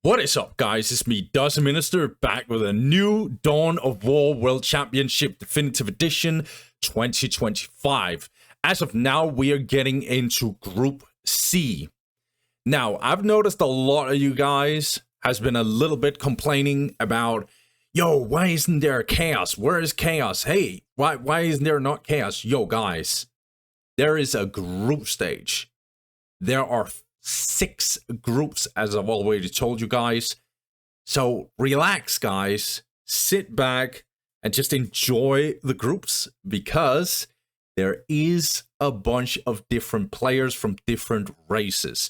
What is up, guys? It's me, Dozen Minister, back with a new Dawn of War World Championship Definitive Edition 2025. As of now, we are getting into Group C. Now, I've noticed a lot of you guys has been a little bit complaining about, yo, why isn't there chaos? Where is chaos? Hey, why isn't there not chaos? Yo, guys, there is a group stage. There are 6 groups, as I've already told you guys. So relax, guys. Sit back and just enjoy the groups, because there is a bunch of different players from different races.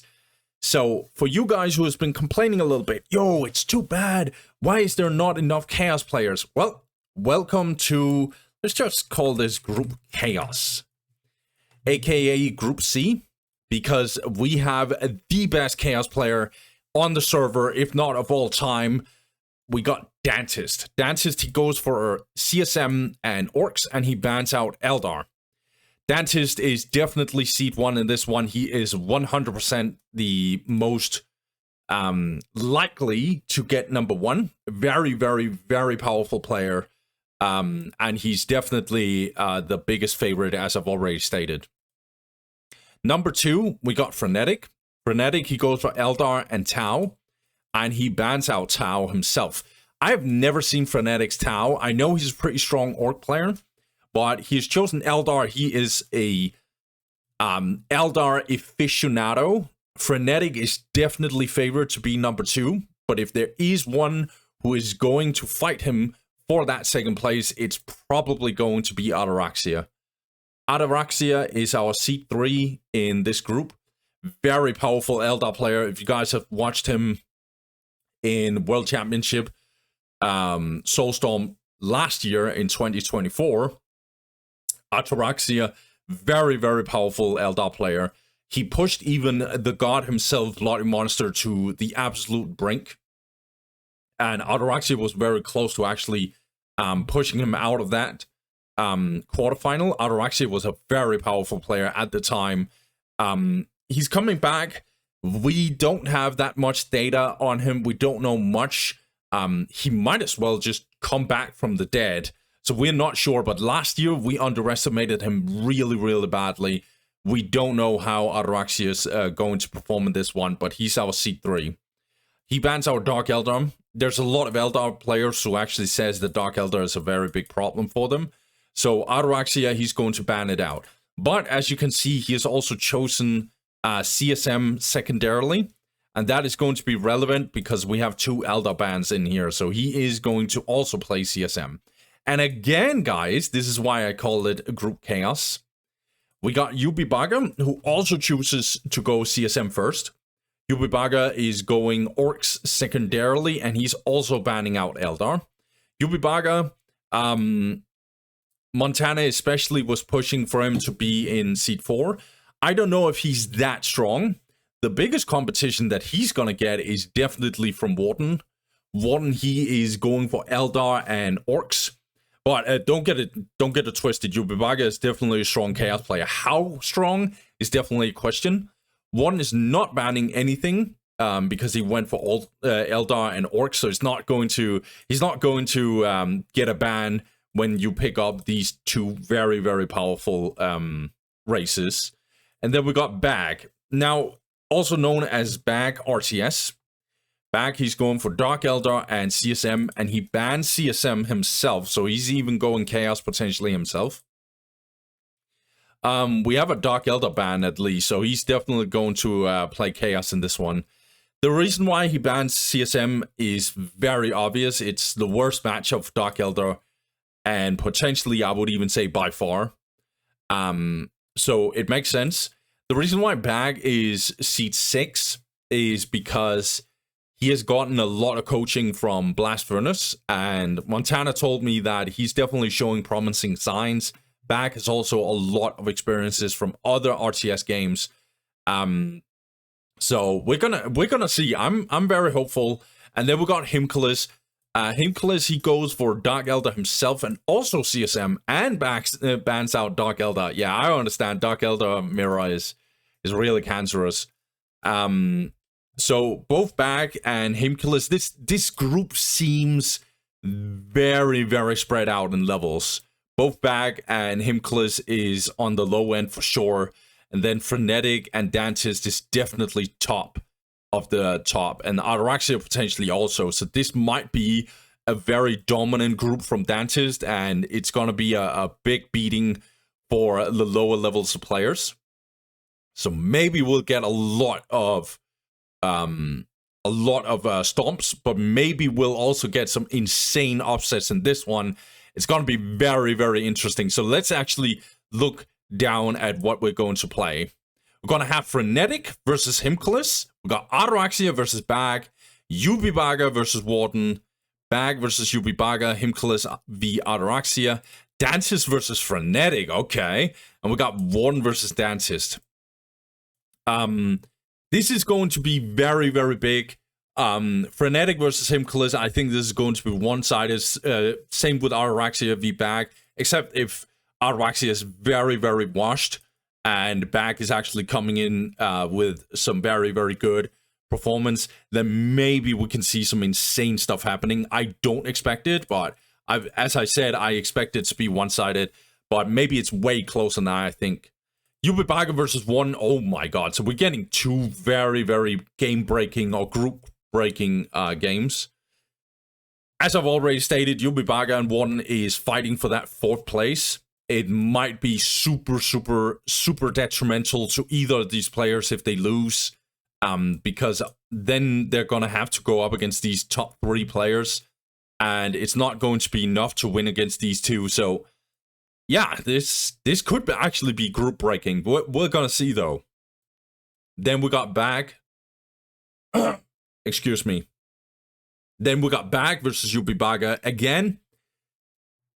So for you guys who has been complaining a little bit, yo, it's too bad. Why is there not enough chaos players? Well, welcome to, let's just call this Group Chaos, aka Group C. Because we have the best Chaos player on the server, if not of all time. We got Dantist. Dantist, he goes for CSM and Orcs, and he bans out Eldar. Dantist is definitely seed 1 in this one. He is 100% the most likely to get number 1. Very, very, very powerful player. And he's definitely the biggest favorite, as I've already stated. Number 2, we got Frenetic. Frenetic, he goes for Eldar and Tau, and he bans out Tau himself. I have never seen Frenetic's Tau. I know he's a pretty strong Orc player, but he's chosen Eldar. He is a Eldar aficionado. Frenetic is definitely favored to be number 2, but if there is one who is going to fight him for that second place, it's probably going to be Ataraxia. Ataraxia is our seed 3 in this group. Very powerful Eldar player. If you guys have watched him in World Championship Soulstorm last year in 2024, Ataraxia, very, very powerful Eldar player. He pushed even the god himself, Bloody Monster, to the absolute brink. And Ataraxia was very close to actually pushing him out of that quarterfinal. Ataraxia was a very powerful player at the time. He's coming back. We don't have that much data on him. We don't know much. He might as well just come back from the dead. So we're not sure, but last year we underestimated him really, really badly. We don't know how Ataraxia is going to perform in this one, but he's our seed 3. He bans our Dark Eldar. There's a lot of Eldar players who actually says that Dark Eldar is a very big problem for them. So Ataraxia, he's going to ban it out. But as you can see, he has also chosen CSM secondarily. And that is going to be relevant because we have 2 Eldar bans in here. So he is going to also play CSM. And again, guys, this is why I call it Group Chaos. We got Ybubaka, who also chooses to go CSM first. Ybubaka is going Orcs secondarily, and he's also banning out Eldar. Ybubaka, Montana especially was pushing for him to be in seed 4. I don't know if he's that strong. The biggest competition that he's going to get is definitely from Warden. Warden, he is going for Eldar and Orcs. But don't get it twisted. Ybubaka is definitely a strong Chaos player. How strong is definitely a question. Warden is not banning anything because he went for all Eldar and Orcs, so he's not going to get a ban when you pick up these 2 very, very powerful races. And then we got Bag. Now, also known as Bag RTS. Bag, he's going for Dark Eldar and CSM, and he bans CSM himself, so he's even going Chaos potentially himself. We have a Dark Eldar ban at least, so he's definitely going to play Chaos in this one. The reason why he bans CSM is very obvious. It's the worst matchup for Dark Eldar, and potentially, I would even say by far. So it makes sense. The reason why Bag is seed 6 is because he has gotten a lot of coaching from Blast Furnace, and Montana told me that he's definitely showing promising signs. Bag has also a lot of experiences from other RTS games. So we're gonna see. I'm very hopeful. And then we got Himcules. Himcules, he goes for Dark Eldar himself and also CSM, and bans out Dark Eldar. Yeah, I understand. Dark Eldar Mirror is really cancerous. So both Bag and Himcules, this group seems very, very spread out in levels. Both Bag and Himcules is on the low end for sure. And then Frenetic and Dantist is definitely top of the top. And Ataraxia potentially also. So this might be a very dominant group from Dantist. And it's going to be a big beating for the lower levels of players. So maybe we'll get a lot of stomps, but maybe we'll also get some insane upsets in this one. It's going to be very, very interesting. So let's actually look down at what we're going to play. We're going to have Frenetic versus Himcules. We got Ataraxia versus Bag, Ybubaka versus Warden, Bag versus Ybubaka, Himcules v Ataraxia, Dantist versus Frenetic. Okay, and we got Warden versus Dantist. This is going to be very, very big. Frenetic versus Himcules, I think this is going to be one-sided. Same with Ataraxia v Bag, except if Ataraxia is very, very washed and Bag is actually coming in with some very, very good performance, then maybe we can see some insane stuff happening. I don't expect it, but as I said, I expect it to be one-sided, but maybe it's way closer than I think. Ybubaka versus Warden, oh my god. So we're getting two very, very game-breaking or group-breaking games. As I've already stated, Ybubaka and Warden is fighting for that 4th place. It might be super, super, super detrimental to either of these players if they lose. Because then they're going to have to go up against these top 3 players. And it's not going to be enough to win against these two. So yeah, this could actually be group breaking. We're gonna see though. Then we got Bag. Excuse me. Then we got Bag versus Ybubaka again.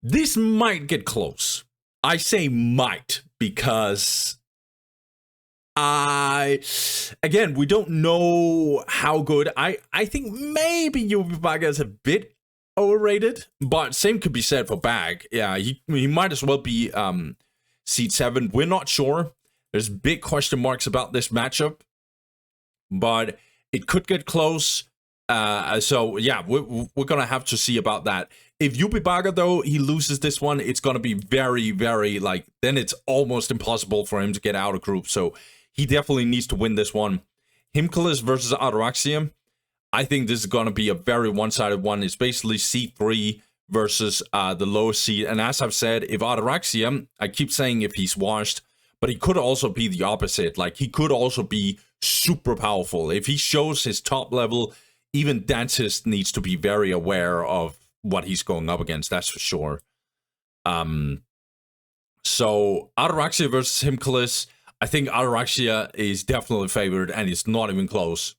This might get close. I say might because again, we don't know how good. I think maybe Ybubaka is a bit overrated, but same could be said for Bag. Yeah, he might as well be seed 7. We're not sure. There's big question marks about this matchup, but it could get close. So yeah, we're gonna have to see about that. If Ybubaka though he loses this one, it's gonna be very, very then it's almost impossible for him to get out of group. So he definitely needs to win this one. Himcules versus Ataraxia. I think this is going to be a very one-sided one. It's basically C3 versus the lowest seed. And as I've said, if Ataraxia, I keep saying if he's washed, but he could also be the opposite. Like, he could also be super powerful. If he shows his top level, even Dantist needs to be very aware of what he's going up against. That's for sure. So, Ataraxia versus Himcules. I think Ataraxia is definitely favored, and it's not even close.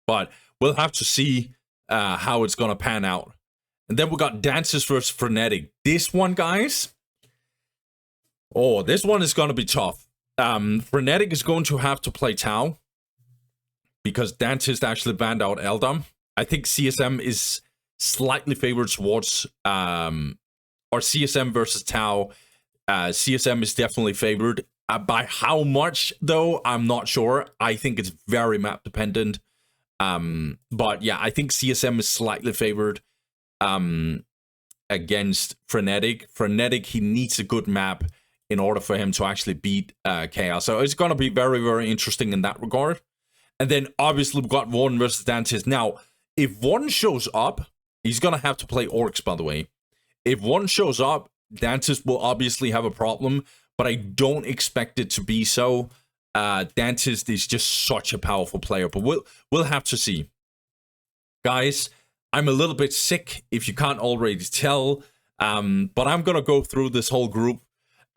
But we'll have to see how it's going to pan out. And then we got Dantist versus Frenetic. This one, guys. Oh, this one is going to be tough. Frenetic is going to have to play Tau. Because Dantist actually banned out Eldar. I think CSM is slightly favored towards... or CSM versus Tau. CSM is definitely favored. By how much, though, I'm not sure. I think it's very map dependent. But yeah, I think CSM is slightly favored against Frenetic. Frenetic, he needs a good map in order for him to actually beat Chaos. So it's going to be very, very interesting in that regard. And then obviously we've got Warden versus Dantist. Now, if Warden shows up, he's going to have to play Orcs, by the way. If Warden shows up, Dantist will obviously have a problem, but I don't expect it to be so. Dantist is just such a powerful player, but we'll have to see. Guys, I'm a little bit sick, if you can't already tell, but I'm gonna go through this whole group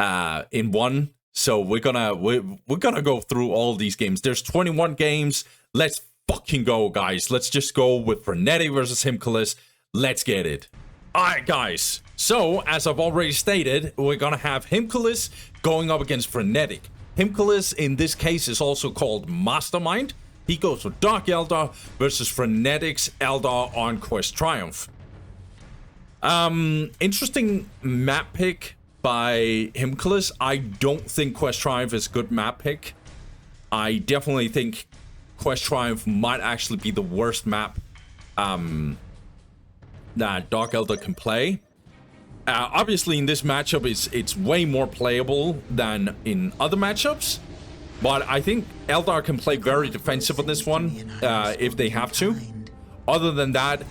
in one. So we're gonna go through all these games. There's 21 games. Let's fucking go, guys. Let's just go with Frenetic versus Himcules. Let's get it. Alright, guys. So, as I've already stated, we're gonna have Himcules going up against Frenetic. Himcules, in this case, is also called Mastermind. He goes with Dark Eldar versus Frenetic's Eldar on Quest Triumph. Interesting map pick by Himcules. I don't think Quest Triumph is a good map pick. I definitely think Quest Triumph might actually be the worst map that Dark Eldar can play. Obviously, in this matchup, it's way more playable than in other matchups. But I think Eldar can play very defensive on this one if they have to. Other than that,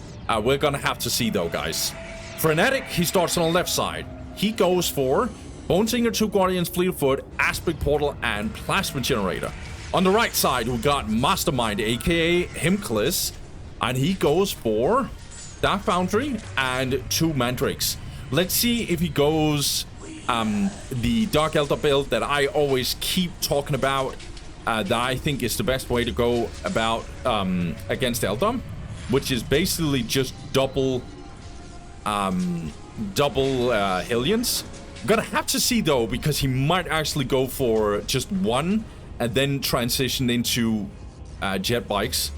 we're gonna have to see though, guys. Frenetic, he starts on the left side. He goes for Bonesinger, 2 Guardians, Fleet of Foot, Aspect Portal, and Plasma Generator. On the right side, we got Mastermind, aka Himcules, and he goes for Dark Foundry and 2 Mandrakes. Let's see if he goes the Dark Eldar build that I always keep talking about, that I think is the best way to go about against Eldar, which is basically just double Hellions. I'm gonna have to see though, because he might actually go for just 1 and then transition into jet bikes.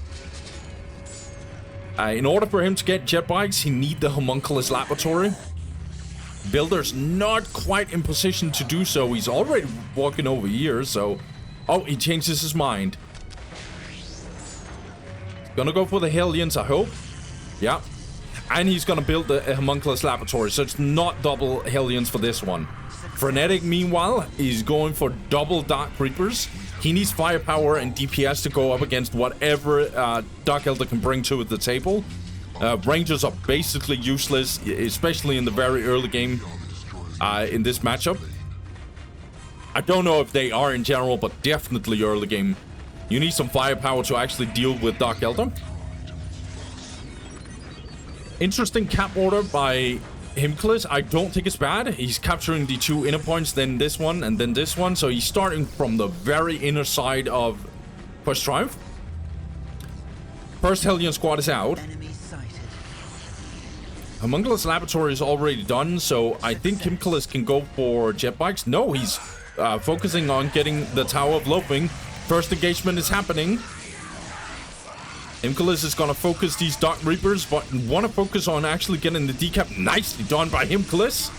In order for him to get jet bikes, he need the Himcules laboratory. Builder's not quite in position to do so. He's already walking over here, so... Oh, he changes his mind. Gonna go for the Hellions, I hope. Yeah. And he's gonna build the Himcules laboratory, so it's not double Hellions for this one. Frenetic, meanwhile, is going for double Dark Reapers. He needs firepower and DPS to go up against whatever Dark Eldar can bring to the table. Rangers are basically useless, especially in the very early game in this matchup. I don't know if they are in general, but definitely early game. You need some firepower to actually deal with Dark Eldar. Interesting cap order by Himcules. I don't think it's bad. He's capturing the 2 inner points, then this one, and then this one. So he's starting from the very inner side of Quest Triumph. First Hellion squad is out. Himcules laboratory is already done, so I think Himcules can go for jet bikes. No, he's focusing on getting the Tower of Loathing. First engagement is happening. Himcules is gonna focus these Dark Reapers, but want to focus on actually getting the decap. Nicely done by Himcules.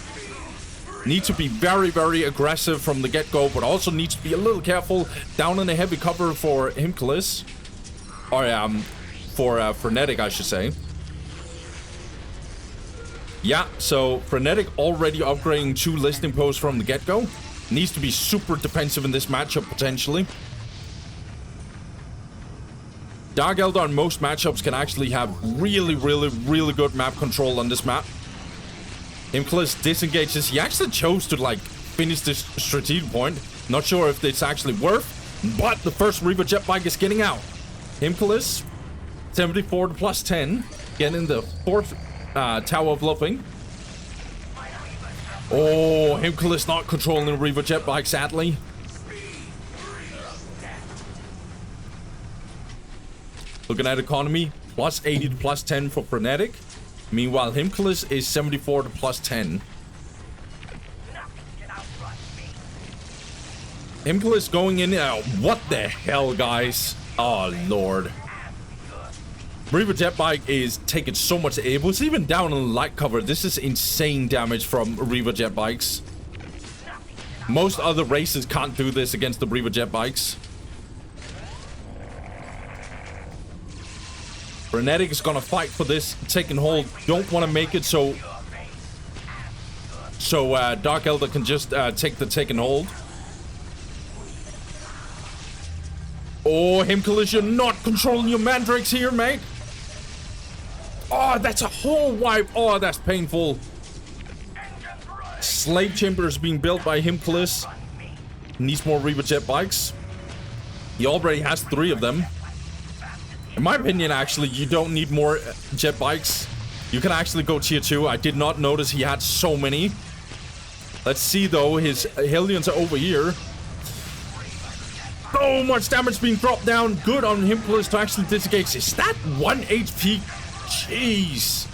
Need to be very, very aggressive from the get-go, but also needs to be a little careful down in the heavy cover for Himcules. Or, for Frenetic, I should say. Yeah, so Frenetic already upgrading 2 listening posts from the get-go. Needs to be super defensive in this matchup, potentially. Dark Eldar in most matchups can actually have really, really, really good map control on this map. Himcules disengages. He actually chose to, like, finish this strategic point. Not sure if it's actually worth, but the first Reaver jet bike is getting out. Himcules, 74 to plus 10, getting the 4th Tower of Loathing. Oh, Himcules not controlling the Reaver jet bike, sadly. Looking at economy, plus 80 to plus 10 for Frenetic. Meanwhile, Himcules is 74 to plus 10. Himcules going in. What the hell, guys? Oh, Lord. Reaver jet bike is taking so much. It was even down on light cover. This is insane damage from Reaver jet bikes. Most other races can't do this against the Reaver jet bikes. Frenetic is gonna fight for this taking hold. Don't want to make it so Dark Eldar can just take the taken hold. Oh, Himcules, you're not controlling your mandrakes here, mate. Oh, that's a whole wipe. Oh, that's painful. Slave chamber is being built by Himcules. Needs more Reaver jet bikes. He already has 3 of them. In my opinion, actually, you don't need more jet bikes. You can actually go tier 2. I did not notice he had so many. Let's see, though. His Hellions are over here. So much damage being dropped down. Good on Himcules to actually disengage. Is that 1 HP? Jeez.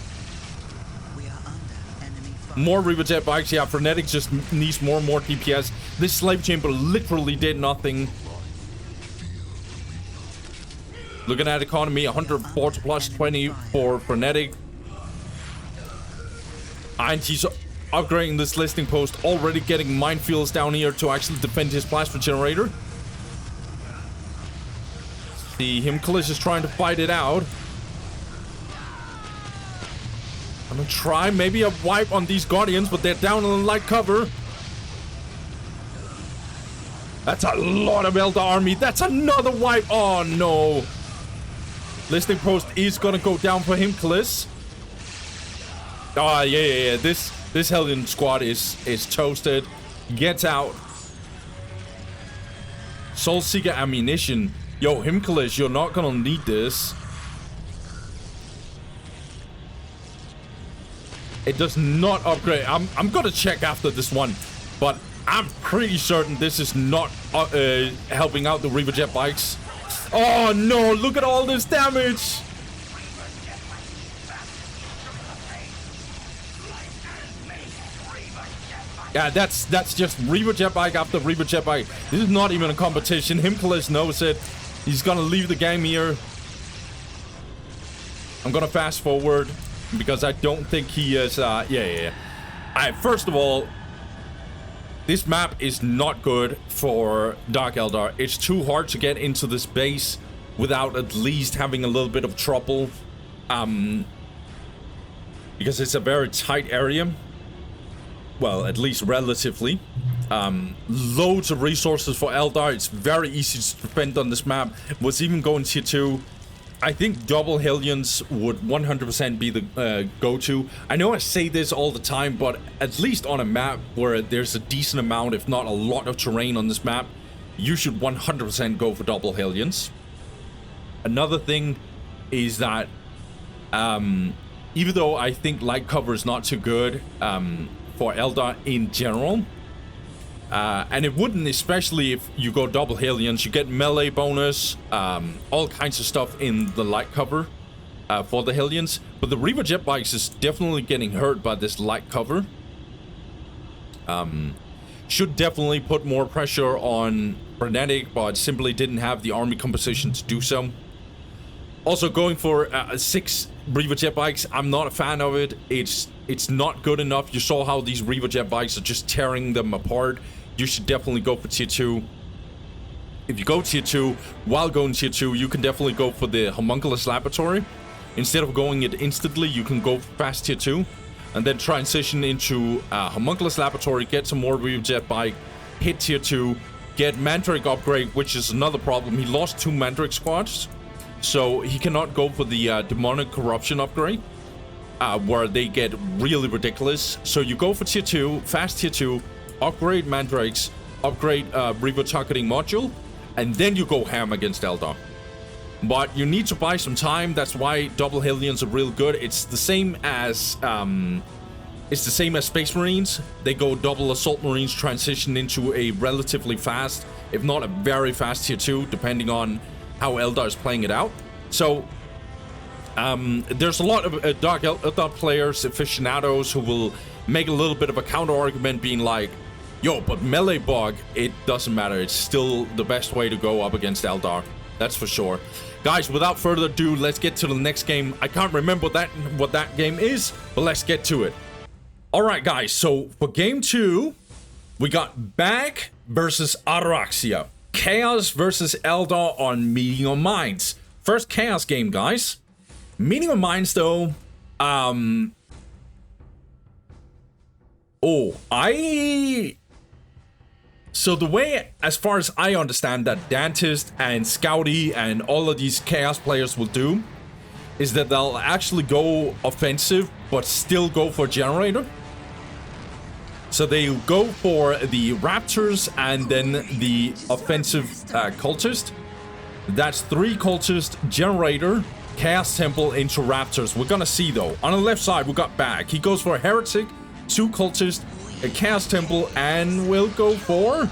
More Reaver jet bikes. Yeah, Frenetic just needs more and more DPS. This slave chamber literally did nothing. Looking at economy, 104 to plus 20 for Frenetic. And he's upgrading this listing post, already getting minefields down here to actually defend his plasma generator. The Himcules is trying to fight it out. I'm gonna try maybe a wipe on these Guardians, but they're down in the light cover. That's a lot of Eldar army. That's another wipe. Oh, no. Listening post is gonna go down for Himcules. Oh, yeah. This Hellion squad is toasted. Gets out. Soul Seeker ammunition. Yo, Himcules, you're not gonna need this. It does not upgrade. I'm gonna check after this one, but I'm pretty certain this is not helping out the Reaver jet bikes. Oh no, look at all this damage. Yeah, that's just Reaver jet bike after Reaver jet bike. This is not even a competition. Himcules knows it. He's gonna leave the game here. I'm gonna fast forward because I don't think he is. First of all, this map is not good for Dark Eldar. It's too hard to get into this base without at least having a little bit of trouble. Because it's a very tight area. Well, at least relatively. Loads of resources for Eldar. It's very easy to defend on this map. Was even going tier 2. I think double Hellions would 100% be the go-to. I know I say this all the time, but at least on a map where there's a decent amount, if not a lot of terrain on this map, you should 100% go for double Hellions. Another thing is that even though I think light cover is not too good for Eldar in general, and it wouldn't, especially if you go double Hellions, you get melee bonus, all kinds of stuff in the light cover for the Hellions. But the Reaver jet bikes is definitely getting hurt by this light cover. Should definitely put more pressure on Frenetic, but simply didn't have the army composition to do so. Also going for 6 Reaver jet bikes, I'm not a fan of it. It's not good enough. You saw how these Reaver jet bikes are just tearing them apart. You should definitely go for tier 2. If you go tier 2, while going tier 2, you can definitely go for the Himcules laboratory. Instead of going it instantly, you can go fast tier 2 and then transition into Himcules laboratory, get some more Reaver jet bike, hit tier 2, get Mandrake upgrade, which is another problem. He lost 2 Mandrake squads, so he cannot go for the demonic corruption upgrade, where they get really ridiculous. So you go for tier 2, fast tier 2, upgrade Mandrakes, upgrade Reaver targeting module, and then you go ham against Eldar. But you need to buy some time. That's why double Hellions are real good. It's the same as Space Marines. They go double Assault Marines, transition into a relatively fast, if not a very fast tier 2, depending on how Eldar is playing it out. So there's a lot of Dark Eldar players, aficionados, who will make a little bit of a counter argument being like, yo, but melee bug, it doesn't matter. It's still the best way to go up against Eldar. That's for sure. Guys, without further ado, let's get to the next game. I can't remember what that game is, but let's get to it. All right, guys. So for game 2, we got Bag versus Ataraxia. Chaos versus Eldar on Meeting of Minds. First Chaos game, guys. Meeting of Minds, though. So the way, as far as I understand, that Dantist and Scouty and all of these Chaos players will do is that they'll actually go offensive, but still go for Generator. So they go for the Raptors and then the offensive Cultist. That's 3 Cultist, Generator, Chaos Temple into Raptors. We're gonna see, though. On the left side, we got Bag. He goes for a Heretic, 2 Cultist, a Chaos Temple, and we'll go for...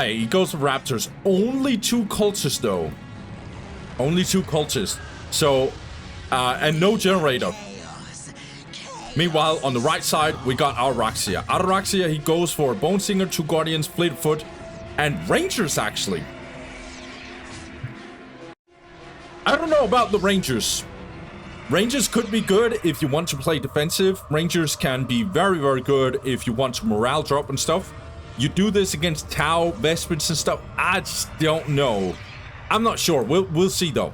he goes for Raptors. Only 2 Cultists, though. Only 2 Cultists. So, and no Generator. Meanwhile, on the right side, we got Ataraxia. Ataraxia, he goes for Bone Singer, 2 Guardians, Fleetfoot, and Rangers, actually. I don't know about the Rangers. Rangers could be good if you want to play defensive. Rangers can be very, very good if you want to morale drop and stuff. You do this against Tau, Vespers and stuff. I just don't know. I'm not sure. We'll see though.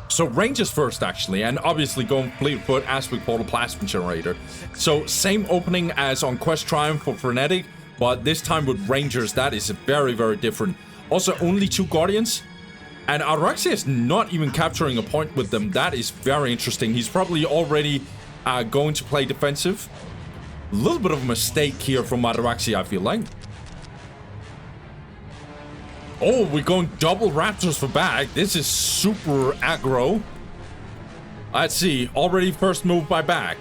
So Rangers first actually, and obviously going Fleetfoot, Aspect Portal, Plasma Generator. So same opening as on Quest Triumph for Frenetic, but this time with Rangers, that is very, very different. Also, only 2 Guardians. And Ataraxia is not even capturing a point with them. That is very interesting. He's probably already going to play defensive. A little bit of a mistake here from Ataraxia, I feel like. Oh, we're going double Raptors for bag. This is super aggro. Let's see. Already first move by bag.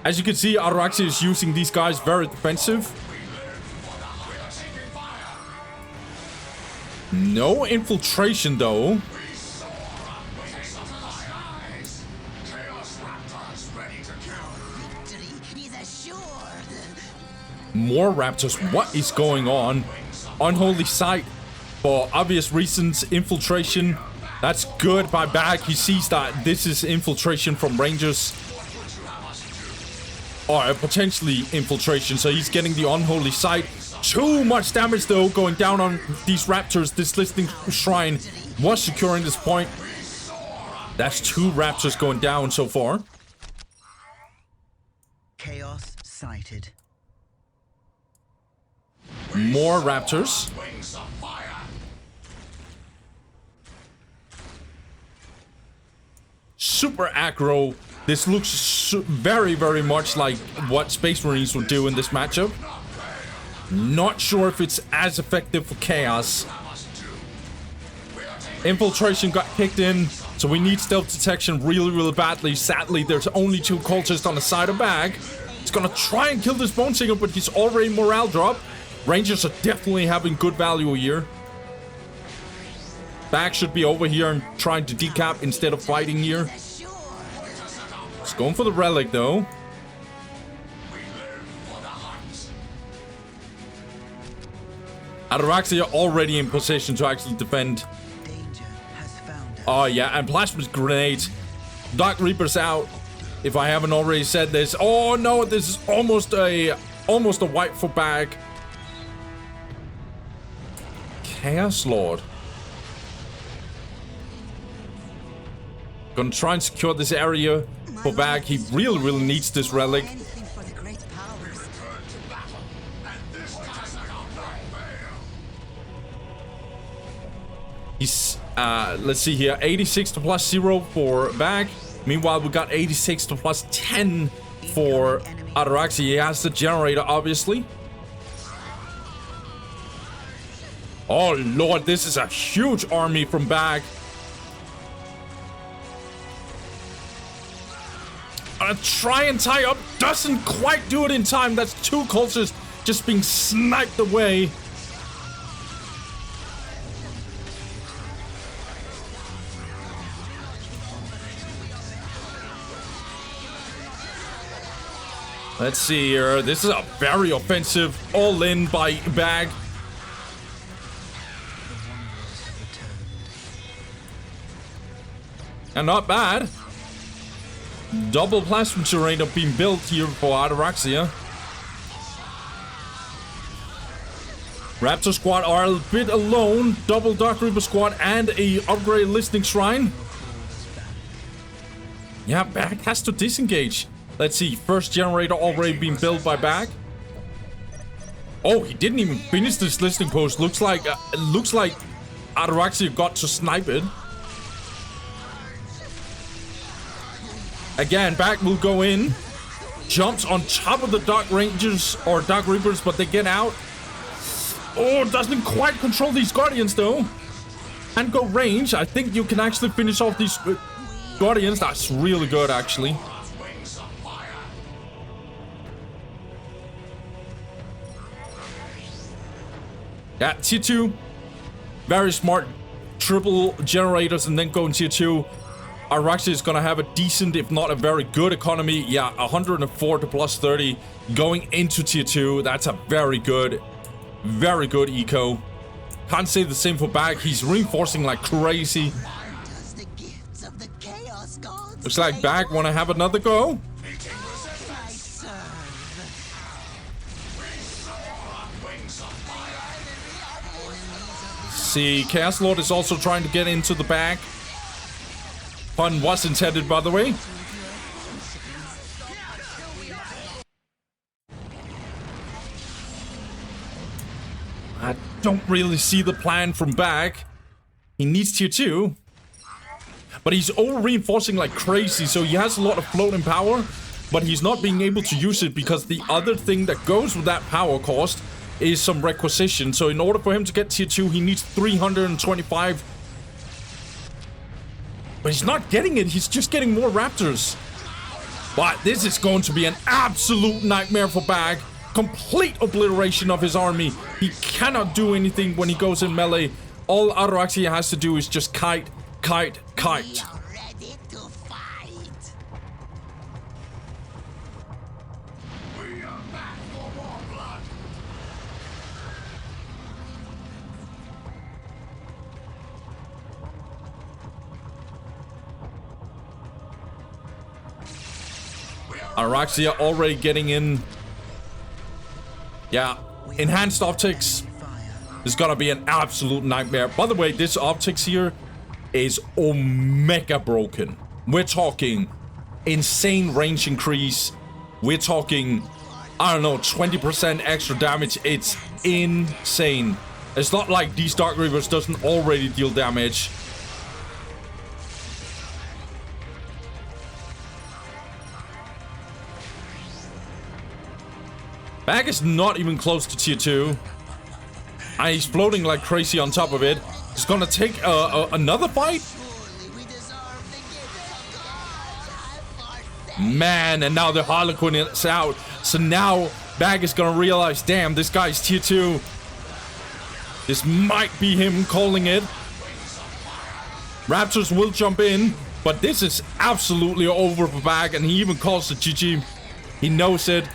As you can see, Ataraxia is using these guys very defensive. No infiltration, though. More Raptors. What is going on? Unholy Sight. For obvious reasons, infiltration. That's good by Bag. He sees that this is infiltration from Rangers. Or potentially infiltration. So he's getting the Unholy Sight. Too much damage, though, going down on these Raptors. This Listening Shrine was securing this point. That's 2 Raptors going down so far. Chaos sighted. More Raptors. Super aggro. This looks very, very much like what Space Marines would do in this matchup. Not sure if it's as effective for Chaos. Infiltration got kicked in, so we need stealth detection really, really badly. Sadly, there's only 2 cultists on the side of Bag. He's gonna try and kill this Bone Singer, but he's already morale drop. Rangers are definitely having good value here. Bag should be over here and trying to decap instead of fighting here. He's going for the relic, though. Ataraxia already in position to actually defend. Oh yeah, and Plasma Grenades. Dark Reaper's out. If I haven't already said this. Oh no, this is almost a wipe for Bag. Chaos Lord. Gonna try and secure this area for Bag. He really, really needs this relic. He's, let's see here, 86 to plus 0 for Bag. Meanwhile, we got 86 to plus 10 for Ataraxia. He has the generator, obviously. Oh, Lord, this is a huge army from Bag. Try and tie up. Doesn't quite do it in time. That's 2 cultists just being sniped away. Let's see here. This is a very offensive all-in by Bag. And not bad. Double Plasma Generator being built here for Ataraxia. Raptor Squad are a bit alone. Double Dark Reaper Squad and a upgraded Listening Shrine. Yeah, Bag has to disengage. Let's see, first generator already being built by Bag. Oh, he didn't even finish this listening post. Looks like Ataraxia got to snipe it. Again, Bag will go in. Jumps on top of the Dark Rangers or Dark Reapers, but they get out. Oh, doesn't quite control these Guardians though. And go range. I think you can actually finish off these Guardians. That's really good actually. Yeah, tier 2. Very smart. Triple generators and then go in tier 2. Ataraxia is going to have a decent, if not a very good economy. Yeah, 104 to plus 30 going into tier 2. That's a very good eco. Can't say the same for Bag. He's reinforcing like crazy. Looks like Bag want to have another go. see. Chaos Lord is also trying to get into the bag. Pun was intended, by the way. I don't really see the plan from back. He needs tier 2. But he's over-reinforcing like crazy, so he has a lot of floating power. But he's not being able to use it because the other thing that goes with that power cost is some requisition. So in order for him to get tier 2, he needs 325. But he's not getting it. He's just getting more raptors. But this is going to be an absolute nightmare for Bag. Complete obliteration of his army. He cannot do anything when he goes in melee. All Ataraxia has to do is just kite, kite, kite. Ataraxia already getting in. Yeah, enhanced optics is gonna be an absolute nightmare. By the way, this optics here is omega broken. We're talking insane range increase. We're talking, I don't know, 20% extra damage. It's insane. It's not like these Dark Reavers doesn't already deal damage. Bag is not even close to tier 2. And he's floating like crazy on top of it. He's gonna take another fight? Man, and now the Harlequin is out. So now Bag is gonna realize, damn, this guy's tier 2. This might be him calling it. Raptors will jump in, but this is absolutely over for Bag, and he even calls it GG. He knows it.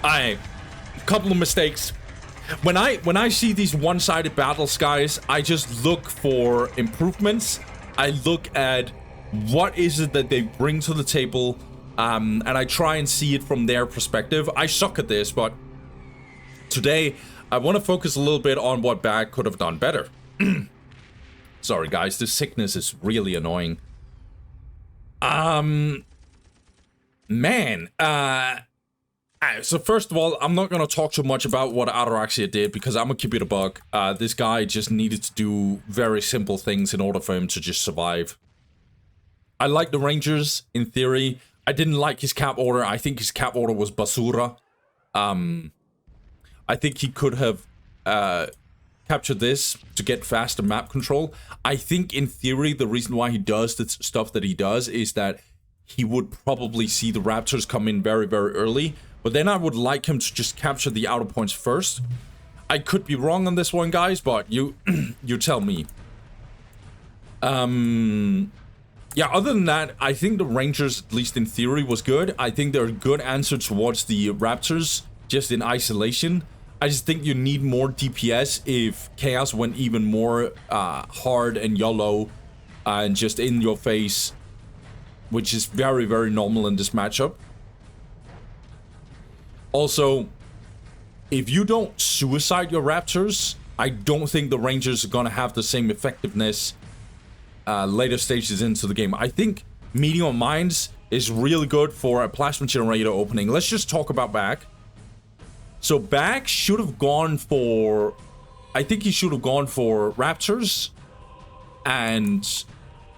A couple of mistakes. When I see these one-sided battles, guys, I just look for improvements. I look at what is it that they bring to the table, and I try and see it from their perspective. I suck at this, but today I want to focus a little bit on what Bag could have done better. Sorry, guys, this sickness is really annoying. So first of all, I'm not going to talk too much about what Ataraxia did because I'm going to keep it a buck. This guy just needed to do very simple things in order for him to just survive. I like the Rangers, in theory. I didn't like his cap order. I think his cap order was basura. I think he could have captured this to get faster map control. I think, in theory, the reason why he does the stuff that he does is that he would probably see the Raptors come in very, very early. But then I would like him to just capture the outer points first. I could be wrong on this one, guys, but you you tell me. Yeah, other than that, I think the Rangers, at least in theory, was good. I think they're a good answer towards the Raptors, just in isolation. I just think you need more DPS if Chaos went even more hard and YOLO and just in your face, which is very, very normal in this matchup. Also, if you don't suicide your Raptors, I don't think the Rangers are going to have the same effectiveness later stages into the game. I think Medium Minds is really good for a Plasma Generator opening. Let's just talk about Bag. So Bag should have gone for... I think he should have gone for Raptors and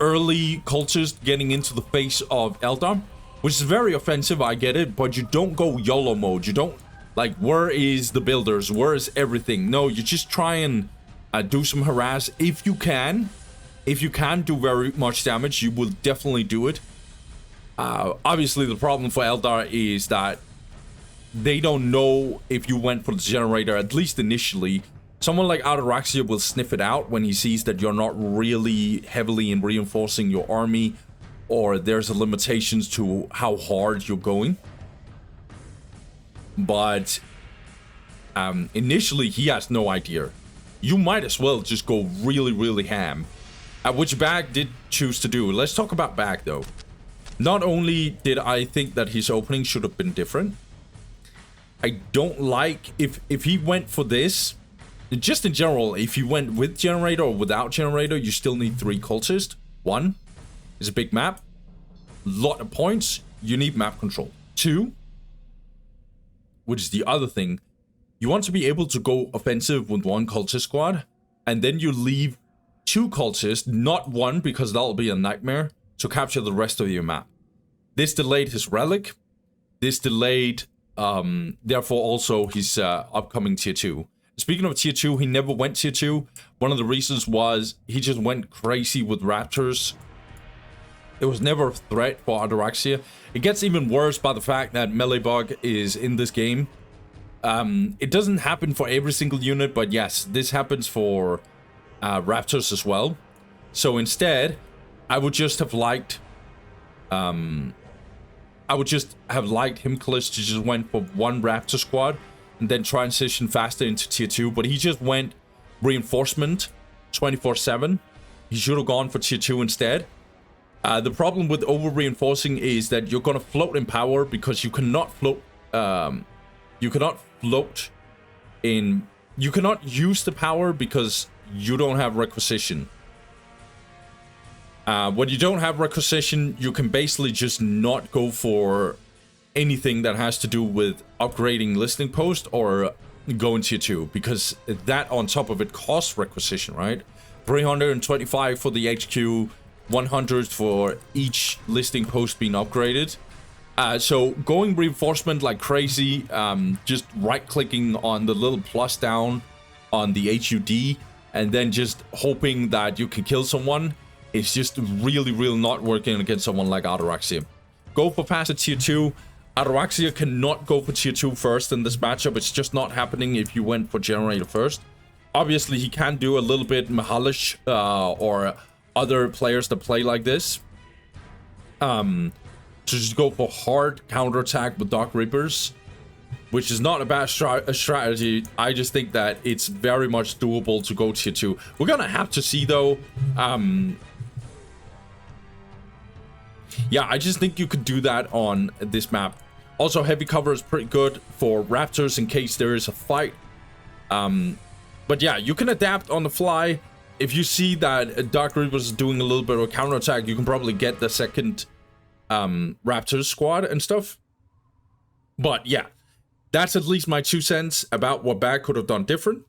early cultists getting into the face of Eldar. Which is very offensive, I get it, but you don't go YOLO mode. You don't, like, where is the builders? Where is everything? No, you just try and do some harass. If you can do very much damage, you will definitely do it. Obviously, the problem for Eldar is that they don't know if you went for the generator, at least initially. Someone like Ataraxia will sniff it out when he sees that you're not really heavily in reinforcing your army, or there's a limitations to how hard you're going. But initially, he has no idea. You might as well just go really, really ham. Which Bag did choose to do. Let's talk about Bag, though. Not only did I think that his opening should have been different, I don't like... If he went for this, just in general, if you went with generator or without generator, you still need 3 cultists. 1 is a big map, lot of points, you need map control. 2, which is the other thing, you want to be able to go offensive with 1 cultist squad, and then you leave 2 cultists, not 1, because that'll be a nightmare, to capture the rest of your map. This delayed his relic. This delayed, therefore, also his upcoming tier 2. Speaking of tier 2, he never went tier 2. One of the reasons was he just went crazy with raptors. It was never a threat for Ataraxia. It gets even worse by the fact that melee bug is in this game. It doesn't happen for every single unit, but yes, this happens for raptors as well. So instead, I would just have liked Himcules to just went for 1 raptor squad and then transition faster into tier 2, but he just went reinforcement 24/7. He should have gone for tier 2 instead. The problem with over reinforcing is that you're gonna float in power because you cannot float. You cannot use the power because you don't have requisition. When you don't have requisition, you can basically just not go for anything that has to do with upgrading listening post or going tier 2, because that on top of it costs requisition, right? 325 for the HQ, 100 for each listing post being upgraded. So going reinforcement like crazy, just right-clicking on the little plus down on the HUD, and then just hoping that you can kill someone, is just really not working against someone like Ataraxia. Go for faster tier 2. Ataraxia cannot go for tier 2 first in this matchup. It's just not happening if you went for generator first. Obviously, he can do a little bit Mahalish or other players that play like this. To just go for hard counterattack with Dark Reapers, which is not a bad strategy. I just think that it's very much doable to go tier 2. We're gonna have to see though. Yeah, I just think you could do that on this map. Also, heavy cover is pretty good for raptors in case there is a fight. But yeah, you can adapt on the fly. If you see that Dark Reapers is doing a little bit of a counterattack, you can probably get the second Raptors squad and stuff. But yeah, that's at least my 2 cents about what Bag could have done different.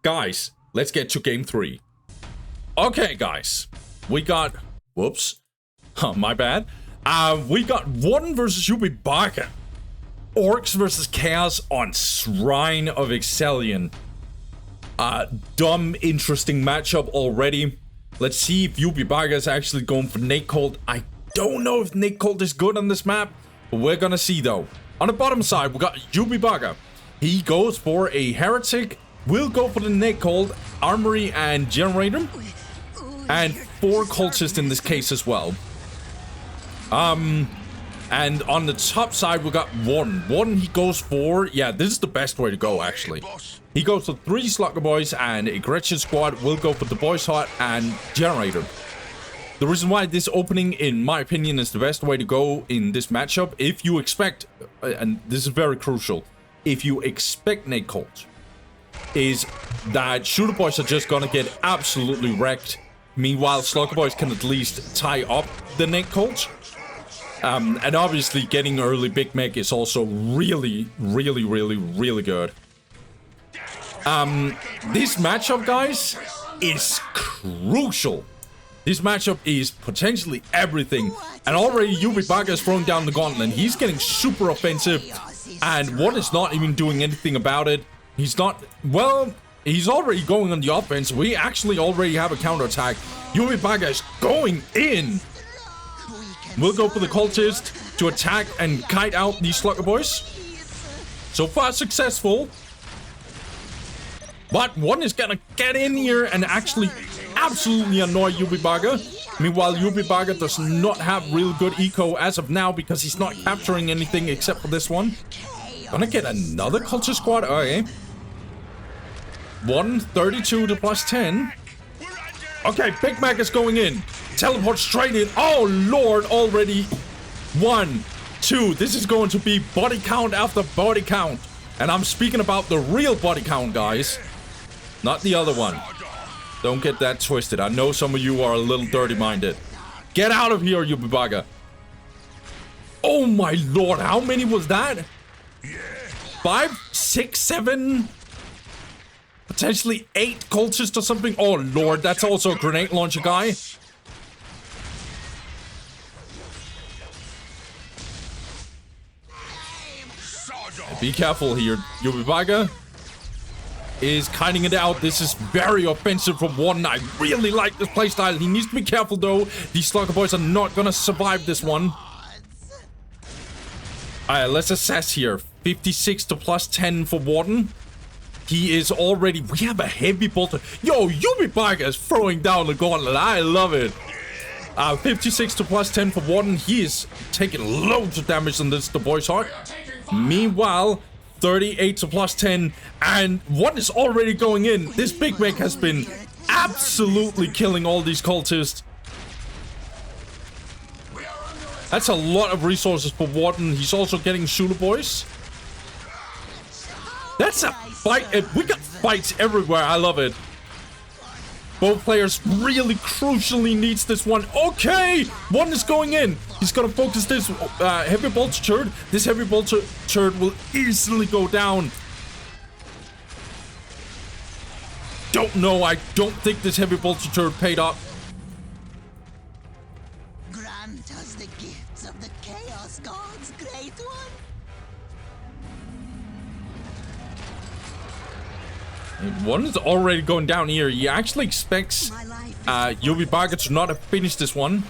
Guys, let's get to game 3. Okay, guys, we got... Whoops. My bad. We got Warden versus Ybubaka. Orcs versus Chaos on Shrine of Excellion. Dumb, interesting matchup already. Let's see if Ybubaka is actually going for Nate Cold. I don't know if Nate Cold is good on this map, but we're gonna see though. On the bottom side, we got Ybubaka. He goes for a Heretic. We'll go for the Nate Cold, Armory, and Generator. And 4 cultists in this case as well. And on the top side, we got Warden. Warden, he goes for... Yeah, this is the best way to go, actually. He goes for 3 Slugger Boys, and a Gretchen squad will go for the Boys Hut and Generator. The reason why this opening, in my opinion, is the best way to go in this matchup, if you expect... and this is very crucial. If you expect Nate Colt, is that Shooter Boys are just gonna get absolutely wrecked. Meanwhile, Slugger Boys can at least tie up the Nate Colt. And obviously getting early Big Mech is also really good. This matchup, guys, is crucial. This matchup is potentially everything. And already Ybubaka is throwing down the gauntlet. He's getting super offensive. And Warden is not even doing anything about it. He's not... Well, he's already going on the offense. We actually already have a counterattack. Ybubaka is going in. We'll go for the cultist to attack and kite out these Slugger Boys. So far successful. But one is gonna get in here and actually absolutely annoy Ybubaka. Meanwhile, Ybubaka does not have real good eco as of now because he's not capturing anything except for this one. Gonna get another cultist squad. Okay. 132 to plus 10. Okay, Big Mac is going in. Teleport straight in. Oh, Lord, already 1, 2. This is going to be body count after body count. And I'm speaking about the real body count, guys. Not the other one. Don't get that twisted. I know some of you are a little dirty-minded. Get out of here, Ybubaka. Oh my lord, how many was that? 5, 6, 7... potentially 8 cultists or something? Oh lord, that's also a grenade launcher guy. Be careful here. Ybubaka is kiting it out. This is very offensive from Warden. I really like this playstyle. He needs to be careful though. These Slugger boys are not gonna survive this one. Alright, let's assess here. 56 to plus 10 for Warden. He is already... we have a heavy bolter. Yo, Ybubaka is throwing down the gauntlet. I love it. 56 to plus 10 for Warden. He is taking loads of damage on this, the boy's heart. Meanwhile, 38 to plus 10. And Warden is already going in. This Big Mac has been absolutely killing all these cultists. That's a lot of resources for Warden. He's also getting shooter boys. That's a fight. We got fights everywhere. I love it. Both players really crucially needs this one. Okay, one is going in. He's gonna focus this heavy bolter turret. This heavy bolter turret will easily go down. Don't know. I don't think this heavy bolter turret paid off. Grant us the gifts of the Chaos Gods, Great One. One is already going down here. He actually expects Ybubaka to not have finished this one.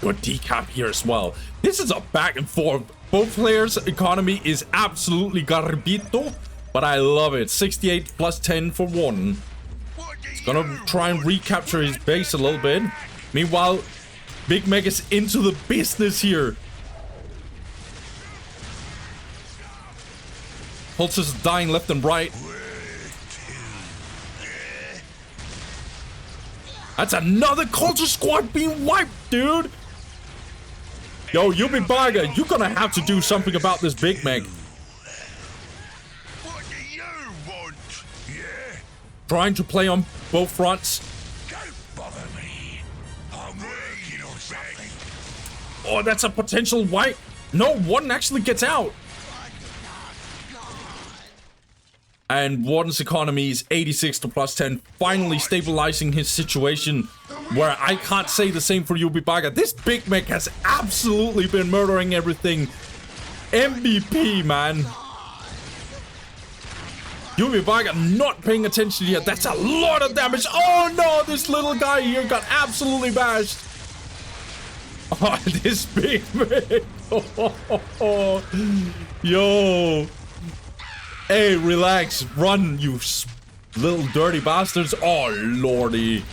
Good decap here as well. This is a back and forth. Both players' economy is absolutely garbito, but I love it. 68 plus 10 for Warden. He's gonna try and recapture his base a little bit. Meanwhile, Big Meg is into the business here. Pulses is dying left and right. That's another culture squad being wiped, dude. Yo, Ybubaka, you're gonna have to do something about this Big Mac. What do you want? Yeah? Trying to play on both fronts. Don't bother me. I'm working on something. Oh, that's a potential wipe. No, one actually gets out. And Warden's economy is 86 to plus 10, finally stabilizing his situation, where I can't say the same for Ybubaka. This Big Mac has absolutely been murdering everything. MVP, man. Ybubaka not paying attention here. That's a lot of damage. Oh no, this little guy here got absolutely bashed. Oh, this Big Mac. Yo. Hey, relax. Run, you little dirty bastards. Oh, lordy.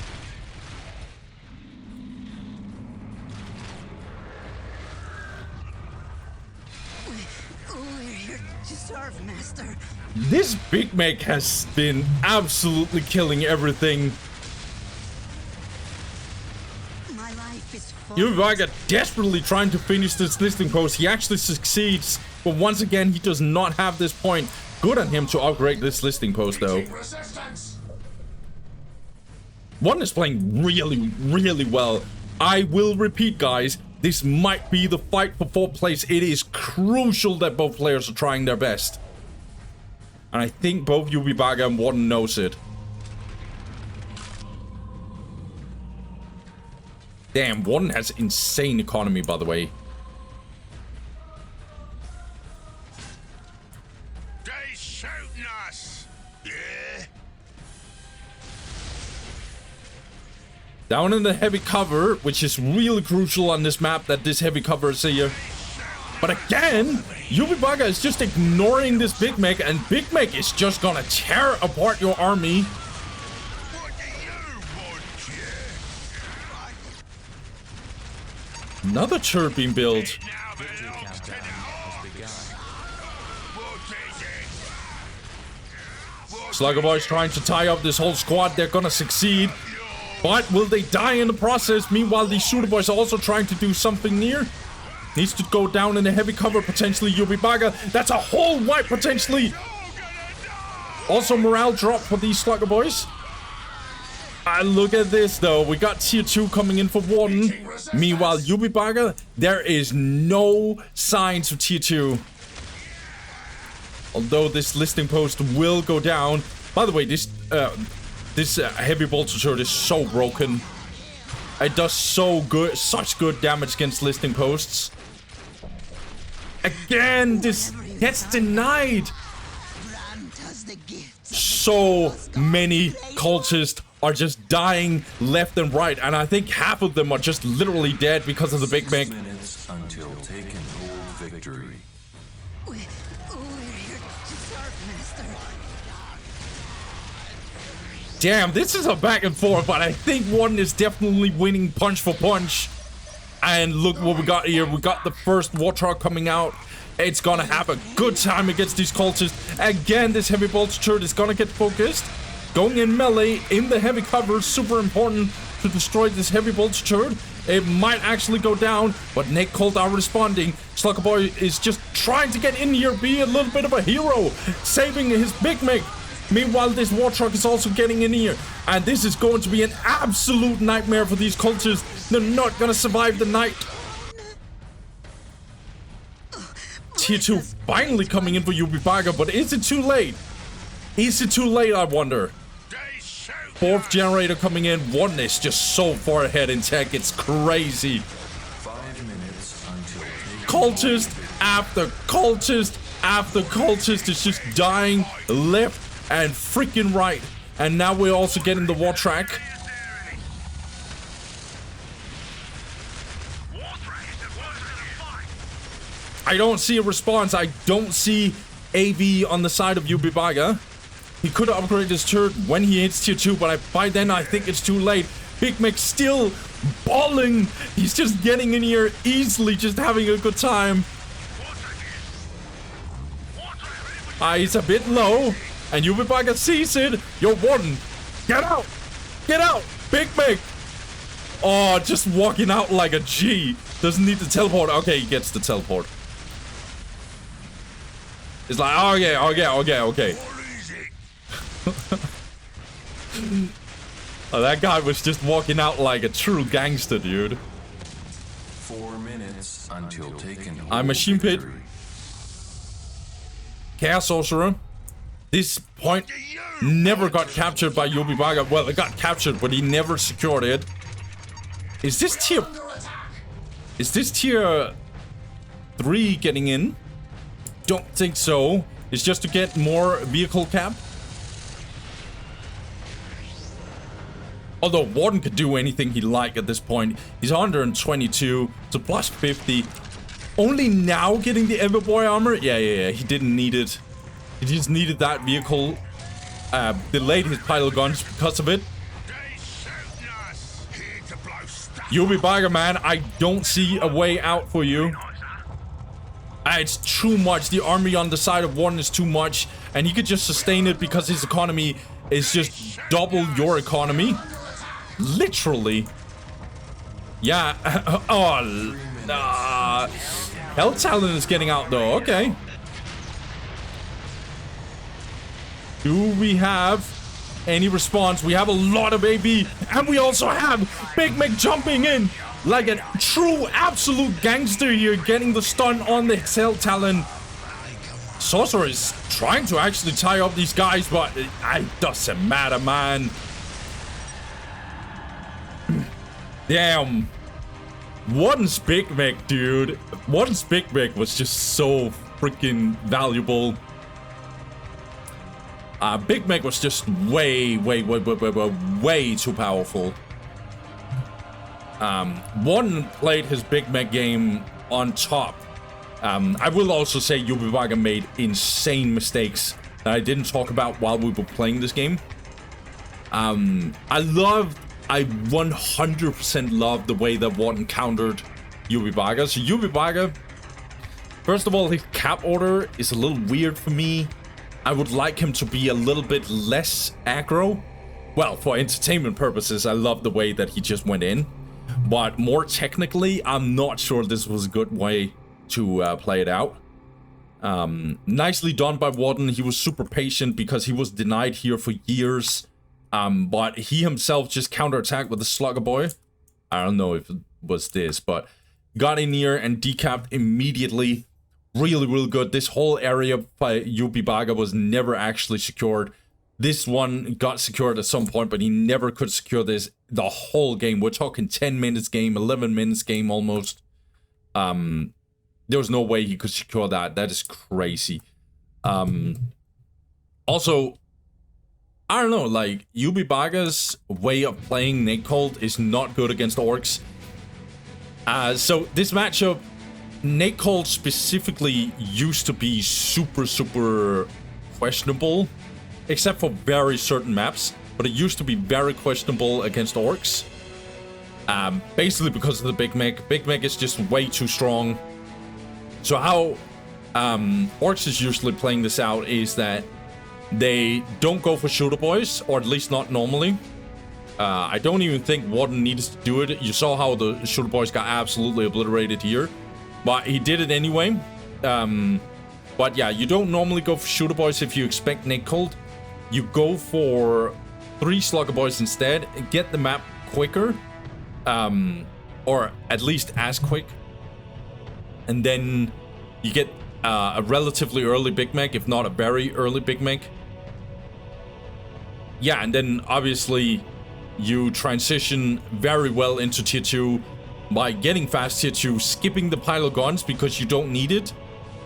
We're here to serve, Master. This Big Mac has been absolutely killing everything. My life is full. Ybubaka desperately trying to finish this listing post. He actually succeeds, but once again, he does not have this point. Good on him to upgrade this listing post, though. One is playing really, really well. I will repeat, guys, this might be the fight for 4th place. It is crucial that both players are trying their best. And I think both Ybubaka and Warden knows it. Damn, Warden has insane economy, by the way. Down in the heavy cover, which is really crucial on this map, that this heavy cover is here. But again, Ybubaka is just ignoring this Big Mac, and Big Mac is just gonna tear apart your army. Another turret being built. Slugger Boys trying to tie up this whole squad. They're gonna succeed. But will they die in the process? Meanwhile, these shooter boys are also trying to do something near. Needs to go down in a heavy cover, potentially Ybubaka. That's a whole wipe, potentially. Also, morale drop for these Slugger boys. Look at this, though. We got tier 2 coming in for Warden. Meanwhile, Ybubaka, there is no signs of tier 2. Although this listing post will go down. By the way, this heavy bolter turret is so broken. It does such good damage against listing posts. Again, this gets denied. So many cultists are just dying left and right, and I think half of them are just literally dead because of the Big Mac. 6 minutes until taken full victory. We're here to serve, Master. Damn, this is a back and forth, but I think one is definitely winning punch for punch. And look what we got here. We got the first Warthog coming out. It's gonna have a good time against these cultists. Again, this heavy bolter turret is gonna get focused. Going in melee in the heavy cover, super important to destroy this heavy bolter turret. It might actually go down, but Nick Colt are responding. Slugger Boy is just trying to get in here, be a little bit of a hero, saving his Big Mac. Meanwhile, this Warthog is also getting in here, and this is going to be an absolute nightmare for these cultists. They're not gonna survive the night. Tier 2 finally coming in for Ybubaka, but is it too late? Is it too late, I wonder? Fourth generator coming in. One is just so far ahead in tech, it's crazy. 5 minutes until Cultist after cultist after cultist is just dying left and freaking right. And now we're also getting the war track. I don't see a response. I don't see AV on the side of Ybubaka. He could upgrade his turret when he hits tier 2, but by then I think it's too late. Big Mac still balling. He's just getting in here easily, just having a good time. He's a bit low, and Ybubaka sees it. Yo, Warden, get out! Get out! Big Mac! Oh, just walking out like a G. Doesn't need to teleport. Okay, he gets the teleport. It's like, okay. Oh, that guy was just walking out like a true gangster, dude. 4 minutes until taken. Machine Pit. Chaos Sorcerer. This point never got captured by Ybubaka. Well, it got captured, but he never secured it. Is this tier 3 getting in? Don't think so. It's just to get more vehicle cap. Although Warden could do anything he liked at this point. He's 122 to plus 50. Only now getting the Everboy armor? Yeah. He didn't need it. He just needed that vehicle. Delayed his pile guns because of it. Ybubaka, man, I don't see a way out for you. It's too much. The army on the side of Warden is too much. And he could just sustain it because his economy is just double your economy. Literally. Yeah. Hell Talon is getting out though. Okay. Do we have any response? We have a lot of AB. And we also have Big Mac jumping in. Like a true absolute gangster here, getting the stun on the Hell Talon. Sorcerer is trying to actually tie up these guys, but it doesn't matter, man. Damn. Warden's Big Mac, dude. Warden's Big Mac was just so freaking valuable. Big Mac was just way too powerful. Warden played his Big Mac game on top. I will also say Ybubaka made insane mistakes that I didn't talk about while we were playing this game. I 100% love the way that Warden countered Ybubaka. So Ybubaka, first of all, his cap order is a little weird for me. I would like him to be a little bit less aggro. Well, for entertainment purposes, I love the way that he just went in. But more technically, I'm not sure this was a good way to play it out. Nicely done by Warden. He was super patient because he was denied here for years. But he himself just counterattacked with the Slugger Boy. I don't know if it was this, but got in here and decapped immediately. Really, really good. This whole area by Ybubaka was never actually secured. This one got secured at some point, but he never could secure this the whole game. We're talking 10 minutes game, 11 minutes game almost. There was no way he could secure that. That is crazy. Also, I don't know, like, Ybubaka's way of playing Nakecold is not good against orcs. So this matchup, Nakecold specifically used to be super, super questionable, except for very certain maps, but it used to be very questionable against orcs. Basically because of the Big Mech. Big Mech is just way too strong. So how orcs is usually playing this out is that they don't go for shooter boys, or at least not normally. I don't even think Warden needs to do it. You saw how the shooter boys got absolutely obliterated here, but he did it anyway. But yeah, you don't normally go for shooter boys if you expect Nakecold. You go for 3 Slugger Boys instead, get the map quicker, or at least as quick. And then you get a relatively early Big Mech, if not a very early Big Mech. Yeah, and then obviously you transition very well into tier 2 by getting fast tier 2, skipping the pile of guns because you don't need it.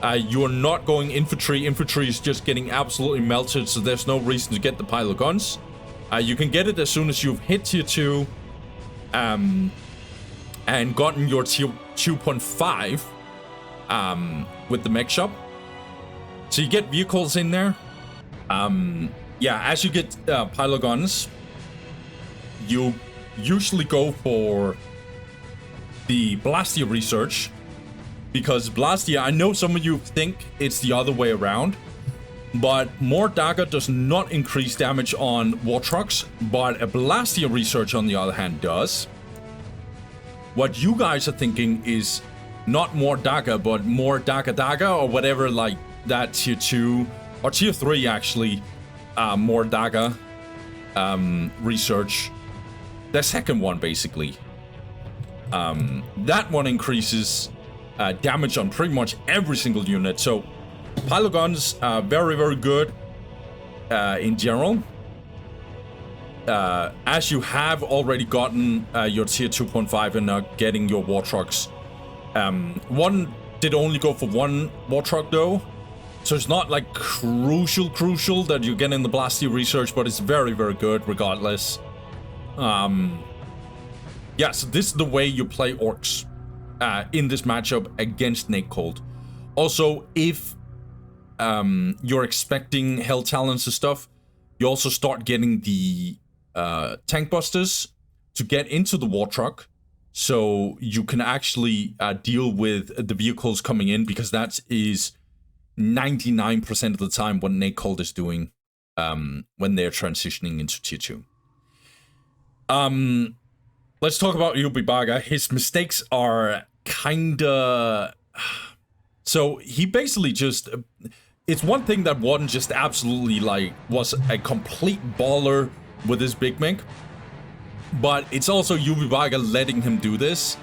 You are not going infantry. Infantry is just getting absolutely melted, so there's no reason to get the pile of guns. You can get it as soon as you've hit tier 2 and gotten your tier 2.5 with the mech shop. So you get vehicles in there. Yeah, as you get pile of guns, you usually go for the Blastia research. Because Blastia, I know some of you think it's the other way around, but more dagger does not increase damage on war trucks, but a Blastia research on the other hand does. What you guys are thinking is not more dagger, but more dagger or whatever, like that tier 2 or tier 3 actually, more dagger research. The second one basically. That one increases damage on pretty much every single unit. So pile of guns are very, very good in general. As you have already gotten your tier 2.5 and are getting your war trucks. One did only go for 1 war truck though, so it's not like crucial that you're getting the Blastia research, but it's very, very good regardless. Yeah, so this is the way you play orcs in this matchup against Nakecold. Also, if you're expecting Hell Talons and stuff, you also start getting the tank busters to get into the war truck, so you can actually deal with the vehicles coming in, because that is 99% of the time what Nakecold is doing when they're transitioning into tier 2. Let's talk about Ybubaka. His mistakes are kinda... So he basically just... It's one thing that Warden just absolutely, like, was a complete baller with his Big Mech. But it's also Ybubaka letting him do this.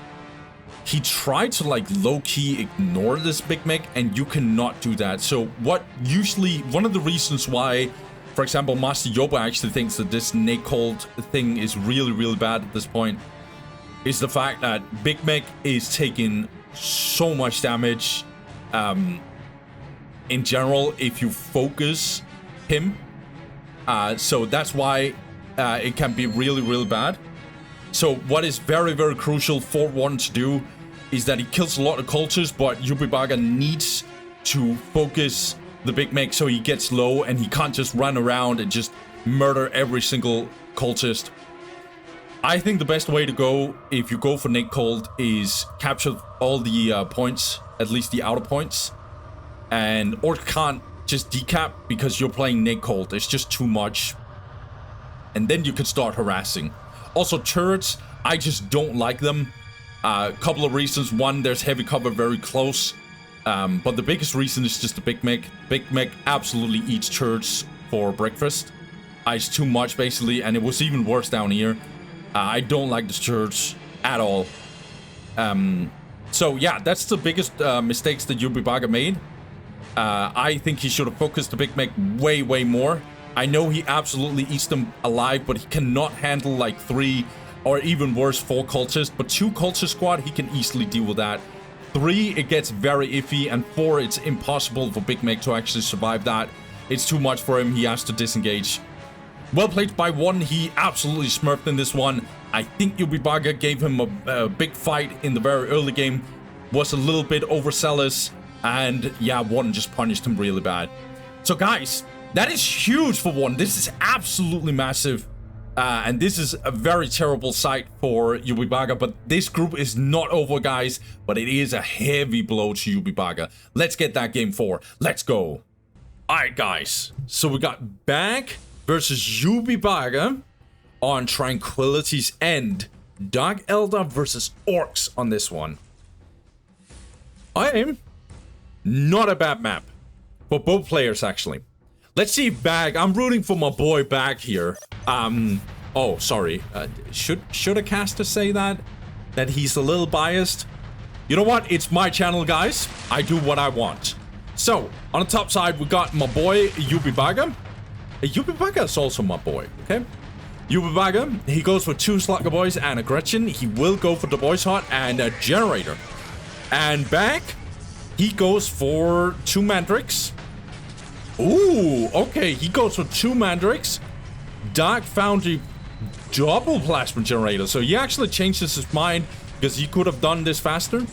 He tried to, like, low-key ignore this Big Mech, and you cannot do that. So what usually... One of the reasons why, for example, Master Yoba actually thinks that this Nakecold thing is really, really bad at this point, is the fact that Big Mech is taking so much damage in general if you focus him. So that's why it can be really, really bad. So what is very, very crucial for Warden to do is that he kills a lot of cultists, but Ybubaka needs to focus the Big Mech so he gets low and he can't just run around and just murder every single cultist. I think the best way to go, if you go for Nakecold, is capture all the points, at least the outer points. And Orc can't just decap because you're playing Nakecold. It's just too much. And then you can start harassing. Also, turrets, I just don't like them. A couple of reasons. One, there's heavy cover very close. But the biggest reason is just the Big Mech. Big Mech absolutely eats turrets for breakfast. It's too much, basically, and it was even worse down here. I don't like the turrets at all. So, yeah, that's the biggest mistakes that Ybubaka made. I think he should have focused the Big Mech way, way more. I know he absolutely eats them alive, but he cannot handle, like, 3 or even worse, 4 cultists. But 2 cultist squad, he can easily deal with that. 3, it gets very iffy, and 4, it's impossible for Big Mech to actually survive that. It's too much for him. He has to disengage. Well played by Warden. He absolutely smurfed in this one. I think Ybubaka gave him a big fight in the very early game. Was a little bit overzealous. And yeah, Warden just punished him really bad. So guys, that is huge for Warden. This is absolutely massive. And this is a very terrible sight for Ybubaka. But this group is not over, guys. But it is a heavy blow to Ybubaka. Let's get that game 4. Let's go. Alright, guys. So we got Bag versus Ybubaka on Tranquility's End. Dark Eldar versus Orcs on this one. I am not a bad map for both players, actually. Let's see if Bag. I'm rooting for my boy Bag here. Oh, sorry. Should a caster say that? That he's a little biased? You know what? It's my channel, guys. I do what I want. So, on the top side, we got my boy Ybubaka. Ybubaka is also my boy, okay? Ybubaka, he goes for 2 Slugger Boys and a Gretchen. He will go for the Boys Hot and a Generator. And Bag, he goes for 2 Mandrakes. Ooh, okay, he goes for 2 Mandrakes. Dark Foundry, double Plasma Generator. So he actually changes his mind because he could have done this faster.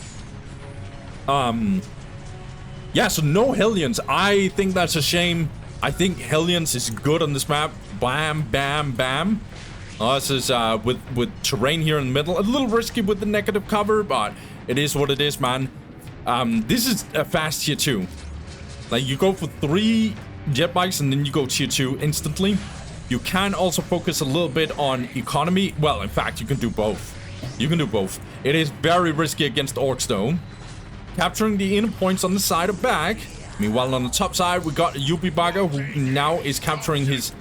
Yeah, so no Hellions. I think that's a shame. I think Hellions is good on this map. Bam, bam, bam. This is with terrain here in the middle. A little risky with the negative cover, but it is what it is, man. This is a fast tier 2. Like, you go for 3 jet bikes and then you go tier 2 instantly. You can also focus a little bit on economy. Well, in fact, you can do both. You can do both. It is very risky against Orcs, though. Capturing the inner points on the side of Bag. Meanwhile, on the top side, we got Ybubaka, who now is capturing his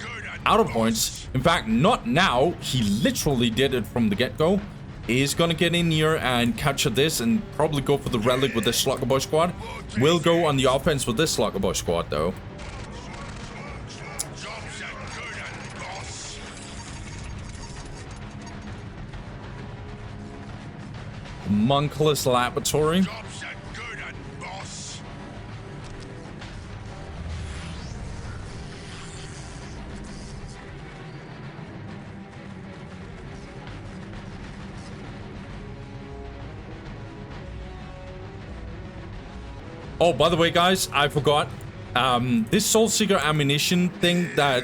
outer points. In fact, not now. He literally did it from the get-go. He's gonna get in here and capture this and probably go for the relic with this Slugger Boy squad. Will go on the offense with this Slugger Boy squad, though. Monkless Laboratory. Oh, by the way, guys, I forgot. This Soul Seeker ammunition thing that,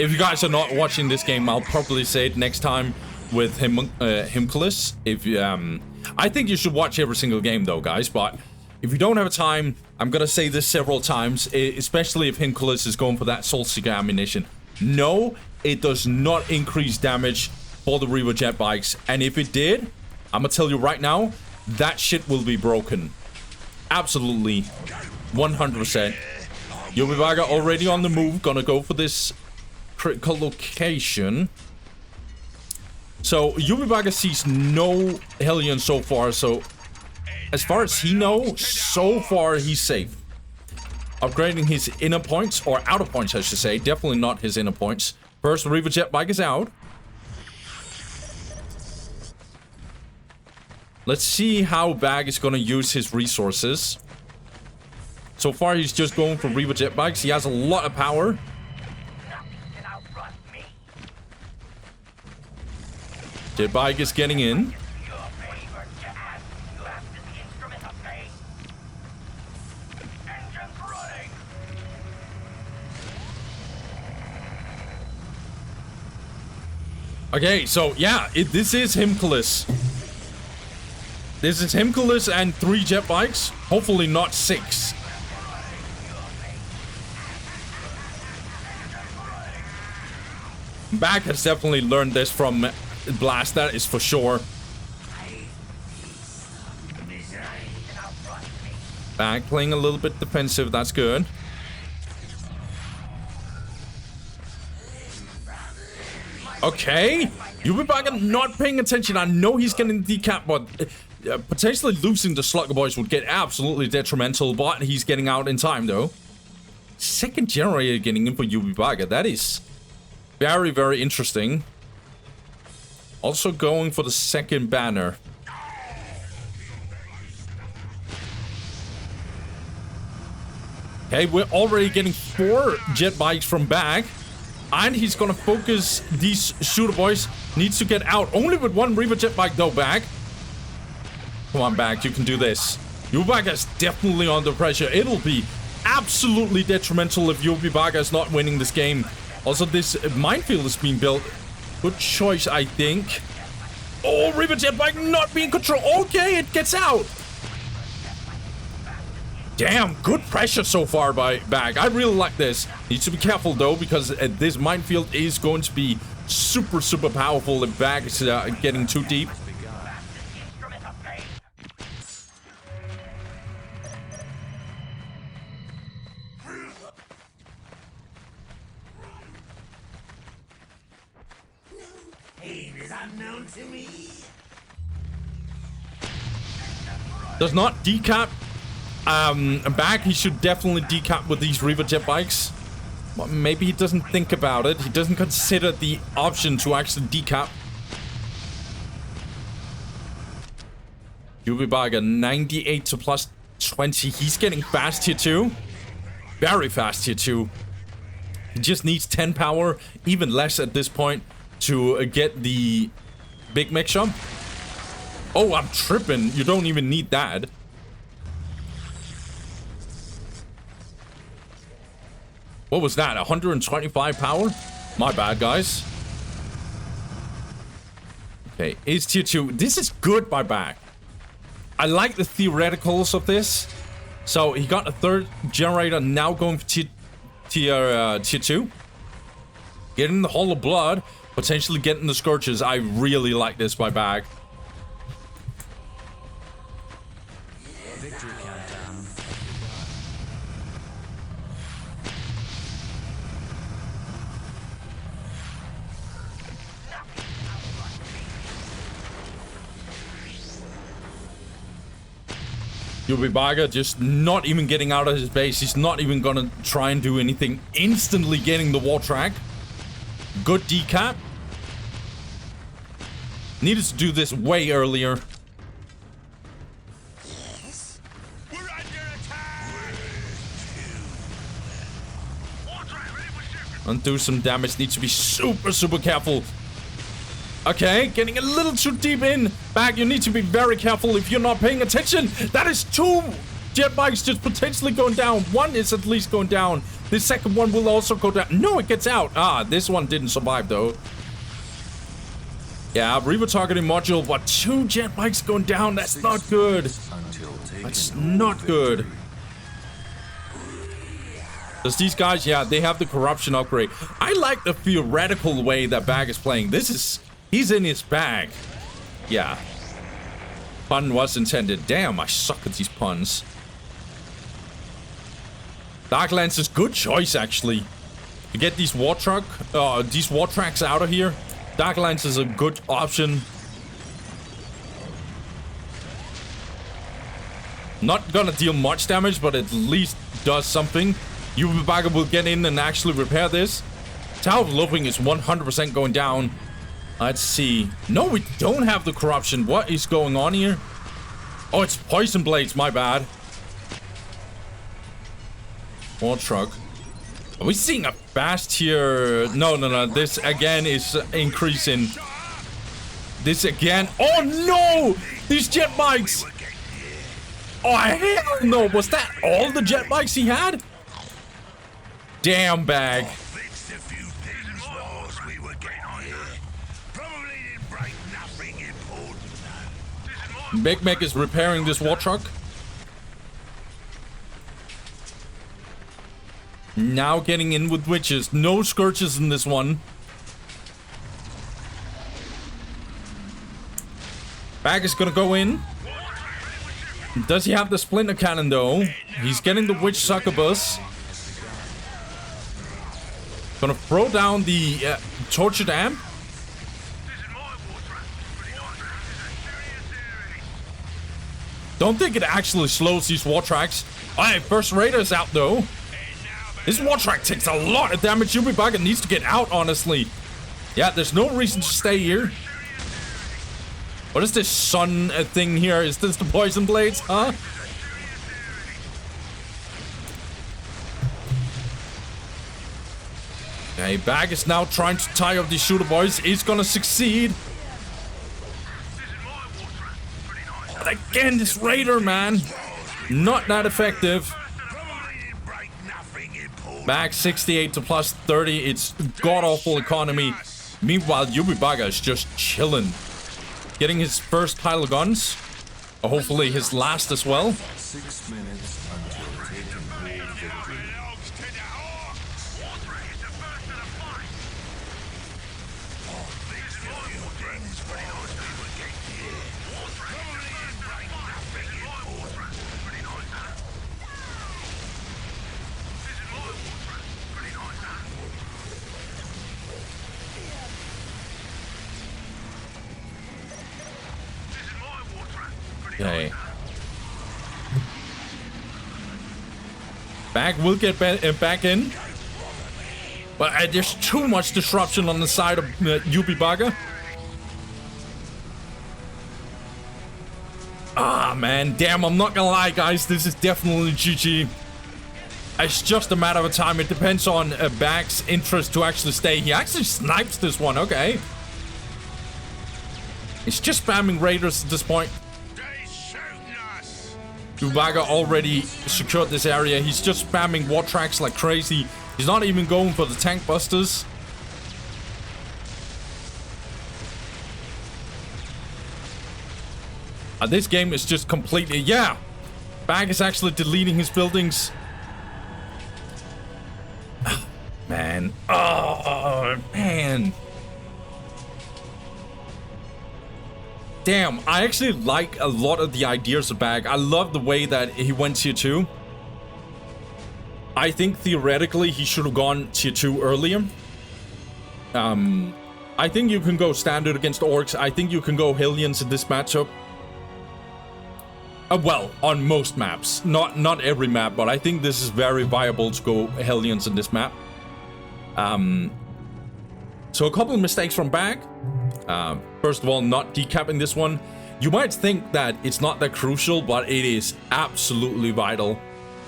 if you guys are not watching this game, I'll probably say it next time with Himcules. I think you should watch every single game, though, guys. But if you don't have time, I'm gonna say this several times, especially if Himcules is going for that Soul Seeker ammunition. No, it does not increase damage for the Reaver jet bikes. And if it did, I'm gonna tell you right now, that shit will be broken. Absolutely, 100%. Ybubaka already on the move, gonna go for this critical location. So Ybubaka sees no Hellion so far, so as far as he knows, so far he's safe. Upgrading his inner points, or outer points I should say, definitely not his inner points. First Reaver jet bike is out. Let's see how Bag is going to use his resources. So far, he's just going for Reaver jet bikes. He has a lot of power. Jet bike is getting in. Okay, so yeah, this is Himcules. This is Himcules and 3 jet bikes. Hopefully not 6. Bag has definitely learned this from Blast, that is for sure. Bag playing a little bit defensive. That's good. Okay. Ybubaka not paying attention. I know he's getting decap, but potentially losing the Slugger Boys would get absolutely detrimental, but he's getting out in time, though. Second generator getting in for Ybubaka. That is very, very interesting. Also going for the second banner. Okay, we're already getting 4 jet bikes from Bag. And he's gonna focus these shooter boys. Needs to get out. Only with 1 Reaver jet bike though, Bag. Come on, Bag, you can do this. Ybubaka is definitely under pressure. It'll be absolutely detrimental if Ybubaka is not winning this game. Also, this minefield is being built. Good choice, I think. Oh, Reaver jet bike not being controlled. Okay, it gets out. Damn, good pressure so far by Bag. I really like this. Needs to be careful though, because this minefield is going to be super, super powerful if Bag is getting too deep. Pain is unknown to me. Does not decap. Bag, he should definitely decap with these Reaver jet bikes. But maybe he doesn't think about it. He doesn't consider the option to actually decap. Ybubaka 98 to plus 20. He's getting fast here too. Very fast here too. He just needs 10 power, even less at this point, to get the big mix-up. Oh, I'm tripping. You don't even need that. What was that? 125 power? My bad, guys. Okay, is tier 2. This is good by Bag. I like the theoreticals of this. So he got a 3rd generator, now going for tier 2. Getting the Hall of Blood, potentially getting the Scourges. I really like this by Bag. Victory countdown. Ybubaka just not even getting out of his base. He's not even gonna try and do anything. Instantly getting the wall track. Good decap. Needed to do this way earlier. Yes? We're under attack! And do some damage. Needs to be super, super careful. Okay, getting a little too deep in. Bag, you need to be very careful if you're not paying attention. That is 2 jet bikes just potentially going down. 1 is at least going down. The second one will also go down. No, it gets out. Ah, this one didn't survive though. Yeah, Reaver targeting module, but 2 jet bikes going down. That's not good. That's not good. Because these guys, yeah, they have the corruption upgrade. I like the theoretical way that Bag is playing. This is... He's in his bag. Yeah. Pun was intended. Damn, I suck at these puns. Dark Lance is good choice, actually. To get these war tracks out of here. Dark Lance is a good option. Not gonna deal much damage, but at least does something. Ybubaka will get in and actually repair this. Tower of Loathing is 100% going down. Let's see. No, we don't have the corruption. What is going on here? Oh, it's Poison Blades. My bad. War truck. Are we seeing a fast here? No. This again is increasing. This again. Oh no! These jet bikes. Oh hell no! Was that all the jet bikes he had? Damn, Bag. Fixed a few things whilst we were getting here. Probably didn't break nothing important. Big Mac is repairing this war truck. Now getting in with witches. No Scourges in this one. Bag is gonna go in. Does he have the splinter cannon though? He's getting the witch succubus. Gonna throw down the tortured amp. Don't think it actually slows these war tracks. Alright, first Raider's out though. This war track takes a lot of damage. Ybubaka needs to get out, honestly. Yeah, there's no reason to stay here. What is this sun thing here? Is this the poison blades, huh? Okay, Bag is now trying to tie up these shooter boys. He's gonna succeed. But again, this Raider, man. Not that effective. Bag 68 to plus 30. It's god-awful economy. Meanwhile, Ybubaka is just chilling. Getting his first pile of guns. Or hopefully his last as well. 6 minutes until taking hold victory. Okay. Bag will get back in. But there's too much disruption on the side of Ybubaka. Ah, man. Damn, I'm not gonna lie, guys. This is definitely GG. It's just a matter of time. It depends on Bag's interest to actually stay. He actually snipes this one. Okay. He's just spamming Raiders at this point. Ybubaka already secured this area. He's just spamming war tracks like crazy. He's not even going for the tank busters. This game is just completely... Yeah! Bag is actually deleting his buildings. Man. Oh, man. Damn, I actually like a lot of the ideas of Bag. I love the way that he went tier 2. I think theoretically he should have gone tier 2 earlier. I think you can go standard against orcs. I think you can go Hellions in this matchup. Well, on most maps. Not every map, but I think this is very viable to go Hellions in this map. So a couple of mistakes from Bag. First of all, not decapping this one. You might think that it's not that crucial, but it is absolutely vital.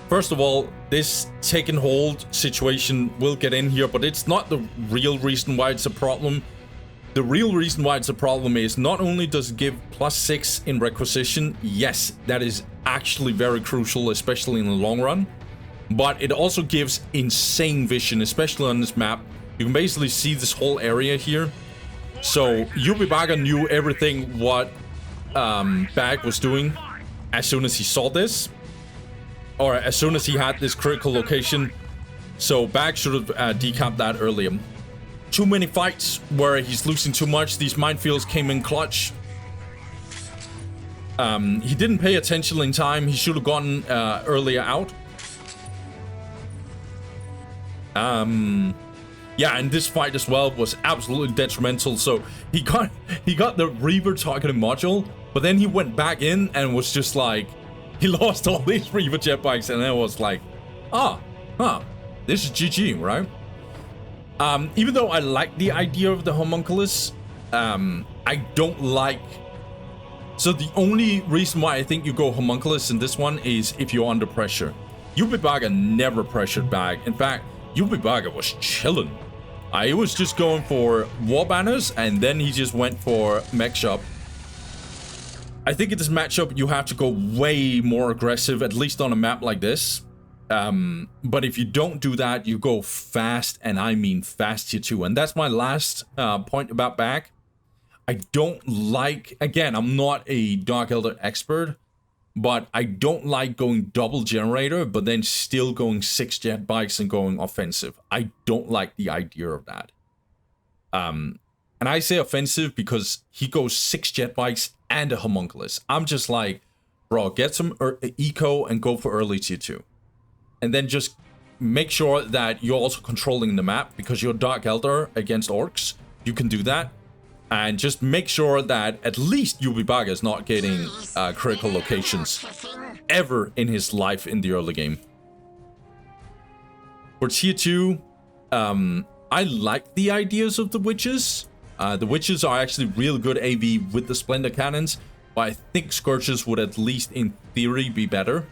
First of all, this take and hold situation will get in here, but it's not the real reason why it's a problem. The real reason why it's a problem is not only does it give +6 in requisition, yes, that is actually very crucial, especially in the long run, but it also gives insane vision, especially on this map. You can basically see this whole area here. So Ybubaka knew everything what Bag was doing as soon as he saw this, or as soon as he had this critical location. So Bag should have decapped that earlier. Too many fights where he's losing too much. These minefields came in clutch. He didn't pay attention in time. He should have gone earlier out. Yeah, and this fight as well was absolutely detrimental. So he got the Reaver targeting module, but then he went back in and was just like, he lost all these Reaver jet bikes, and then was like, this is GG, right? Even though I like the idea of the Himcules, I don't like... So the only reason why I think you go Himcules in this one is if you're under pressure. Ybubaka never pressured Bag. In fact, Ybubaka was chilling. He was just going for war banners, and then he just went for mech shop. I think in this matchup, you have to go way more aggressive, at least on a map like this. But if you don't do that, you go fast, and I mean fast tier 2. And that's my last point about Bag. I don't like... Again, I'm not a Dark Eldar expert, but I don't like going double generator, but then still going 6 jet bikes and going offensive. I don't like the idea of that. And I say offensive because he goes 6 jet bikes and a Himcules. I'm just like, bro, get some eco and go for early tier 2. And then just make sure that you're also controlling the map, because you're Dark Eldar against orcs. You can do that. And just make sure that at least Ybubaka is not getting critical locations ever in his life in the early game. For tier 2, I like the ideas of the witches. The witches are actually real good AV with the Splendor Cannons, but I think Scourges would at least in theory be better.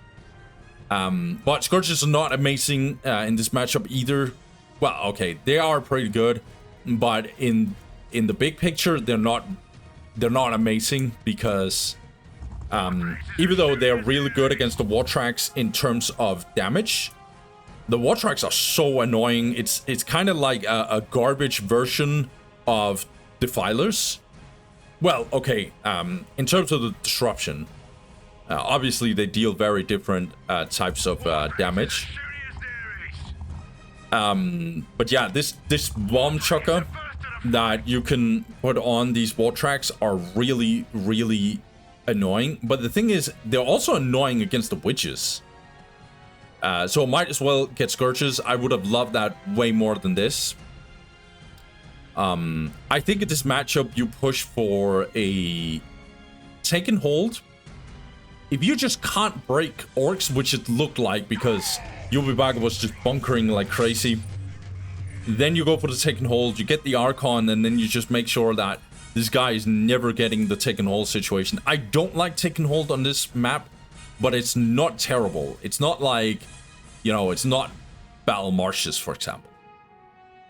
But Scourges are not amazing in this matchup either. Well, okay, they are pretty good, but in the big picture, they're not amazing, because even though they're really good against the War Tracks in terms of damage, the War Tracks are so annoying. It's kind of like a garbage version of Defilers. Well, okay, in terms of the disruption, obviously they deal very different types of damage. But yeah, this bomb chucker that you can put on these War Tracks are really, really annoying. But the thing is, they're also annoying against the witches. So might as well get Scourges. I would have loved that way more than this. I think in this matchup, you push for a take and hold. If you just can't break orcs, which it looked like because Ybubaka was just bunkering like crazy, then you go for the take and hold, you get the Archon, and then you just make sure that this guy is never getting the take and hold situation. I don't like take and hold on this map, but it's not terrible. It's not like, you know, it's not Battle Marshes, for example.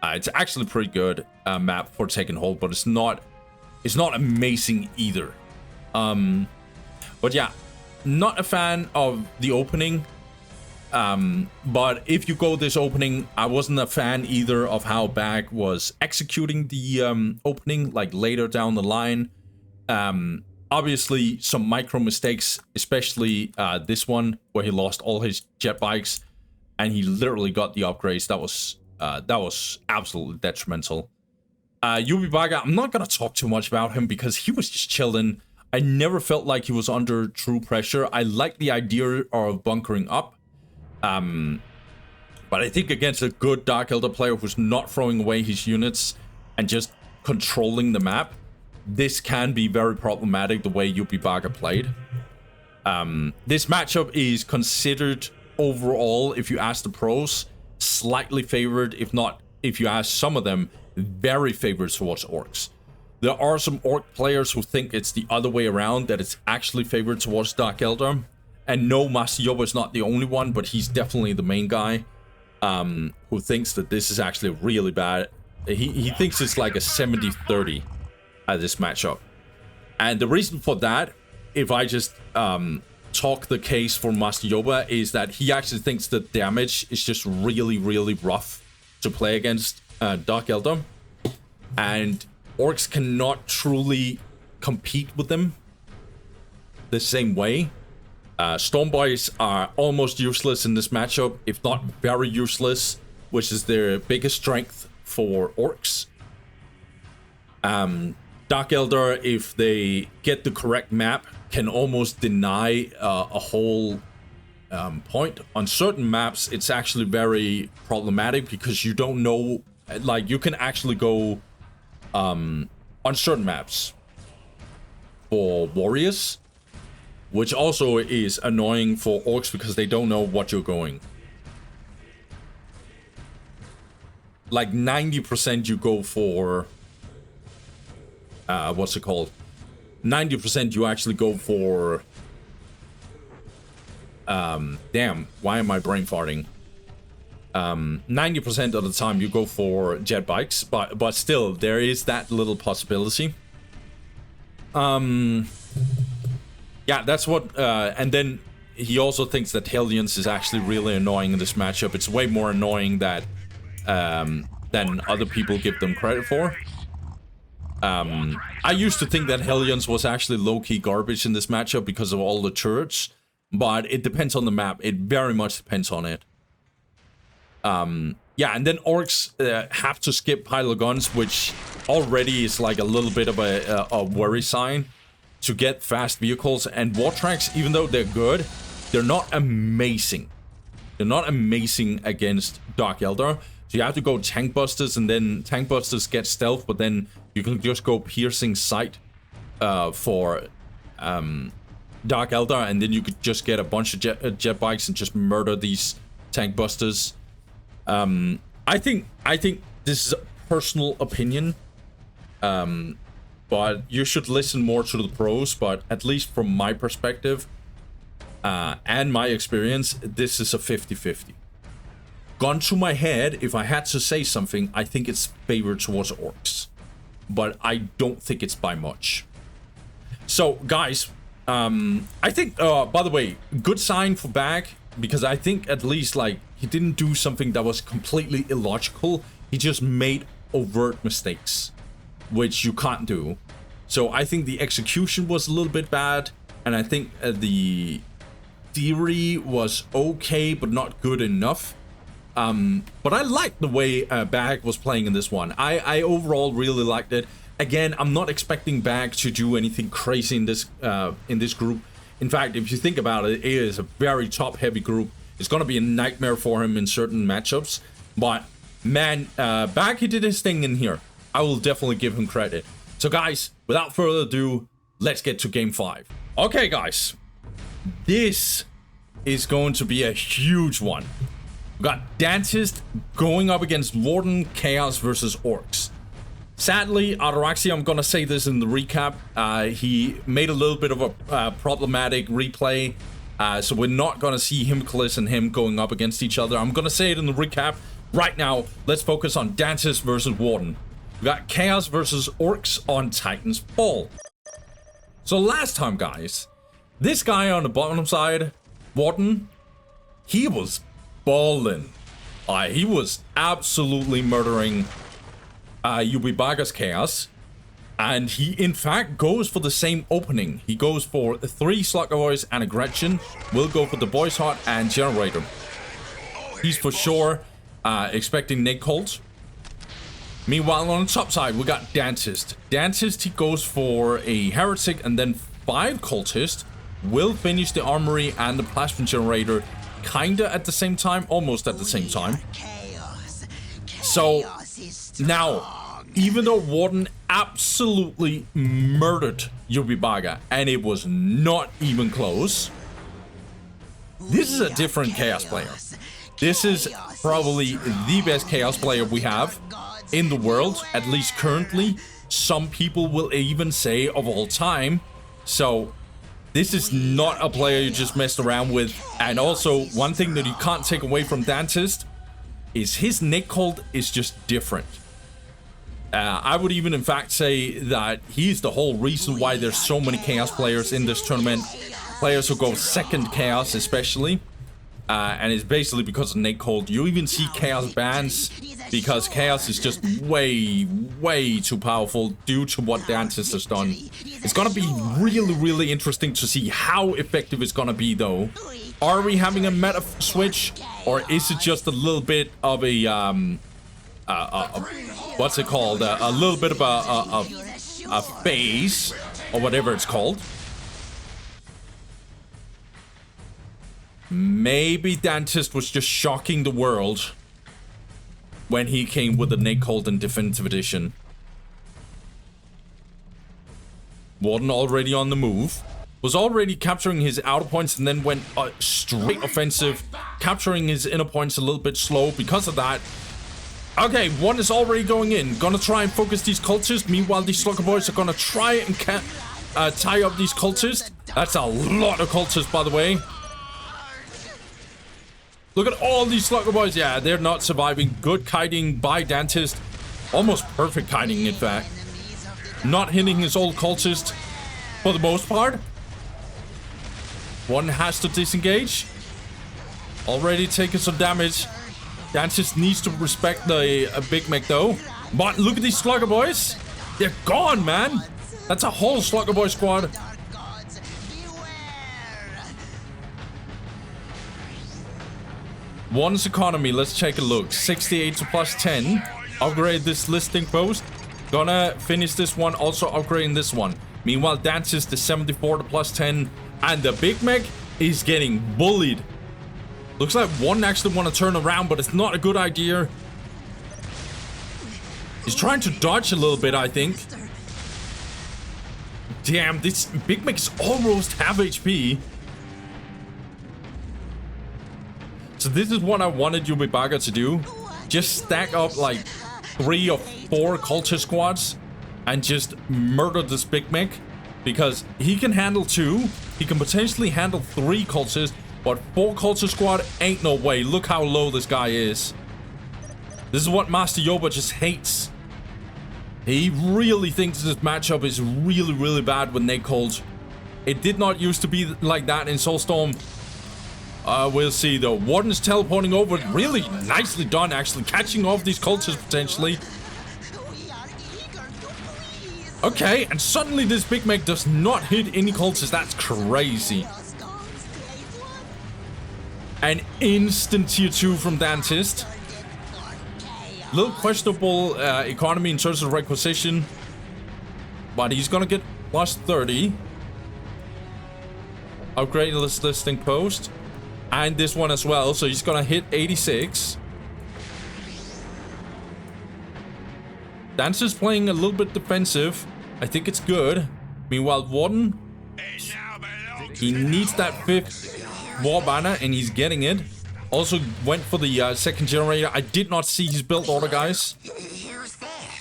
It's actually a pretty good map for take and hold, but it's not amazing either. But yeah, not a fan of the opening. But if you go this opening, I wasn't a fan either of how Bag was executing the opening, like later down the line. Obviously, some micro mistakes, especially this one where he lost all his jet bikes, and he literally got the upgrades. That was absolutely detrimental. Ybubaka, I'm not gonna talk too much about him because he was just chilling. I never felt like he was under true pressure. I like the idea of bunkering up. But I think against a good Dark Eldar player who's not throwing away his units and just controlling the map, this can be very problematic the way Ybubaka played. This matchup is considered overall, if you ask the pros, slightly favored, if you ask some of them, very favored towards orcs. There are some orc players who think it's the other way around, that it's actually favored towards Dark Eldar. And no, Master Yoba is not the only one, but he's definitely the main guy who thinks that this is actually really bad. He thinks it's like a 70-30 at this matchup. And the reason for that, if I just talk the case for Master Yoba, is that he actually thinks the damage is just really, really rough to play against Dark Eldar. And orcs cannot truly compete with them the same way. Stormboys are almost useless in this matchup, if not very useless, which is their biggest strength for orcs. Dark Eldar, if they get the correct map, can almost deny a whole point. On certain maps, it's actually very problematic because you don't know, like, you can actually go on certain maps for warriors, which also is annoying for orcs because they don't know what you're going. Like 90% you go for what's it called? 90% you actually go for damn, why am I brain farting? 90% of the time you go for jet bikes, but still there is that little possibility. Yeah, that's what, and then he also thinks that Hellions is actually really annoying in this matchup. It's way more annoying that than other people give them credit for. I used to think that Hellions was actually low-key garbage in this matchup because of all the turrets, but it depends on the map. It very much depends on it. Yeah, and then orcs have to skip pile of guns, which already is like a little bit of a worry sign. to get fast vehicles. And war tracks, even though they're good, they're not amazing. They're not amazing against Dark Eldar. So you have to go tank busters, and then tank busters get stealth, but then you can just go piercing sight for Dark Eldar, and then you could just get a bunch of jet bikes and just murder these tank busters. I think this is a personal opinion, but you should listen more to the pros. But at least from my perspective and my experience, this is a 50-50. Gun to my head, if I had to say something, I think it's favored towards orcs, but I don't think it's by much. So guys, I think by the way, good sign for Bag, because I think at least like he didn't do something that was completely illogical. He just made overt mistakes, which you can't do. So I think the execution was a little bit bad, and I think the theory was okay but not good enough. But I liked the way Bag was playing in this one. I overall really liked it. Again, I'm not expecting Bag to do anything crazy in this group. In fact, if you think about it, it is a very top-heavy group. It's gonna be a nightmare for him in certain matchups. But man, Bag, he did his thing in here. I will definitely give him credit. So guys, without further ado, let's get to game 5. Okay, guys, this is going to be a huge one. We got Dantist going up against Warden, Chaos versus Orcs. Sadly, Ataraxia, I'm gonna say this in the recap, he made a little bit of a problematic replay, so we're not gonna see Himcules and him going up against each other. I'm gonna say it in the recap. Right now, let's focus on Dantist versus Warden. We got Chaos versus Orcs on Titan's Fall. So last time, guys, this guy on the bottom side, Warden, he was ballin'. He was absolutely murdering Ybubaka's Chaos, and he in fact goes for the same opening. He goes for 3 Slugger Boys and a Gretchen. We'll go for the Boys Hot and Generator. He's for sure expecting Nate Colt. Meanwhile, on the top side, we got Dantist. Dantist, he goes for a Heretic and then 5 Cultist. Will finish the Armory and the Plasma Generator kinda at the same time, almost at the same time. So now, even though Warden absolutely murdered Ybubaka, and it was not even close, this is a different Chaos player. This is probably the best Chaos player we have in the world, at least currently. Some people will even say of all time. So this is not a player you just messed around with. And also, one thing that you can't take away from Dantist is his Nick Cold is just different. I would even in fact say that he's the whole reason why there's so many Chaos players in this tournament. Players who go second Chaos especially. And it's basically because of Nick Cold. You even see Chaos bans because Chaos is just way too powerful due to what Dantist has done. It's gonna be really interesting to see how effective it's gonna be though. Are we having a meta switch, or is it just a little bit of a what's it called? A little bit of a phase, or whatever it's called. Maybe Dantist was just shocking the world when he came with the Nate Cold in Definitive Edition. Warden already on the move. Was already capturing his outer points and then went straight offensive. Capturing his inner points a little bit slow because of that. Okay, one is already going in. Gonna try and focus these cultists. Meanwhile, these Slugger Boys are gonna try and tie up these cultists. That's a lot of cultists, by the way. Look at all these Slugger Boys. Yeah, they're not surviving. Good kiting by Dantist. Almost perfect kiting, in fact. Not hitting his old cultist for the most part. One has to disengage. Already taking some damage. Dantist needs to respect the Big Mac though. But look at these Slugger Boys. They're gone, man. That's a whole Slugger Boy squad. One's economy, let's take a look. 68 to plus 10. Upgrade this listing post. Gonna finish this one, also upgrading this one. Meanwhile, Dantist is 74 to plus 10. And the Big Mech is getting bullied. Looks like one actually want to turn around, but it's not a good idea. He's trying to dodge a little bit, I think. Damn, this Big Mech is almost half HP. So this is what I wanted Ybubaka to do. Just stack up like 3 or 4 cultist squads and just murder this Big Mech. Because he can handle 2. He can potentially handle 3 cultists. But 4 cultist squad ain't no way. Look how low this guy is. This is what Master Yoba just hates. He really thinks this matchup is really, really bad with Nate Cold. It did not used to be like that in Soulstorm. We'll see though. Warden's teleporting over. Really nicely done, actually. Catching off these cultists potentially. Okay, and suddenly this Big Mech does not hit any cultists. That's crazy. An instant tier 2 from Dantist. Little questionable economy in terms of requisition. But he's gonna get plus 30. Upgrade this listing post. And this one as well. So he's gonna hit 86. Dantist playing a little bit defensive. I think it's good. Meanwhile, Warden, he needs that 5th war banner, and he's getting it. Also went for the second generator. I did not see his build order, guys.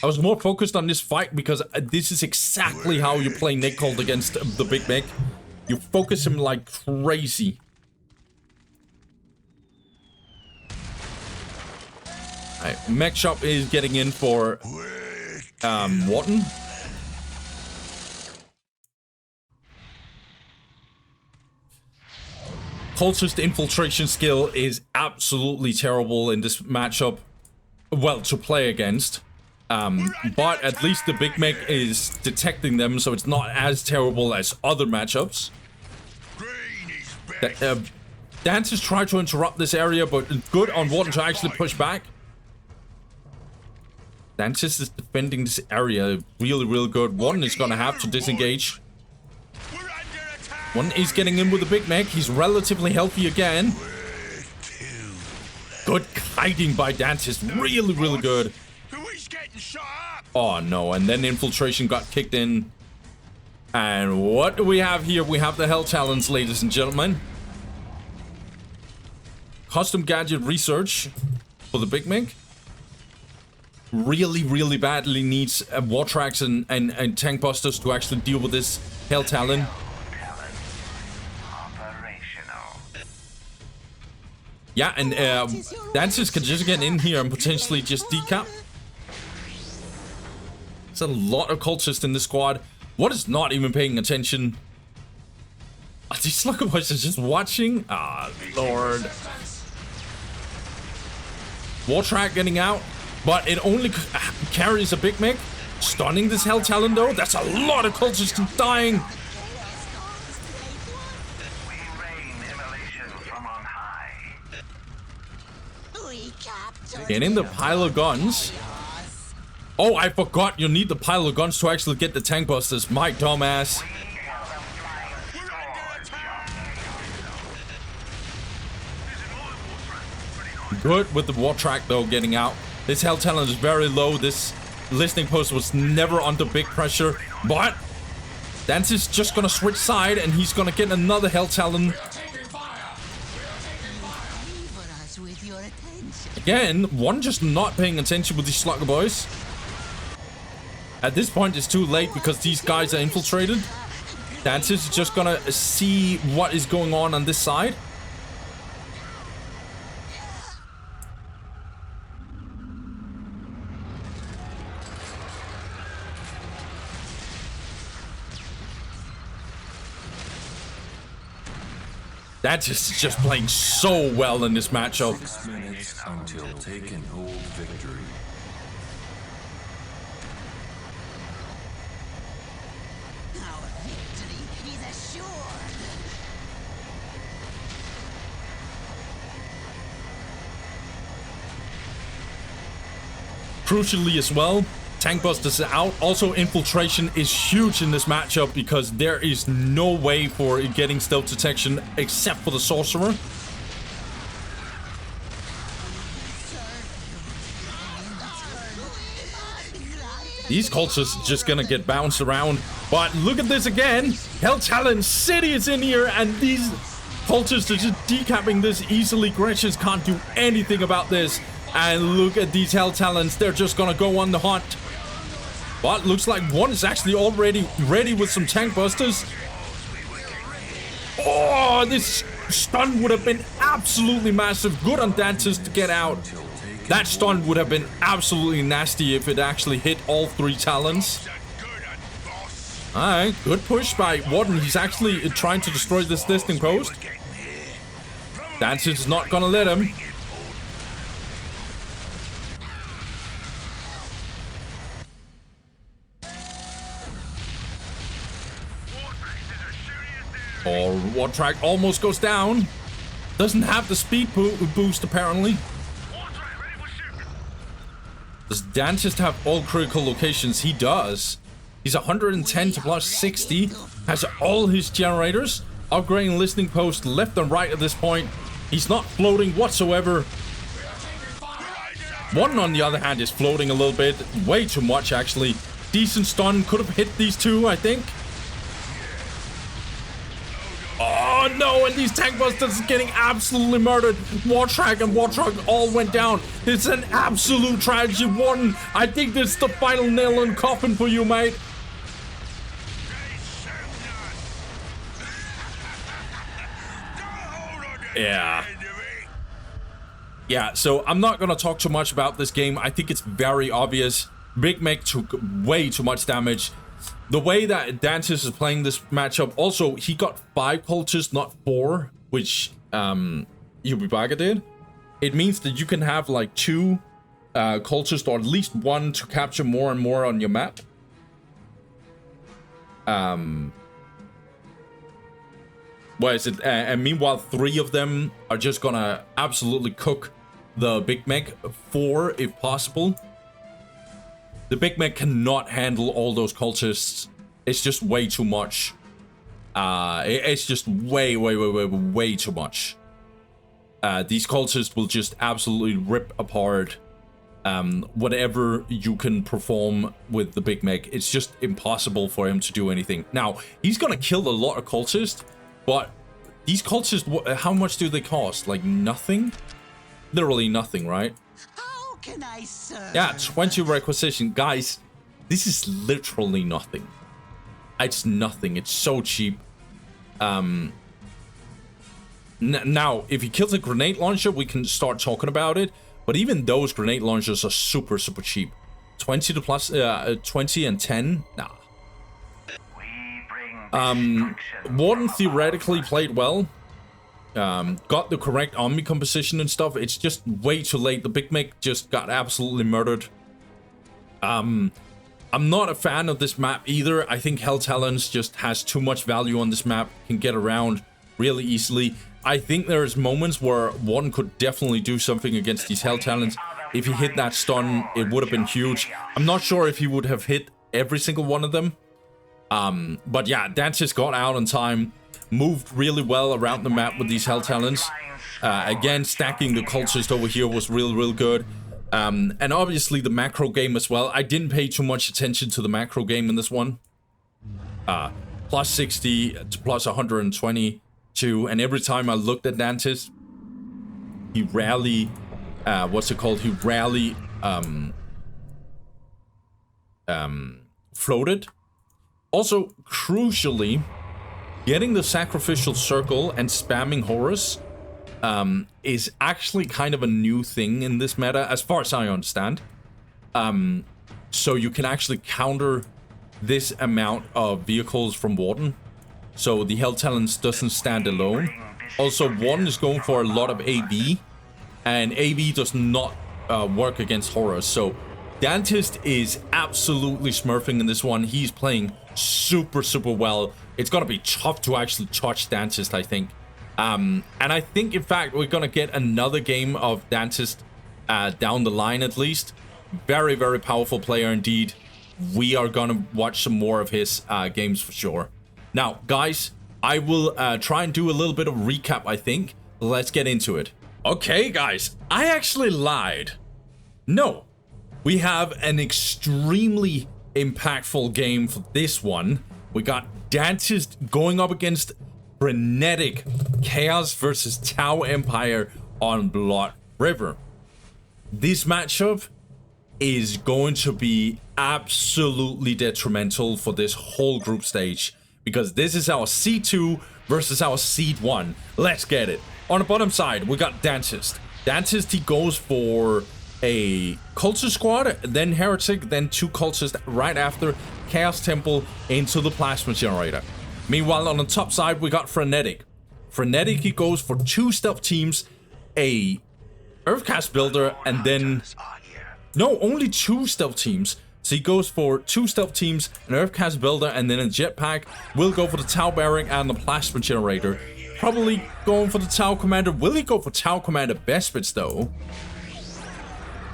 I was more focused on this fight because this is exactly how you play Nick Cold against the Big Mech. You focus him like crazy. Alright, Mech Shop is getting in for Warden. Cultist infiltration skill is absolutely terrible in this matchup. Well, to play against. But at least the Big Mech is detecting them, so it's not as terrible as other matchups. Dantist tried to interrupt this area, but good on Warden to actually push back. Dantist is defending this area really, really good. Warden is gonna have to disengage. One is getting in with the Big Mech. He's relatively healthy again. Good hiding by Dantist. Really, really good. Oh, no. And then infiltration got kicked in. And what do we have here? We have the Hell Talons, ladies and gentlemen. Custom gadget research for the Big Mech. Really, really badly needs war tracks and tank busters to actually deal with this Hell Talon. Yeah, and Dantist can just get in here and potentially just decap. There's a lot of cultists in this squad. What is not even paying attention? Are these Slugger Boys just watching? Ah, Lord. War track getting out, but it only carries a Big Mech. Stunning this Hell Talon though. That's a lot of cultists dying. Getting the pile of guns. Oh, I forgot you need the pile of guns to actually get the tank busters. My dumbass. Good with the war track though getting out. This Hell Talon is very low. This listening post was never under big pressure. But Dantist is just gonna switch side and he's gonna get another Hell Talon. Again, one just not paying attention with these Slugger Boys. At this point, it's too late because these guys are infiltrated. Dantist is just gonna see what is going on this side. Dantist is just playing so well in this matchup. 6 minutes until take and hold victory. Our victory is assured. Crucially as well, Tank Busters are out. Also, infiltration is huge in this matchup because there is no way for it getting stealth detection except for the sorcerer. These cultists just gonna get bounced around. But look at this again. Hell Talon City is in here, and these cultists are just decapping this easily. Gretchens can't do anything about this. And look at these Hell Talons. They're just gonna go on the hunt. But looks like one is actually already ready with some tank busters. Oh, this stun would have been absolutely massive. Good on Dantist to get out. That stun would have been absolutely nasty if it actually hit all 3 talons. Alright, good push by Warden. He's actually trying to destroy this listening post. Dantist is not gonna let him. Oh, Wartrack almost goes down. Doesn't have the speed boost apparently. Does Dantist have all critical locations? He does. He's 110 to plus 60. Has all his generators. Upgrading listening post left and right at this point. He's not floating whatsoever. One, on the other hand, is floating a little bit. Way too much, actually. Decent stun. Could have hit these two, I think. Oh no, and these tank busters are getting absolutely murdered. Wartrack and Wartrack all went down. It's an absolute tragedy. Warden, I think this is the final nail in the coffin for you, mate. Yeah, so I'm not gonna talk too much about this game. I think it's very obvious. Big Mech took way too much damage. The way that Dantist is playing this matchup, also, he got 5 cultists, not 4, which Ybubaka did. It means that you can have like 2 cultists, or at least 1 to capture more and more on your map. Whereas it, and meanwhile, 3 of them are just gonna absolutely cook the Big Mech, 4 if possible. The Big Mech cannot handle all those cultists. It's just way too much. It's just way too much. These cultists will just absolutely rip apart whatever you can perform with the Big Mech. It's just impossible for him to do anything. Now, he's gonna kill a lot of cultists, but these cultists, how much do they cost? Like nothing? Literally nothing, right? Can I serve? Yeah, 20 requisition. Guys, this is literally nothing. It's nothing. It's so cheap. Now, if he kills a grenade launcher, we can start talking about it. But even those grenade launchers are super cheap. 20 to plus 20 and 10? Nah. Warden theoretically played well. Got the correct army composition and stuff. It's just way too late. The Big Mech just got absolutely murdered. I'm not a fan of this map either. I think Hell Talons just has too much value on this map. Can get around really easily. I think there's moments where one could definitely do something against these Hell Talons. If he hit that stun, it would have been huge. I'm not sure if he would have hit every single one of them. But yeah, Dantist got out on time. Moved really well around the map with these Hell Talons. Again, stacking the cultist over here was real good. And obviously the macro game as well. I didn't pay too much attention to the macro game in this one. Plus 60 to plus 122. And every time I looked at Dantist, he rarely, he rarely floated. Also, crucially, getting the sacrificial circle and spamming Horus is actually kind of a new thing in this meta, as far as I understand. So you can actually counter this amount of vehicles from Warden. So the Hell Talons doesn't stand alone. Also, Warden is going for a lot of AV, and AV does not work against Horus. So Dantist is absolutely smurfing in this one. He's playing super well. It's gonna be tough to actually touch Dantist, I think. And I think, in fact, we're gonna get another game of Dantist down the line, at least. Very, very powerful player indeed. We are gonna watch some more of his games for sure. Now, guys, I will try and do a little bit of recap, I think. Let's get into it. Okay, guys, I actually lied. No, we have an extremely impactful game for this one. We got Dantist going up against Frenetic, Chaos versus Tau Empire on Blood River. This matchup is going to be absolutely detrimental for this whole group stage, because this is our C2 versus our Seed 1. Let's get it. On the bottom side, we got Dantist. Dantist, he goes for a cultist squad, then Heretic, then 2 cultists right after Chaos Temple into the Plasma Generator. Meanwhile, on the top side, we got Frenetic. Frenetic, he goes for 2 stealth teams, a Earthcast Builder, and then... No, only 2 stealth teams. So he goes for 2 stealth teams, an Earthcast Builder, and then a Jetpack. We'll go for the Tau Barrack and the Plasma Generator. Probably going for the Tau Commander. Will he go for Tau Commander Bespits, though?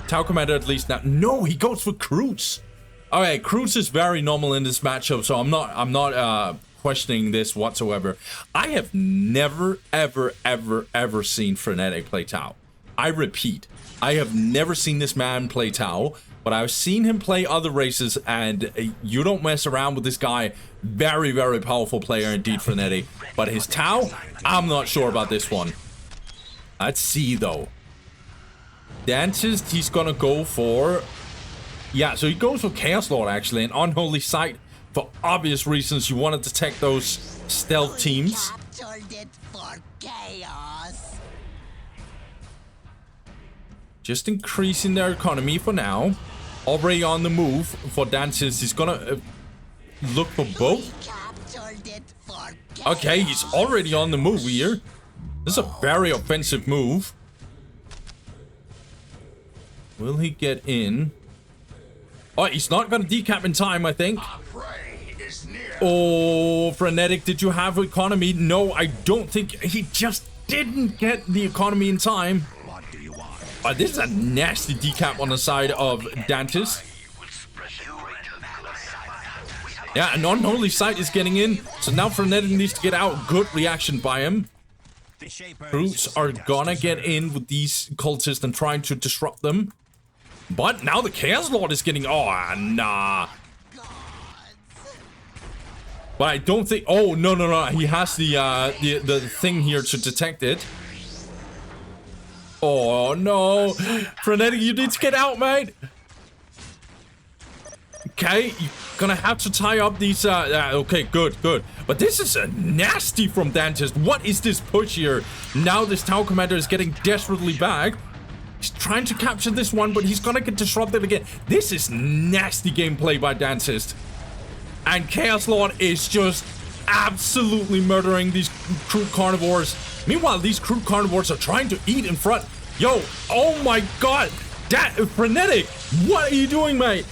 Tau Commander at least now. No, he goes for Cruz. Okay, Cruz is very normal in this matchup, so I'm not questioning this whatsoever. I have never, ever seen Frenetic play Tau. I repeat, I have never seen this man play Tau, but I've seen him play other races, and you don't mess around with this guy. Very, very powerful player indeed, Frenetic. But his Tau, I'm not sure about this one. Let's see, though. Dantist, he's gonna go for... Yeah, so he goes for Chaos Lord, actually, an Unholy Sight. For obvious reasons, you want to detect those stealth teams. Captured it for chaos. Just increasing their economy for now. Already on the move for Dantist. He's gonna look for both. Captured it for chaos. Okay, he's already on the move here. This is a very offensive move. Will he get in? Oh, he's not gonna decap in time, I think. Oh, Frenetic, did you have economy? No, I don't think. He just didn't get the economy in time. This is a nasty decap on the side of Dantist. Yeah, an Unholy Sight is getting in. So now Frenetic needs to get out. Good reaction by him. Brutes are gonna get in with these cultists and trying to disrupt them. But now the Chaos Lord is getting... Oh, nah. But I don't think... Oh, no. He has the thing here to detect it. Oh, no. Frenetic, you need to get out, mate. Okay, you're gonna have to tie up these... okay, good. But this is a nasty from Dantist. What is this push here? Now this Tau Commander is getting desperately back. He's trying to capture this one, but he's gonna get disrupted again. This is nasty gameplay by Dantist. And Chaos Lord is just absolutely murdering these crude carnivores. Meanwhile, these crude carnivores are trying to eat in front. Yo, oh my god. Frenetic, what are you doing, mate?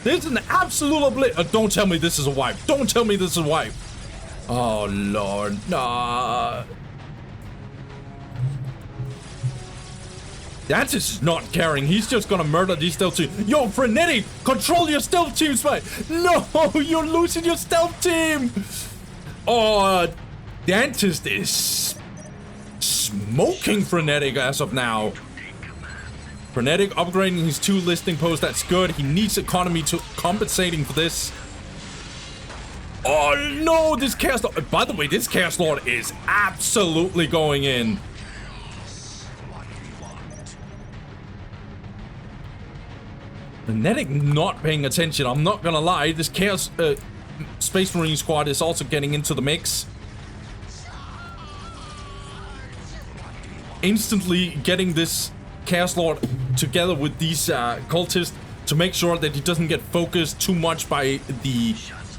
This is an absolute don't tell me this is a wipe. Don't tell me this is a wipe. Oh, Lord. Nah. Dantist is not caring. He's just gonna murder these stealth teams. Yo, Frenetic, control your stealth teams, mate. No, you're losing your stealth team. Oh, Dantist is smoking Frenetic as of now. Frenetic upgrading his 2 listing posts. That's good. He needs economy to compensating for this. Oh no, this Chaos Lord. By the way, this Chaos Lord is absolutely going in. Frenetic not paying attention. I'm not gonna lie. This Chaos Space Marine squad is also getting into the mix. Instantly getting this Chaos Lord together with these cultists to make sure that he doesn't get focused too much by the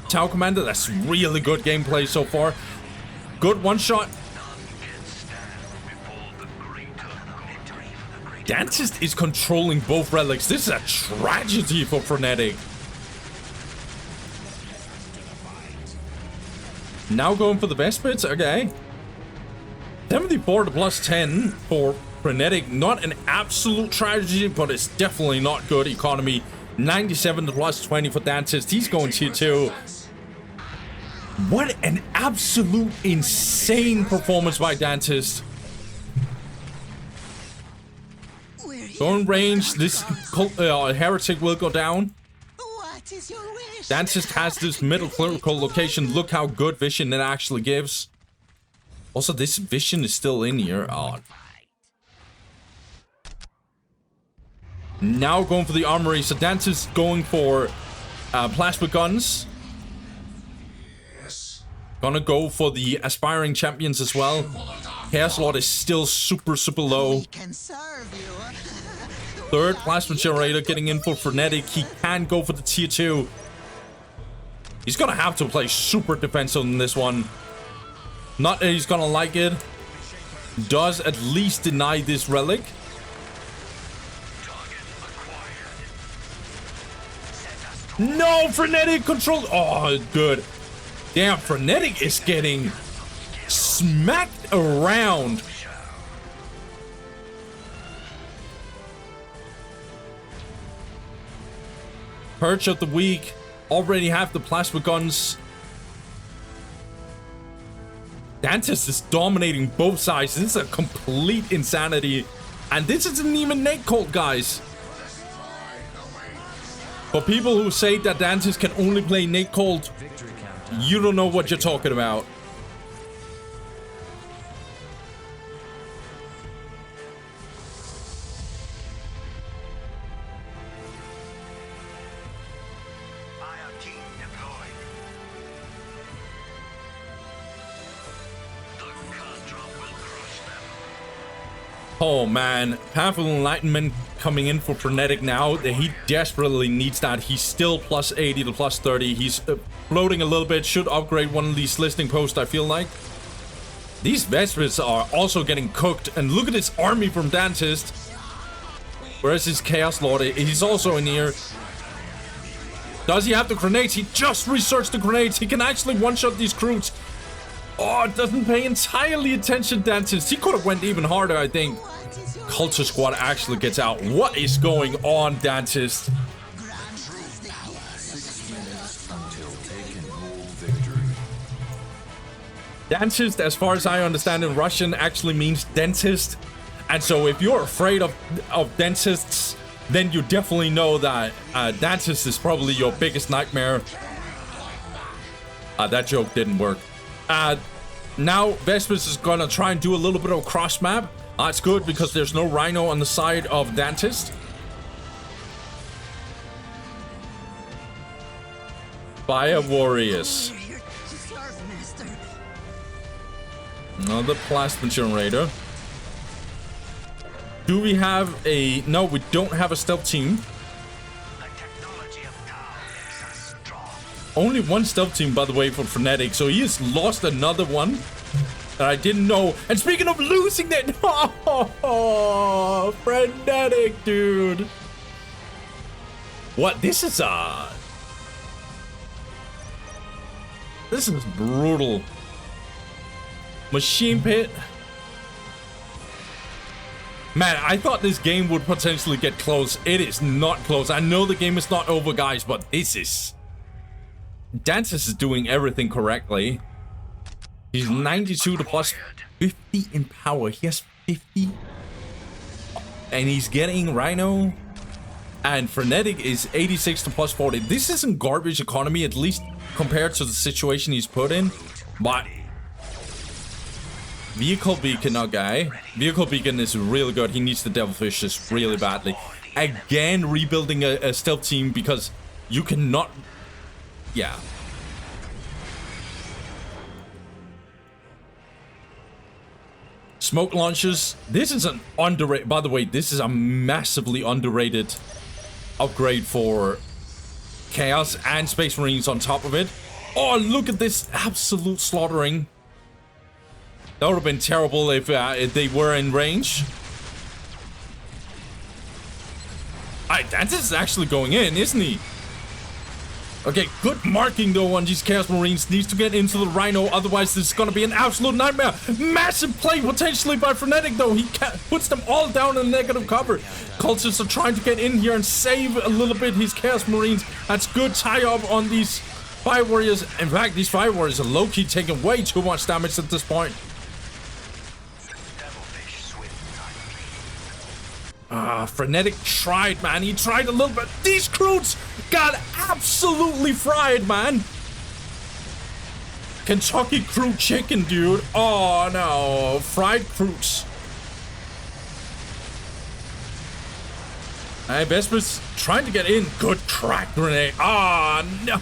Tau Commander. That's really good gameplay so far. Good one shot. Dantist is controlling both relics. This is a tragedy for Frenetic. Now going for the best bits. Okay. 74 to plus 10 for Frenetic, not an absolute tragedy, but it's definitely not good. Economy 97 to plus 20 for Dantist. He's going tier 2. What an absolute insane performance by Dantist. Going range, this heretic will go down. What is your wish? Dantist has this middle critical location. Look how good vision it actually gives. Also, this vision is still in here. Oh. Now going for the armory. So Dantist going for plasma guns. Gonna go for the aspiring champions as well. Chaos Lord is still super low. We can serve you. Third plasma generator getting in for Frenetic. He can go for the tier 2. He's gonna have to play super defensive in this one. Not that he's gonna like it. Does at least deny this relic. No, Frenetic control. Oh, good. Damn, Frenetic is getting smacked around. Purge of the week. Already have the plasma guns. Dantist is dominating both sides. This is a complete insanity. And this isn't even Nate Colt, guys. For people who say that Dantist can only play Nate Colt, you don't know what you're talking about. Oh man, Powerful Enlightenment coming in for Frenetic now. He desperately needs that. He's still plus 80 to plus 30. He's floating a little bit. Should upgrade one of these listening posts, I feel like. These Vespers are also getting cooked. And look at this army from Dantist. Whereas his Chaos Lord, he's also in here. Does he have the grenades? He just researched the grenades. He can actually one-shot these crews. Oh, it doesn't pay entirely attention, Dantist. He could have went even harder, I think. Culture Squad actually gets out. What is going on, Dantist? Dantist, as far as I understand in Russian, actually means dentist. And so if you're afraid of dentists, then you definitely know that Dantist is probably your biggest nightmare. That joke didn't work. Now Vespers is gonna try and do a little bit of cross map. It's good because there's no Rhino on the side of Dantist. Fire Warriors. Another plasma generator. Do we have a... No, we don't have a stealth team. Only one stealth team, by the way, for Frenetic. So he has lost another one that I didn't know. And speaking of losing that... Oh, Frenetic, dude. What? This is brutal. Machine Pit. Man, I thought this game would potentially get close. It is not close. I know the game is not over, guys, but this is... Dantist is doing everything correctly. He's 92 to plus 50 in power. He has 50. And he's getting Rhino. And Frenetic is 86 to plus 40. This isn't garbage economy, at least compared to the situation he's put in. But... Vehicle Beacon, okay. Vehicle Beacon is really good. He needs the Devilfish just really badly. Again, rebuilding a stealth team because you cannot... Yeah. Smoke launchers. This is an underrated... By the way, this is a massively underrated upgrade for Chaos and Space Marines on top of it. Oh, look at this absolute slaughtering. That would have been terrible if they were in range. Dantist is actually going in, isn't he? Okay, good marking though on these Chaos Marines. Needs to get into the Rhino, otherwise this is gonna be an absolute nightmare. Massive play potentially by Frenetic though. He puts them all down in negative cover. Cultists are trying to get in here and save a little bit his Chaos Marines. That's good tie-up on these Fire Warriors. In fact, these Fire Warriors are low-key taking way too much damage at this point. Frenetic tried, man. He tried a little bit. These Croots got absolutely fried, man. Kentucky Crew Chicken, dude. Oh, no. Fried Croots. Hey, Vesper's trying to get in. Good crack grenade. Oh, no.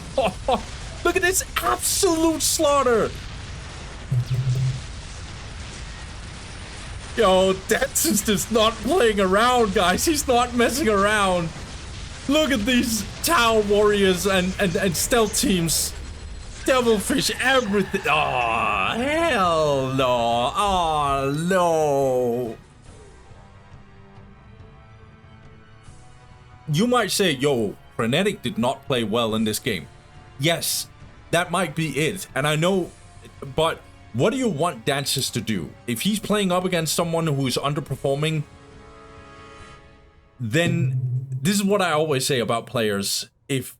Look at this absolute slaughter. Yo, Dantist is not playing around, guys. He's not messing around. Look at these Tower Warriors and stealth teams. Devilfish, everything. Oh, hell no. Oh, no. You might say, yo, Frenetic did not play well in this game. Yes, that might be it. And I know, but what do you want Dantist to do? If he's playing up against someone who is underperforming, then this is what I always say about players. If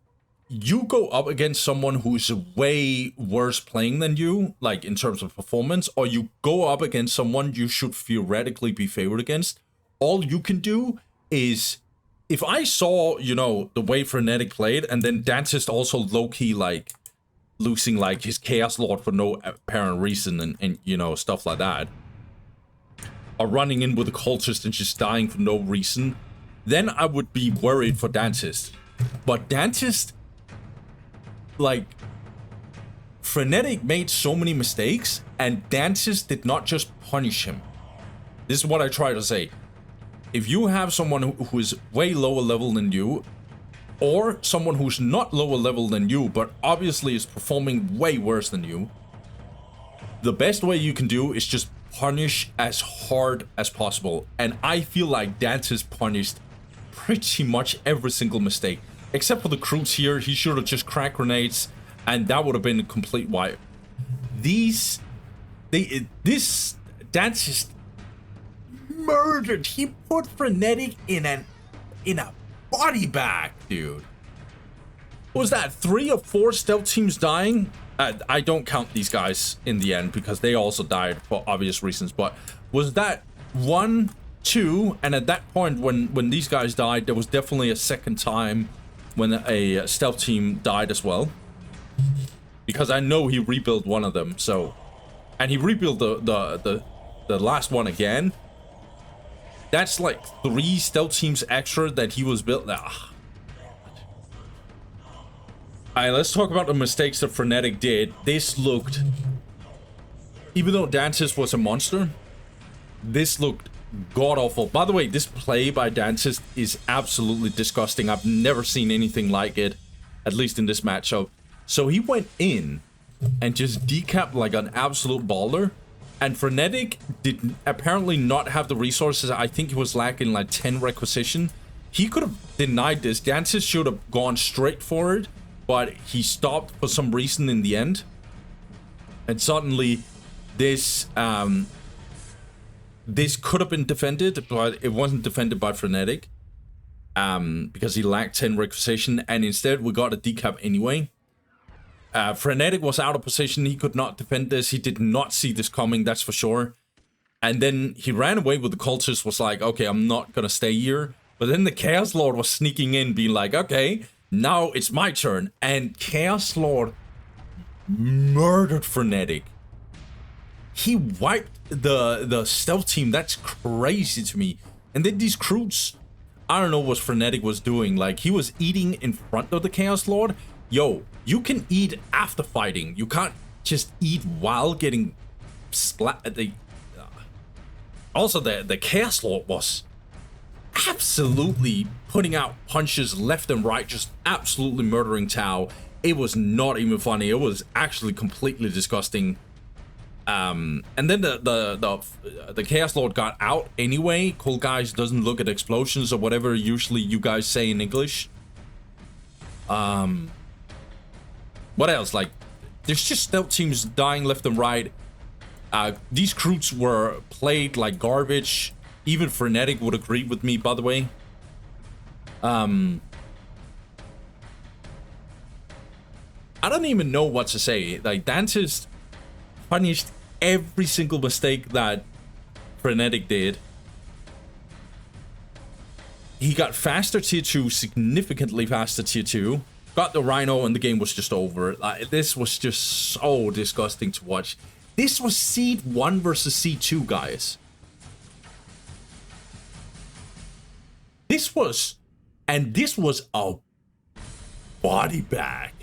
you go up against someone who's way worse playing than you, like in terms of performance, or you go up against someone you should theoretically be favored against, all you can do is, if I saw, you know, the way Frenetic played, and then Dantist also low-key, like, losing like his Chaos Lord for no apparent reason and you know, stuff like that, or running in with a cultist and just dying for no reason, then I would be worried for Dantist. But Dantist, like, Frenetic made so many mistakes and Dantist did not just punish him. This is what I try to say. If you have someone who is way lower level than you, or someone who's not lower level than you, but obviously is performing way worse than you, the best way you can do is just punish as hard as possible. And I feel like Dantist punished pretty much every single mistake. Except for the Croots here, he should have just cracked grenades, and that would have been a complete wipe. This Dantist murdered. He put Frenetic in a body bag, dude. What was that? 3 or 4 stealth teams dying? I don't count these guys in the end because they also died for obvious reasons. But was that 1, 2? And at that point, when these guys died, there was definitely a second time when a stealth team died as well. Because I know he rebuilt one of them. So, and he rebuilt the last one again. That's like 3 stealth teams extra that he was built. Alright, let's talk about the mistakes that Frenetic did. This looked, even though Dantist was a monster, this looked god-awful. By the way, this play by Dantist is absolutely disgusting. I've never seen anything like it, at least in this matchup. So he went in and just decapped like an absolute baller. And Frenetic did apparently not have the resources. I think he was lacking like 10 requisition. He could have denied this. Dantist should have gone straight for it, but he stopped for some reason in the end. And suddenly, this could have been defended, but it wasn't defended by Frenetic. Because he lacked 10 requisition, and instead we got a decap anyway. Frenetic was out of position. He could not defend this. He did not see this coming, that's for sure. And then he ran away with the cultist, was like, okay, I'm not gonna stay here. But then the Chaos Lord was sneaking in, being like, okay, now it's my turn. And Chaos Lord murdered Frenetic. He wiped the stealth team. That's crazy to me. And then these Croots, I don't know what Frenetic was doing. Like, he was eating in front of the Chaos Lord. Yo, you can eat after fighting. You can't just eat while getting splat. Also, the Chaos Lord was absolutely putting out punches left and right, just absolutely murdering Tau. It was not even funny. It was actually completely disgusting. And then the Chaos Lord got out anyway. Cool guys doesn't look at explosions or whatever usually you guys say in English. What else? Like, there's just stealth teams dying left and right. These recruits were played like garbage. Even Frenetic would agree with me, by the way. I don't even know what to say. Like, Dantist punished every single mistake that Frenetic did. He got faster tier 2, significantly faster tier 2. Got the Rhino, and the game was just over. This was just so disgusting to watch. This was Seed 1 versus Seed 2, guys. This was a body bag.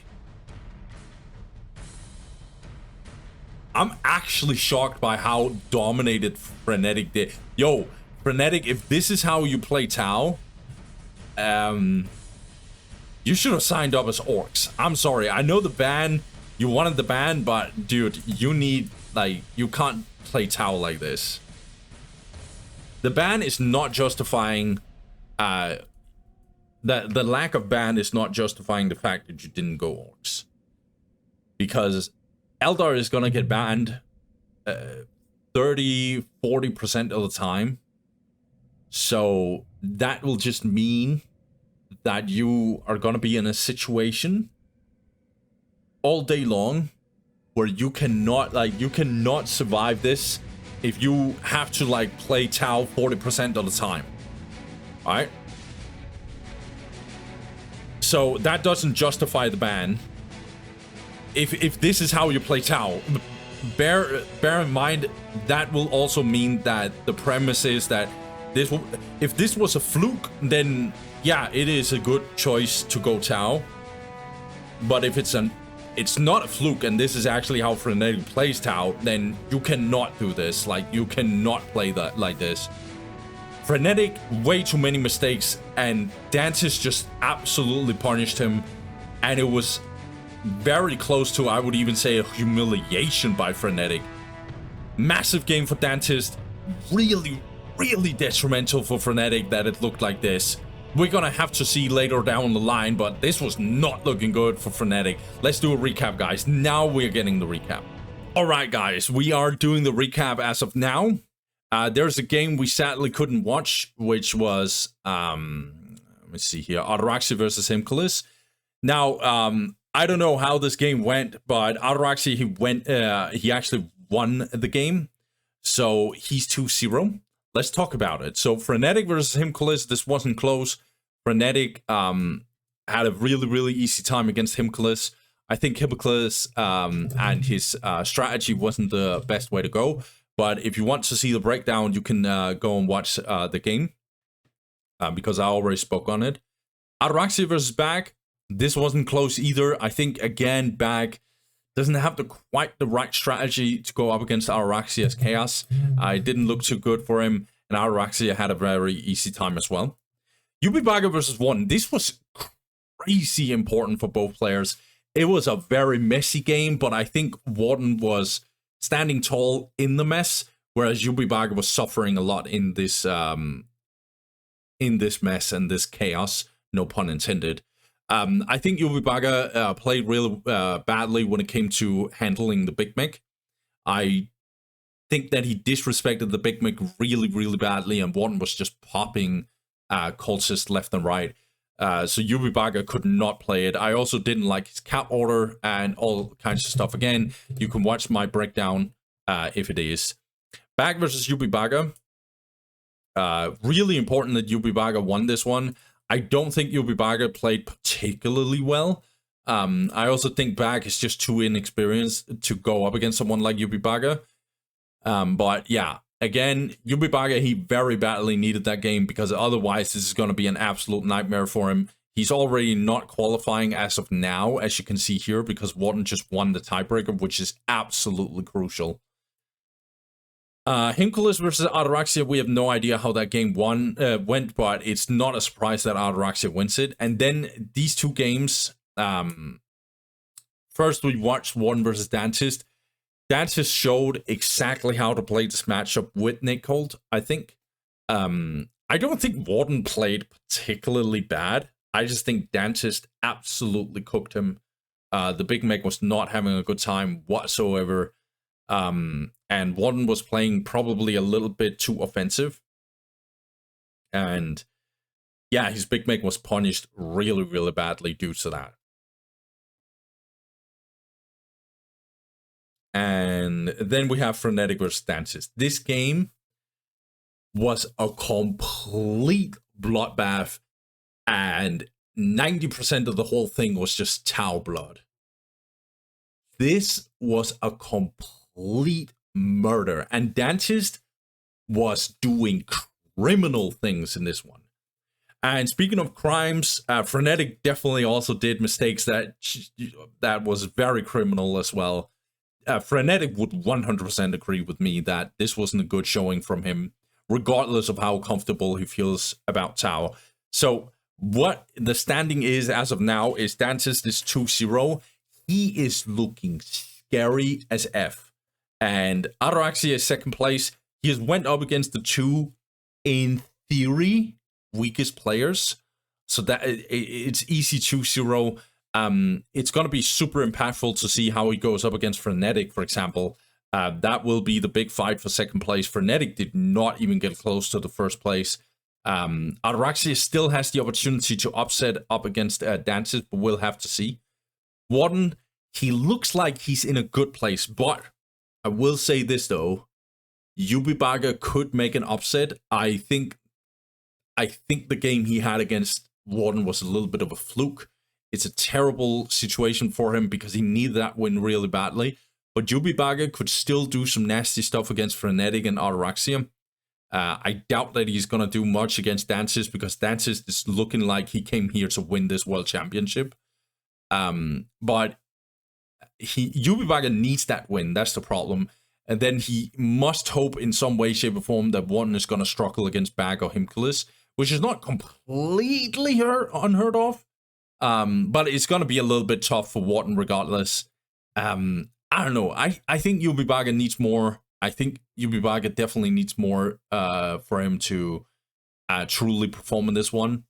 I'm actually shocked by how dominated Frenetic did. Yo, Frenetic, if this is how you play Tau, you should have signed up as orcs. I'm sorry. I know the ban, you wanted the ban, but dude, you need, like, you can't play Tau like this. The ban is not justifying, the lack of ban is not justifying the fact that you didn't go orcs. Because Eldar is gonna get banned 30-40% of the time. So that will just mean that you are gonna be in a situation all day long where you cannot survive this if you have to like play Tau 40% of the time. Alright? So that doesn't justify the ban. If this is how you play Tau, bear in mind that will also mean that the premise is that if this was a fluke, then yeah, it is a good choice to go Tau. But if it's not a fluke and this is actually how Frenetic plays Tau, then you cannot do this. Like, you cannot play that like this. Frenetic, way too many mistakes, and Dantist just absolutely punished him, and it was very close to, I would even say, a humiliation by Frenetic. Massive game for Dantist. Really, really detrimental for Frenetic that it looked like this. We're gonna have to see later down the line, but this was not looking good for Frenetic. Let's do a recap, guys. Now we're getting the recap. Alright, guys, we are doing the recap as of now. There's a game we sadly couldn't watch, which was, let me see here, Ataraxia versus Himcules. Now, I don't know how this game went, but Ataraxia, he actually won the game. So he's 2-0. Let's talk about it. So Frenetic versus Himcules, this wasn't close. Frenetic had a really, really easy time against Himcules. I think Himcules and his strategy wasn't the best way to go. But if you want to see the breakdown, you can go and watch the game. Because I already spoke on it. Ataraxia versus Bag. This wasn't close either. I think, again, Bag doesn't have quite the right strategy to go up against Ataraxia's Chaos. It didn't look too good for him, and Ataraxia had a very easy time as well. Ybubaka versus Warden. This was crazy important for both players. It was a very messy game, but I think Warden was standing tall in the mess, whereas Ybubaka was suffering a lot in this mess and this chaos. No pun intended. I think Ybubaka played really badly when it came to handling the Big Mech. I think that he disrespected the Big Mech really, really badly, and Warden was just popping cultists left and right. So Ybubaka could not play it. I also didn't like his cap order and all kinds of stuff. Again, you can watch my breakdown if it is. Bag versus Ybubaka. Really important that Ybubaka won this one. I don't think Ybubaka played particularly well. I also think Bag is just too inexperienced to go up against someone like Ybubaka. But yeah, again, Ybubaka, he very badly needed that game because otherwise this is going to be an absolute nightmare for him. He's already not qualifying as of now, as you can see here, because Warden just won the tiebreaker, which is absolutely crucial. Himcules versus Ataraxia, we have no idea how that game went, but it's not a surprise that Ataraxia wins it. And then these two games, first we watched Warden versus Dantist. Dantist showed exactly how to play this matchup with Nick Colt, I think. I don't think Warden played particularly bad. I just think Dantist absolutely cooked him The Big Meg was not having a good time whatsoever. And Warden was playing probably a little bit too offensive. And yeah, his Big Meg was punished really, really badly due to that. And then we have Frenetic versus Dantist. This game was a complete bloodbath, and 90% of the whole thing was just Tau blood. This was a complete murder, and Dantist was doing criminal things in this one. And speaking of crimes, Frenetic definitely also did mistakes that was very criminal as well. Frenetic would 100% agree with me that this wasn't a good showing from him, regardless of how comfortable he feels about Tau. So what the standing is as of now is Dantist is 2-0. He is looking scary as F. And Ataraxia is second place. He has went up against the two, in theory, weakest players. So that it's easy 2-0. It's going to be super impactful to see how he goes up against Frenetic, for example. That will be the big fight for second place. Frenetic did not even get close to the first place. Ataraxia still has the opportunity to upset up against Dantist, but we'll have to see. Warden, he looks like he's in a good place, but I will say this though, Ybubaka could make an upset. I think the game he had against Warden was a little bit of a fluke. It's a terrible situation for him because he needed that win really badly. But Ybubaka could still do some nasty stuff against Frenetic and Ataraxia. I doubt that he's going to do much against Dantist because Dantist is looking like he came here to win this world championship. But Ybubaka needs that win. That's the problem. And then he must hope in some way, shape, or form that Warden is going to struggle against Bag or Himcules, which is not completely unheard of. But it's going to be a little bit tough for Warden regardless. I don't know. I think Ybubaka needs more. I think Ybubaka definitely needs more for him to truly perform in this one.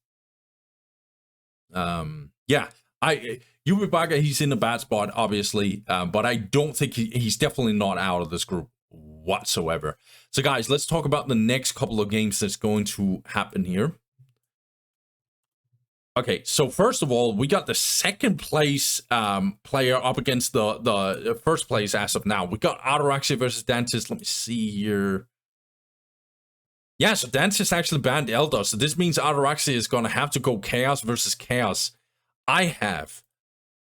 Yeah, Ybubaka, he's in a bad spot, obviously, but I don't think he's definitely not out of this group whatsoever. So, guys, let's talk about the next couple of games that's going to happen here. Okay, so first of all, we got the second place player up against the first place as of now. We got Ataraxia versus Dantist. Let me see here. Yeah, so Dantist actually banned Eldar, so this means Ataraxia is going to have to go Chaos versus Chaos. I have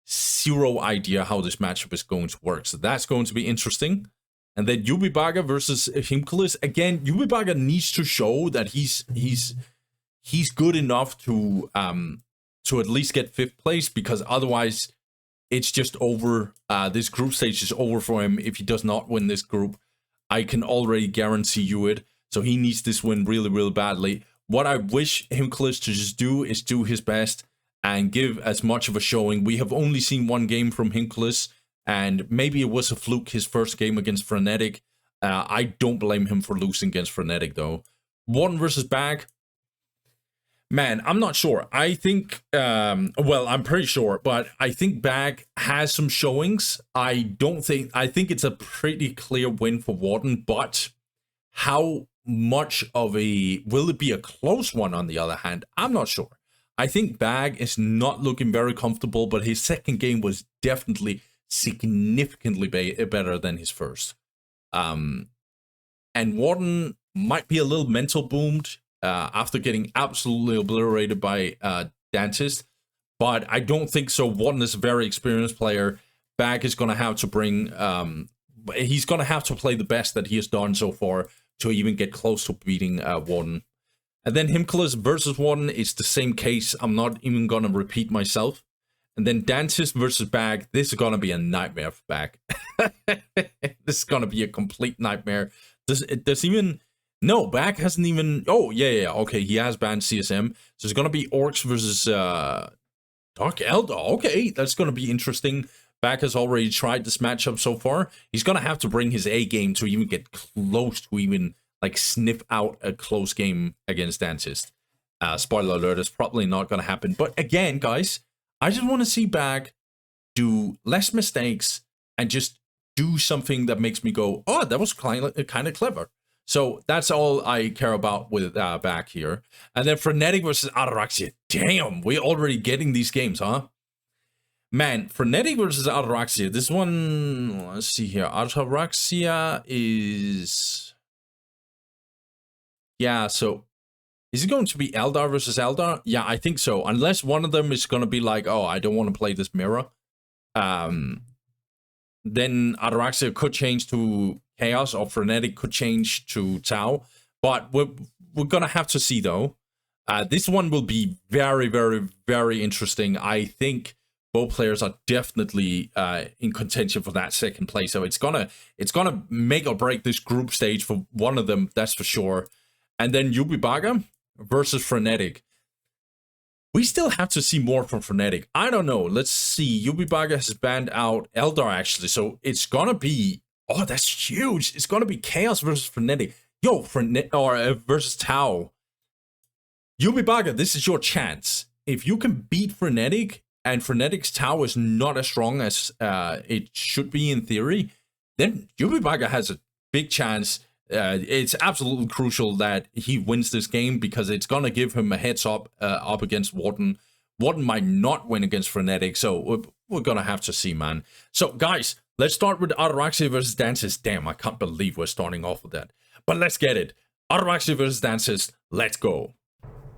zero idea how this matchup is going to work, so that's going to be interesting. And then Ybubaka versus Himcules. Again, Ybubaka needs to show that he's good enough to at least get 5th place, because otherwise it's just over. This group stage is over for him if he does not win this group. I can already guarantee you it. So he needs this win really, really badly. What I wish Himcules to just do is do his best and give as much of a showing. We have only seen one game from Himcules, and maybe it was a fluke, his first game against Frenetic. I don't blame him for losing against Frenetic, though. Warden versus Bag. Man, I'm not sure. I think, well, I'm pretty sure, but I think Bag has some showings. I think it's a pretty clear win for Warden, but how much of will it be a close one on the other hand? I'm not sure. I think Bag is not looking very comfortable, but his second game was definitely significantly better than his first. And Warden might be a little mental boomed after getting absolutely obliterated by Dantist, but I don't think so. Warden is a very experienced player. Bag is going to have to bring, he's going to have to play the best that he has done so far to even get close to beating Warden. And then Himcules versus Warden is the same case. I'm not even going to repeat myself. And then Dantist versus Bag. This is going to be a nightmare for Bag. This is going to be a complete nightmare. Does even... No, Bag hasn't even... Oh, yeah. Okay, he has banned CSM. So it's going to be Orcs versus Dark Eldar. Okay, that's going to be interesting. Bag has already tried this matchup so far. He's going to have to bring his A game to even get close to even, like, sniff out a close game against Dantist. Spoiler alert, it's probably not going to happen. But again, guys, I just want to see Bag do less mistakes and just do something that makes me go, oh, that was kind of clever. So that's all I care about with back here. And then Frenetic versus Ataraxia. Damn, we're already getting these games, huh? Man, Frenetic versus Ataraxia. This one, let's see here. Ataraxia is... Yeah, so... Is it going to be Eldar versus Eldar? Yeah, I think so. Unless one of them is going to be like, oh, I don't want to play this mirror. Then Ataraxia could change to Chaos, or Frenetic could change to Tau. But we're going to have to see, though. This one will be very, very, very interesting. I think both players are definitely in contention for that second place. So it's gonna make or break this group stage for one of them, that's for sure. And then Ybubaka versus Frenetic. We still have to see more from Frenetic. I don't know. Let's see. Ybubaka has banned out Eldar, actually. So it's gonna be... Oh, that's huge. It's gonna be Chaos versus Frenetic. Yo, versus Tau. Ybubaka, this is your chance. If you can beat Frenetic, and Frenetic's Tau is not as strong as it should be in theory, then Ybubaka has a big chance. It's absolutely crucial that he wins this game, because it's gonna give him a heads up against Warden. Warden might not win against Frenetic, so we're gonna have to see, man. So, guys, let's start with Ataraxia versus Dantist. Damn, I can't believe we're starting off with that. But let's get it. Ataraxia versus Dantist. Let's go.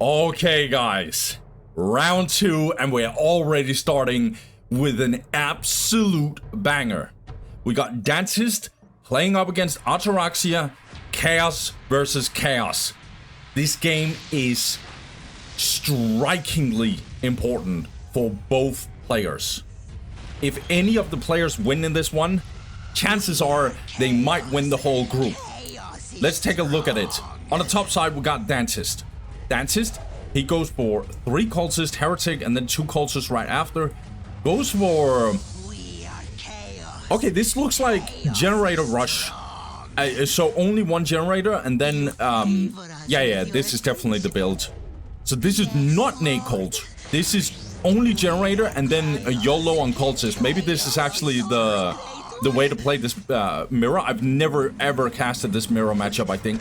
Okay, guys. Round 2, and we're already starting with an absolute banger. We got Dantist playing up against Ataraxia. Chaos versus Chaos. This game is strikingly important for both players. If any of the players win in this one, chances are they might win the whole group. Let's take a look at it. On the top side, we got Dantist. Dantist, he goes for 3 cultists, heretic, and then 2 cultists right after. Goes for... Okay, this looks like generator rush. So only 1 generator, and then, yeah, this is definitely the build. So this is not Nate Colt. This is only generator, and then a YOLO on cultist. Maybe this is actually the way to play this mirror. I've never, ever casted this mirror matchup, I think.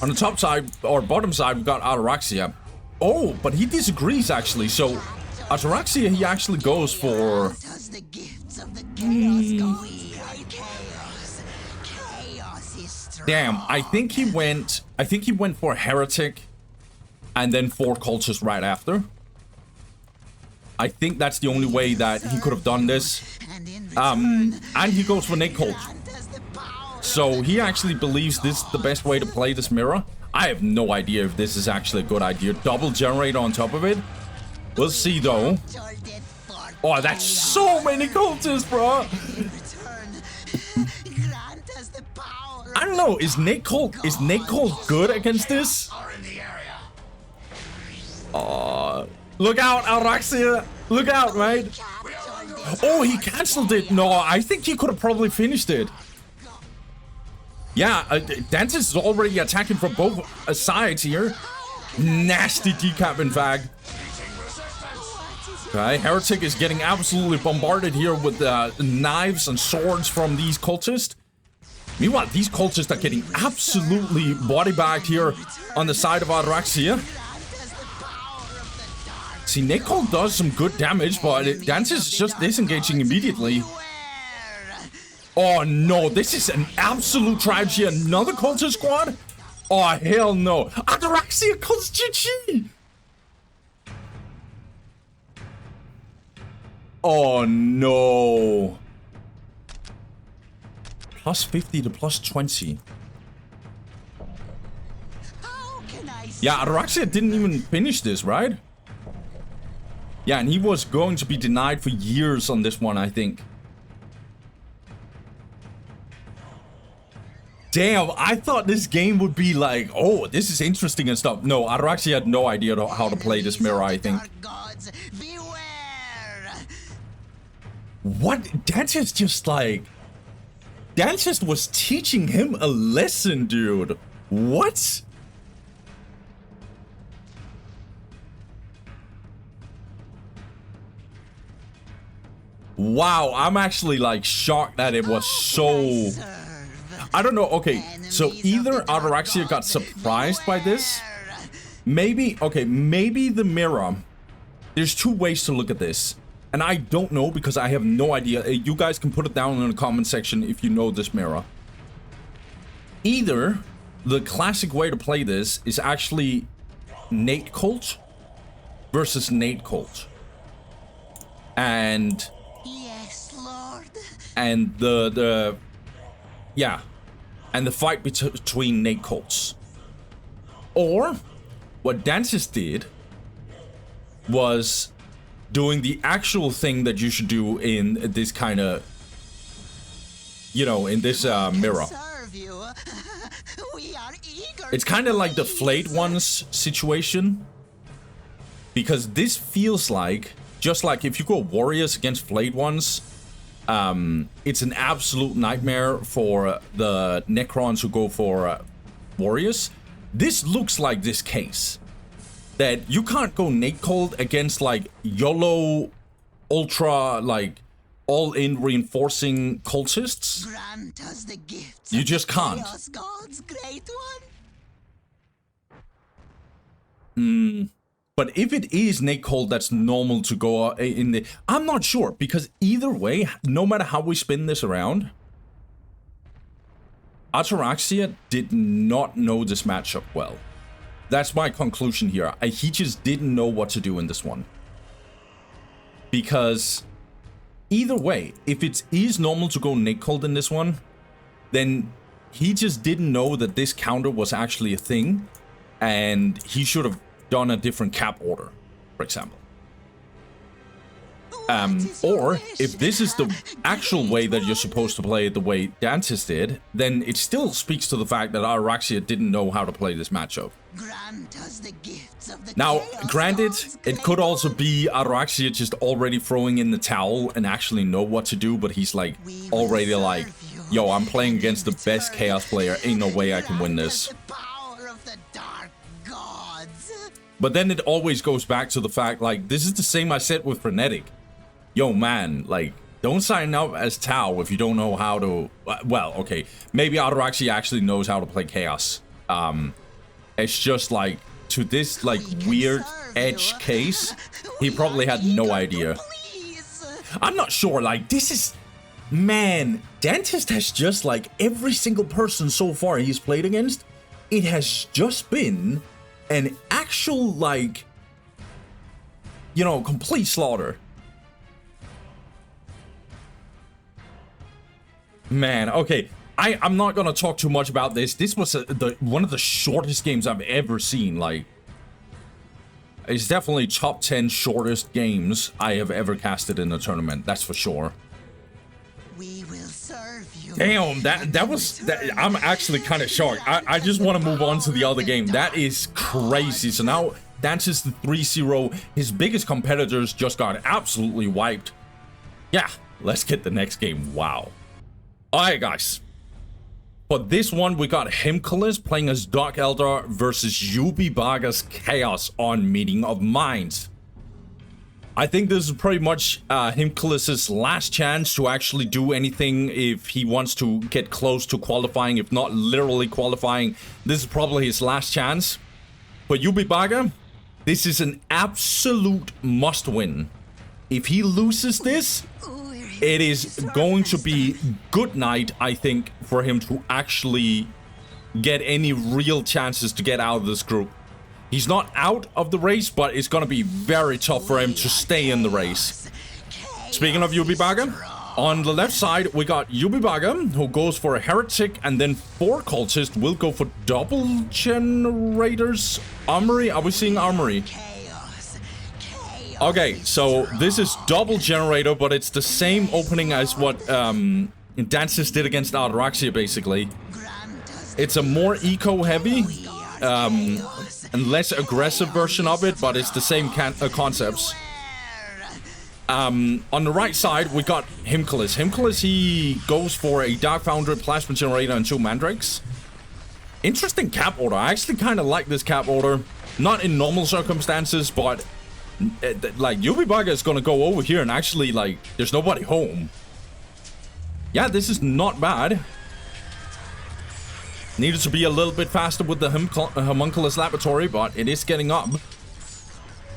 On the top side, or bottom side, we've got Ataraxia. Oh, but he disagrees, actually. So, Ataraxia, he actually goes for... Damn, I think he went for Heretic and then 4 cultists right after. I think that's the only way that he could have done this. And he goes for Nate Colt. So he actually believes this is the best way to play this mirror. I have no idea if this is actually a good idea. Double generator on top of it. We'll see, though. Oh, that's so many cultists, bro. I don't know. Is Nate Colt good against this? Look out, Ataraxia. Look out, mate. Oh, he cancelled it. No, I think he could have probably finished it. Yeah, Dantist is already attacking from both sides here. Nasty decap, in fact. Okay, Heretic is getting absolutely bombarded here with knives and swords from these cultists. Meanwhile, these cultists are getting absolutely body bagged here on the side of Ataraxia. See, Nicole does some good damage, but Dantist is just disengaging immediately. Oh no, this is an absolute tragedy. Another cultist squad? Oh, hell no. Ataraxia calls GG! Oh no. Plus 50 to plus 20. Yeah, Ataraxia didn't even finish this, right? Yeah, and he was going to be denied for years on this one, I think. Damn, I thought this game would be like, oh, this is interesting and stuff. No, Ataraxia had no idea how to play this mirror, I think. What? Dantist just like... Dantist was teaching him a lesson, dude. What? Wow, I'm actually like shocked that it was so... I don't know, okay, so either Ataraxia got surprised by this, maybe the mirror. There's two ways to look at this, and I don't know because I have no idea. You guys can put it down in the comment section if you know this mirror. Either the classic way to play this is actually Nate Cult versus Nate Cult. And... Yes, Lord. And the fight between Nate Cults. Or what Dantist did was doing the actual thing that you should do in this kind of, you know, in this mirror. It's kind of like the Flayed Ones situation, because this feels like, just like if you go Warriors against Flayed Ones, it's an absolute nightmare for the Necrons who go for Warriors. This looks like this case. That you can't go Nate Cold against like YOLO, ultra, like all-in reinforcing cultists. Grant us the gifts You just can't. Chaos God's great one. But if it is Nate Cold, that's normal to go in the... I'm not sure, because either way, no matter how we spin this around, Ataraxia did not know this matchup well. That's my conclusion here. He just didn't know what to do in this one. Because either way, if it is normal to go Nate Cold in this one, then he just didn't know that this counter was actually a thing, and he should have done a different cap order, for example. Or if this is the actual way that you're supposed to play it the way Dantist did, then it still speaks to the fact that Ataraxia didn't know how to play this matchup. Now, granted, it could also be Ataraxia just already throwing in the towel and actually know what to do, but he's like already like, yo, I'm playing against the best Chaos player, ain't no way I can win this. But then it always goes back to the fact, like, this is the same I said with Frenetic. Yo, man, like, don't sign up as Tau if you don't know how to... well, okay, maybe Ataraxia actually knows how to play Chaos. It's just, like, to this, like, weird edge case, he probably had no idea. I'm not sure, like, this is... Man, Dantist has just, like, every single person so far he's played against, it has just been an actual, like, you know, complete slaughter. Man, okay, I'm not gonna talk too much about this. This was one of the shortest games I've ever seen. Like, it's definitely top 10 shortest games I have ever casted in a tournament. That's for sure. We will serve you. Damn, that was... I'm actually kind of shocked. I just want to move on to the other game. That is crazy. So now, Dantist the 3-0. His biggest competitors just got absolutely wiped. Yeah, let's get the next game. Wow. Alright, guys. For this one, we got Himcules playing as Dark Eldar versus Ybubaka's Chaos on Meeting of Minds. I think this is pretty much Himcules' last chance to actually do anything if he wants to get close to qualifying, if not literally qualifying. This is probably his last chance. For Ybubaka, this is an absolute must-win. If he loses this, it is going to be good night, I think, for him to actually get any real chances to get out of this group. He's not out of the race, but it's going to be very tough for him to stay in the race. Speaking of Ybubaka, on the left side, we got Ybubaka, who goes for a Heretic, and then 4 Cultists will go for double generators. Armory? Are we seeing Armory? Okay, so this is double generator, but it's the same opening as what Dantist did against Ataraxia, basically. It's a more eco-heavy and less aggressive version of it, but it's the same concepts. On the right side, we got Himcules. Himcules, he goes for a Dark Foundry, Plasma Generator, and 2 Mandrakes. Interesting cap order. I actually kind of like this cap order. Not in normal circumstances, but like, Ybubaka is gonna go over here and actually, like, there's nobody home. Yeah, this is not bad. Needed to be a little bit faster with the Himcules laboratory, but it is getting up.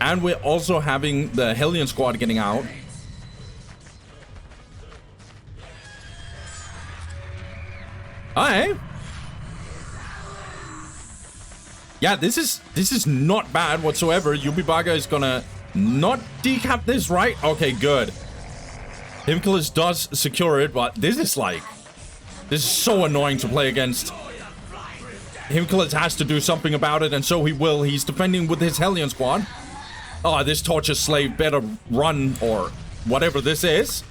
And we're also having the Hellion squad getting out. Alright. Yeah, this is not bad whatsoever. Ybubaka is gonna not decap this, right? Okay, good. Himcules does secure it, but this is so annoying to play against. Himcules has to do something about it, and so he will. He's defending with his Hellion squad. Oh, this torture slave better run, or whatever this is.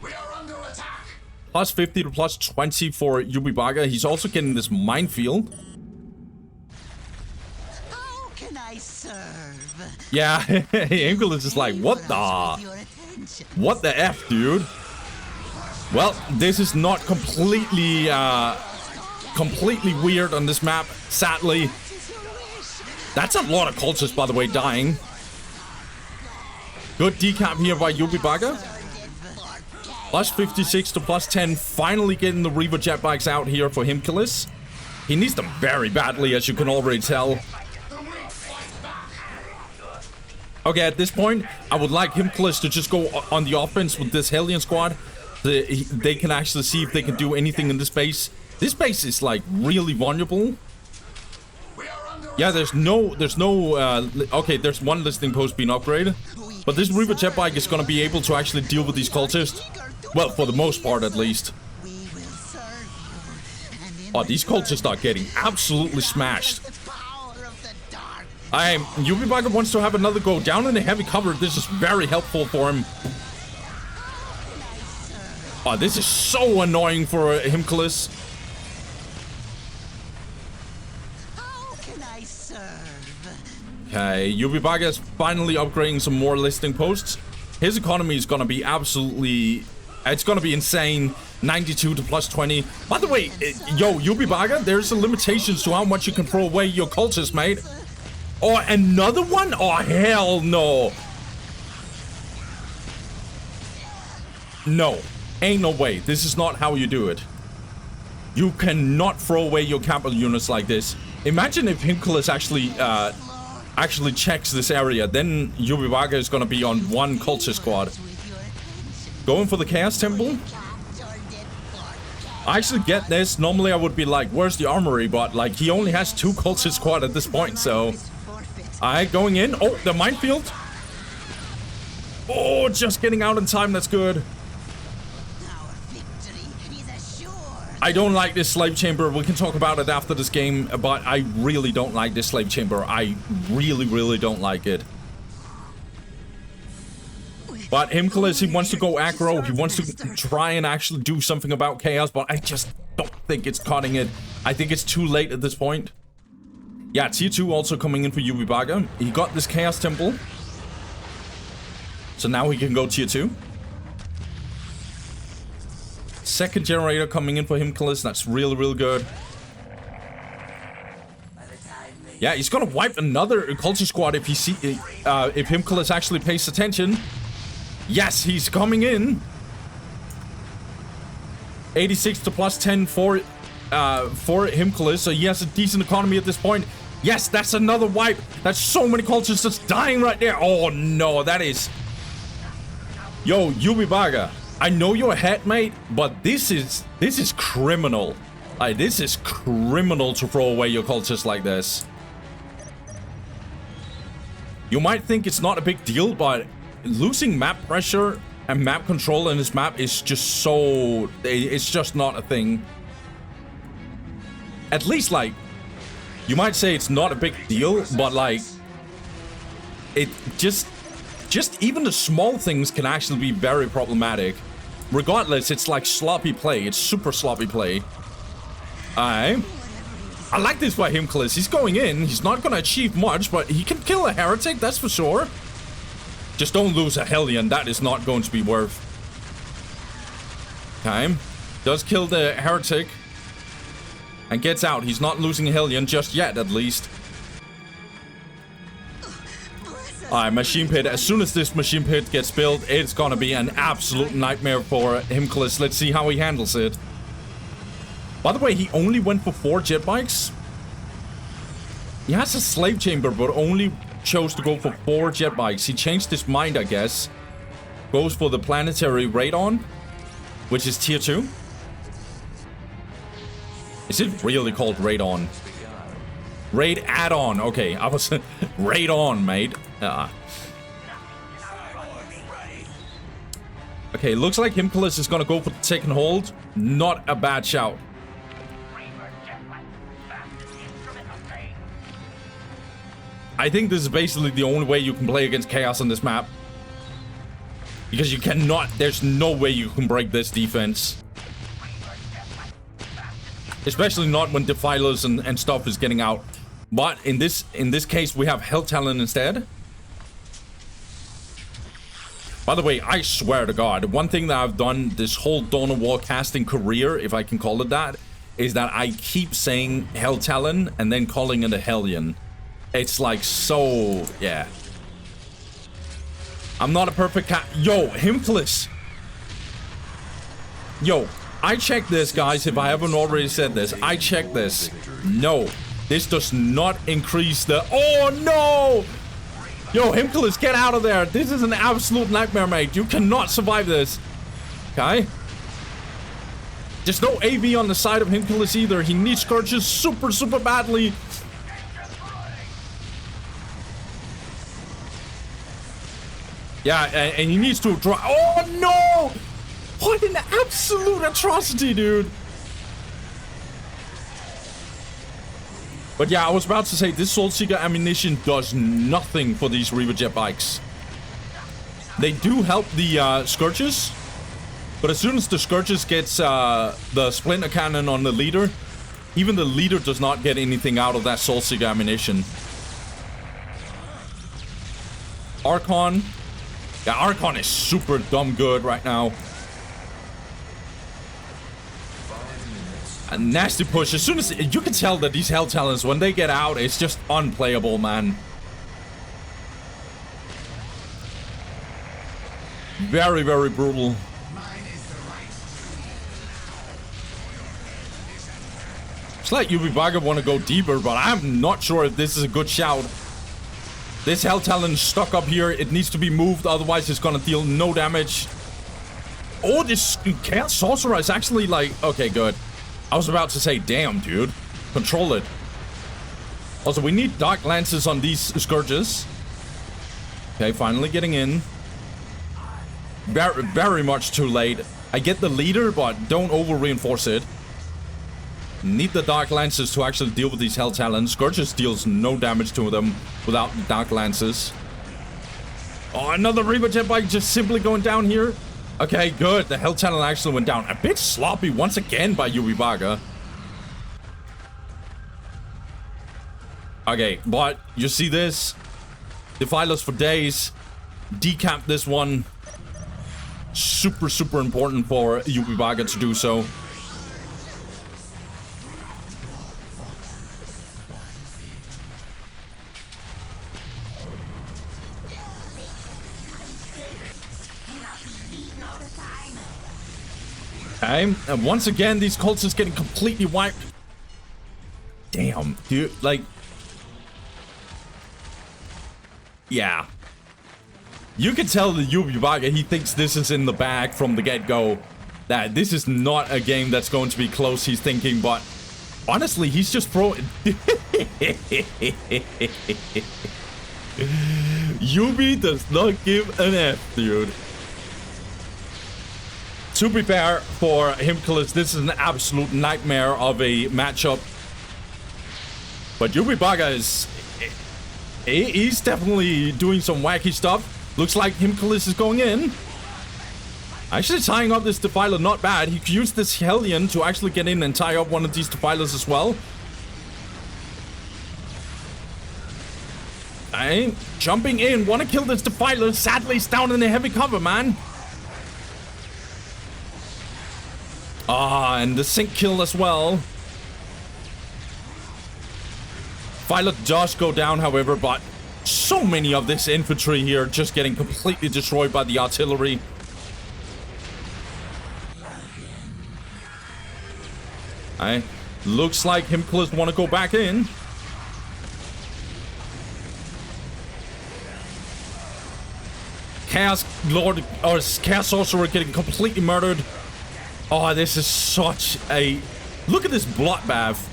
We are under attack. Plus 50 to plus 20 for Ybubaka. He's also getting this minefield. How can I serve? Yeah, Himcules is like, what the F, dude? Well, this is not completely weird on this map, sadly. That's a lot of cultists, by the way, dying. Good decap here by Ybubaka. Plus 56 to plus 10. Finally getting the Reaver jet bikes out here for Himcules. He needs them very badly, as you can already tell. Okay, at this point, I would like Himcules to just go on the offense with this Hellion squad. They can actually see if they can do anything in this base. This base is, like, really vulnerable. Yeah, there's no, okay, there's one listing post being upgraded. But this Reaver jet bike is going to be able to actually deal with these cultists. Well, for the most part, at least. Oh, these cultists are getting absolutely smashed. Ybubaka wants to have another go. Down in the heavy cover, this is very helpful for him. Oh, this is so annoying for Himcules. Okay, Ybubaka is finally upgrading some more listing posts. His economy is going to be absolutely... It's going to be insane. 92 to plus 20. By the way, yo, Ybubaka, there's some limitations to how much you can throw away your cultists, mate. Oh, another one? Oh, hell no. No. Ain't no way. This is not how you do it. You cannot throw away your capital units like this. Imagine if Himcules actually checks this area, then Ybubaka is going to be on one cultist squad. Going for the Chaos Temple. I actually get this. Normally I would be like, where's the armory? But like, he only has 2 cultist squad at this point, so... Alright, going in. Oh, the minefield. Oh, just getting out in time. That's good. I don't like this slave chamber. We can talk about it after this game, but I really don't like this slave chamber. I really, really don't like it. But Himcules, he wants to go aggro. He wants to try and actually do something about chaos, but I just don't think it's cutting it. I think it's too late at this point. Yeah, tier 2 also coming in for Ybubaka. He got this Chaos Temple. So now he can go tier 2. Second generator coming in for Himcules. That's really, really good. Yeah, he's gonna wipe another culture squad if if Himcules actually pays attention. Yes, he's coming in. 86 to plus 10 for Himcules, so he has a decent economy at this point. Yes, that's another wipe. That's so many cultists just dying right there. Oh no, that is... Yo, Ybubaka, I know you're ahead, mate, but this is criminal. Like, this is criminal to throw away your cultists like this. You might think it's not a big deal, but losing map pressure and map control in this map is just so... It's just not a thing. At least, like, you might say it's not a big deal, but, like, it just even the small things can actually be very problematic. Regardless, it's like sloppy play. It's super sloppy play. I like this by Himcules. He's going in. He's not going to achieve much, but he can kill a heretic, that's for sure. Just don't lose a Hellion. That is not going to be worth. Okay. Does kill the heretic. And gets out. He's not losing a Hellion just yet, at least. Alright, machine pit. As soon as this machine pit gets built, it's gonna be an absolute nightmare for Himcules. Let's see how he handles it. By the way, he only went for 4 jet bikes. He has a slave chamber, but only chose to go for 4 jet bikes. He changed his mind, I guess. Goes for the planetary radon, which is tier 2. Is it really called radon? Raid add-on. Okay, I was raid on, mate. Okay, looks like Himcules is gonna go for the second hold. Not a bad shout. I think this is basically the only way you can play against Chaos on this map. Because you cannot, there's no way you can break this defense. Especially not when Defilers and stuff is getting out. But in this case, we have Hell Talon instead. By the way, I swear to God, one thing that I've done this whole Dawn of War casting career, if I can call it that, is that I keep saying Hell Talon and then calling it a Hellion. It's like so, yeah. I'm not a perfect cat. Yo, Himcules. Yo, I checked this, guys. If I haven't already said this, I checked this. No, this does not increase the... Oh, no! Yo, Himcules, get out of there. This is an absolute nightmare, mate. You cannot survive this. Okay? There's no AV on the side of Himcules either. He needs Scourges super, super badly. Yeah, and he needs to draw. Oh, no! What an absolute atrocity, dude. But yeah, I was about to say, this Soul Seeker ammunition does nothing for these Reaver jet bikes. They do help the Scourges. But as soon as the Scourges gets the Splinter Cannon on the leader, even the leader does not get anything out of that Soul Seeker ammunition. Archon. Yeah, Archon is super dumb good right now. A nasty push. As soon as you can tell that these Hell Talons, when they get out, it's just unplayable, man. Very, very brutal. It's like Ybubaka want to go deeper, but I'm not sure if this is a good shout. This Hell Talon stuck up here. It needs to be moved, otherwise it's gonna deal no damage. Oh, this Chaos Sorcerer is actually like... Okay, good. I was about to say, damn, dude. Control it. Also, we need Dark Lances on these Scourges. Okay, finally getting in. Very, very much too late. I get the leader, but don't over-reinforce it. Need the Dark Lances to actually deal with these Hell Talons. Scourges deals no damage to them without the Dark Lances. Oh, another Reaver jet bike just simply going down here. Okay, good. The Hell Talon actually went down. A bit sloppy once again by Ybubaka. Okay, but you see this? Defilers for days. Decamp this one. Super, super important for Ybubaka to do so. Okay, and once again, these cults is getting completely wiped. Damn, dude, like... Yeah. You can tell the Ybubaka, he thinks this is in the bag from the get-go. That this is not a game that's going to be close, he's thinking, but... Honestly, he's just throwing... Yubi does not give an F, dude. To be fair, for Himcules, this is an absolute nightmare of a matchup. But Ybubaka is... He's definitely doing some wacky stuff. Looks like Himcules is going in. Actually tying up this Defiler, not bad. He could use this Hellion to actually get in and tie up one of these Defilers as well. Okay, jumping in. Want to kill this Defiler. Sadly, it's down in the heavy cover, man. Ah, and the sync kill as well. Violet does go down, however, but so many of this infantry here just getting completely destroyed by the artillery. Looks like Himcules want to go back in. Chaos Lord or Chaos Sorcerer getting completely murdered. Oh, this is such a... Look at this bloodbath.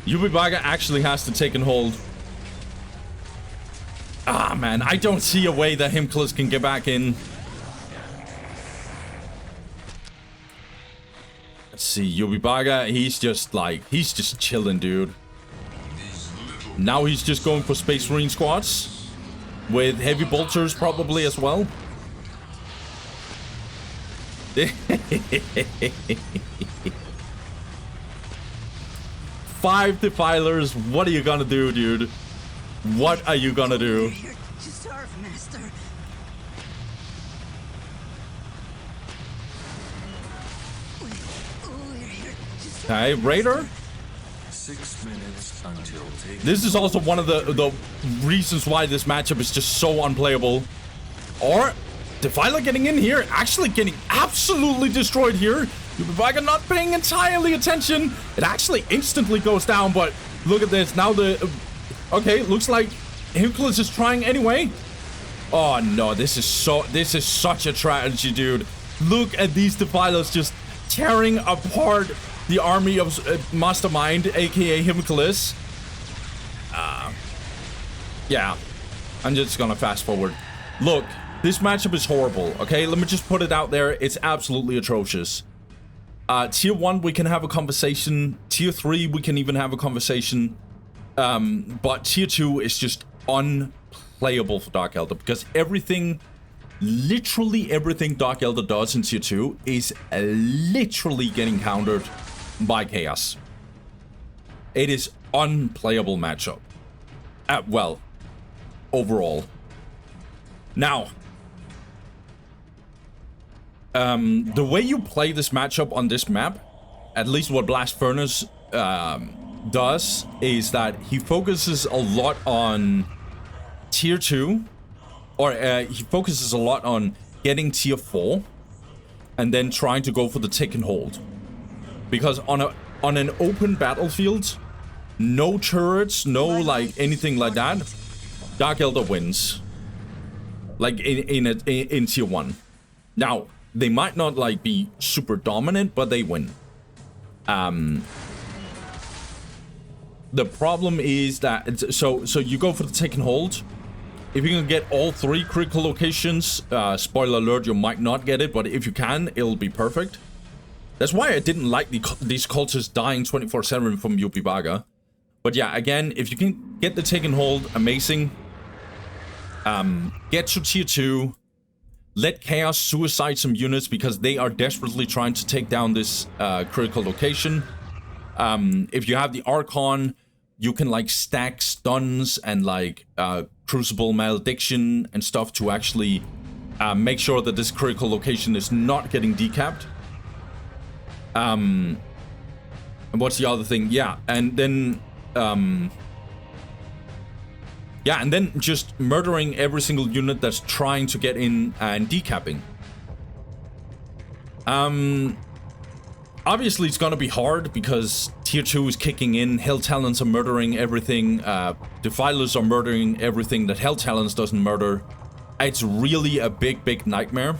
Ybubaka actually has to take and hold. Ah, man, I don't see a way that Himcules can get back in. Let's see, Ybubaka, he's just chilling, dude. Now he's just going for Space Marine squads. With heavy bolters probably as well. Five defilers. What are you gonna do, dude? What are you gonna do? We're here to serve, Master. We're here to serve. Okay, Raider. 6 minutes until taking. This is also one of the reasons why this matchup is just so unplayable. Or Defiler getting in here, actually getting absolutely destroyed here. Ybubaka not paying entirely attention. It actually instantly goes down, but look at this. Now okay, looks like Himcules is trying anyway. Oh no, this is such a tragedy, dude. Look at these Defilers just tearing apart the army of Mastermind, aka Himcules. Yeah, I'm just gonna fast forward. Look, this matchup is horrible, okay? Let me just put it out there. It's absolutely atrocious. Tier 1, we can have a conversation. Tier 3, we can even have a conversation. But Tier 2 is just unplayable for Dark Eldar because everything, literally everything Dark Eldar does in Tier 2 is literally getting countered by Chaos. It is unplayable matchup. Well, overall. Now, the way you play this matchup on this map, at least what Blast Furnace does, is that he focuses a lot on Tier 2, or he focuses a lot on getting Tier 4, and then trying to go for the take and hold. Because on an open battlefield, no turrets, no like anything like that, Dark Eldar wins. Like in Tier 1. Now, they might not like be super dominant, but they win. The problem is that so you go for the take and hold. If you can get all 3 critical locations, spoiler alert, you might not get it, but if you can, it'll be perfect. That's why I didn't like these cultists dying 24/7 from Ybubaka. But yeah, again, if you can get the take and hold, amazing. Get to Tier 2. Let Chaos suicide some units because they are desperately trying to take down this critical location. If you have the Archon, you can like stack stuns and like Crucible Malediction and stuff to actually make sure that this critical location is not getting decapped. And what's the other thing? Yeah, and then just murdering every single unit that's trying to get in and decapping. Obviously, it's gonna be hard because Tier 2 is kicking in. Hell Talons are murdering everything. Defilers are murdering everything that Hell Talons doesn't murder. It's really a big nightmare.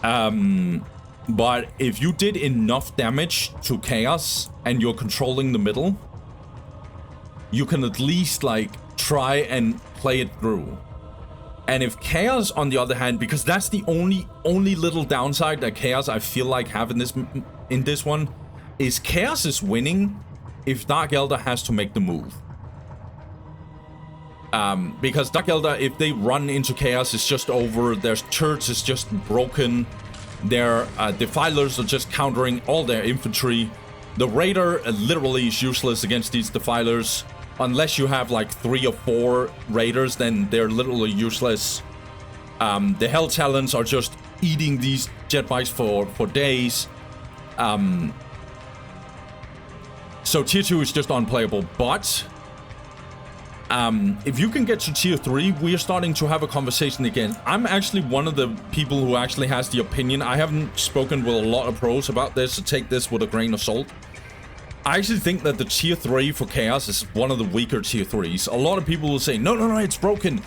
But if you did enough damage to Chaos and you're controlling the middle, you can at least like try and play it through. And if Chaos, on the other hand, because that's the only little downside that Chaos I feel like have in this one, is Chaos is winning if Dark Eldar has to make the move. Because Dark Eldar, if they run into Chaos, it's just over. Their turrets is just broken. Their Defilers are just countering all their infantry. The Raider literally is useless against these Defilers. Unless you have like 3 or 4 Raiders, then they're literally useless. The Hell Talons are just eating these jet bikes for days. So tier 2 is just unplayable, but if you can get to tier 3, we are starting to have a conversation again. I'm actually one of the people who actually has the opinion. I haven't spoken with a lot of pros about this, so take this with a grain of salt. I actually think that the tier 3 for Chaos is one of the weaker tier 3s. A lot of people will say, no, it's broken.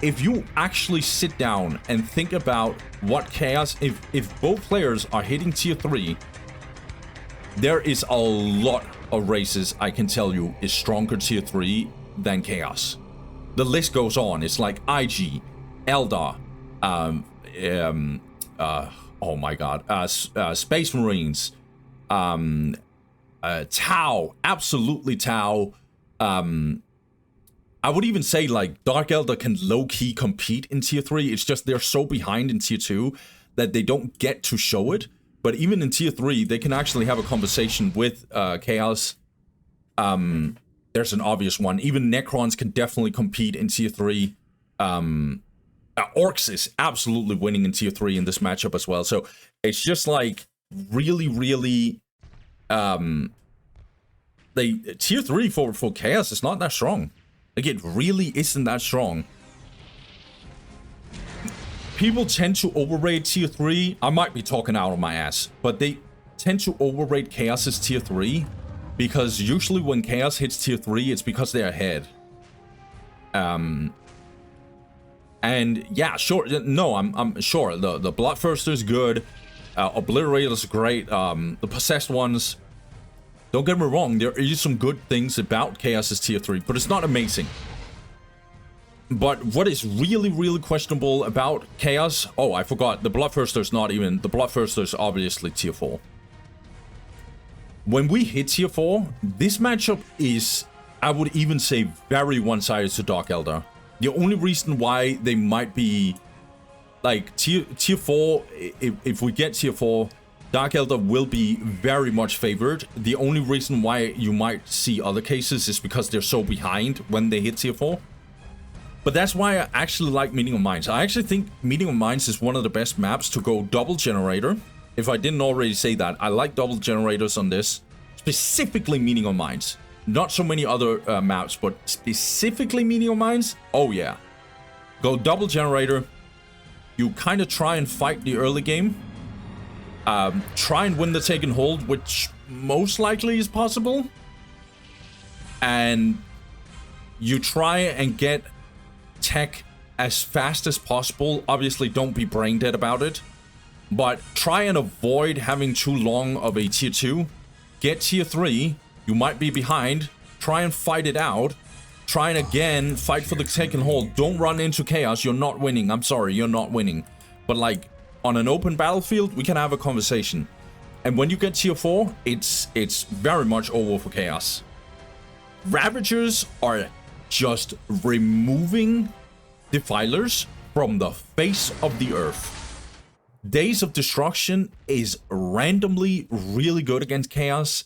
If you actually sit down and think about what Chaos, if both players are hitting tier 3, there is a lot of races, I can tell you, is stronger tier 3 than Chaos. The list goes on. It's like IG, Eldar, oh my god, Space Marines, Tau, absolutely Tau. I would even say like Dark Eldar can low-key compete in tier 3. It's just they're so behind in tier 2 that they don't get to show it. But even in tier 3, they can actually have a conversation with Chaos. There's an obvious one. Even Necrons can definitely compete in tier 3. Orcs is absolutely winning in tier 3 in this matchup as well. So it's just like really, really... tier 3 for Chaos is not that strong. Like, it really isn't that strong. People tend to overrate tier 3. I might be talking out of my ass, but they tend to overrate Chaos's tier 3 because usually when Chaos hits tier 3, it's because they're ahead. And yeah, sure. No, I'm sure the Bloodthirster is good. Obliterator is great. The Possessed ones. Don't get me wrong, there is some good things about Chaos's tier 3, but it's not amazing. But what is really, really questionable about Chaos... Oh, I forgot, the Bloodthirster is not even... The Bloodthirster is obviously tier 4. When we hit tier 4, this matchup is, I would even say, very one-sided to Dark Eldar. The only reason why they might be... Like, tier 4, if we get tier 4... Dark Eldar will be very much favored. The only reason why you might see other cases is because they're so behind when they hit tier 4. But that's why I actually like Meeting of Minds. I actually think Meeting of Minds is one of the best maps to go double generator. If I didn't already say that, I like double generators on this. Specifically Meeting of Minds. Not so many other maps, but specifically Meeting of Minds. Oh yeah. Go double generator. You kind of try and fight the early game. Try and win the take and hold, which most likely is possible. And you try and get tech as fast as possible. Obviously, don't be brain dead about it. But try and avoid having too long of a tier 2. Get tier 3. You might be behind. Try and fight it out. Try and again fight for the take and hold. Don't run into Chaos. You're not winning. I'm sorry, you're not winning. But like... On an open battlefield, we can have a conversation. And when you get tier 4, it's very much over for Chaos. Ravagers are just removing Defilers from the face of the earth. Days of Destruction is randomly really good against Chaos.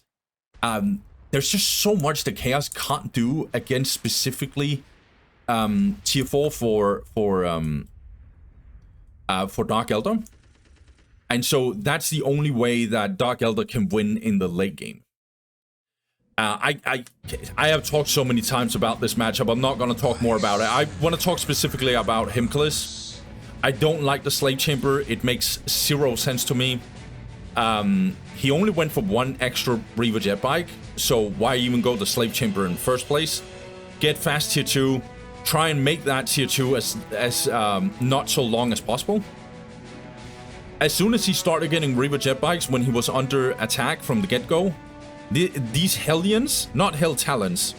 There's just so much that Chaos can't do against specifically tier 4 for Dark Eldar. And so that's the only way that Dark Eldar can win in the late game. I have talked so many times about this matchup. I'm not going to talk more about it. I want to talk specifically about Himcules. I don't like the Slave Chamber. It makes zero sense to me. He only went for one extra Reaver jet bike. So why even go the Slave Chamber in the first place? Get fast tier 2. Try and make that tier 2 as not so long as possible. As soon as he started getting Reaver jet bikes when he was under attack from the get-go, these Hellions, not Hell Talons,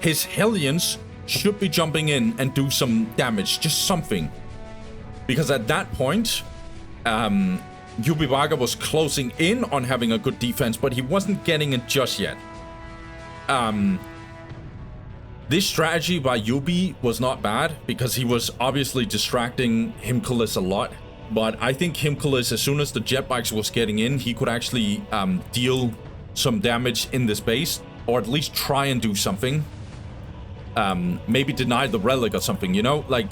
his Hellions should be jumping in and do some damage, just something. Because at that point, Ybubaka was closing in on having a good defense, but he wasn't getting it just yet. This strategy by Yubi was not bad because he was obviously distracting Himcules a lot. But I think Himcules, as soon as the jet bikes was getting in, he could actually deal some damage in this base, or at least try and do something. Maybe deny the relic or something, you know? Like,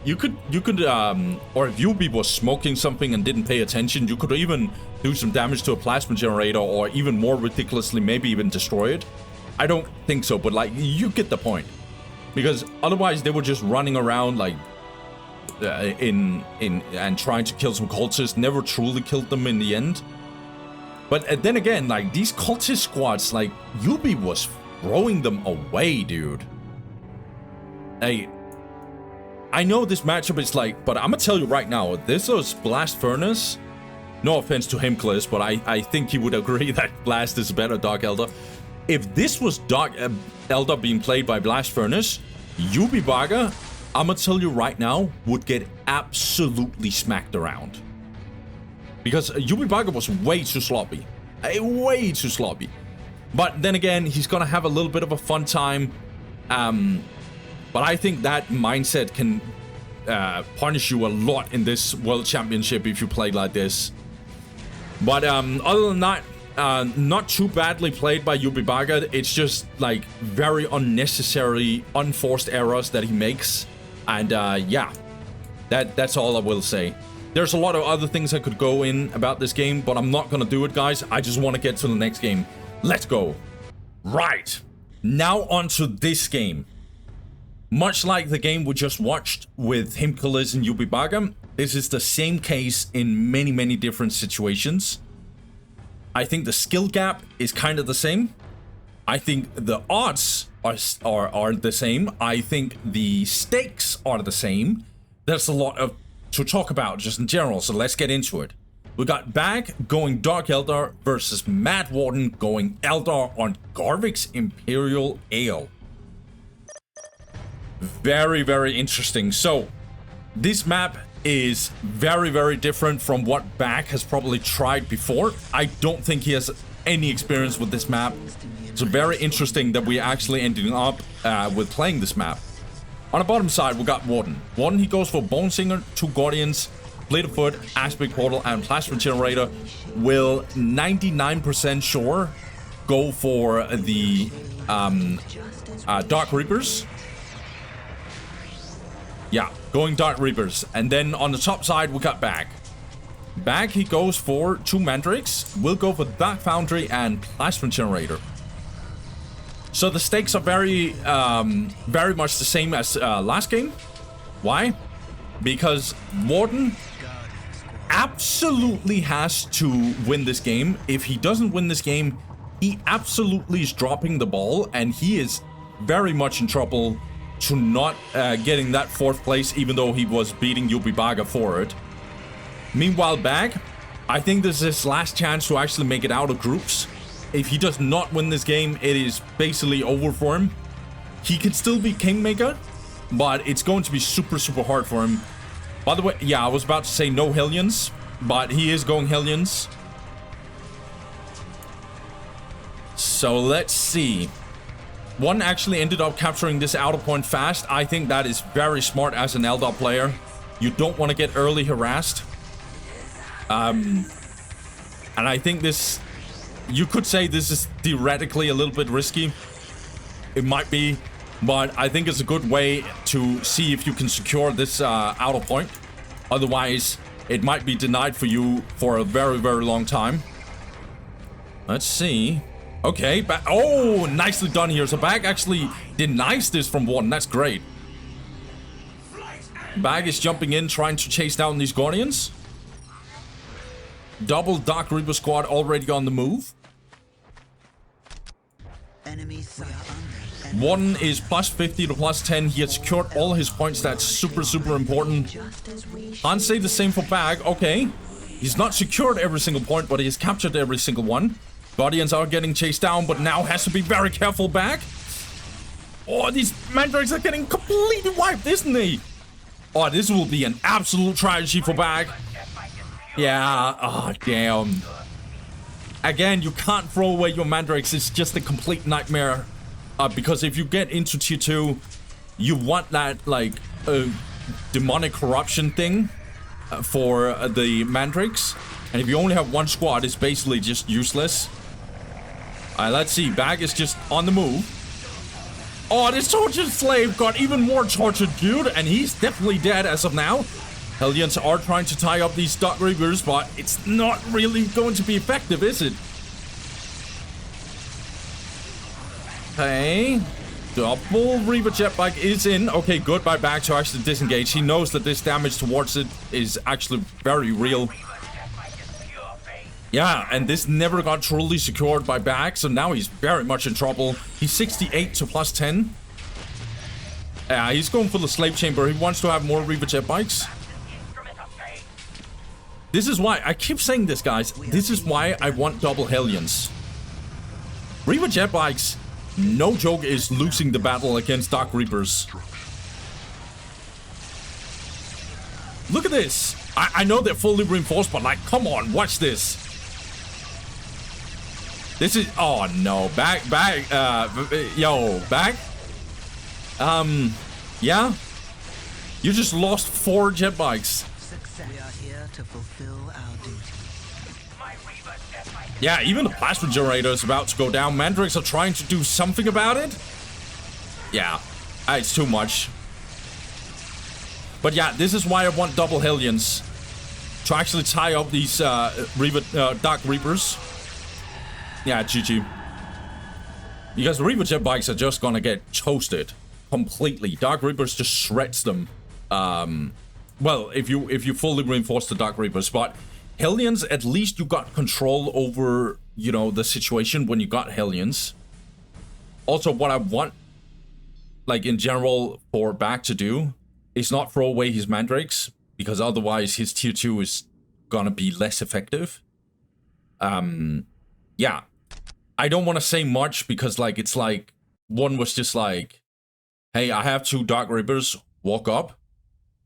you could, or if Yubi was smoking something and didn't pay attention, you could even do some damage to a plasma generator, or even more ridiculously, maybe even destroy it. I don't think so, but like, you get the point. Because otherwise they were just running around like and trying to kill some cultists, never truly killed them in the end. But then again, like, these cultist squads, like, Yubi was throwing them away, dude. I know this matchup is like, but I'm gonna tell you right now, this was Blast Furnace. No offense to Himcules, but I think he would agree that Blast is a better Dark Eldar. If this was Dark Eldar being played by Blast Furnace, Ybubaka, I'm gonna tell you right now, would get absolutely smacked around. Because Ybubaka was way too sloppy. Way too sloppy. But then again, he's gonna have a little bit of a fun time. But I think that mindset can punish you a lot in this World Championship if you play like this. But other than that, not too badly played by Ybubaka. It's just like very unnecessary, unforced errors that he makes. And yeah, that's all I will say. There's a lot of other things I could go in about this game, but I'm not gonna do it, guys. I just want to get to the next game. Let's go. Right. Now on to this game. Much like the game we just watched with Himcules and Ybubaka, this is the same case in many, many different situations. I think the skill gap is kind of the same. I think the odds are the same. I think the stakes are the same. There's a lot to talk about just in general, so let's get into it. We got Bag going Dark Eldar versus Mad Warden going Eldar on Garvik's Imperial Ale. Very, very interesting. So, this map is very, very different from what Bag has probably tried before. I don't think he has any experience with this map. So very interesting that we're actually ending up with playing this map. On the bottom side, we got Warden. Warden, he goes for Bone Singer, 2 Guardians, Blade of Foot, Aspect Portal, and Plasma Generator. Will 99% sure go for the Dark Reapers. Yeah, going Dark Reapers. And then on the top side, we got Bag. Bag, he goes for 2 Mandrakes. We'll go for Dark Foundry and Plasma Generator. So the stakes are very much the same as last game. Why? Because Warden absolutely has to win this game. If he doesn't win this game, he absolutely is dropping the ball, and he is very much in trouble to not getting that 4th place, even though he was beating Ybubaka for it. Meanwhile, Bag, I think this is his last chance to actually make it out of groups. If he does not win this game, it is basically over for him. He can still be Kingmaker, but it's going to be super, super hard for him. By the way, yeah, I was about to say no Hellions, but he is going Hellions. So let's see. One actually ended up capturing this outer point fast. I think that is very smart as an Eldar player. You don't want to get early harassed. And I think this... You could say this is theoretically a little bit risky. It might be, but I think it's a good way to see if you can secure this outer point. Otherwise, it might be denied for you for a very, very long time. Let's see. Okay, oh, nicely done here. So Bag actually denies this from Warden. That's great. Bag is jumping in, trying to chase down these Guardians. Double Dark Reaper squad already on the move. Warden is plus 50 to plus 10. He had secured all his points. That's super, super important. Can't say the same for Bag. Okay. He's not secured every single point, but he has captured every single one. Guardians are getting chased down, but now has to be very careful. Bag. Oh, these Mandrakes are getting completely wiped, isn't he? Oh, this will be an absolute tragedy for Bag. Yeah, oh damn. Again, you can't throw away your Mandrakes. It's just a complete nightmare. Because if you get into tier 2, you want that, like, demonic corruption thing for the Mandrakes. And if you only have 1 squad, it's basically just useless. Let's see. Bag is just on the move. Oh, this tortured slave got even more tortured, dude, and he's definitely dead as of now. Hellions are trying to tie up these Dark Reapers, but it's not really going to be effective, is it? Okay. Double Reaver Jetbike is in. Okay, good by Bag to actually disengage. He knows that this damage towards it is actually very real. Yeah, and this never got truly secured by Bag, so now he's very much in trouble. He's 68 to plus 10. Yeah, he's going for the slave chamber. He wants to have more Reaver Jetbikes. This is why, I keep saying this, guys. This is why I want double Hellions. Reaver Jetbikes, no joke, is losing the battle against Dark Reapers. Look at this. I know they're fully reinforced, but like, come on, watch this. This is, oh no, back, yo, back. Yeah. You just lost 4 jetbikes. We are here to fulfill our duty. Yeah, even the plasma generator is about to go down. Mandrakes are trying to do something about it. Yeah, it's too much. But yeah, this is why I want double Hellions. To actually tie up these Dark Reapers. Yeah, GG. Because Reaver Jetbikes are just gonna get toasted completely. Dark Reapers just shreds them. Well, if you fully reinforce the Dark Reapers, but Hellions, at least you got control over, you know, the situation when you got Hellions. Also, what I want, like in general, for Bag to do is not throw away his Mandrakes, because otherwise his tier 2 is gonna be less effective. Yeah. I don't want to say much because, like, it's like one was just like, hey, I have 2 Dark Reapers, walk up,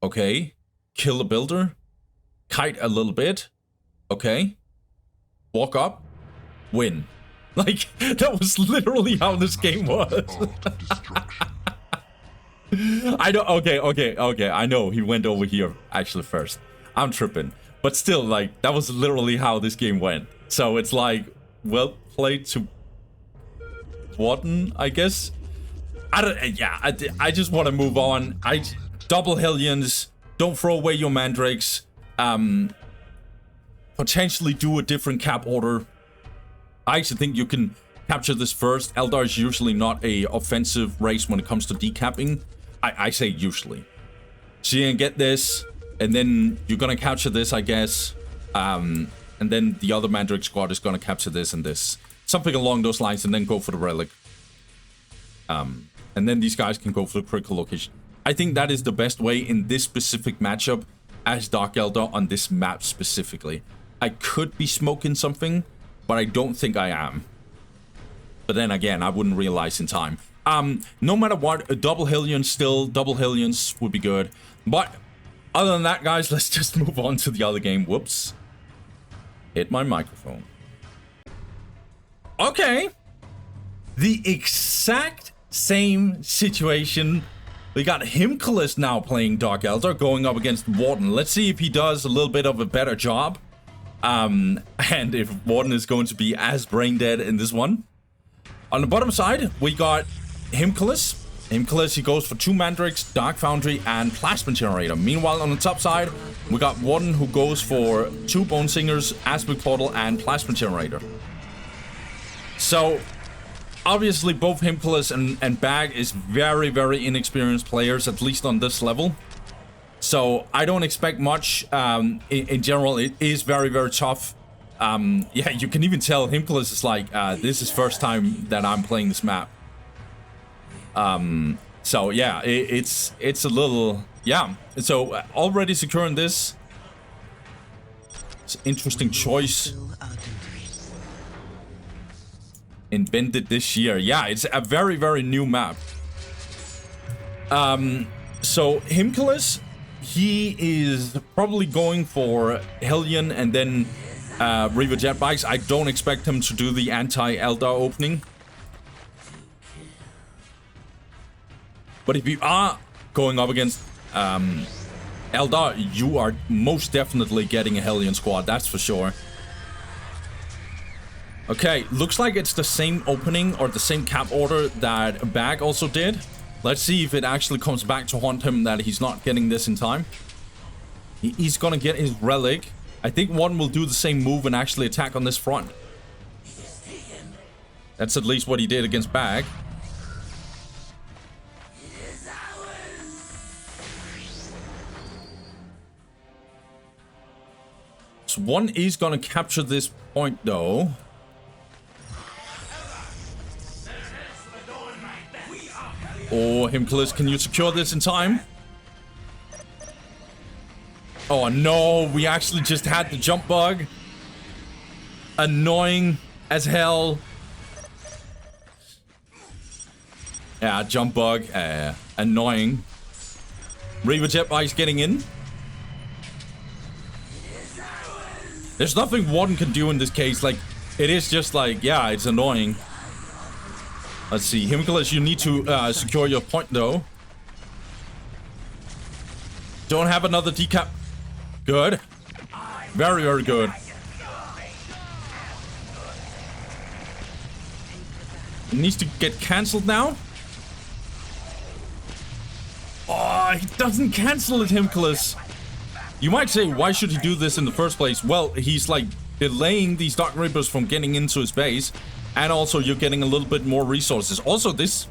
okay, kill a builder, kite a little bit, okay, walk up, win. Like, that was literally how this game was. I know, okay, I know he went over here actually first. I'm tripping. But still, like, that was literally how this game went. So it's like, well played to Warden, I guess. I just want to move on. Double Hellions, don't throw away your Mandrakes. Potentially do a different cap order. I actually think you can capture this first. Eldar is usually not a offensive race when it comes to decapping. I say usually. So you can get this, and then you're gonna capture this, I guess. And then the other Mandrake squad is gonna capture this and this. Something along those lines, and then go for the relic. And then these guys can go for the critical location. I think that is the best way in this specific matchup as Dark Eldar on this map specifically. I could be smoking something, but I don't think I am. But then again, I wouldn't realize in time. No matter what, a double Hellions would be good. But other than that, guys, let's just move on to the other game. Whoops. Hit my microphone. Okay. The exact same situation. We got Himcules now playing Dark Eldar, going up against Warden. Let's see if he does a little bit of a better job. And if Warden is going to be as brain dead in this one. On the bottom side, we got Himcules. Himcules, he goes for 2 Mandrakes, Dark Foundry, and Plasma Generator. Meanwhile, on the top side, we got Warden, who goes for 2 Bone Singers, Aspect Portal, and Plasma Generator. So, obviously, both Himcules and Bag is very, very inexperienced players, at least on this level. So, I don't expect much. In general, it is very, very tough. Yeah, you can even tell Himcules is like, this is first time that I'm playing this map. So yeah, it's a little, yeah. So already securing this. It's an interesting choice. Invented this year. Yeah, it's a very, very new map. So Himcules, he is probably going for Hellion and then Reaver Jetbikes. I don't expect him to do the anti-Eldar opening. But if you are going up against Eldar, you are most definitely getting a Hellion squad, that's for sure. Okay, looks like it's the same opening or the same cap order that Bag also did. Let's see if it actually comes back to haunt him that he's not getting this in time. He's gonna get his relic. I think one will do the same move and actually attack on this front. That's at least what he did against Bag. So one is gonna capture this point though. Oh, Himcules, can you secure this in time? Oh no, we actually just had the jump bug. Annoying as hell. Yeah, jump bug. Annoying. Reaver Jetbike's getting in. There's nothing Warden can do in this case. Like, it is just like, yeah, it's annoying. Let's see. Himcules, you need to secure your point, though. Don't have another decap. Good. Very, very good. It needs to get cancelled now. Oh, he doesn't cancel it, Himcules. You might say, why should he do this in the first place? Well, he's like delaying these Dark Reapers from getting into his base. And also, you're getting a little bit more resources. Also, this...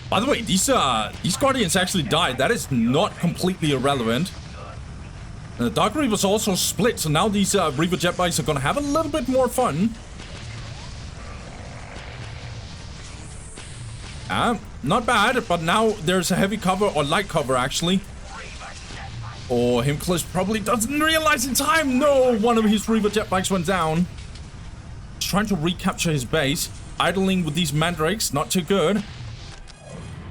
By the way, these Guardians actually died. That is not completely irrelevant. The Dark Reapers also split. So now these Reaver Jetbikes are going to have a little bit more fun. Not bad. But now there's a heavy cover, or light cover, actually. Oh, Himcules probably doesn't realize in time. No, one of his Reaver Jetbikes went down. Trying to recapture his base. Idling with these mandrakes, not too good.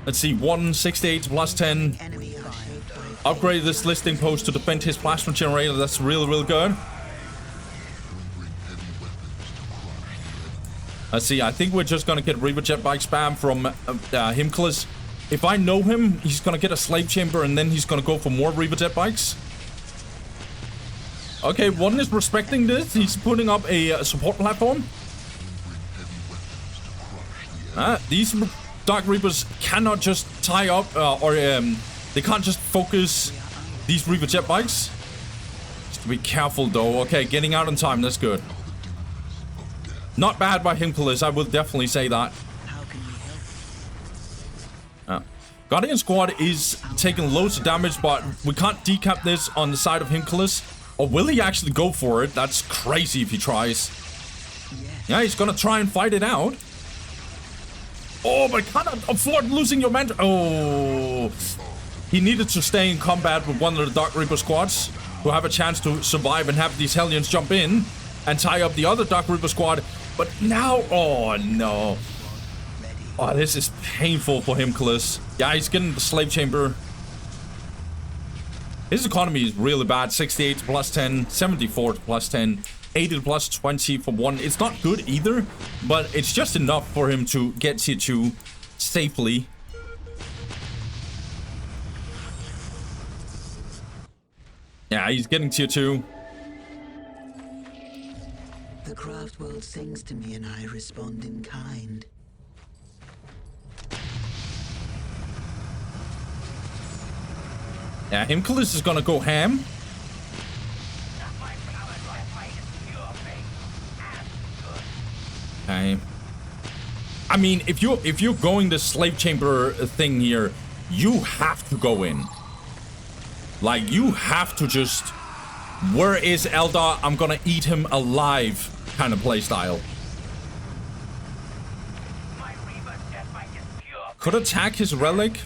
Let's see, 168 plus 10. Upgrade this listing post to defend his plasma generator. That's really, really good. Let's see, I think we're just gonna get Reaver Jetbike spam from Himcules. If I know him, he's gonna get a slave chamber and then he's gonna go for more Reaver Jetbikes. Okay, one is respecting this. He's putting up a support platform. These Dark Reapers cannot just tie up, they can't just focus these Reaver Jetbikes. Just be careful though. Okay, getting out in time. That's good. Not bad by Himcules. I will definitely say that. Guardian Squad is taking loads of damage, but we can't decap this on the side of Himcules. Or will he actually go for it? That's crazy if he tries. Yeah, he's gonna try and fight it out. Oh, but can't afford losing your man. Oh. He needed to stay in combat with one of the Dark Reaper squads to have a chance to survive and have these Hellions jump in and tie up the other Dark Reaper squad. But now, oh no. Oh, this is painful for Himcules. Yeah, he's getting the slave chamber. His economy is really bad. 68 to plus 10, 74 to plus 10, 80 to plus 20 for one. It's not good either, but it's just enough for him to get tier 2 safely. Yeah, he's getting tier 2. The craft world sings to me and I respond in kind. Yeah, Himcules is gonna go ham. Okay. I mean, if you're going the slave chamber thing here, you have to go in. Like, you have to just, where is Eldar? I'm gonna eat him alive kind of playstyle. Could attack his relic.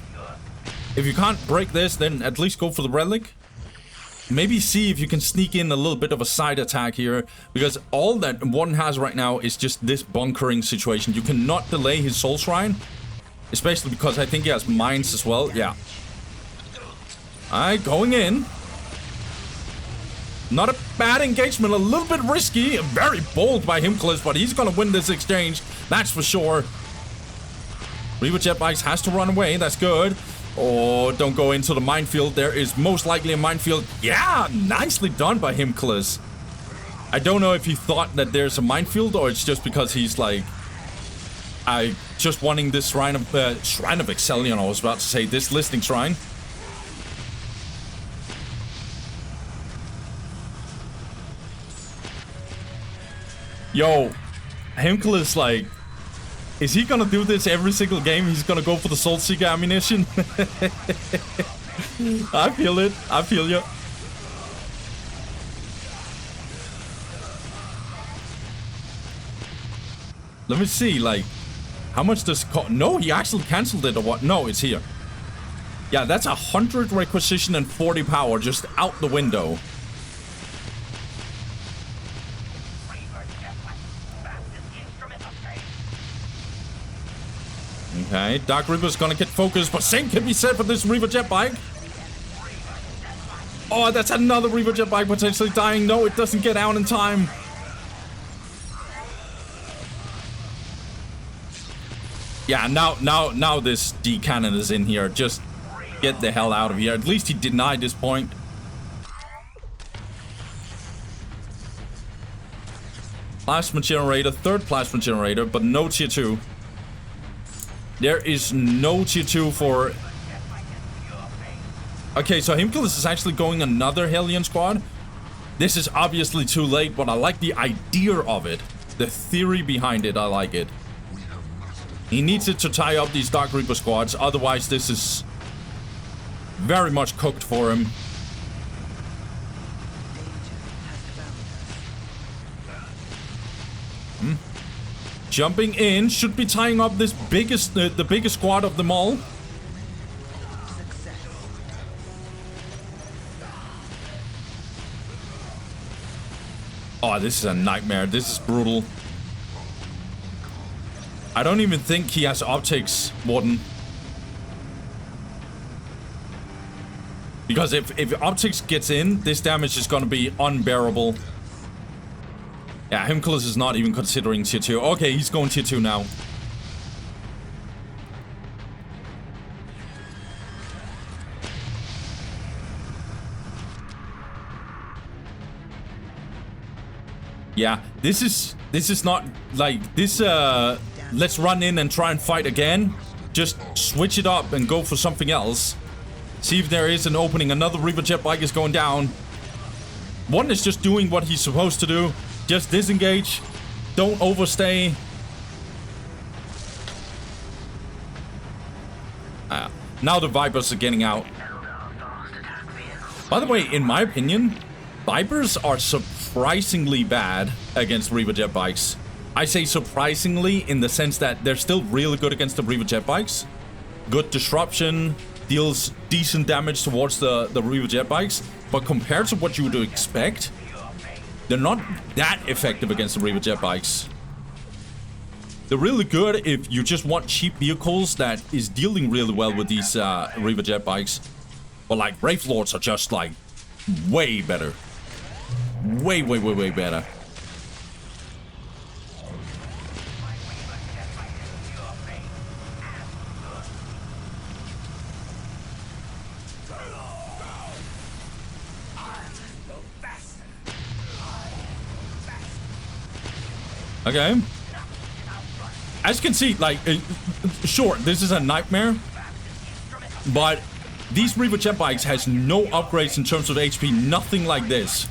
If you can't break this, then at least go for the relic. Maybe see if you can sneak in a little bit of a side attack here, because all that one has right now is just this bunkering situation. You cannot delay his soul shrine, especially because I think he has mines as well. Yeah. Alright, going in. Not a bad engagement, a little bit risky, very bold by Himcules, but he's gonna win this exchange, that's for sure. Reaver Jetbikes has to run away, that's good. Oh, don't go into the minefield. There is most likely a minefield. Yeah, nicely done by Himcules. I don't know if he thought that there's a minefield or it's just because he's like, just wanting this Shrine of Excellion. I was about to say this listening shrine. Yo, Himcules, like, is he gonna do this every single game? He's gonna go for the Soul Seeker ammunition? I feel it. I feel you. Let me see, like, how much does it cost? No, he actually cancelled it or what? No, it's here. Yeah, that's 100 requisition and 40 power just out the window. Okay, Dark Reaper's gonna get focused, but same can be said for this Reaver jet bike. Oh, that's another Reaver jet bike potentially dying. No, it doesn't get out in time. Yeah, now this D cannon is in here. Just get the hell out of here. At least he denied this point. Plasma generator, third plasma generator, but no tier 2. There is no tier 2 for... Okay, so Himcules is actually going another Hellion squad. This is obviously too late, but I like the idea of it. The theory behind it, I like it. He needs it to tie up these Dark Reaper squads, otherwise this is very much cooked for him. Jumping in, should be tying up this biggest, the biggest squad of them all. Oh, this is a nightmare. This is brutal. I don't even think he has optics, Warden. Because if optics gets in, this damage is going to be unbearable. Yeah, Himcules is not even considering tier 2. Okay, he's going tier 2 now. Yeah, this is not like this. Let's run in and try and fight again. Just switch it up and go for something else. See if there is an opening. Another Reaver jet bike is going down. One is just doing what he's supposed to do. Just disengage. Don't overstay. Now the Vipers are getting out. By the way, in my opinion, Vipers are surprisingly bad against Reaver jet bikes. I say surprisingly in the sense that they're still really good against the Reaver jet bikes. Good disruption, deals decent damage towards the Reaver jet bikes. But compared to what you would expect, they're not that effective against the Reaver jet bikes. They're really good if you just want cheap vehicles that is dealing really well with these Reaver jet bikes. But like Wraith Lords are just like way better. Way better. Okay. As you can see, like, sure, this is a nightmare, but these Reaver jet bikes has no upgrades in terms of HP, nothing like this.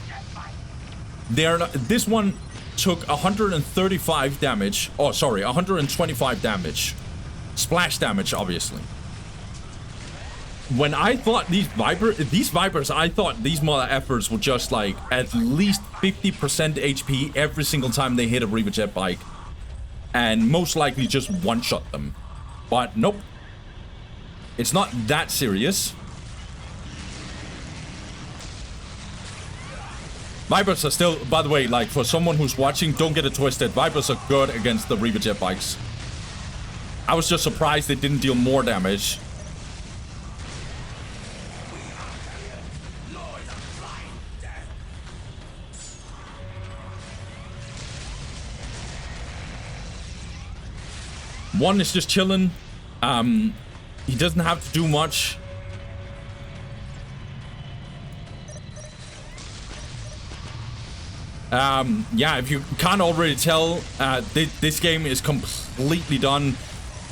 This one took 135 damage. Oh, sorry, 125 damage. Splash damage, obviously. When I thought these Vipers, I thought these mother effers were just like at least 50% HP every single time they hit a Reaver jet bike. And most likely just one-shot them. But nope. It's not that serious. Vipers are still, by the way, like for someone who's watching, don't get it twisted. Vipers are good against the Reaver jet bikes. I was just surprised they didn't deal more damage. One is just chilling. He doesn't have to do much. Yeah, if you can't already tell, this game is completely done.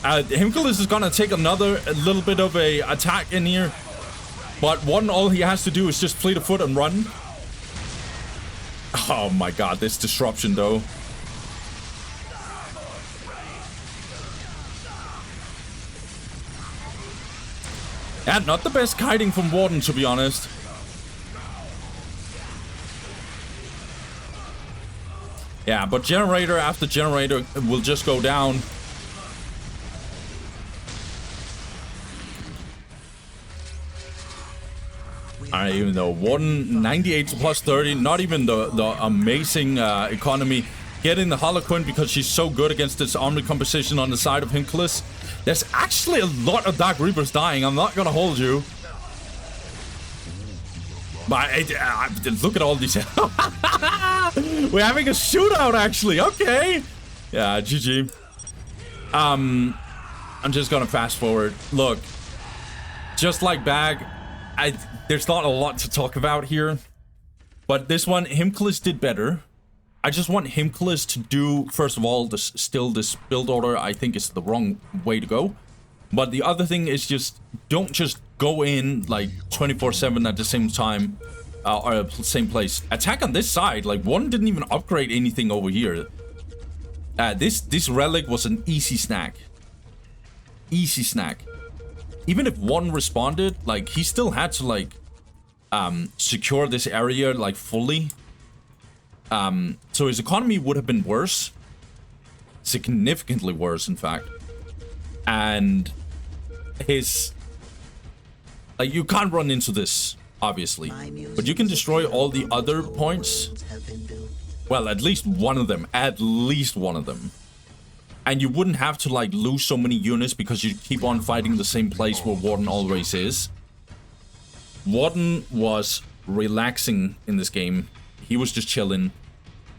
Himcules is gonna take a little bit of a attack in here. But Warden, all he has to do is just fleet of foot and run. Oh my god, this disruption though. Yeah, not the best kiting from Warden, to be honest. Yeah, but generator after generator will just go down. Even though Warden 98 to plus 30, not even the amazing economy. Getting the Harlequin because she's so good against this army composition on the side of Himcules. There's actually a lot of Dark Reapers dying, I'm not gonna hold you. But look at all these. We're having a shootout actually, okay. Yeah, GG. I'm just gonna fast forward. Look, just like Bag, there's not a lot to talk about here. But this one, Himcules did better. I just want Himcules to do, first of all, this build order, I think is the wrong way to go. But the other thing is just, don't just go in like 24/7 at the same time, or same place. Attack on this side, like one didn't even upgrade anything over here. This relic was an easy snack. Easy snack. Even if one responded, like he still had to like secure this area like fully. So his economy would have been worse. Significantly worse, in fact. And his... like, you can't run into this, obviously. But you can destroy all the other points. Well, at least one of them. At least one of them. And you wouldn't have to, like, lose so many units because you keep on fighting the same place where Warden always is. Warden was relaxing in this game. He was just chilling.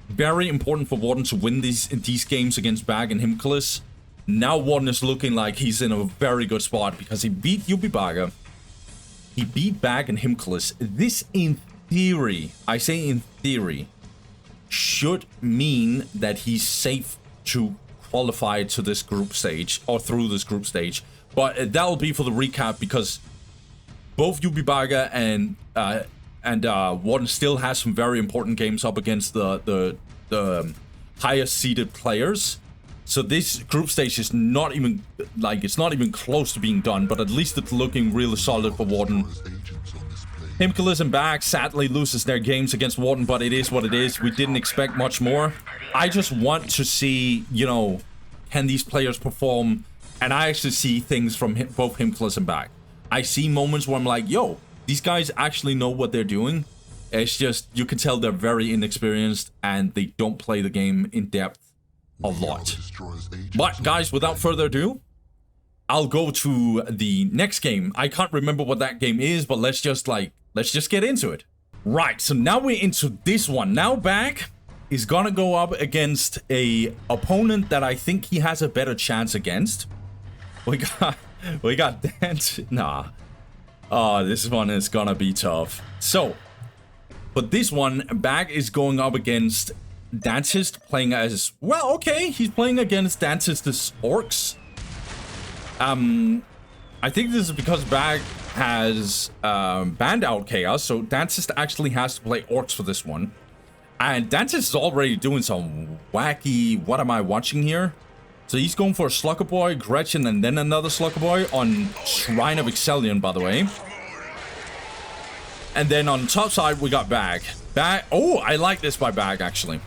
Very important for Warden to win these games against Bag and Himcules. Now Warden is looking like he's in a very good spot because he beat Ybubaka. He beat Bag and Himcules. This, in theory, I say in theory, should mean that he's safe to qualify to this group stage, or through this group stage. But that'll be for the recap because both Ybubaka and Warden still has some very important games up against the highest seeded players. So this group stage is not even, like, it's not even close to being done, but at least it's looking really solid for Warden. Himcules and Bag sadly loses their games against Warden, but it is what it is. We didn't expect much more. I just want to see, you know, can these players perform? And I actually see things from both Himcules and Bag. I see moments where I'm like, yo, these guys actually know what they're doing. It's just, you can tell they're very inexperienced and they don't play the game in depth a lot. But guys, without further ado, I'll go to the next game. I can't remember what that game is, but let's just get into it. Right, so now we're into this one. Now Bag is gonna go up against a opponent that I think he has a better chance against. We got Dantist. Nah. Oh, this one is gonna be tough. So, but this one, Bag is going up against Dantist, playing as, well, okay, he's playing against Dantist's orcs. I think this is because Bag has banned out Chaos, so Dantist actually has to play orcs for this one. And Dantist is already doing some wacky, what am I watching here? So he's going for a Slugger Boy, Gretchen, and then another Slugger Boy on Shrine of Excellion, by the way. And then on the top side, we got Bag. Oh, I like this by Bag, actually.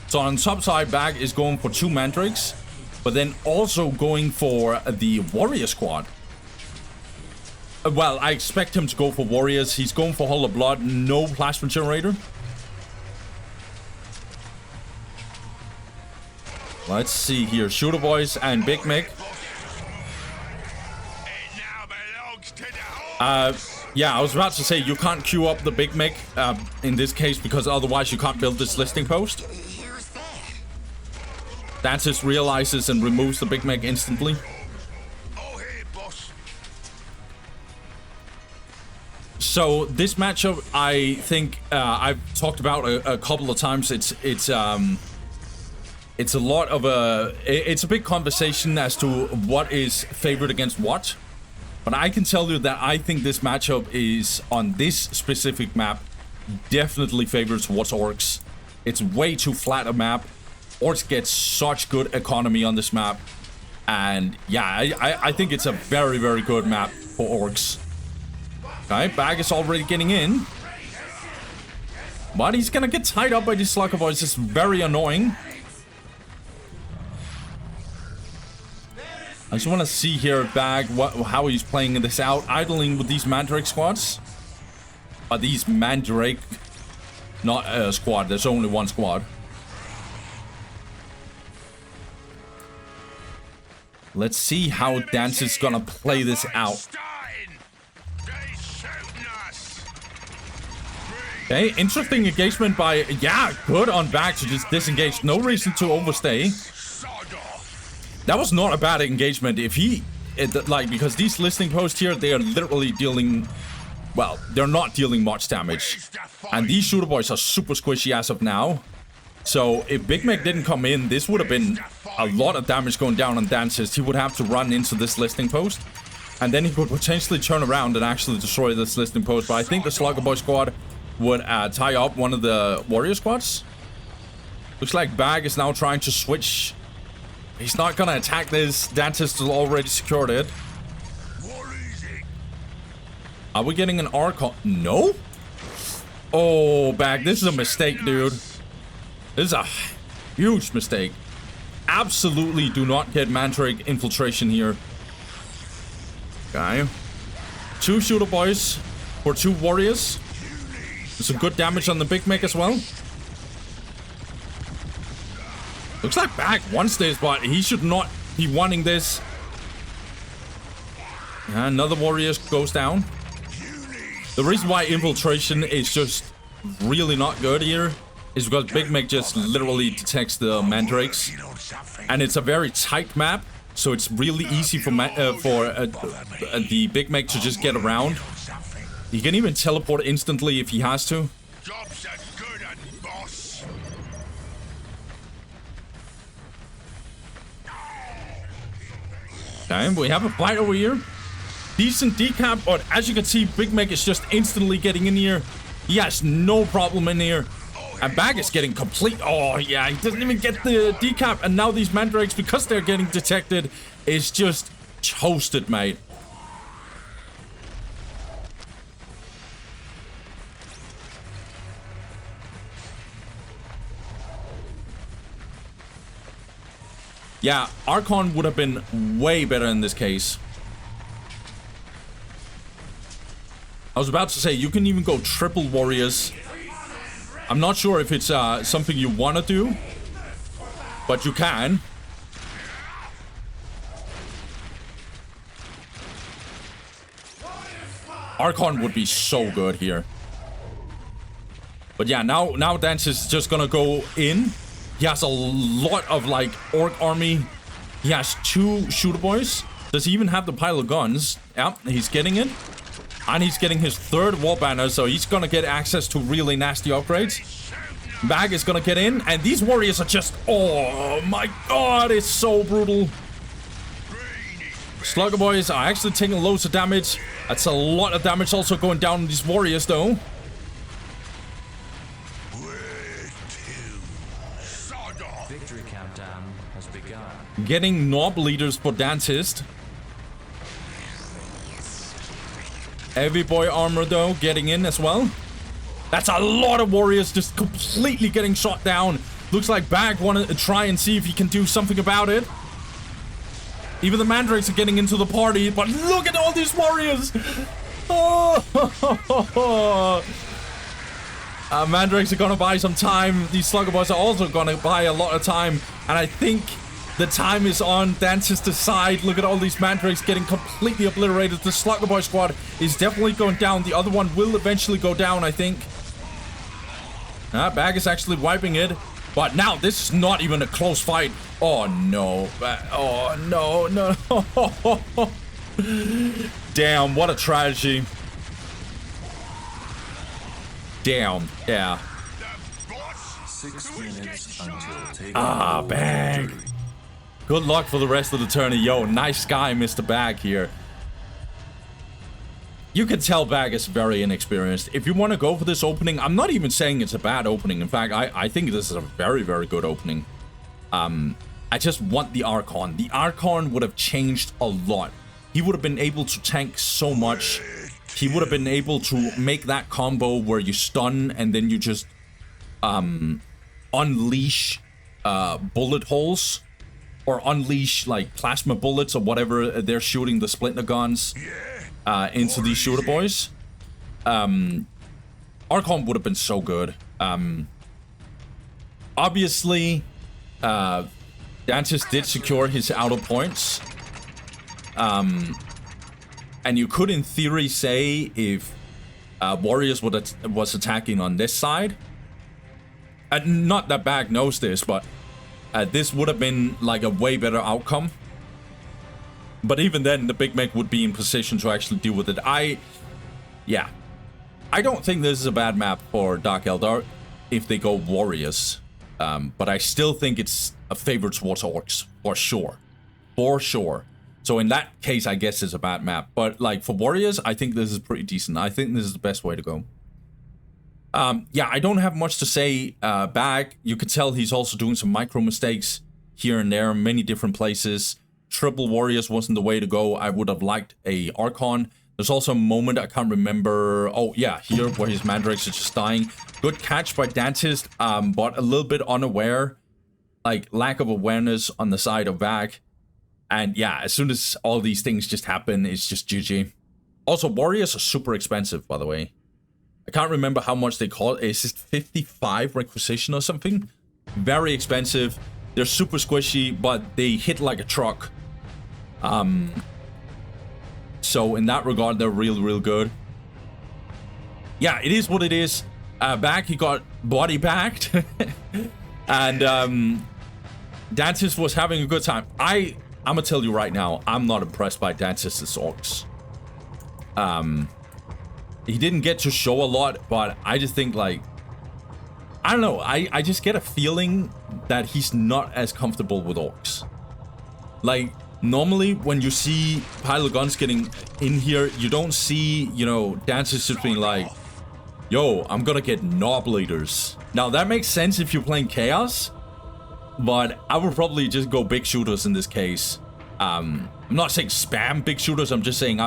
So on the top side, Bag is going for 2 Mandrakes, but then also going for the Warrior Squad. Well, I expect him to go for Warriors. He's going for Hall of Blood, no Plasma Generator. Let's see here. Shooter Boys and Big Mick. Yeah, I was about to say you can't queue up the Big Mick in this case because otherwise you can't build this listing post. Dantist realizes and removes the Big Mick instantly. So this matchup, I think I've talked about a couple of times. It's a lot of it's a big conversation as to what is favored against what. But I can tell you that I think this matchup is on this specific map definitely favored towards orcs. It's way too flat a map. Orcs get such good economy on this map, and yeah, I think it's a very, very good map for orcs. Okay, Bag is already getting in. But he's gonna get tied up by these slugger boys. It's very annoying. I just want to see here, Bag, how he's playing this out. Idling with these Mandrake squads. These Mandrake... Not a squad, there's only one squad. Let's see how Dantist is gonna play this out. Okay, interesting engagement by... Yeah, good on Bag to just disengage. No reason to overstay. That was not a bad engagement. If he... because these listening posts here, they are literally dealing... Well, they're not dealing much damage. And these shooter boys are super squishy as of now. So if Big Mac didn't come in, this would have been a lot of damage going down on Dantist. He would have to run into this listening post. And then he could potentially turn around and actually destroy this listening post. But I think the Slugger Boy squad would tie up one of the warrior squads. Looks like Bag is now trying to switch. He's not gonna attack this. Dantist has already secured it. Are we getting an Archon? No? Oh, Bag, this is a mistake, dude. This is a huge mistake. Absolutely do not get Mandrake infiltration here. Okay. 2 shooter boys for 2 warriors. There's some good damage on the Big Mac as well. Looks like Bag wants this, but he should not be wanting this. Another warrior goes down. The reason why infiltration is just really not good here is because Big Mac just literally detects the Mandrakes. And it's a very tight map, so it's really easy for the Big Mac to just get around. He can even teleport instantly if he has to. Okay, we have a fight over here. Decent decap, but as you can see, Big Mac is just instantly getting in here. He has no problem in here. And Bag is getting complete... Oh, yeah, he doesn't even get the decap. And now these Mandrakes, because they're getting detected, is just toasted, mate. Yeah, Archon would have been way better in this case. I was about to say, you can even go triple warriors. I'm not sure if it's something you want to do, but you can. Archon would be so good here. But yeah, now Dantist is just gonna go in. He has a lot of, like, orc army. He has 2 shooter boys. Does he even have the pile of guns? Yeah, he's getting it. And he's getting his 3rd wall banner, so he's gonna get access to really nasty upgrades. Bag is gonna get in, and these warriors are just... Oh my god, it's so brutal. Slugger boys are actually taking loads of damage. That's a lot of damage also going down on these warriors, though. Victory countdown has begun. Getting Nob leaders for Dantist. Heavy boy armor, though, getting in as well. That's a lot of warriors just completely getting shot down. Looks like Bag wanted to try and see if he can do something about it. Even the Mandrakes are getting into the party, but look at all these warriors. Oh, Mandrakes are gonna buy some time. These Slugger Boys are also gonna buy a lot of time. And I think the time is on Dantist's side. Look at all these Mandrakes getting completely obliterated. The Slugger Boy squad is definitely going down. The other one will eventually go down, I think. Bag is actually wiping it. But now this is not even a close fight. Oh no. Oh no, no. Damn, what a tragedy. Damn. Yeah. 6 minutes until taking Bag. victory. Good luck for the rest of the tourney. Yo, nice guy, Mr. Bag here. You can tell Bag is very inexperienced. If you want to go for this opening, I'm not even saying it's a bad opening. In fact, I think this is a very, very good opening. I just want the Archon. The Archon would have changed a lot. He would have been able to tank so much. He would have been able to make that combo where you stun and then you just unleash bullet holes. Or unleash like plasma bullets or whatever they're shooting the splinter guns into these shooter boys. Archon would have been so good. Obviously, Dantist did secure his outer points. And you could, in theory, say if Warriors was attacking on this side. Not that Bag knows this, but this would have been like a way better outcome. But even then, the Big Mech would be in position to actually deal with it. Yeah. I don't think this is a bad map for Dark Eldar if they go Warriors. But I still think it's a favor towards Orcs, for sure. For sure. So in that case, I guess it's a bad map. But like for Warriors, I think this is pretty decent. I think this is the best way to go. Yeah, I don't have much to say back. You could tell he's also doing some micro mistakes here and there, many different places. Triple Warriors wasn't the way to go. I would have liked a Archon. There's also a moment, I can't remember. Oh, yeah, here where his Mandrakes are just dying. Good catch by Dantist, but a little bit unaware. Like, lack of awareness on the side of Bag. And yeah, as soon as all these things just happen, it's just GG. Also, Warriors are super expensive, by the way. I can't remember how much they call it. Is it 55 requisition or something? Very expensive. They're super squishy, but they hit like a truck. So in that regard, they're real good. Yeah, it is what it is. Back, he got body bagged. And Dantist was having a good time. I'm gonna tell you right now, I'm not impressed by Dantist's orcs. He didn't get to show a lot, but I just think, like, I don't know, I just get a feeling that he's not as comfortable with orcs. Like, normally when you see Pile of Guns getting in here, you don't see, you know, Dantist just being like, yo, I'm gonna get Knob Leaders. Now, that makes sense if you're playing Chaos, but I would probably just go big shooters in this case. I'm not saying spam big shooters, I'm just saying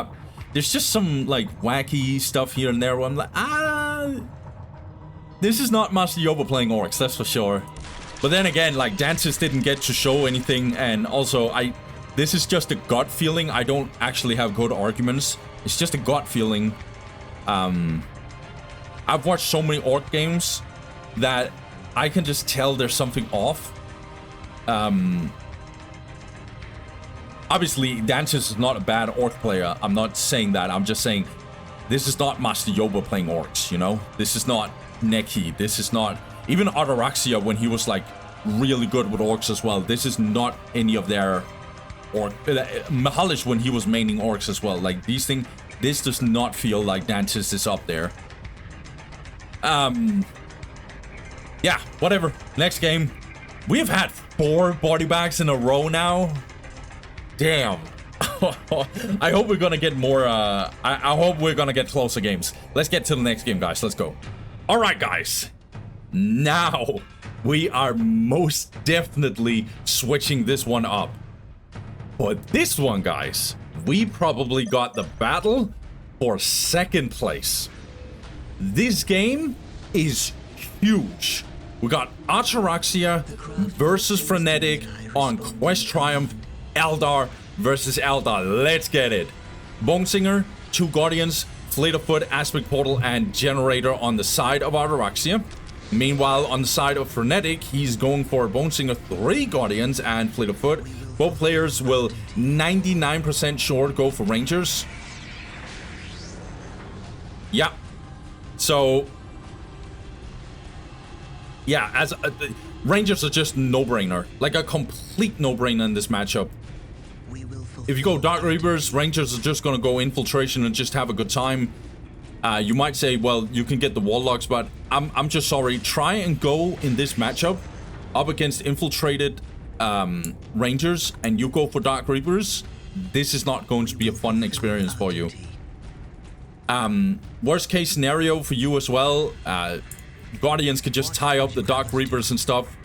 there's just some, like, wacky stuff here and there where I'm like, this is not Master Yoba playing orcs, that's for sure. But then again, like, Dantist didn't get to show anything, and also, this is just a gut feeling. I don't actually have good arguments. It's just a gut feeling. I've watched so many orc games that I can just tell there's something off. Obviously, Dantist is not a bad orc player. I'm not saying that. I'm just saying this is not Master Yoba playing orcs, you know? This is not Neki. This is not... Even Ataraxia, when he was, like, really good with orcs as well. This is not any of their... Mahalish, when he was maining orcs as well. Like, these things... This does not feel like Dantist is up there. Yeah, whatever. Next game. We have had 4 body bags in a row now. Damn. I hope we're gonna get more, I hope we're gonna get closer games. Let's get to the next game, guys. Let's go. Alright, guys. Now, we are most definitely switching this one up. But this one, guys, we probably got the battle for 2nd place. This game is huge. We got Ataraxia versus Frenetic on Quest Triumph. Eldar versus Eldar. Let's get it. Bonesinger, 2 Guardians, Fleet of Foot, Aspect Portal, and Generator on the side of Ataraxia. Meanwhile, on the side of Frenetic, he's going for Bonesinger, 3 Guardians, and Fleet of Foot. Both players will 99% sure go for Rangers. Yeah. So... yeah, as... Rangers are just no-brainer. Like a complete no-brainer in this matchup. If you go Dark Reapers, Rangers are just gonna go Infiltration and just have a good time. You might say, well, you can get the Warlocks, but I'm just sorry. Try and go in this matchup up against infiltrated Rangers, and you go for Dark Reapers. This is not going to be a fun experience for you. Worst case scenario for you as well. Guardians could just tie up the Dark Reapers and stuff.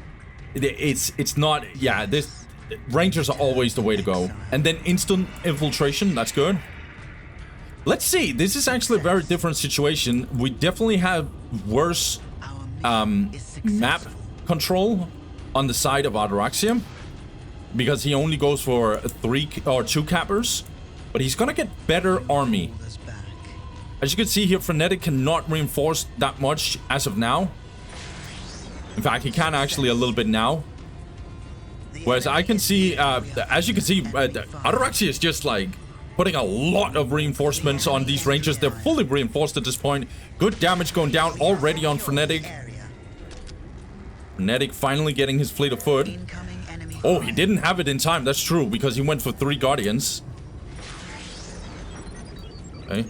It's not. Yeah, this Rangers are always the way to go. And then instant infiltration. That's good. Let's see. This is actually a very different situation. We definitely have worse map control on the side of Ataraxia, because he only goes for 3 or 2 cappers, but he's gonna get better army. As you can see here, Frenetic cannot reinforce that much as of now. In fact, he can actually a little bit now. Whereas I can see, as you can see, Ataraxia is just like putting a lot of reinforcements on these Rangers. They're fully reinforced at this point. Good damage going down already on Frenetic. Frenetic finally getting his fleet of foot. Oh, he didn't have it in time. That's true, because he went for 3 Guardians. Okay.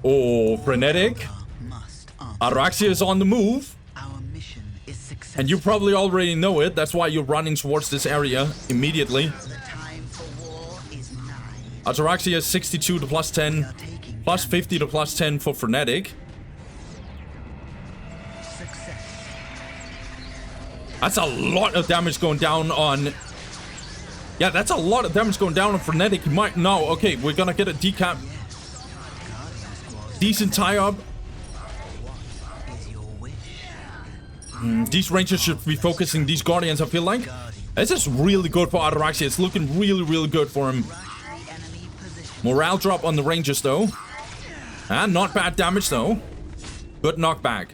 Oh, Frenetic. Ataraxia is on the move. And you probably already know it. That's why you're running towards this area immediately. Ataraxia is 62 to plus 10. Plus 50 to plus 10 for Frenetic. That's a lot of damage going down on... Yeah, that's a lot of damage going down on Frenetic. You might know. Okay, we're gonna get a decap. Decent tie-up. These Rangers should be focusing these Guardians, I feel like. This is really good for Ataraxia. It's looking really, really good for him. Morale drop on the Rangers, though. And not bad damage, though. Good knockback.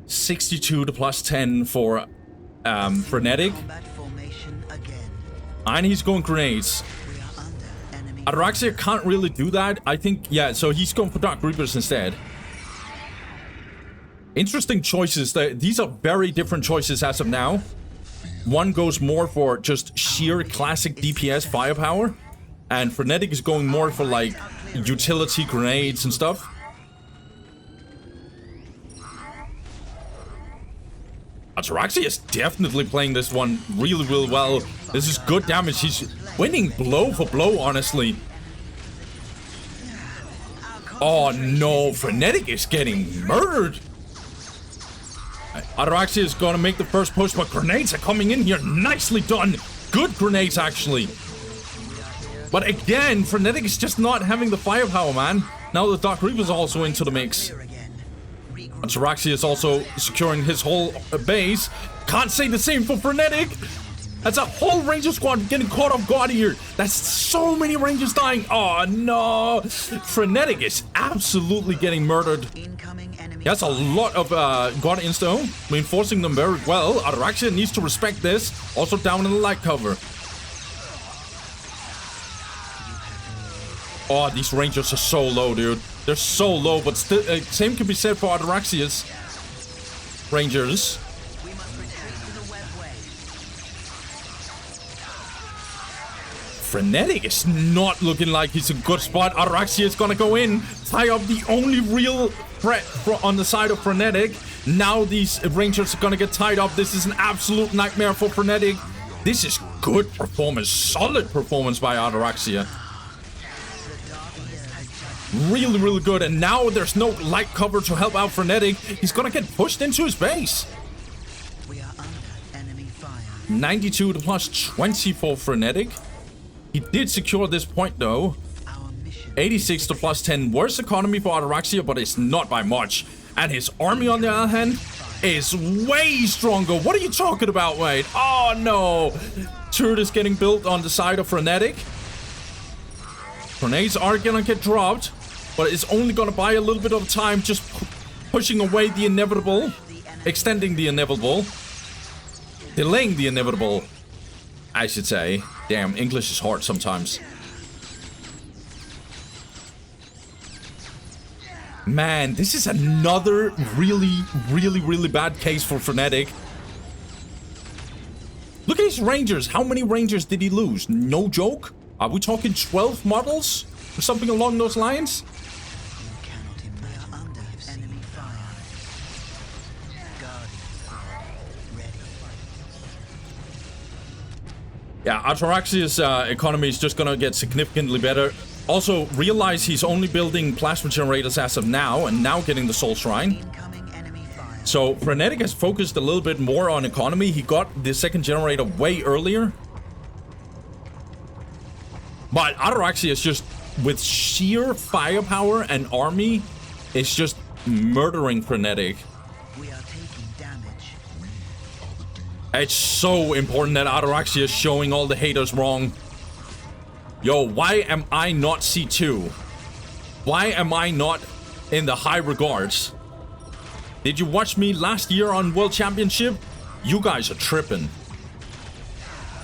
62 to plus 10 for Frenetic. And he's going grenades. Ataraxia can't really do that. I think, yeah, so he's going for Dark Reapers instead. Interesting choices. These are very different choices as of now. One goes more for just sheer classic DPS firepower, and Frenetic is going more for like utility grenades and stuff. Ataraxia is definitely playing this one really, really well. This is good damage. He's winning blow for blow, honestly. Oh no, Frenetic is getting murdered. Ataraxia is going to make the first push, but grenades are coming in here. Nicely done. Good grenades, actually. But again, Frenetic is just not having the firepower, man. Now the Dark Reaper is also into the mix. Ataraxia is also securing his whole base. Can't say the same for Frenetic. That's a whole Ranger squad getting caught off guard here. That's so many Rangers dying. Oh, no. Frenetic is absolutely getting murdered. That's a lot of Guardians, though. Reinforcing them very well. Ataraxia needs to respect this. Also down in the light cover. Oh, these Rangers are so low, dude. They're so low, but still, same can be said for Ataraxia's Rangers. Frenetic is not looking like he's a good spot. Ataraxia is gonna go in, tie up the only real threat on the side of Frenetic. Now these Rangers are gonna get tied up. This is an absolute nightmare for Frenetic. This is good performance, solid performance by Ataraxia. Really, really good. And now there's no light cover to help out Frenetic. He's gonna get pushed into his base. 92 to plus 20 for Frenetic. He did secure this point, though. 86 to plus 10. Worse economy for Ataraxia, but it's not by much. And his army, on the other hand, is way stronger. What are you talking about, Wade? Oh, no. Turret is getting built on the side of Frenetic. Grenades are going to get dropped, but it's only going to buy a little bit of time, just pushing away the inevitable. Extending the inevitable. Delaying the inevitable, I should say. Damn, English is hard sometimes. Man, this is another really, really, really bad case for Frenetic. Look at his Rangers. How many Rangers did he lose? No joke. Are we talking 12 models? something along those lines. Yeah, Ataraxia's economy is just gonna get significantly better. Also, realize he's only building plasma generators as of now, and now getting the Soul Shrine. So, Frenetic has focused a little bit more on economy. He got the second generator way earlier. But Ataraxia is just, with sheer firepower and army, it's just murdering Frenetic. It's so important that Ataraxia is showing all the haters wrong. Yo, why am I not C2? Why am I not in the high regards? Did you watch me last year on World Championship? You guys are tripping.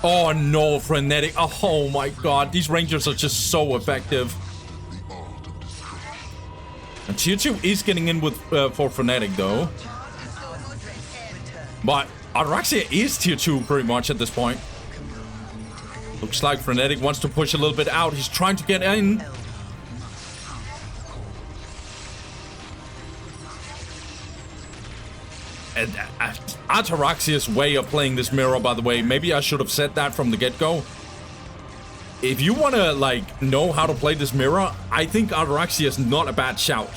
Oh no, Frenetic. Oh my god, these Rangers are just so effective. And Tier 2 is getting in with for Frenetic though. But Ataraxia is Tier 2 pretty much at this point. Looks like Frenetic wants to push a little bit out. He's trying to get in. And Ataraxia's way of playing this mirror, by the way, maybe I should have said that from the get-go. If you want to, like, know how to play this mirror, I think Ataraxia is not a bad shout.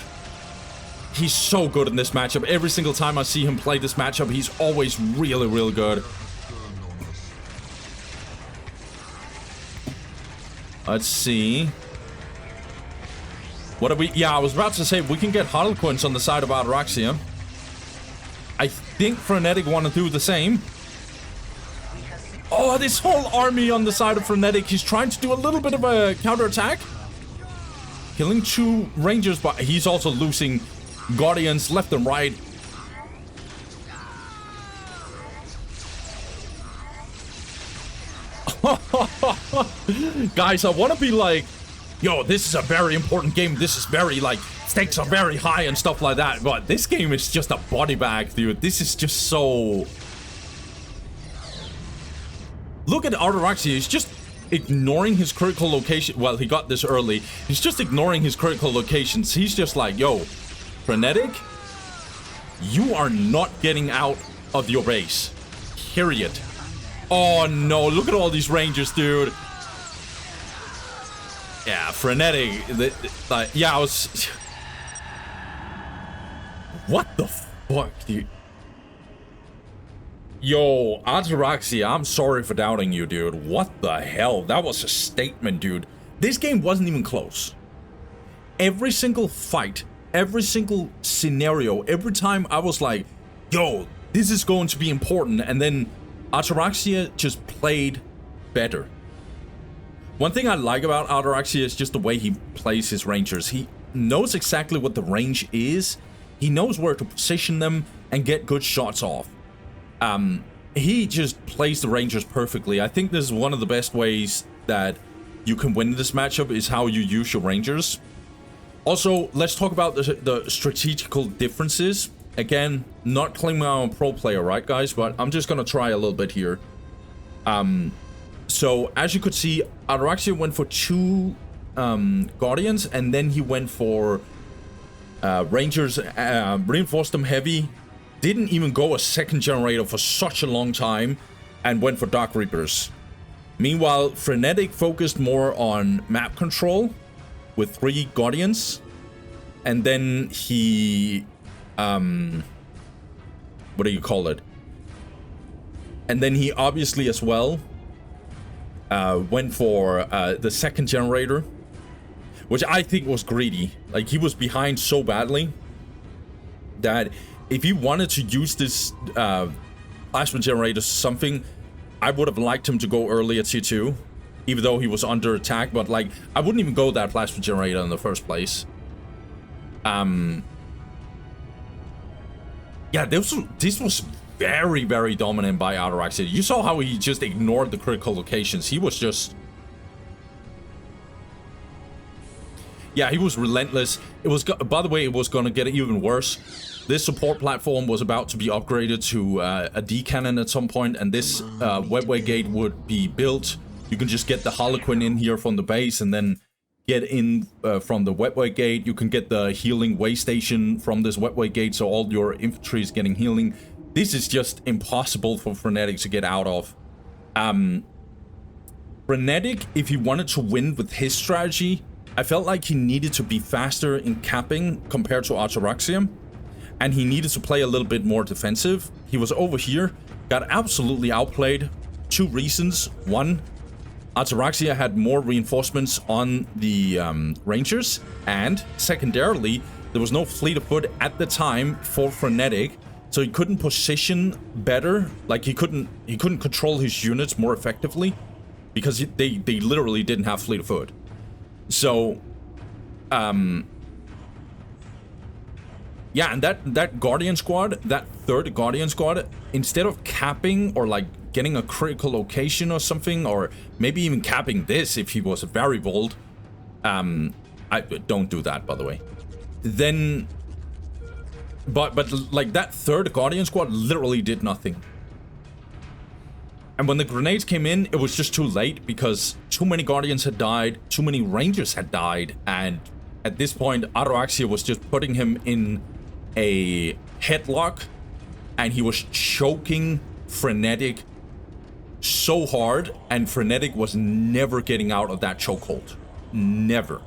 He's so good in this matchup. Every single time I see him play this matchup, he's always really, really good. Let's see. What are we... Yeah, I was about to say, we can get Harlequins on the side of Ataraxia. I think Frenetic want to do the same. Oh, this whole army on the side of Frenetic. He's trying to do a little bit of a counterattack. Killing 2 Rangers, but he's also losing Guardians left and right. Guys, I want to be like, yo, this is a very important game. This is very, like, stakes are very high and stuff like that. But this game is just a body bag, dude. This is just so... Look at Ataraxia. He's just ignoring his critical location. Well, he got this early. He's just ignoring his critical locations. He's just like, yo, Frenetic, you are not getting out of your base. Period. Oh, no. Look at all these Rangers, dude. Yeah, Frenetic. Yeah, I was... What the fuck, dude? Yo, Ataraxia, I'm sorry for doubting you, dude. What the hell? That was a statement, dude. This game wasn't even close. Every single fight, every single scenario, every time I was like, yo, this is going to be important, and then Ataraxia just played better. One thing I like about Ataraxia is just the way he plays his Rangers. He knows exactly what the range is. He knows where to position them and get good shots off. He just plays the Rangers perfectly. I think this is one of the best ways that you can win this matchup is how you use your Rangers. Also, let's talk about the strategical differences. Again, not claiming I'm a pro player, right, guys? But I'm just gonna try a little bit here. So, as you could see, Ataraxia went for 2 Guardians, and then he went for Rangers, reinforced them heavy. Didn't even go a second generator for such a long time, and went for Dark Reapers. Meanwhile, Frenetic focused more on map control with 3 Guardians, and then he, what do you call it? And then he obviously as well went for the second generator, which I think was greedy. Like, he was behind so badly that if he wanted to use this plasma generator something, I would have liked him to go early at Tier 2, even though he was under attack. But, like, I wouldn't even go that plasma generator in the first place. Yeah, this was very, very dominant by Ataraxia. You saw how he just ignored the critical locations. He was just... Yeah, he was relentless. It was, by the way, it was going to get even worse. This support platform was about to be upgraded to a D cannon at some point, and this webway gate would be built. You can just get the Harlequin in here from the base, and then get in from the wetway gate. You can get the healing way station from this wetway gate, so all your infantry is getting healing. This is just impossible for Frenetic to get out of. Frenetic, if he wanted to win with his strategy, I felt like he needed to be faster in capping compared to Ataraxia, and he needed to play a little bit more defensive. He was over here, got absolutely outplayed. 2 reasons. 1, Ataraxia had more reinforcements on the Rangers, and secondarily, there was no fleet of foot at the time for Frenetic, so he couldn't position better. Like he couldn't control his units more effectively because they literally didn't have fleet of foot. So, yeah, and that Guardian squad, that 3rd Guardian squad, instead of capping or like getting a critical location or something, or maybe even capping this if he was very bold, I don't do that, by the way. Then, but like that 3rd Guardian squad literally did nothing. And when the grenades came in, it was just too late because too many Guardians had died, too many Rangers had died, and at this point, Ataraxia was just putting him in a headlock, and he was choking Frenetic so hard, and Frenetic was never getting out of that chokehold. Never.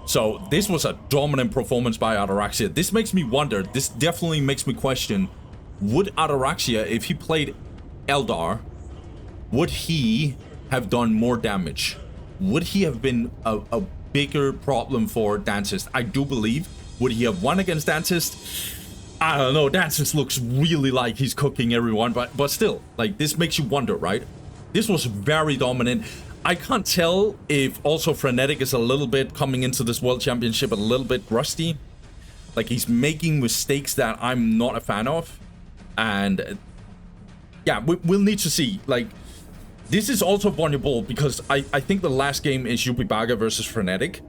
So this was a dominant performance by Ataraxia. This makes me wonder, this definitely makes me question, would Ataraxia, if he played Eldar, would he have done more damage? Would he have been a bigger problem for Dantist? I do believe. Would he have won against Dantist? I don't know. Dantist looks really like he's cooking everyone, but still, like, this makes you wonder, right? This was very dominant. I can't tell if also Frenetic is a little bit coming into this World Championship a little bit rusty. Like, he's making mistakes that I'm not a fan of. And yeah, we'll need to see. Like, this is also vulnerable because I think the last game is Ybubaka versus Frenetic.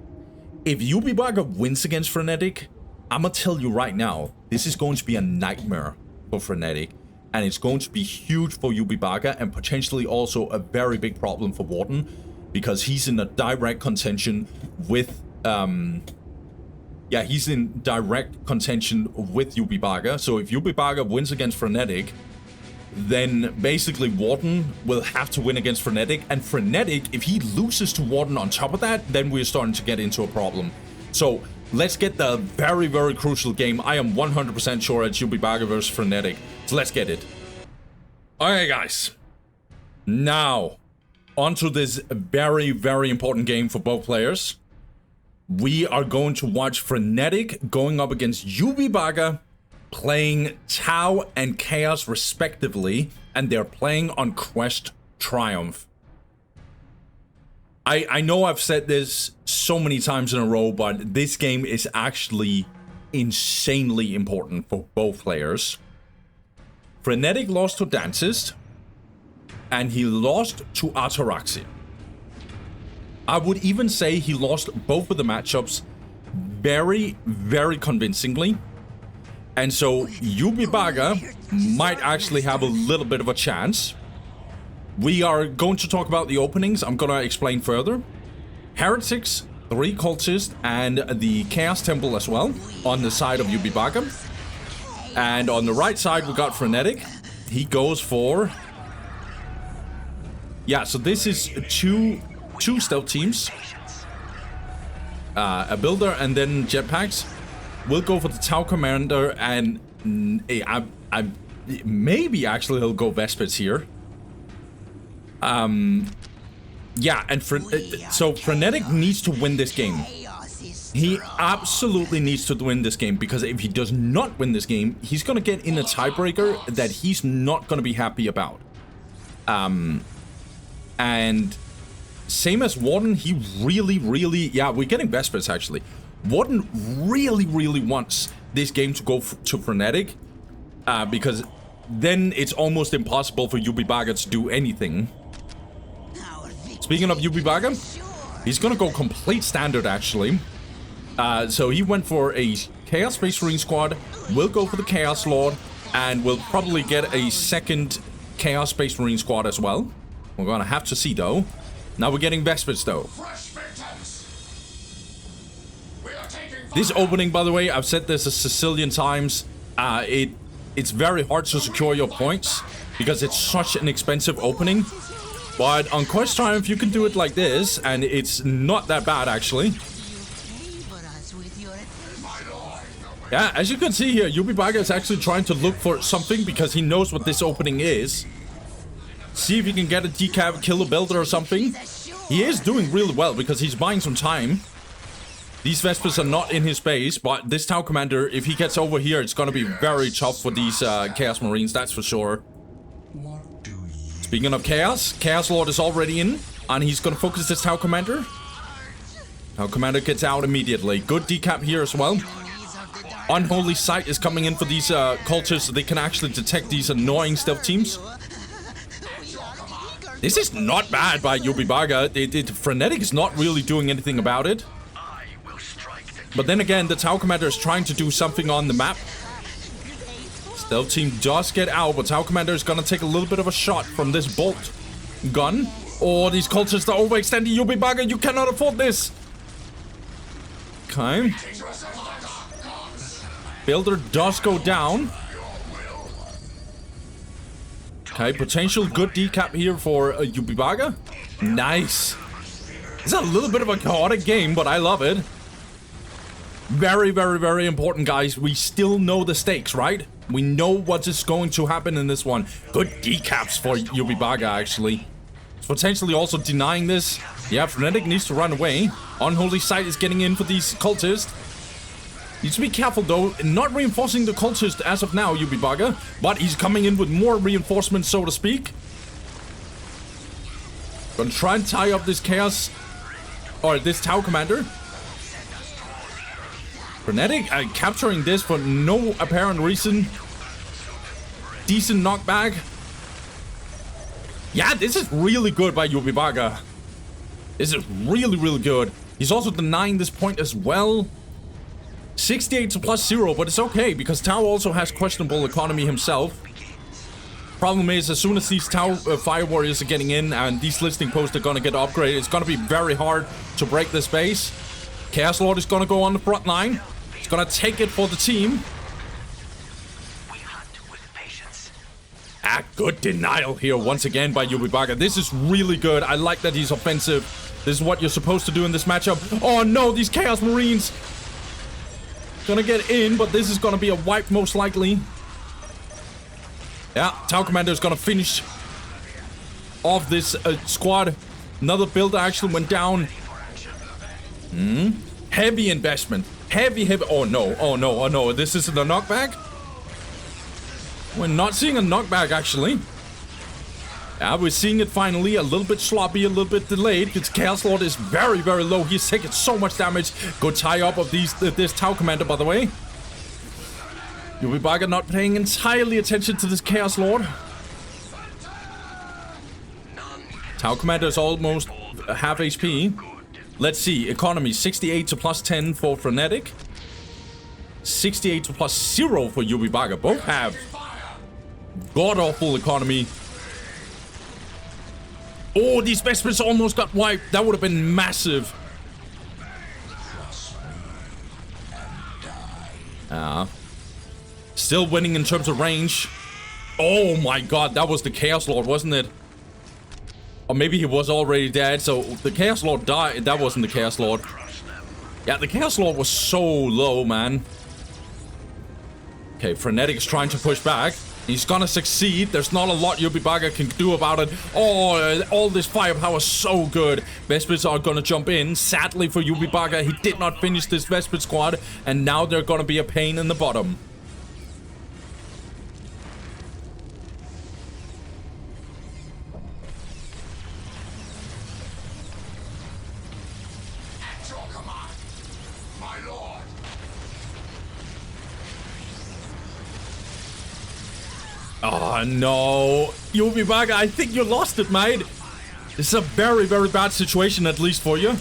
If Ybubaka wins against Frenetic, I'm gonna tell you right now, this is going to be a nightmare for Frenetic, and it's going to be huge for Ybubaka and potentially also a very big problem for Warden, because he's in a direct contention with he's in direct contention with Ybubaka. So if Ybubaka wins against Frenetic, then basically Warden will have to win against Frenetic, and Frenetic, if he loses to Warden on top of that, then we're starting to get into a problem. So let's get the very, very crucial game. I am 100% sure it's Ybubaka versus Frenetic. So let's get it. Alright, guys. Now, onto this very, very important game for both players. We are going to watch Frenetic going up against Ybubaka, playing Tau and Chaos respectively, and they're playing on Quest Triumph. I know I've said this so many times in a row, but this game is actually insanely important for both players. Frenetic lost to Dantist, and he lost to Ataraxia. I would even say he lost both of the matchups very, very convincingly. And so Ybubaka might actually have a little bit of a chance. We are going to talk about the openings. I'm going to explain further. Heretics, 3 cultists, and the Chaos Temple as well on the side of Ybubaka. And on the right side, we got Frenetic. He goes for... yeah, so this is two stealth teams. A builder and then jetpacks. We'll go for the Tau Commander, and maybe actually he'll go Vespers here. Yeah, and so Frenetic needs to win this game. He absolutely needs to win this game, because if he does not win this game, he's going to get in a tiebreaker that he's not going to be happy about. And same as Warden, he really... yeah, we're getting Vespers, actually. Warden really wants this game to go to Frenetic, because then it's almost impossible for Ybubaka to do anything. Speaking of Ybubaka, he's gonna go complete standard, actually. So he went for a Chaos Space Marine squad. We'll go for the Chaos Lord, and we'll probably get a second Chaos Space Marine squad as well. We're gonna have to see, though. Now we're getting Vespers, though. This opening, by the way, I've said this a Sicilian times. It's very hard to secure your points because it's such an expensive opening. But on Quest Triumph, you can do it like this, and it's not that bad, actually. Yeah, as you can see here, Ybubaka is actually trying to look for something because he knows what this opening is. See if he can get a decap, kill a builder or something. He is doing really well because he's buying some time. These Vespers are not in his base, but this Tau Commander, if he gets over here, it's going to be very tough for these Chaos Marines, that's for sure. Speaking of Chaos, Chaos Lord is already in, and he's going to focus this Tau Commander. Tau Commander gets out immediately. Good decap here as well. Unholy Sight is coming in for these cultists so they can actually detect these annoying stealth teams. This is not bad by Ybubaka. Frenetic is not really doing anything about it. But then again, the Tau Commander is trying to do something on the map. Stealth team does get out, but Tau Commander is gonna take a little bit of a shot from this bolt gun. Oh, these cultists are overextending. Ybubaka, you cannot afford this. Okay. Builder does go down. Okay, potential good decap here for Ybubaka. Nice. It's a little bit of a chaotic game, but I love it. Very, very, very important, guys. We still know the stakes, right? We know what is going to happen in this one. Good decaps for Ybubaka, actually. It's potentially also denying this. Yeah, Frenetic needs to run away. Unholy Sight is getting in for these cultists. Needs to be careful, though. Not reinforcing the cultist as of now, Ybubaka. But he's coming in with more reinforcements, so to speak. Gonna try and tie up this Chaos... or this Tau Commander. Frenetic capturing this for no apparent reason. Decent knockback. Yeah, this is really good by Ybubaka. This is really, really good. He's also denying this point as well. 68 to +0, but it's okay because Tau also has questionable economy himself. Problem is, as soon as these Tau Fire Warriors are getting in and these listing posts are gonna get upgraded, it's gonna be very hard to break this base. Chaos Lord is gonna go on the front line. He's gonna take it for the team. Good denial here once again by Ybubaka. This is really good. I like that he's offensive. This is what you're supposed to do in this matchup. Oh no, these Chaos Marines. Gonna get in, but this is gonna be a wipe most likely. Yeah, Tau Commander is gonna finish off this squad. Another builder actually went down. Heavy investment. Heavy. Oh no, oh no, oh no. This isn't a knockback? We're not seeing a knockback, actually. Yeah, we're seeing it finally. A little bit sloppy, a little bit delayed. Because Chaos Lord is very, very low. He's taking so much damage. Good tie-up of this Tau Commander, by the way. Ybubaka not paying entirely attention to this Chaos Lord. Tau Commander is almost half HP. Let's see. Economy 68 to +10 for Frenetic. 68 to +0 for Ybubaka. Both have god-awful economy. Oh, these Vespers almost got wiped. That would have been massive. Still winning in terms of range. Oh my god, that was the Chaos Lord, wasn't it? Or maybe he was already dead, so the Chaos Lord died. That wasn't the Chaos Lord. Yeah, the Chaos Lord was so low, man. Okay, Frenetic is trying to push back. He's gonna succeed. There's not a lot Ybubaka can do about it. Oh, all this firepower is so good. Vespers are gonna jump in. Sadly for Ybubaka, he did not finish this Vesper squad, and now they're gonna be a pain in the bottom. Oh no, Ybubaka, I think you lost it, mate. This is a very, very bad situation, at least for you.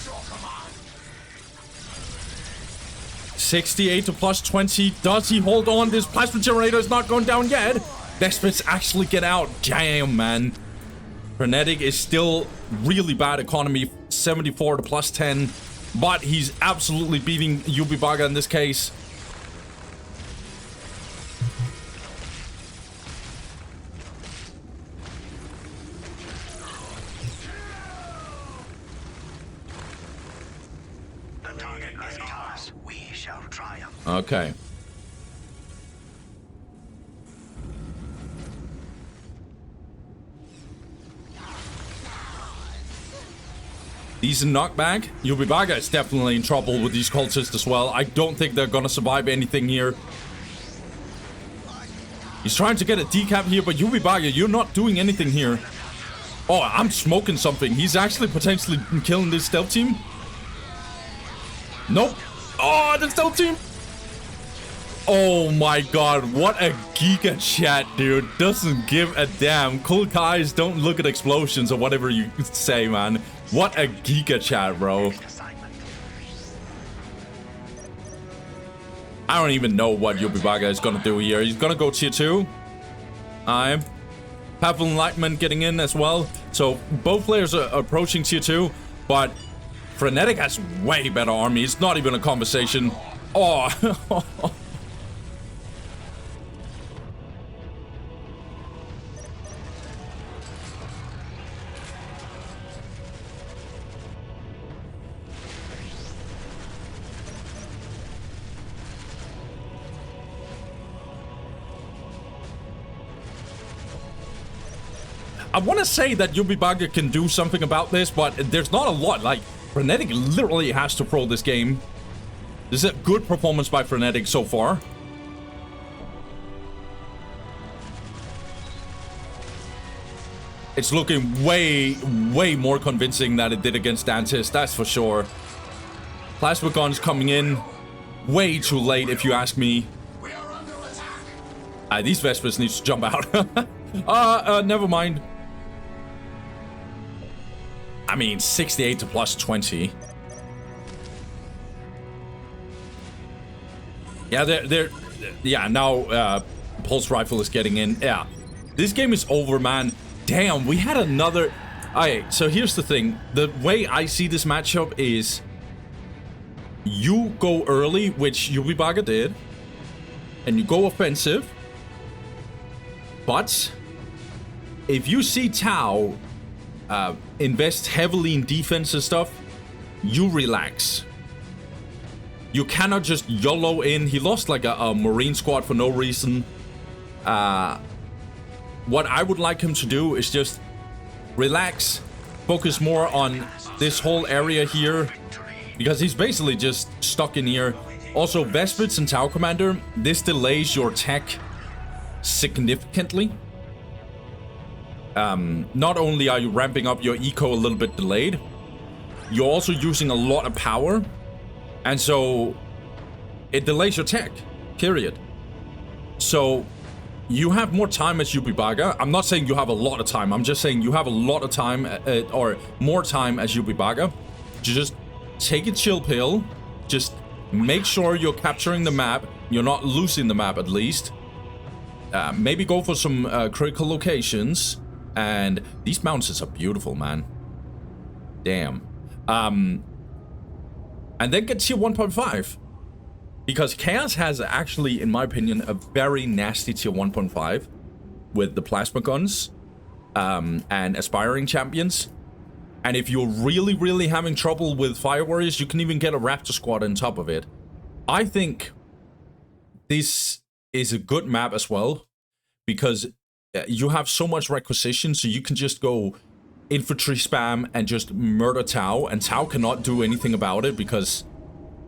68 to +20. Does he hold on? This plasma generator is not going down yet. Vespers actually get out. Damn, man. Frenetic is still really bad economy. 74 to +10. But he's absolutely beating Ybubaka in this case. The target is ours. We shall triumph. Okay. Decent knockback. Ybubaka is definitely in trouble with these cultists as well. I don't think they're gonna survive anything here. He's trying to get a decap here, but Ybubaka, you're not doing anything here. Oh, I'm smoking something. He's actually potentially killing this stealth team. Nope. Oh, the stealth team. Oh my god, what a giga chat, dude. Doesn't give a damn. Cool guys don't look at explosions or whatever you say, man. What a giga chat, bro. I don't even know what Ybubaka is gonna do here. He's gonna go tier 2. Path of Enlightenment getting in as well. So both players are approaching tier 2, but Frenetic has way better army. It's not even a conversation. Oh. I want to say that Ybubaka can do something about this, but there's not a lot. Like, Frenetic literally has to pro this game. This is a good performance by Frenetic so far. It's looking way more convincing than it did against Dantist, that's for sure. Plasma guns coming in way too late, if you ask me. These Vespers need to jump out. Never mind. I mean, 68 to plus 20. Yeah, yeah, now Pulse Rifle is getting in. Yeah, this game is over, man. Damn, we had another... Alright, so here's the thing. The way I see this matchup is... You go early, which Ybubaka did. And you go offensive. But... if you see Tau... invest heavily in defense and stuff, you relax. You cannot just YOLO in. He lost like a Marine squad for no reason. What I would like him to do is just relax, focus more on this whole area here, because he's basically just stuck in here. Also, Vespits and Tau Commander, this delays your tech significantly. Not only are you ramping up your eco a little bit delayed, you're also using a lot of power, and so it delays your tech, period. So you have more time as Ybubaka. I'm not saying you have a lot of time, I'm just saying you have a lot of time, or more time as Ybubaka. Just take a chill pill, just make sure you're capturing the map, you're not losing the map at least. Maybe go for some critical locations. And these mountains are beautiful, man. Damn. And then get tier 1.5. Because Chaos has actually, in my opinion, a very nasty tier 1.5. With the plasma guns. And aspiring champions. And if you're really having trouble with fire warriors, you can even get a raptor squad on top of it. I think this is a good map as well. Because... you have so much requisition, so you can just go infantry spam and just murder Tau, and Tau cannot do anything about it because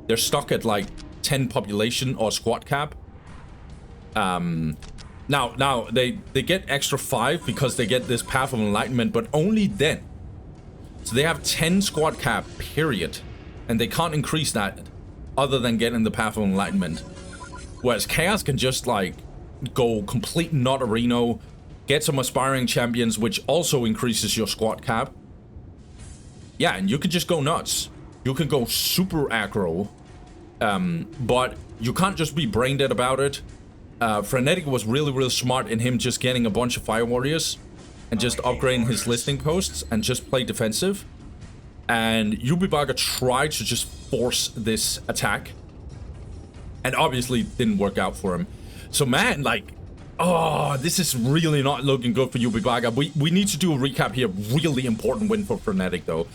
they're stuck at like 10 population or squad cap. Now they get extra 5 because they get this Path of Enlightenment, but only then. So they have 10 squad cap, period, and they can't increase that other than getting the Path of Enlightenment. Whereas Chaos can just like go complete not arena, get some aspiring champions, which also increases your squad cap. Yeah, and you can just go nuts. You can go super aggro. But you can't just be brain dead about it. Frenetic was really smart in him just getting a bunch of fire warriors and just upgrading his listing posts and just play defensive. And Ybubaka tried to just force this attack. And obviously didn't work out for him. So man, like, oh, this is really not looking good for Ybubaka. We need to do a recap here. Really important win for Frenetic though.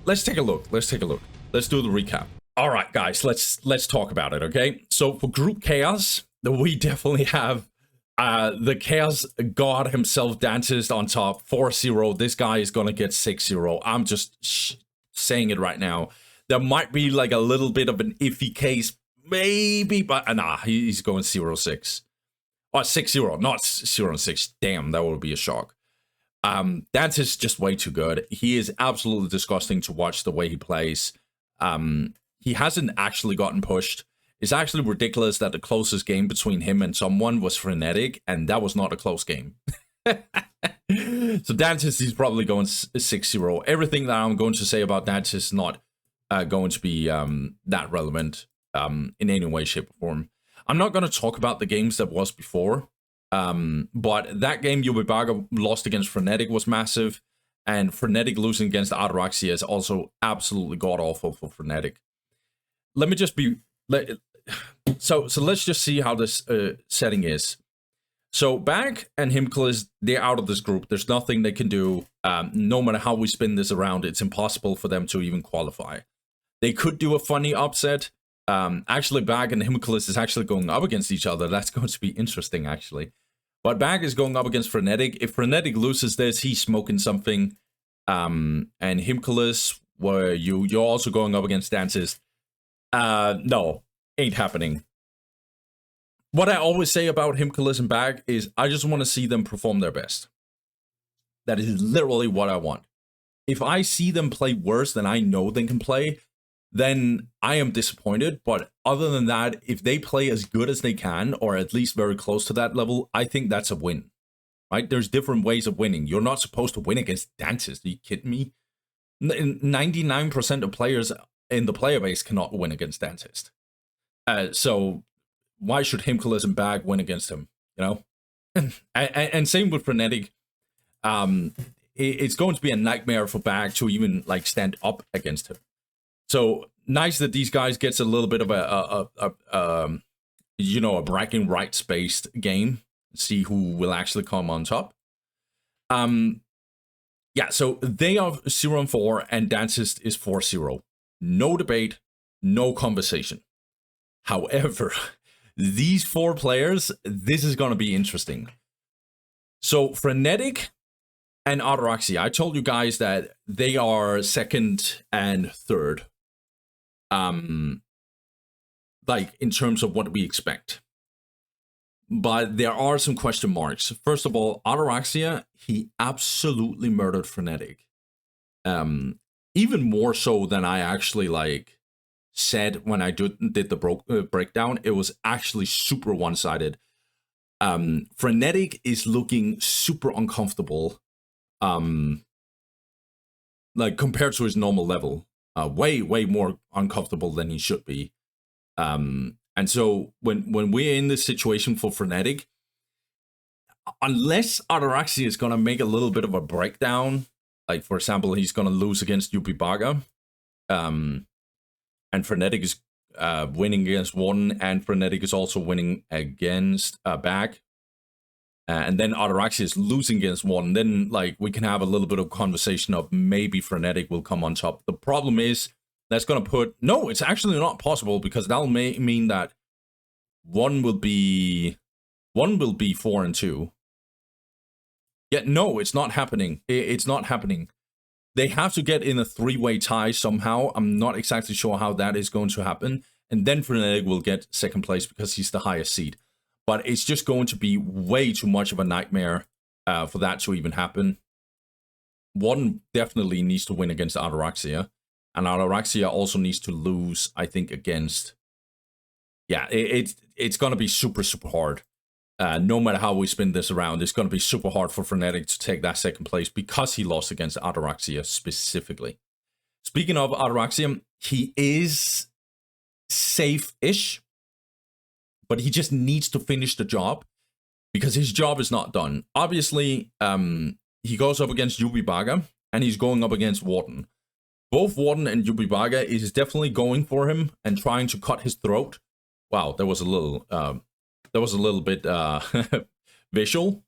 Let's take a look. Let's take a look. Let's do the recap. All right, guys, let's talk about it, okay? So for Group Chaos, we definitely have the Chaos God himself, Dantist, on top, 4-0. This guy is gonna get 6-0. I'm just saying it right now. There might be like a little bit of an iffy case, maybe, but nah, he's going 0-6. Oh, 6-0, not 0-6. Damn, that would be a shock. Dantist is just way too good. He is absolutely disgusting to watch the way he plays. He hasn't actually gotten pushed. It's actually ridiculous that the closest game between him and someone was Frenetic, and that was not a close game. So Dantist is probably going 6-0. Everything that I'm going to say about Dantist is not going to be that relevant in any way, shape, or form. I'm not going to talk about the games that was before, but that game Ybubaka lost against Frenetic was massive, and Frenetic losing against Ataraxia is also absolutely god-awful for Frenetic. Let me just be... So let's just see how this setting is. So Bag and Himcules, they're out of this group. There's nothing they can do. No matter how we spin this around, it's impossible for them to even qualify. They could do a funny upset. Actually, Bag and Himcules is actually going up against each other. That's going to be interesting, actually. But Bag is going up against Frenetic. If Frenetic loses this, he's smoking something. And Himcules, where you're also going up against Dantist. No, ain't happening. What I always say about Himcules and Bag is I just want to see them perform their best. That is literally what I want. If I see them play worse than I know they can play, then I am disappointed. But other than that, if they play as good as they can, or at least very close to that level, I think that's a win. Right? There's different ways of winning. You're not supposed to win against Dantist. Are you kidding me? 99% of players in the player base cannot win against Dantist. So why should Himcules and Bag win against him? You know? and same with Frenetic. It's going to be a nightmare for Bag to even like stand up against him. So nice that these guys gets a little bit of a you know, a bragging rights based game. See who will actually come on top. Yeah, so they are 0-4 and Dantist is 4-0. No debate, no conversation. However, these four players, this is going to be interesting. So Frenetic and Ataraxia, I told you guys that they are second and third. Like in terms of what we expect. But there are some question marks. First of all, Ataraxia, he absolutely murdered Frenetic. Even more so than I actually like said when I did the breakdown. It was actually super one-sided. Frenetic is looking super uncomfortable. Like compared to his normal level. Way more uncomfortable than he should be. And so when we're in this situation for Frenetic, unless Ataraxia is going to make a little bit of a breakdown, like for example, he's going to lose against Ybubaka, and Frenetic is winning against Warden, and Frenetic is also winning against Bag, and then Ataraxia is losing against Warden, then like we can have a little bit of conversation of maybe Frenetic will come on top. The problem is, that's going to put... No, it's actually not possible because that'll mean that one will be 4-2. Yet, no, it's not happening. It's not happening. They have to get in a three-way tie somehow. I'm not exactly sure how that is going to happen. And then Frenetic will get second place because he's the highest seed. But it's just going to be way too much of a nightmare for that to even happen. One definitely needs to win against Ataraxia. And Ataraxia also needs to lose, I think, against... Yeah, it's going to be super hard. No matter how we spin this around, it's going to be super hard for Frenetic to take that second place because he lost against Ataraxia specifically. Speaking of Ataraxia, he is safe-ish, but he just needs to finish the job because his job is not done. Obviously, he goes up against Ybubaka, and he's going up against Warden. both Warden and Ybubaka is definitely going for him and trying to cut his throat. Wow, that was a little bit visual.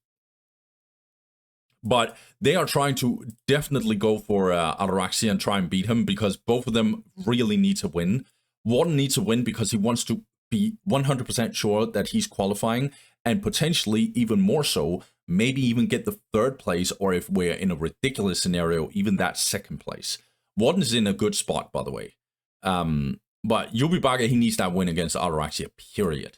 But they are trying to definitely go for Ataraxia and try and beat him because both of them really need to win. Warden needs to win because he wants to be 100% sure that he's qualifying, and potentially even more so, maybe even get the 3rd place, or if we're in a ridiculous scenario, even that 2nd place. Warden is in a good spot, by the way. But Ybubaka, he needs that win against Ataraxia, period.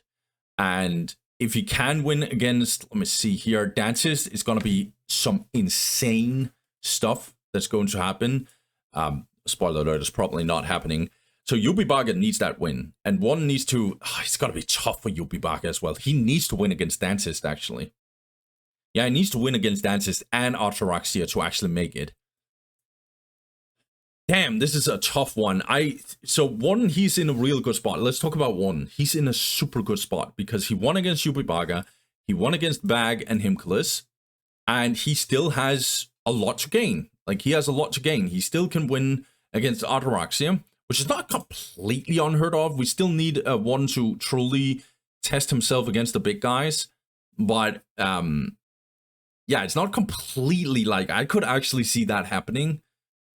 And if he can win against, let me see here, Dantist, is going to be some insane stuff that's going to happen. Spoiler alert, it's probably not happening. So Ybubaka needs that win. And one needs to, it's got to be tough for Ybubaka as well. He needs to win against Dantist, actually. Yeah, he needs to win against Dantist and Ataraxia to actually make it. Damn, this is a tough one. So Warden, he's in a real good spot. Let's talk about Warden. He's in a super good spot because he won against Ybubaka, he won against Bag and Himcules, and he still has a lot to gain. Like, he has a lot to gain. He still can win against Ataraxia, which is not completely unheard of. We still need Warden to truly test himself against the big guys. But, yeah, it's not completely like, I could actually see that happening.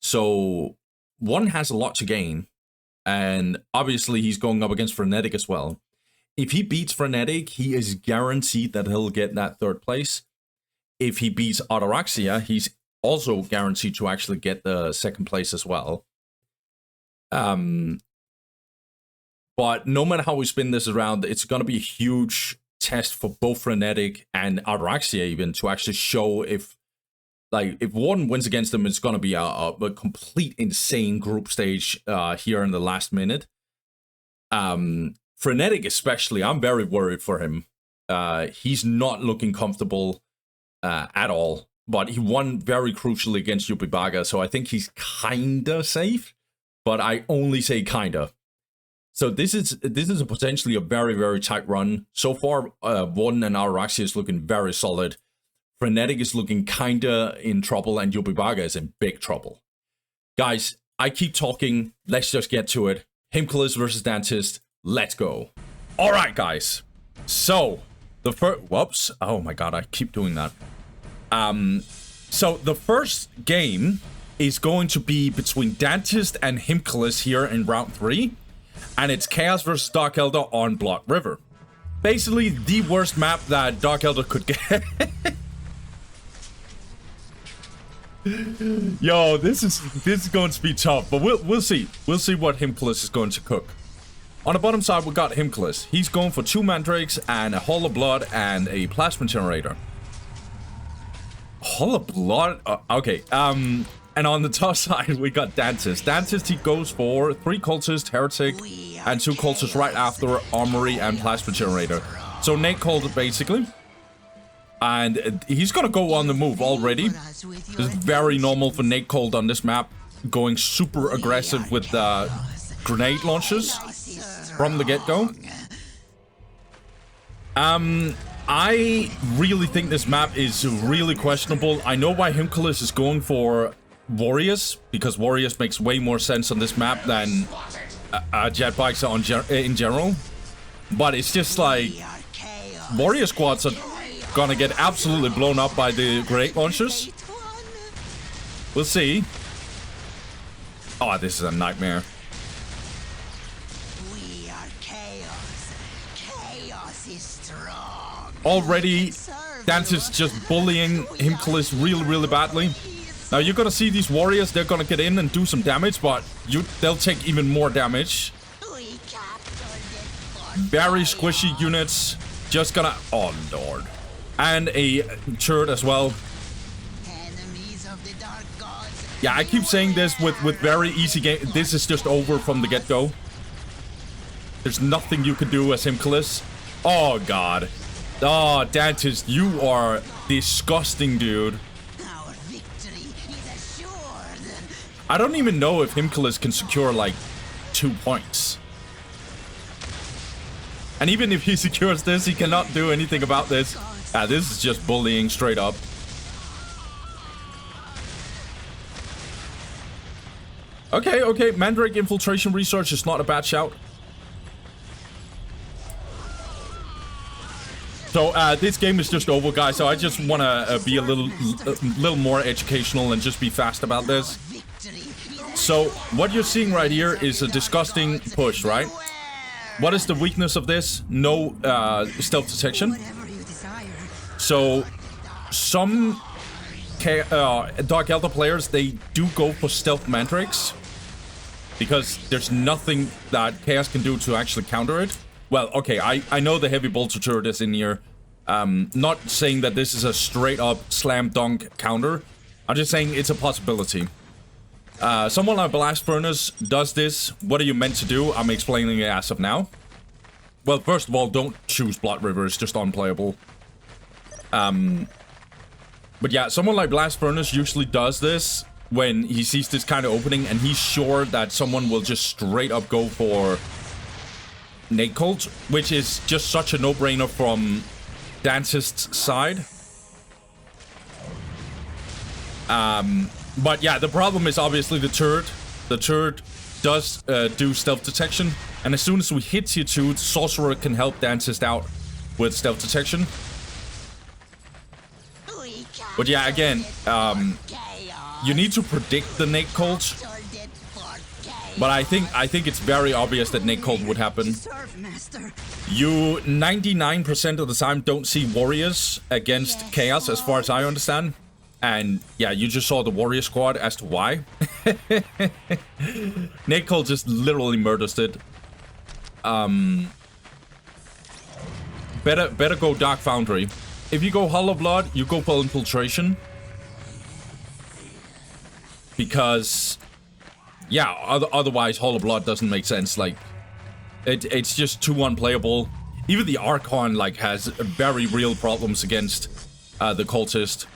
So one has a lot to gain, and obviously he's going up against Frenetic as well. If he beats Frenetic, he is guaranteed that he'll get that 3rd place. If he beats Ataraxia, he's also guaranteed to actually get the 2nd place as well. But no matter how we spin this around, it's going to be a huge test for both Frenetic and Ataraxia even to actually show if Warden wins against them, it's going to be a complete insane group stage here in the last minute. Frenetic especially, I'm very worried for him. He's not looking comfortable at all, but he won very crucially against Ybubaka, so I think he's kinda safe, but I only say kinda. So this is a potentially a very, very tight run. So far, Warden and Ataraxia is looking very solid. Frenetic is looking kinda in trouble, and Ybubaka is in big trouble. Guys, I keep talking. Let's just get to it. Himcules versus Dantist. Let's go. All right, guys. So the first, whoops. Oh my God, I keep doing that. So the first game is going to be between Dantist and Himcules here in round 3, and it's Chaos versus Dark Eldar on Blood River. Basically, the worst map that Dark Eldar could get. Yo, this is going to be tough, but we'll see. We'll see what Himcules is going to cook. On the bottom side, we got Himcules. He's going for 2 mandrakes and a Hall of Blood and a plasma generator. Hall of Blood? Okay. And on the top side, we got Dantist. Dantist, he goes for 3 cultists, heretic, and 2 cultists right after armory and plasma generator. So Nate called it basically. And he's gonna go on the move already. It's very normal for Nate Cold on this map, going super aggressive with grenade launches from the get-go. I really think this map is really questionable. I know why Himcules is going for Warriors, because Warriors makes way more sense on this map than jet bikes in general. But it's just like, Warrior squads are gonna get absolutely blown up by the grenade launchers. We'll see. Oh, this is a nightmare. We are chaos. Chaos is strong. Already, Dantist just bullying Himcules really, really badly. Now you're gonna see these warriors, they're gonna get in and do some damage, but they'll take even more damage. Very squishy units. Just gonna, oh lord. And a turret as well. Yeah, I keep saying this with very easy game. This is just over from the get-go. There's nothing you can do as Himcules. Oh god. Oh, Dantist, you are disgusting, dude. Our victory is assured. I don't even know if Himcules can secure like 2 points. And even if he secures this, he cannot do anything about this. This is just bullying straight up. Okay, okay. Mandrake infiltration research is not a bad shout. So this game is just over, guys. So I just want to be a little more educational and just be fast about this. So what you're seeing right here is a disgusting push, right? What is the weakness of this? No stealth detection. So some Dark Eldar players, they do go for stealth mandrakes because there's nothing that Chaos can do to actually counter it. Well, okay, I know the heavy bolter turret is in here. Not saying that this is a straight up slam dunk counter. I'm just saying it's a possibility. Someone like Blast Furnace does this. What are you meant to do? I'm explaining it as of now. Well, first of all, don't choose Blood River. It's just unplayable. But yeah, someone like Blast Furnace usually does this when he sees this kind of opening and he's sure that someone will just straight up go for Nate Colt, which is just such a no-brainer from Dantist's side. But yeah, the problem is obviously the turret. The turret does do stealth detection, and as soon as we hit tier 2, Sorcerer can help Dantist out with stealth detection. But yeah, again, you need to predict the Nate Colt. But I think it's very obvious that Nate Colt would happen. You 99% of the time don't see warriors against Chaos, as far as I understand. And yeah, you just saw the warrior squad as to why. Nate Colt just literally murders it. Better go Dark Foundry. If you go Hollow Blood, you go for infiltration. Because yeah, otherwise Hollow Blood doesn't make sense. Like, it's just too unplayable. Even the Archon, like, has very real problems against the Cultist.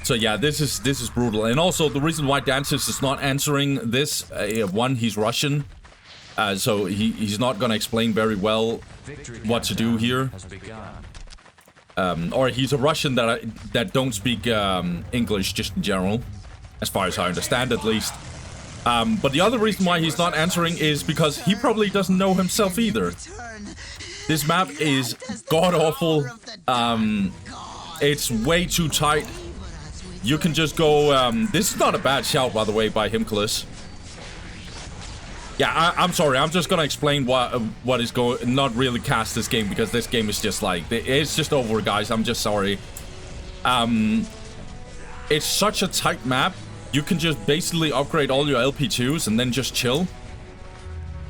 So yeah, this is brutal. And also, the reason why Dantist is not answering this, one, he's Russian. So he's not gonna explain very well what to do here. Or he's a Russian that don't speak English just in general, as far as I understand at least. But the other reason why he's not answering is because he probably doesn't know himself either. This map is god-awful. It's way too tight. You can just go... this is not a bad shout, by the way, by Himcules. Yeah, I'm sorry. I'm just gonna explain what is going... Not really cast this game, because this game is just like... It's just over, guys. I'm just sorry. It's such a tight map. You can just basically upgrade all your LP2s and then just chill.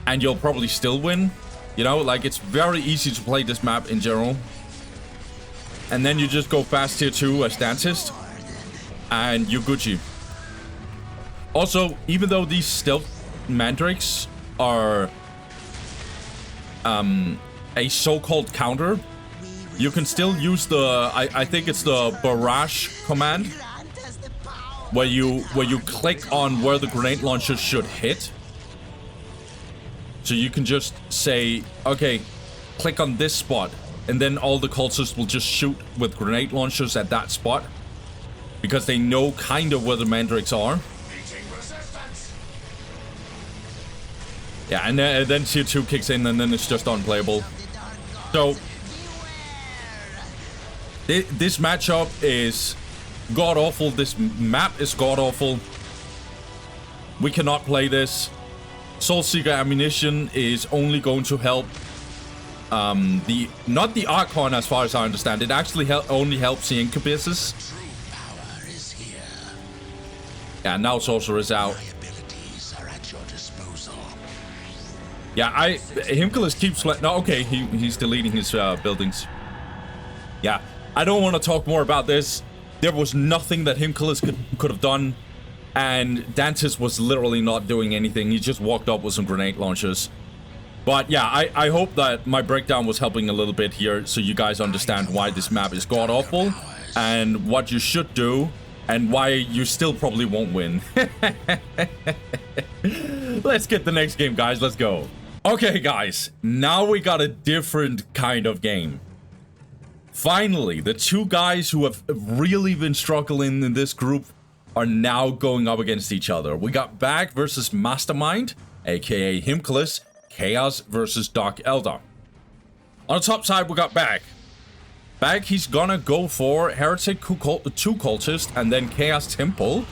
And you'll probably still win. You know, like, it's very easy to play this map in general. And then you just go fast tier 2 as Dantist. And you're Gucci. Also, even though these stealth mandrakes are a so-called counter, you can still use the I think it's the barrage command, where you click on where the grenade launcher should hit. So you can just say, okay, click on this spot, and then all the cultists will just shoot with grenade launchers at that spot, because they know kind of where the mandrakes are. Yeah, and then tier 2 kicks in, and then it's just unplayable. So this matchup is god-awful. This map is god-awful. We cannot play this. Soulseeker ammunition is only going to help not the Archon, as far as I understand. It actually only helps the Incubuses. Yeah, now Sorcerer is out. Yeah, Himcules keeps no, okay, he's deleting his buildings. Yeah, I don't want to talk more about this. There was nothing that Himcules could have done, and Dantist was literally not doing anything. He just walked up with some grenade launchers. But yeah, I hope that my breakdown was helping a little bit here, so you guys understand why this map is god-awful, and what you should do, and why you still probably won't win. Let's get the next game, guys. Let's go. Okay, guys. Now we got a different kind of game. Finally, the two guys who have really been struggling in this group are now going up against each other. We got Bag versus Mastermind, aka Himcules, Chaos versus Dark Eldar. On the top side, we got Bag. Bag, he's gonna go for Heretic, two Cultist, and then Chaos Temple.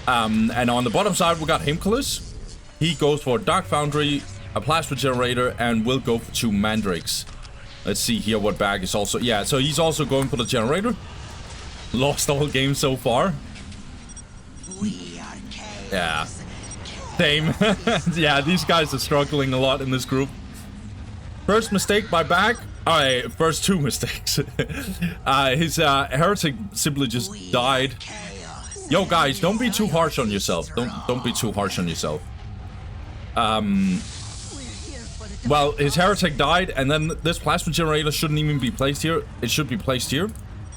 And on the bottom side, we got Himcules. He goes for Dark Foundry, a Plasma Generator, and will go for 2 Mandrakes. Let's see here what Bag is also... Yeah, so he's also going for the Generator. Lost all games so far. We are chaos. Yeah. Same. Yeah, these guys are struggling a lot in this group. First mistake by Bag. Alright, first 2 mistakes. His Heretic simply just died. Yo, guys, don't be too harsh on yourself. Don't be too harsh on yourself. Well, his Heretic died, and then this Plasma Generator shouldn't even be placed here. It should be placed here.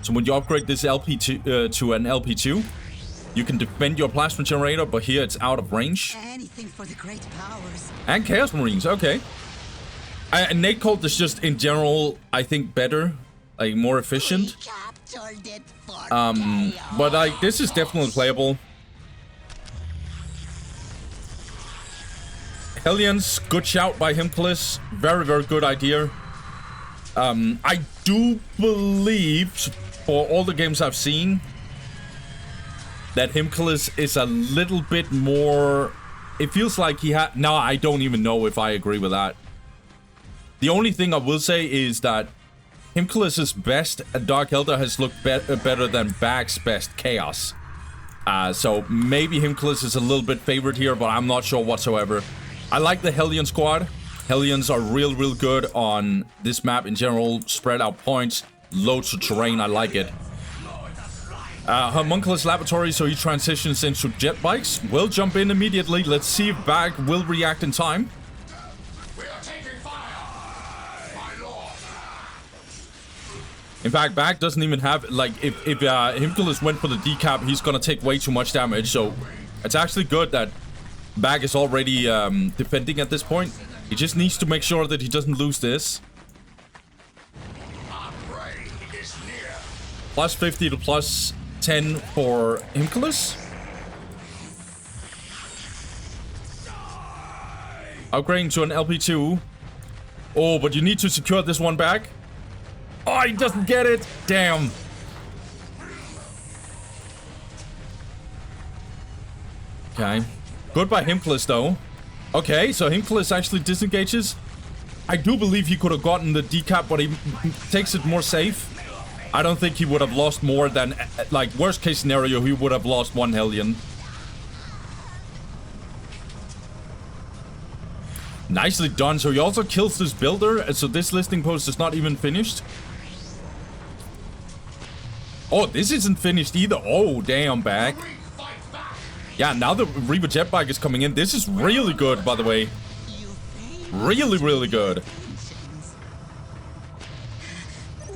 So when you upgrade this LP2 to an LP2, you can defend your Plasma Generator, but here it's out of range. Anything for the great powers. And Chaos Marines, okay. And Nate Colt is just, in general, I think better. Like, more efficient. But like, this is definitely playable. Hellions, good shout by Himcules. Very, very good idea. I do believe, for all the games I've seen, that Himcules is a little bit more... It feels like he had... No, I don't even know if I agree with that. The only thing I will say is that Himcules' best Dark Eldar has looked better than Bag's best Chaos. So maybe Himcules is a little bit favored here, but I'm not sure whatsoever. I like the Hellion squad. Hellions are real good on this map in general. Spread out points, loads of terrain. I like it. Homunculus Laboratory, so he transitions into jet bikes. We'll jump in immediately. Let's see if Bag will react in time. We are taking fire, my lord. In fact, Bag doesn't even have, like, if Himcules went for the decap, he's gonna take way too much damage. So it's actually good that Bag is already defending at this point. He just needs to make sure that he doesn't lose this. Our prey is near. Plus 50 to plus 10 for Himcules. Upgrading to an LP2. Oh, but you need to secure this one back. Oh, he doesn't get it. Damn. Okay. Good by Himcules, though. Okay, so Himcules actually disengages. I do believe he could have gotten the decap, but he takes it more safe. I don't think he would have lost more than, like, worst case scenario, he would have lost 1 Hellion. Nicely done. So he also kills this builder, and so this listing post is not even finished. Oh, this isn't finished either. Oh, damn, Bag. Yeah, now the Reaver Jetbike is coming in. This is really good, by the way. Really good.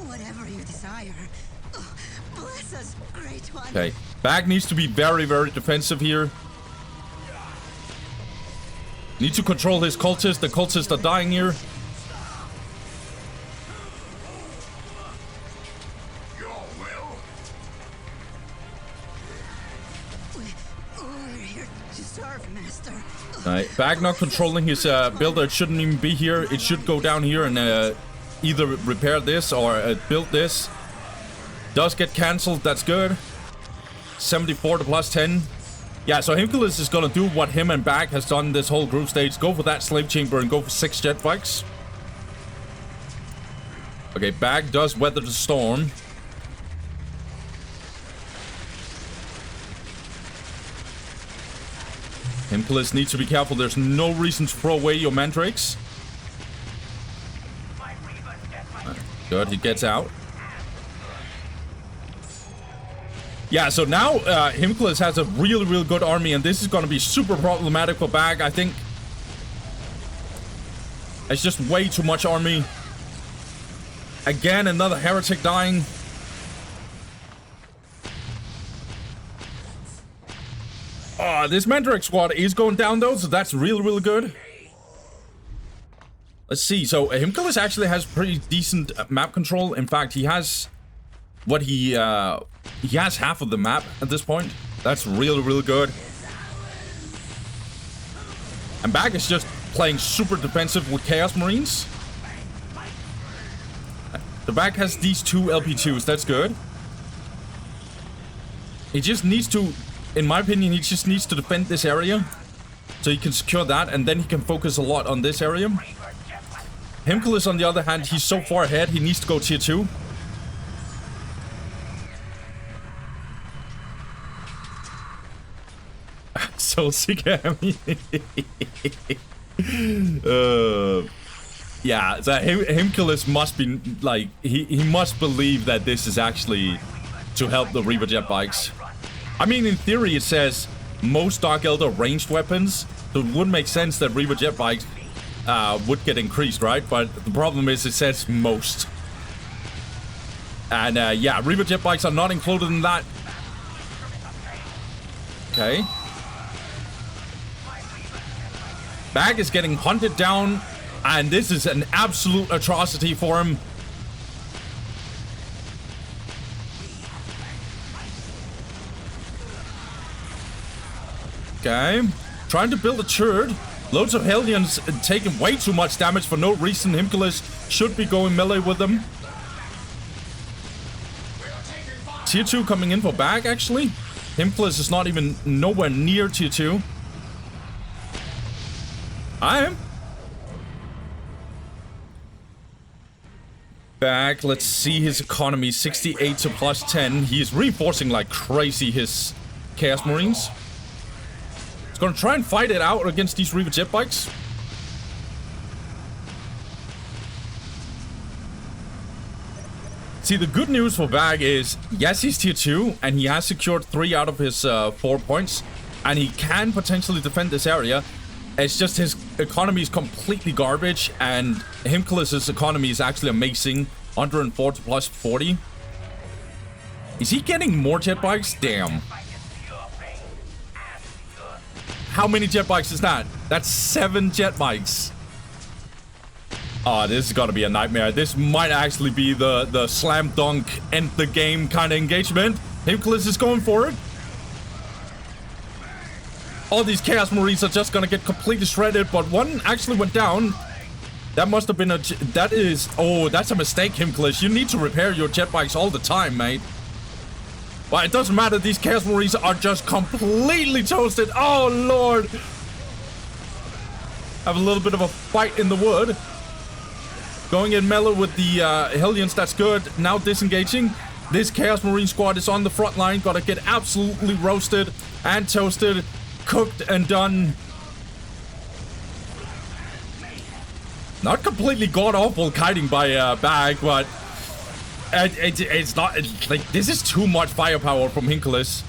Whatever you desire. Bless us, great one. Okay, Bag needs to be very defensive here. Need to control his cultists. The cultists are dying here. Right, Bag not controlling his builder. It shouldn't even be here. It should go down here and either repair this or build this. Does get cancelled. That's good. 74 to plus 10. Yeah, so Himcules is gonna do what him and Bag has done this whole group stage. Go for that slave chamber and go for 6 jet bikes. Okay, Bag does weather the storm. Himcules needs to be careful. There's no reason to throw away your mandrakes. Good, he gets out. Yeah, so now Himcules has a really good army, and this is going to be super problematic for Bag, I think. It's just way too much army. Again, another heretic dying. This Mandrake squad is going down though, so that's really good. Let's see. So Himcules actually has pretty decent map control. In fact, he has what he has half of the map at this point. That's really, really good. And Bag is just playing super defensive with Chaos Marines. The Bag has these 2 LP2s. That's good. He just needs to, in my opinion, he just needs to defend this area. So he can secure that, and then he can focus a lot on this area. Himcules, on the other hand, he's so far ahead, he needs to go tier 2. So sick of me. Yeah, so Himcules must be, like, he must believe that this is actually to help the Reaver jet bikes. I mean, in theory, it says most Dark Eldar ranged weapons, so it would make sense that Reaver jet bikes would get increased, right? But the problem is it says most. And yeah, Reaver jet bikes are not included in that. Okay. Bag is getting hunted down, and this is an absolute atrocity for him. Okay. Trying to build a turret. Loads of Hellions taking way too much damage for no reason. Himcules should be going melee with them. Tier 2 coming in for Bag, actually. Himcules is not even nowhere near tier 2. I am. Bag, let's see his economy. 68 to plus 10. He is reinforcing like crazy his Chaos Marines. He's gonna try and fight it out against these Reaver jet bikes. See, the good news for Bag is, yes, he's tier 2, and he has secured 3 out of his 4 points, and he can potentially defend this area. It's just his economy is completely garbage, and Himcules' economy is actually amazing. 104 to plus 40. Is he getting more jet bikes? Damn. How many jet bikes is that? That's 7 jet bikes. Oh, this is gonna be a nightmare. This might actually be the slam dunk end the game kind of engagement. Himcules is going for it. All these Chaos Marines are just gonna get completely shredded, but one actually went down. That must have been a... That is... Oh, that's a mistake, Himcules. You need to repair your jet bikes all the time, mate. But it doesn't matter. These Chaos Marines are just completely toasted. Oh, Lord. Have a little bit of a fight in the wood. Going in melee with the Hellions. That's good. Now disengaging. This Chaos Marine squad is on the front line. Gotta get absolutely roasted and toasted. Cooked and done. Not completely god-awful kiting by Bag, but it's not... like, this is too much firepower from Himcules.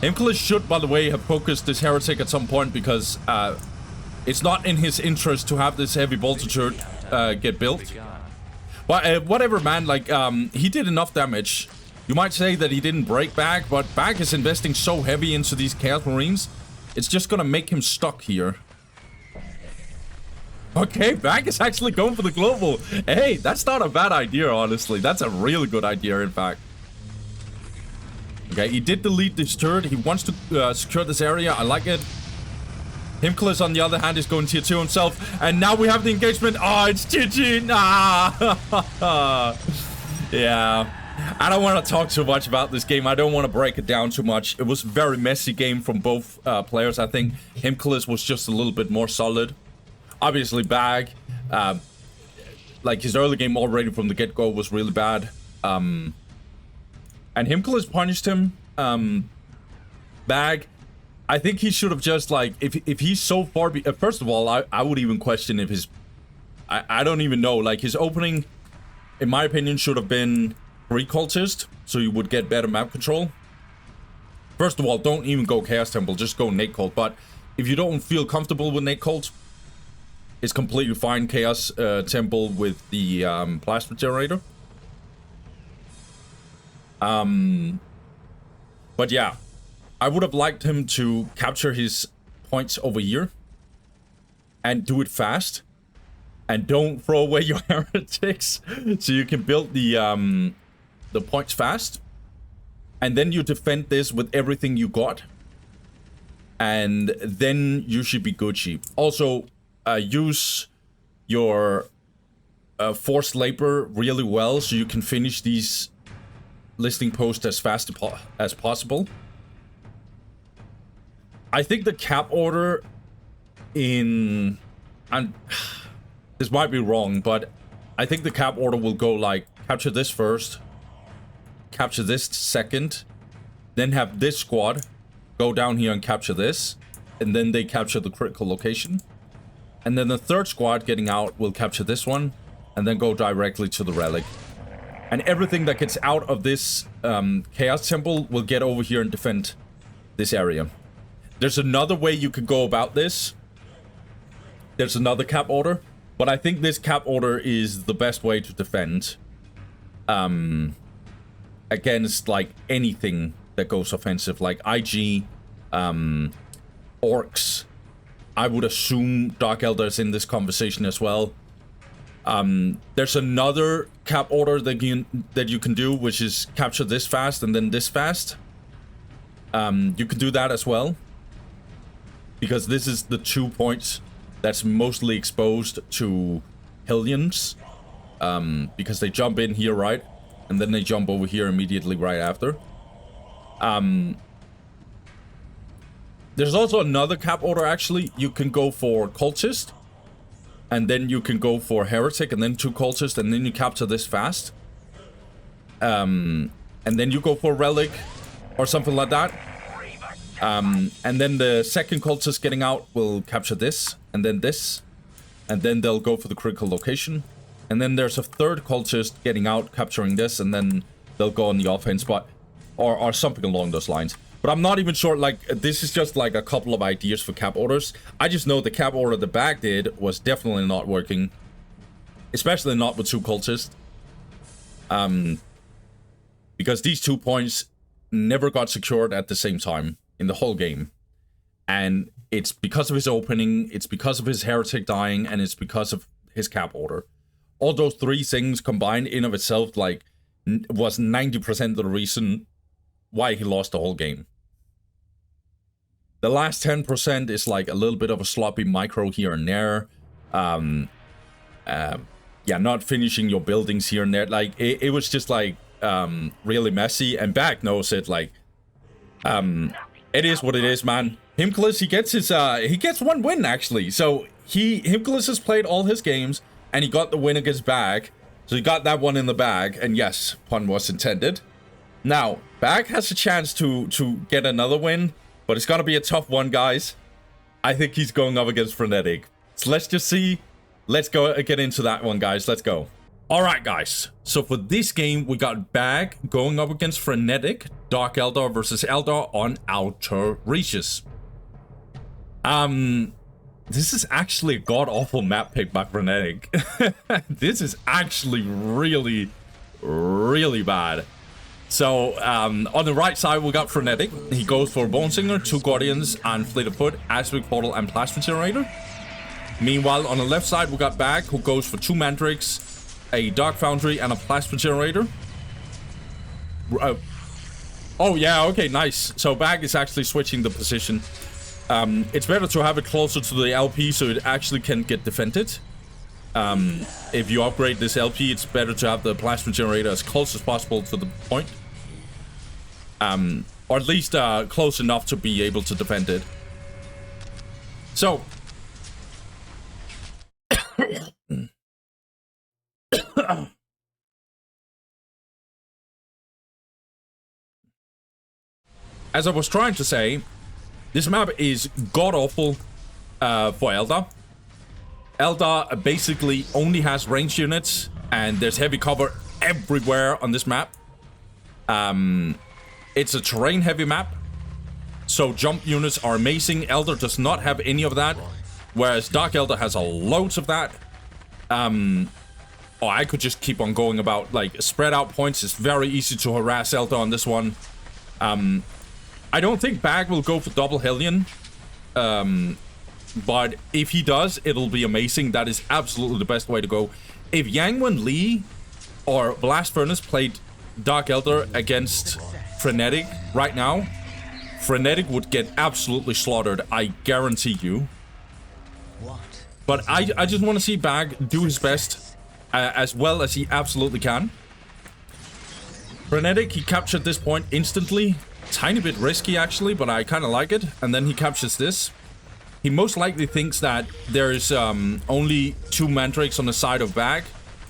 Himcules should, by the way, have focused this Heretic at some point, because it's not in his interest to have this heavy bolter turret get built. But whatever, man. Like, he did enough damage. You might say that he didn't break Bag, but Bag is investing so heavy into these Chaos Marines. It's just gonna make him stuck here. Okay, Bag is actually going for the global. Hey, that's not a bad idea, honestly. That's a really good idea, in fact. Okay, he did delete this turret. He wants to secure this area. I like it. Himcules, on the other hand, is going tier 2 himself. And now we have the engagement. Oh, it's GG. Nah. Yeah. I don't want to talk too much about this game. I don't want to break it down too much. It was a very messy game from both players. I think Himcules was just a little bit more solid. Obviously, Bag, like his early game already from the get-go was really bad. And Himcules punished him. Bag, I think he should have just, like, if he's so far... first of all, I would even question if his... I don't even know. Like, his opening, in my opinion, should have been... Cultist, so you would get better map control. First of all, don't even go Chaos Temple, just go Nate Cult. But if you don't feel comfortable with Nate Cult, it's completely fine. Chaos Temple with the plasma generator. But yeah, I would have liked him to capture his points over here and do it fast, and don't throw away your heretics, so you can build the points fast. And then you defend this with everything you got. And then you should be Gucci. Also, use your forced labor really well so you can finish these listing posts as fast as possible. I think the cap order in... and this might be wrong, but I think the cap order will go like capture this first, capture this second, then have this squad go down here and capture this, and then they capture the critical location. And then the third squad getting out will capture this one, and then go directly to the relic. And everything that gets out of this Chaos Temple will get over here and defend this area. There's another way you could go about this. There's another cap order, but I think this cap order is the best way to defend against like anything that goes offensive, like IG, orcs. I would assume Dark Eldar is in this conversation as well. There's another cap order that you can do, which is capture this fast and then this fast. You can do that as well, because this is the 2 points that's mostly exposed to Hellions, because they jump in here, right? And then they jump over here immediately right after. There's also another cap order, actually. You can go for Cultist, and then you can go for Heretic, and then 2 Cultists, and then you capture this fast. And then you go for Relic, or something like that. And then the second Cultist getting out will capture this, and then this. And then they'll go for the critical location. And then there's a third Cultist getting out, capturing this, and then they'll go on the offense, but or something along those lines. But I'm not even sure, like, this is just like a couple of ideas for cap orders. I just know the cap order the bag did was definitely not working. Especially not with 2 Cultists. Because these 2 points never got secured at the same time in the whole game. And it's because of his opening, it's because of his Heretic dying, and it's because of his cap order. All those 3 things combined in of itself, like, was 90% of the reason why he lost the whole game. The last 10% is like a little bit of a sloppy micro here and there. Yeah, not finishing your buildings here and there. Like, it was just like really messy, and Bag knows it. Like, it is what it is, man. Himcules, he gets 1 win actually. So Himcules has played all his games, and he got the win against Bag. So he got that one in the bag, and yes, pun was intended. Now, Bag has a chance to get another win, but it's gonna be a tough one, guys. I think he's going up against Frenetic. So let's just see. Let's go get into that one, guys. Let's go. Alright, guys. So for this game, we got Bag going up against Frenetic. Dark Eldar versus Eldar on Ataraxia. This is actually a god-awful map pick by Frenetic. This is actually really, really bad. So, on the right side, we got Frenetic. He goes for Bone Singer, 2 Guardians, and Fleet of Foot, Aspect Portal, and Plasma Generator. Meanwhile, on the left side, we got Bag, who goes for 2 Mandrakes, a Dark Foundry, and a Plasma Generator. Oh, yeah, okay, nice. So, Bag is actually switching the position. It's better to have it closer to the LP so it actually can get defended. If you upgrade this LP, it's better to have the Plasma Generator as close as possible to the point. Or at least close enough to be able to defend it. So. As I was trying to say, this map is god-awful for Eldar. Eldar basically only has ranged units, and there's heavy cover everywhere on this map. It's a terrain-heavy map, so jump units are amazing. Eldar does not have any of that, whereas Dark Eldar has a loads of that. Oh, I could just keep on going about, like, spread out points. It's very easy to harass Eldar on this one. I don't think Bag will go for double Hellion. But if he does, it'll be amazing. That is absolutely the best way to go. If Yang Wen Li or Blast Furnace played Dark Eldar against Frenetic right now, Frenetic would get absolutely slaughtered, I guarantee you. What? But I just want to see Bag do his best as well as he absolutely can. Frenetic, he captured this point instantly. Tiny bit risky, actually, but I kind of like it. And then he captures this. He most likely thinks that there's only 2 mandrakes on the side of Bag.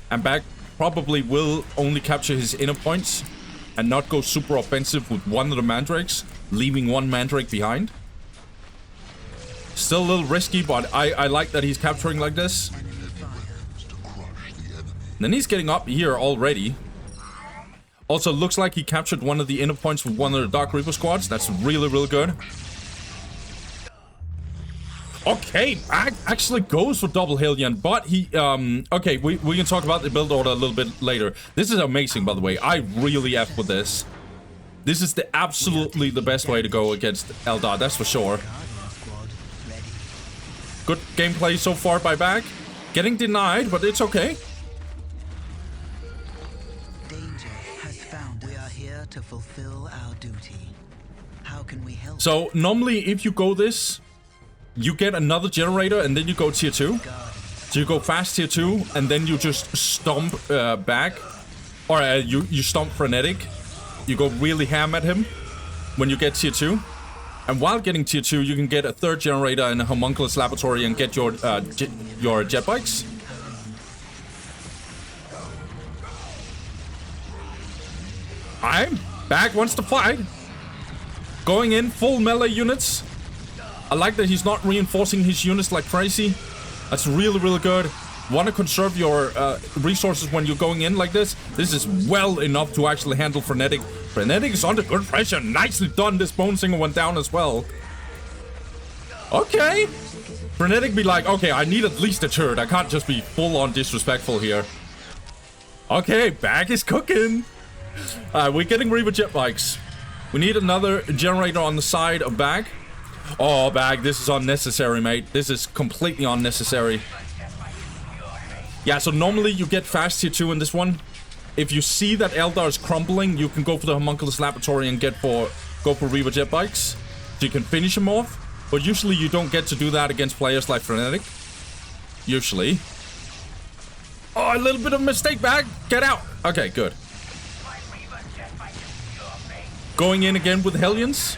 And Bag probably will only capture his inner points and not go super offensive with one of the mandrakes, leaving 1 mandrake behind. Still a little risky, but I like that he's capturing like this. Then he's getting up here already. Also, looks like he captured one of the inner points with one of the Dark Reaper squads. That's really, really good. Okay, Bag actually goes for double Hellion, but he, okay, we can talk about the build order a little bit later. This is amazing, by the way. I really F with this. This is the absolutely the best way to go against Eldar, that's for sure. Good gameplay so far by Bag. Getting denied, but it's okay. Danger has found us. We are here to fulfill our duty. How can we help? So, normally if you go this, you get another generator and then you go tier 2. So you go fast tier 2 and then you just stomp Bag. Or you stomp Frenetic. You go really ham at him when you get tier 2. And while getting tier 2, you can get a 3rd generator in a Himcules laboratory and get your jet bikes. Bag wants to fight. Going in full melee units. I like that he's not reinforcing his units like crazy. That's really, really good. Want to conserve your resources when you're going in like this. This is well enough to actually handle Frenetic. Frenetic is under good pressure. Nicely done. This Bone Singer went down as well. Okay. Frenetic be like, okay, I need at least a turret. I can't just be full-on disrespectful here. Okay, Bag is cooking. We're getting Reaver jet bikes. We need another generator on the side of Bag. Oh, Bag, this is unnecessary, mate. This is completely unnecessary. Yeah, so normally you get fast tier 2 in this one. If you see that Eldar is crumbling, you can go for the Himcules laboratory and go for Reaver jet bikes. So you can finish him off. But usually you don't get to do that against players like Frenetic. Usually. Oh, a little bit of a mistake, Bag. Get out. Okay, good. Going in again with Hellions.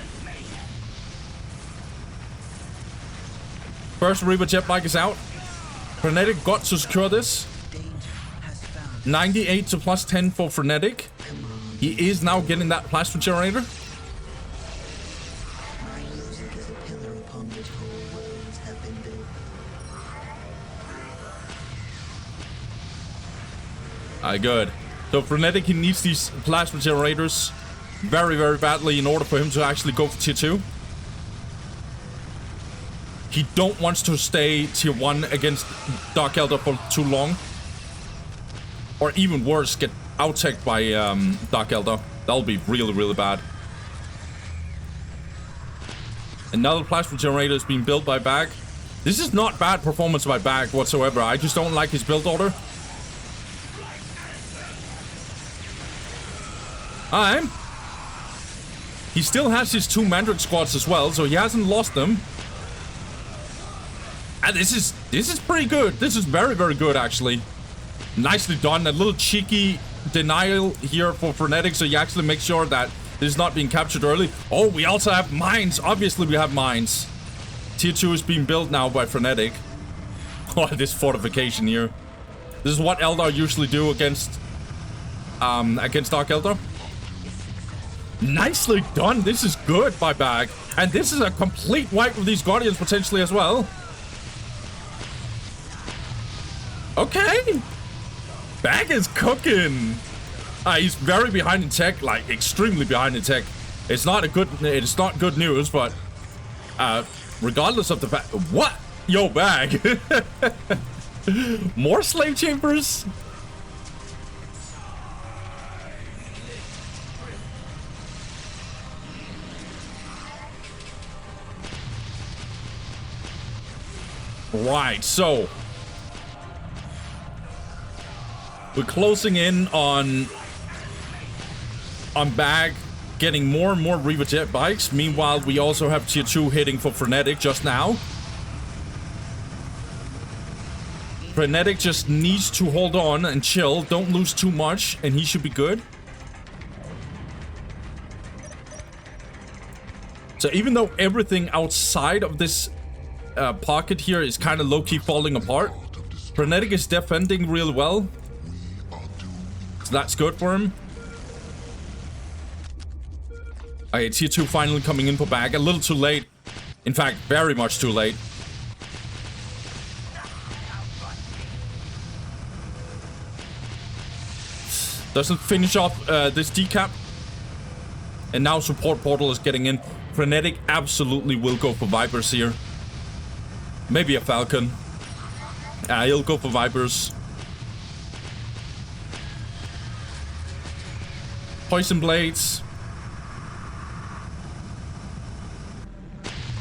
First Reaver jet bike is out. Frenetic got to secure this. 98 to plus 10 for Frenetic. He is now getting that plasma generator. Good. So Frenetic, he needs these plasma generators very, very badly in order for him to actually go for tier 2. He don't want to stay tier 1 against Dark Eldar for too long. Or even worse, get out-teched by Dark Eldar. That'll be really, really bad. Another plasma generator is being built by Bag. This is not bad performance by Bag whatsoever. I just don't like his build order. He still has his 2 Mandrake squads as well, so he hasn't lost them. And this is pretty good. This is very, very good, actually. Nicely done. A little cheeky denial here for Frenetic, so you actually make sure that this is not being captured early. Oh, we also have mines. Obviously, we have mines. Tier 2 is being built now by Frenetic. Oh, this fortification here. This is what Eldar usually do against Dark Eldar. Nicely done. This is good by Bag. And this is a complete wipe of these Guardians potentially as well. Okay. Bag is cooking. He's very behind in tech, like extremely behind in tech. It's not good news, but regardless of the fact, what? Yo, Bag. More slave chambers? Right, so we're closing in on Bag getting more and more Reaver jet bikes. Meanwhile, we also have tier 2 hitting for Frenetic just now. Frenetic just needs to hold on and chill. Don't lose too much, and he should be good. So even though everything outside of this pocket here is kind of low-key falling apart, Frenetic is defending really well. So that's good for him. Okay, tier 2 finally coming in for bag. A little too late. In fact, very much too late. Doesn't finish off this decap. And now support portal is getting in. Frenetic absolutely will go for Vipers here. Maybe a Falcon. He'll go for Vipers. Poison Blades.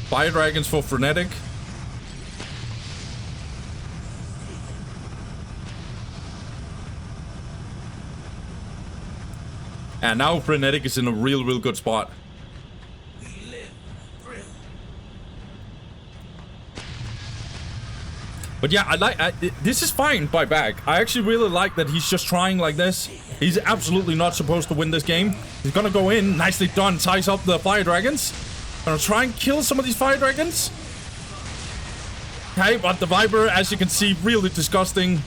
Fire Dragons for Frenetic. And now Frenetic is in a real good spot. But yeah, this is fine by Bag. I actually really like that he's just trying like this. He's absolutely not supposed to win this game. He's gonna go in, nicely done, ties up the Fire Dragons. Gonna try and kill some of these Fire Dragons. Okay, but the Viper, as you can see, really disgusting.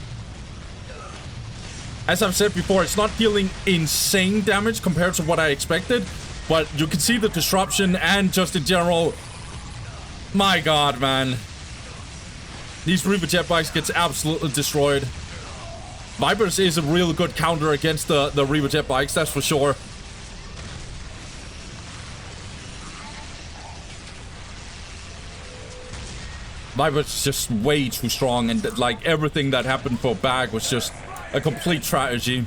As I've said before, it's not dealing insane damage compared to what I expected. But you can see the disruption and just in general... My god, man. These Reaver jet bikes gets absolutely destroyed. Vipers is a really good counter against the Reaver jet bikes, that's for sure. Vipers just way too strong, and like everything that happened for Bag was just a complete tragedy.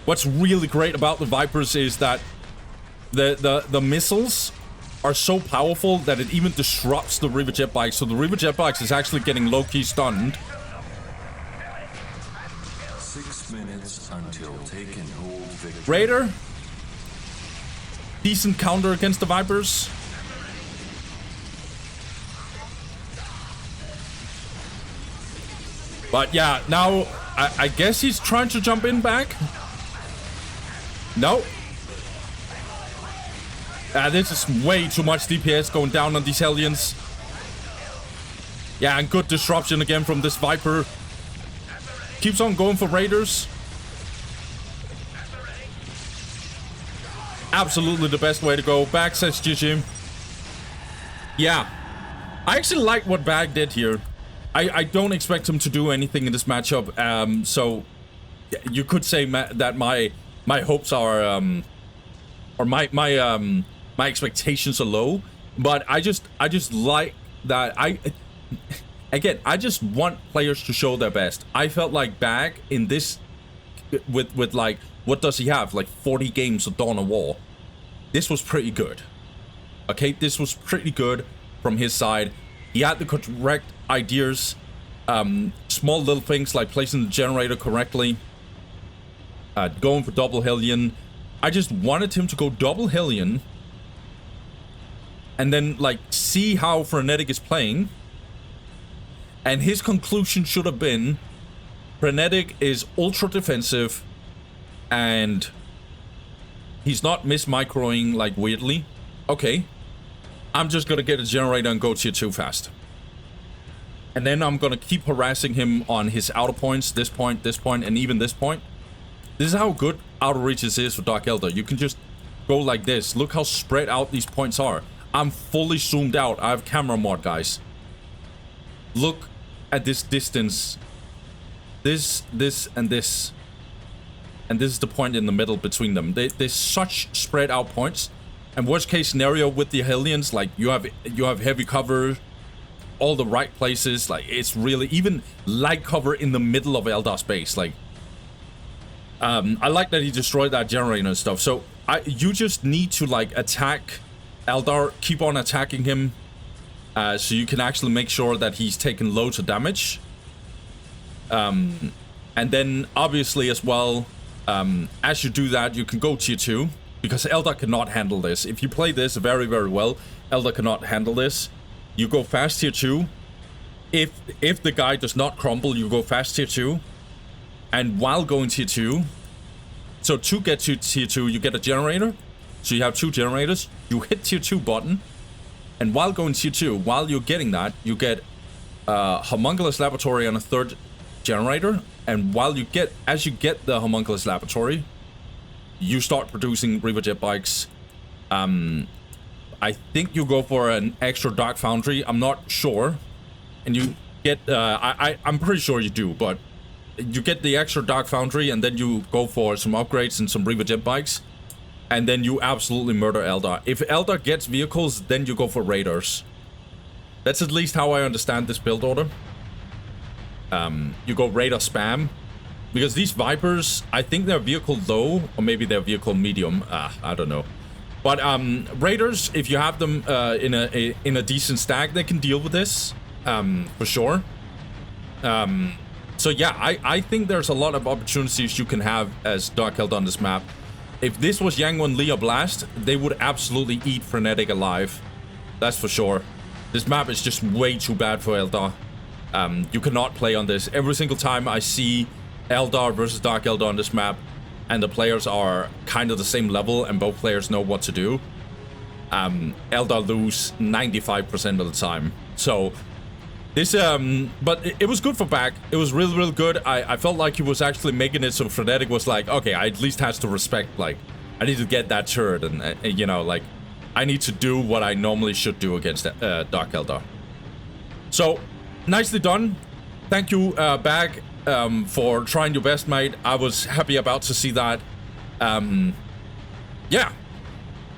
What's really great about the Vipers is that the missiles are so powerful that it even disrupts the Reaver jet bikes. So the Reaver jet bikes is actually getting low-key stunned. 6 minutes until taken hold victory. Raider. Decent counter against the Vipers. But yeah, now I guess he's trying to jump in back. No. This is way too much DPS going down on these Hellions. Yeah, and good disruption again from this Viper. Keeps on going for Raiders. Absolutely the best way to go. Bag says GG. Yeah. I actually like what Bag did here. I don't expect him to do anything in this matchup. So you could say that my hopes are or my expectations are low, but I just like that. I just want players to show their best. I felt like Bag in this with like, what does he have? Like 40 games of Dawn of War. This was pretty good. Okay, this was pretty good from his side. He had the correct ideas. Small little things like placing the generator correctly. Going for double Hellion. I just wanted him to go double Hellion. And then, like, see how Frenetic is playing. And his conclusion should have been... Frenetic is ultra defensive. And... he's not miss-microing, like, weirdly. Okay. I'm just gonna get a generator and go tier 2 fast. And then I'm gonna keep harassing him on his outer points. This point, and even this point. This is how good outer reaches is for Dark Eldar. You can just go like this. Look how spread out these points are. I'm fully zoomed out. I have camera mod, guys. Look at this distance. This, and this. And this is the point in the middle between them. There's such spread out points. And worst case scenario with the Hellions, like you have heavy cover, all the right places. Like it's really even light cover in the middle of Eldar space. Like I like that he destroyed that generator and stuff. So you just need to like attack Eldar, keep on attacking him, so you can actually make sure that he's taking loads of damage. And then obviously as well, as you do that, you can go tier 2 because Eldar cannot handle this. If you play this very, very well, Eldar cannot handle this. You go fast tier 2. If the guy does not crumble, you go fast tier 2. And while going tier 2, so to get to tier 2, you get a generator. So you have 2 generators. You hit tier 2 button. And while going tier 2, while you're getting that, you get Homunculus Laboratory on a 3rd generator. And while as you get the Homunculus Laboratory, you start producing Reaver jet bikes. I think you go for an extra Dark Foundry. I'm not sure. And you get, I'm pretty sure you do, but you get the extra Dark Foundry, and then you go for some upgrades and some Reaver jet bikes. And then you absolutely murder Eldar. If Eldar gets vehicles, then you go for Raiders. That's at least how I understand this build order. You go Raider spam. Because these Vipers, I think they're vehicle low, or maybe they're vehicle medium. I don't know. But Raiders, if you have them in a decent stack, they can deal with this. For sure. So yeah, I think there's a lot of opportunities you can have as Dark Eldar on this map. If this was Yangwon Leah Blast, they would absolutely eat Frenetic alive. That's for sure. This map is just way too bad for Eldar. You cannot play on this. Every single time I see Eldar versus Dark Eldar on this map, and the players are kind of the same level, and both players know what to do, Eldar lose 95% of the time. So this, but it was good for back. It was really, really good. I felt like he was actually making it so Frenetic was like, okay, I at least has to respect, like, I need to get that turret, and you know, like, I need to do what I normally should do against Dark Eldar. So, nicely done. Thank you, Bag, for trying your best, mate. I was happy about to see that. Yeah.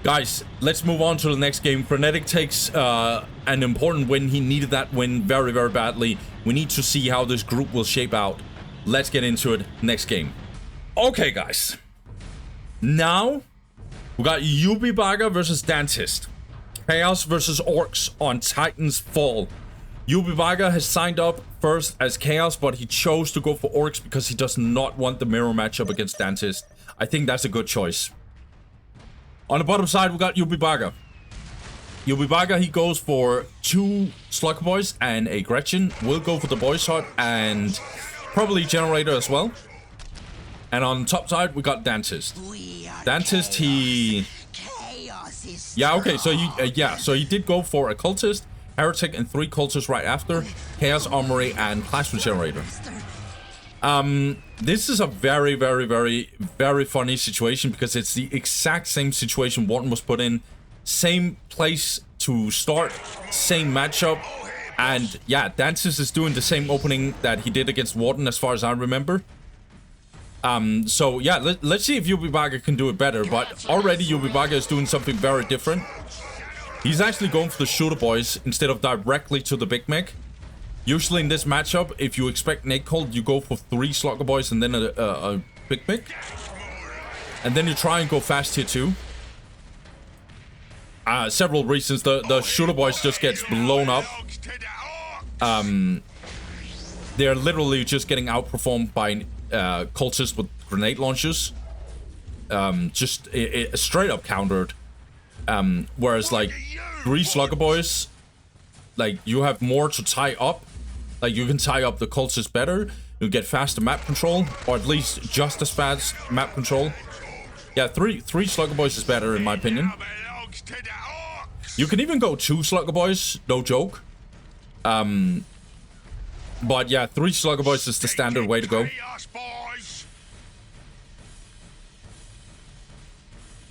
Guys, let's move on to the next game. Frenetic takes an important win. He needed that win very, very badly. We need to see how this group will shape out. Let's get into it. Next game. Okay, guys. Now, we got Ybubaka versus Dantist. Chaos versus Orcs on Titan's Fall. Ybubaka has signed up first as Chaos, but he chose to go for Orcs because he does not want the mirror matchup against Dantist. I think that's a good choice. On the bottom side, we got Ybubaka. Ybubaka, he goes for 2 Slugger Boys and a Gretchen. We'll go for the Boys Hut and probably Generator as well. And on the top side, we got Dantist. Dantist, he... Yeah, okay, so so he did go for a Cultist, Heretic, and 3 Cultists right after. Chaos Armory and Plasma Generator. This is a very, very, very, very funny situation because it's the exact same situation Warden was put in. Same place to start, same matchup. And yeah, Dantist is doing the same opening that he did against Warden as far as I remember. So yeah, let's see if Ybubaka can do it better. But already Ybubaka is doing something very different. He's actually going for the Shooter Boys instead of directly to the Big Mech. Usually in this matchup, if you expect Nate Cold, you go for 3 Slugger Boys and then a Big Mech. And then you try and go fast tier 2. Several reasons. The Shooter Boys just gets blown up. They're literally just getting outperformed by cultists with grenade launchers. Just straight up countered. Whereas like 3 Slugger Boys, like you have more to tie up. Like you can tie up the cultists better. You get faster map control, or at least just as fast map control. Yeah, 3 Slugger Boys is better in my opinion. You can even go 2 Slugger Boys, no joke. But yeah, 3 Slugger Boys is the standard way to go.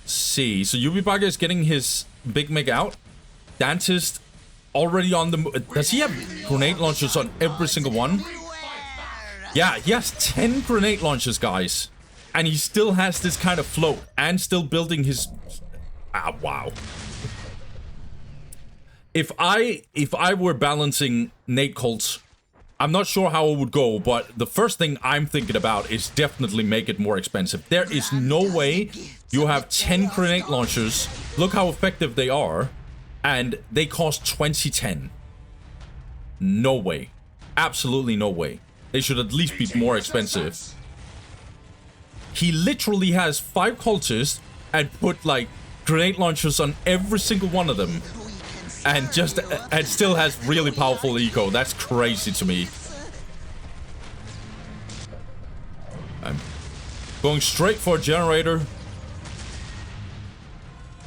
See, so Ybubaka is getting his Big Mech out. Dantist already on the... Does he have grenade launchers on every single one? Yeah, he has 10 grenade launchers, guys. And he still has this kind of float and still building his... wow. If I were balancing Nate Colts, I'm not sure how it would go, but the first thing I'm thinking about is definitely make it more expensive. There is no way you have 10 grenade launchers. Look how effective they are. And they cost 2010. No way. Absolutely no way. They should at least be more expensive. He literally has 5 cultists, and put like grenade launchers on every single one of them, and just and still has really powerful eco. That's crazy to me. I'm going straight for a generator.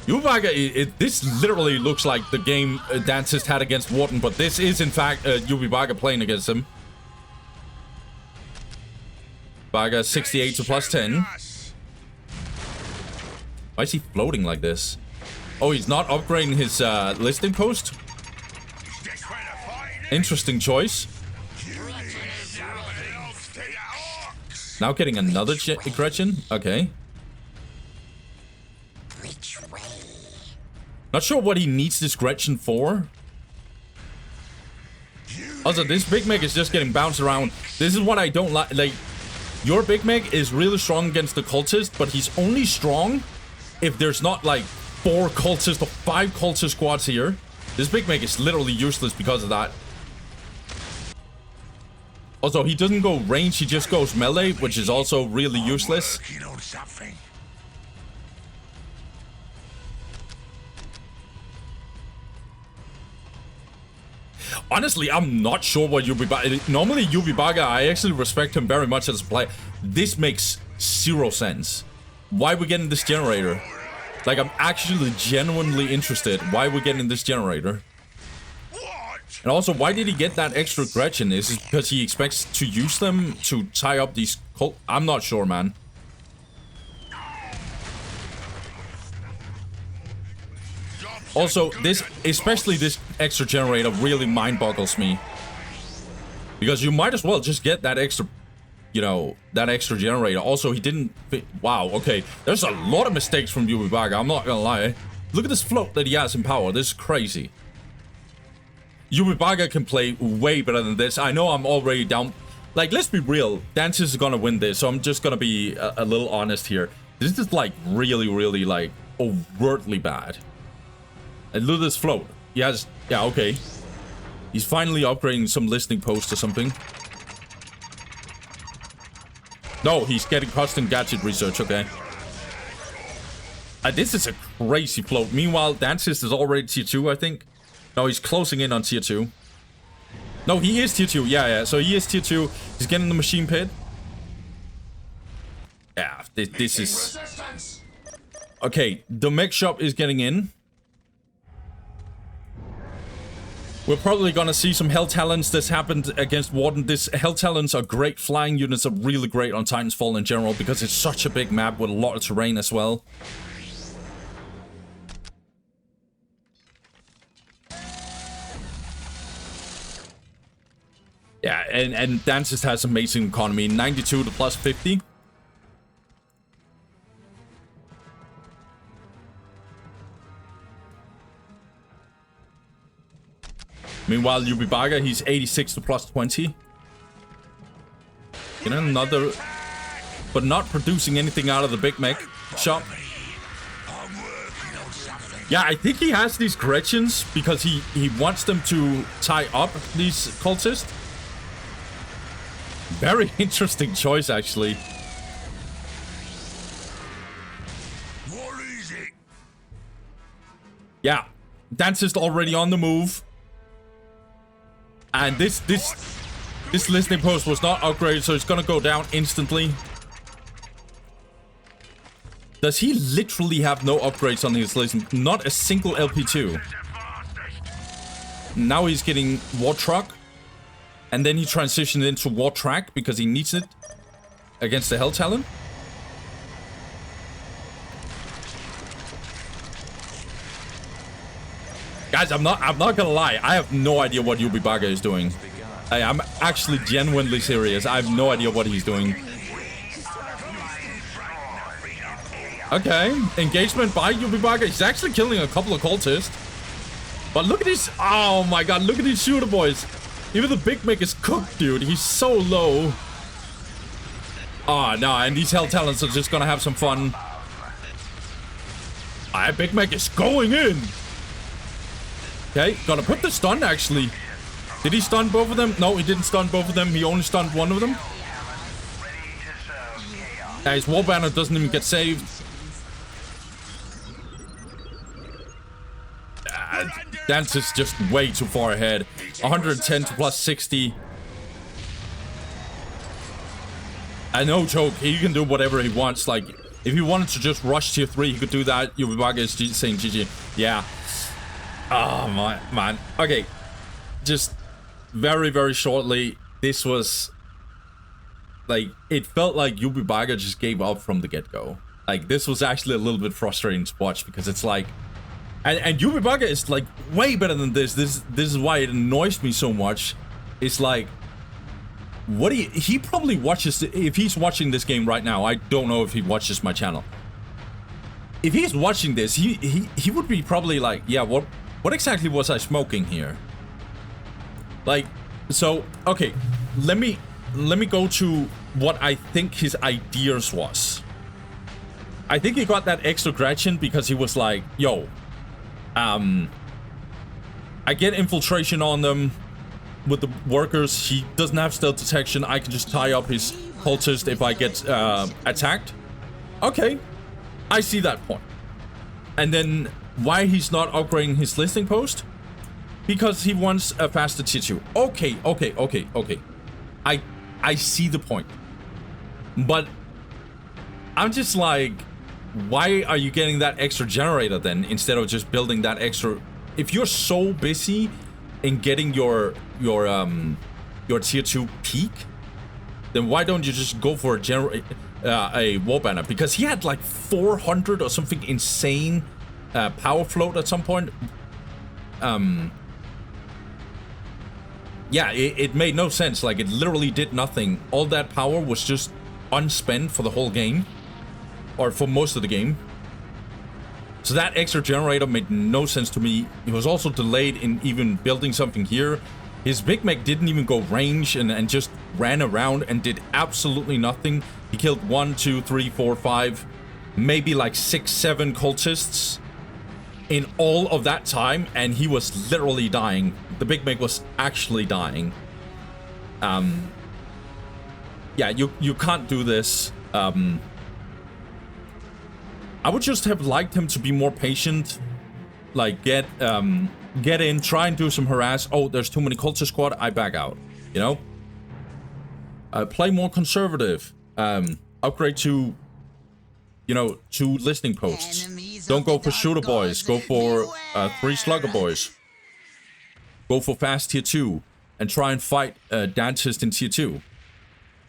Ybubaka, this literally looks like the game Dantist had against Warden, but this is in fact Ybubaka playing against him. Ybubaka 68 to plus 10. Why is he floating like this? Oh, he's not upgrading his listing post? Interesting choice. Now getting another Gretchen? Okay. Not sure what he needs this Gretchen for. Also, this Big Meg is just getting bounced around. This is what I don't like. Like, your Big Meg is really strong against the cultist, but he's only strong if there's not like 4 cultist or 5 cultist squads here. This Big Meg is literally useless because of that. Also, he doesn't go range, he just goes melee, which is also really useless. Honestly, I'm not sure what Ybubaka... Normally, Ybubaka, I actually respect him very much as a player. This makes 0 sense. Why are we getting this generator? Like, I'm actually genuinely interested. Why are we getting this generator? And also, why did he get that extra Gretchen? Is it because he expects to use them to tie up these cult... I'm not sure, man. Also, this, especially this extra generator, really mind boggles me. Because you might as well just get that extra, you know, that extra generator. Also, he didn't fit. Wow, okay. There's a lot of mistakes from Ybubaka, I'm not gonna lie. Look at this float that he has in power. This is crazy. Ybubaka can play way better than this. I know I'm already down. Like, let's be real. Dantist is gonna win this, so I'm just gonna be a little honest here. This is like really, really like overtly bad. And look at this float. He has... Yeah, okay. He's finally upgrading some listening posts or something. No, he's getting custom gadget research, okay. This is a crazy float. Meanwhile, Dantist is already tier 2, I think. No, he's closing in on tier 2. No, he is tier 2. Yeah. So he is tier 2. He's getting the machine pit. Yeah, this is... Okay, the mech shop is getting in. We're probably gonna see some Hell Talons. This happened against Warden. This Hell Talons are great. Flying units are really great on Titan's Fall in general because it's such a big map with a lot of terrain as well. Yeah, and Dantist has amazing economy. 92 to plus 50. Meanwhile, Ybubaka, he's 86 to plus 20. Get another... But not producing anything out of the Big Mech shop. Yeah, I think he has these Gretchens because he wants them to tie up these cultists. Very interesting choice, actually. What is it? Yeah, Dantist already on the move. And this listening post was not upgraded, so it's gonna go down instantly. Does he literally have no upgrades on his listen? Not a single LP2. Now he's getting War Truck. And then he transitioned into War Track because he needs it against the Hell Talon. Guys, I'm not gonna lie. I have no idea what Ybubaka is doing. I'm actually genuinely serious. I have no idea what he's doing. Okay, engagement by Ybubaka. He's actually killing a couple of cultists. But look at these. Oh my god, look at these shooter boys. Even the Big Mech is cooked, dude. He's so low. Oh, no, and these Hell Talons are just gonna have some fun. Big Mech is going in. Okay, gotta put the stun, actually. Did he stun both of them? No, he didn't stun both of them. He only stunned one of them. His War Banner doesn't even get saved. Dantist just way too far ahead. 110 to plus 60. And no joke, he can do whatever he wants. Like, if he wanted to just rush tier 3, he could do that. Ybubaka is saying GG. Yeah. Oh, my man. Okay. Just very, very shortly, this was... Like, it felt like Ybubaka just gave up from the get-go. Like, this was actually a little bit frustrating to watch because it's like... And Ybubaka is, like, way better than this. This is why it annoys me so much. It's like... What he probably watches... If he's watching this game right now, I don't know if he watches my channel. If he's watching this, he would be probably like, yeah, what exactly was I smoking here? Like, so, okay, let me go to what I think his ideas was. I think he got that extra Gretchen because he was like, yo, I get infiltration on them with the workers. He doesn't have stealth detection. I can just tie up his cultist if I get attacked. Okay, I see that point. And then why he's not upgrading his listing post? Because he wants a faster tier 2. Okay. I see the point. But I'm just like, why are you getting that extra generator then instead of just building that extra? If you're so busy in getting your tier 2 peak, then why don't you just go for a war banner? Because he had like 400 or something insane power float at some point. Yeah, it made no sense. Like, it literally did nothing. All that power was just unspent for the whole game, or for most of the game. So that extra generator made no sense to me. He was also delayed in even building something here. His Big Mac didn't even go range and just ran around and did absolutely nothing. He killed 1, 2, 3, 4, 5, maybe like 6, 7 cultists in all of that time, and he was literally dying. The Big Mac was actually dying. Yeah, you can't do this. I would just have liked him to be more patient. Like, get in, try and do some harass. Oh, there's too many cultist squad, I back out. You know? Play more conservative. Upgrade to, you know, 2 listening posts. Don't go for shooter boys. Go for 3 slugger boys. Go for fast tier 2 and try and fight Dantist in tier 2.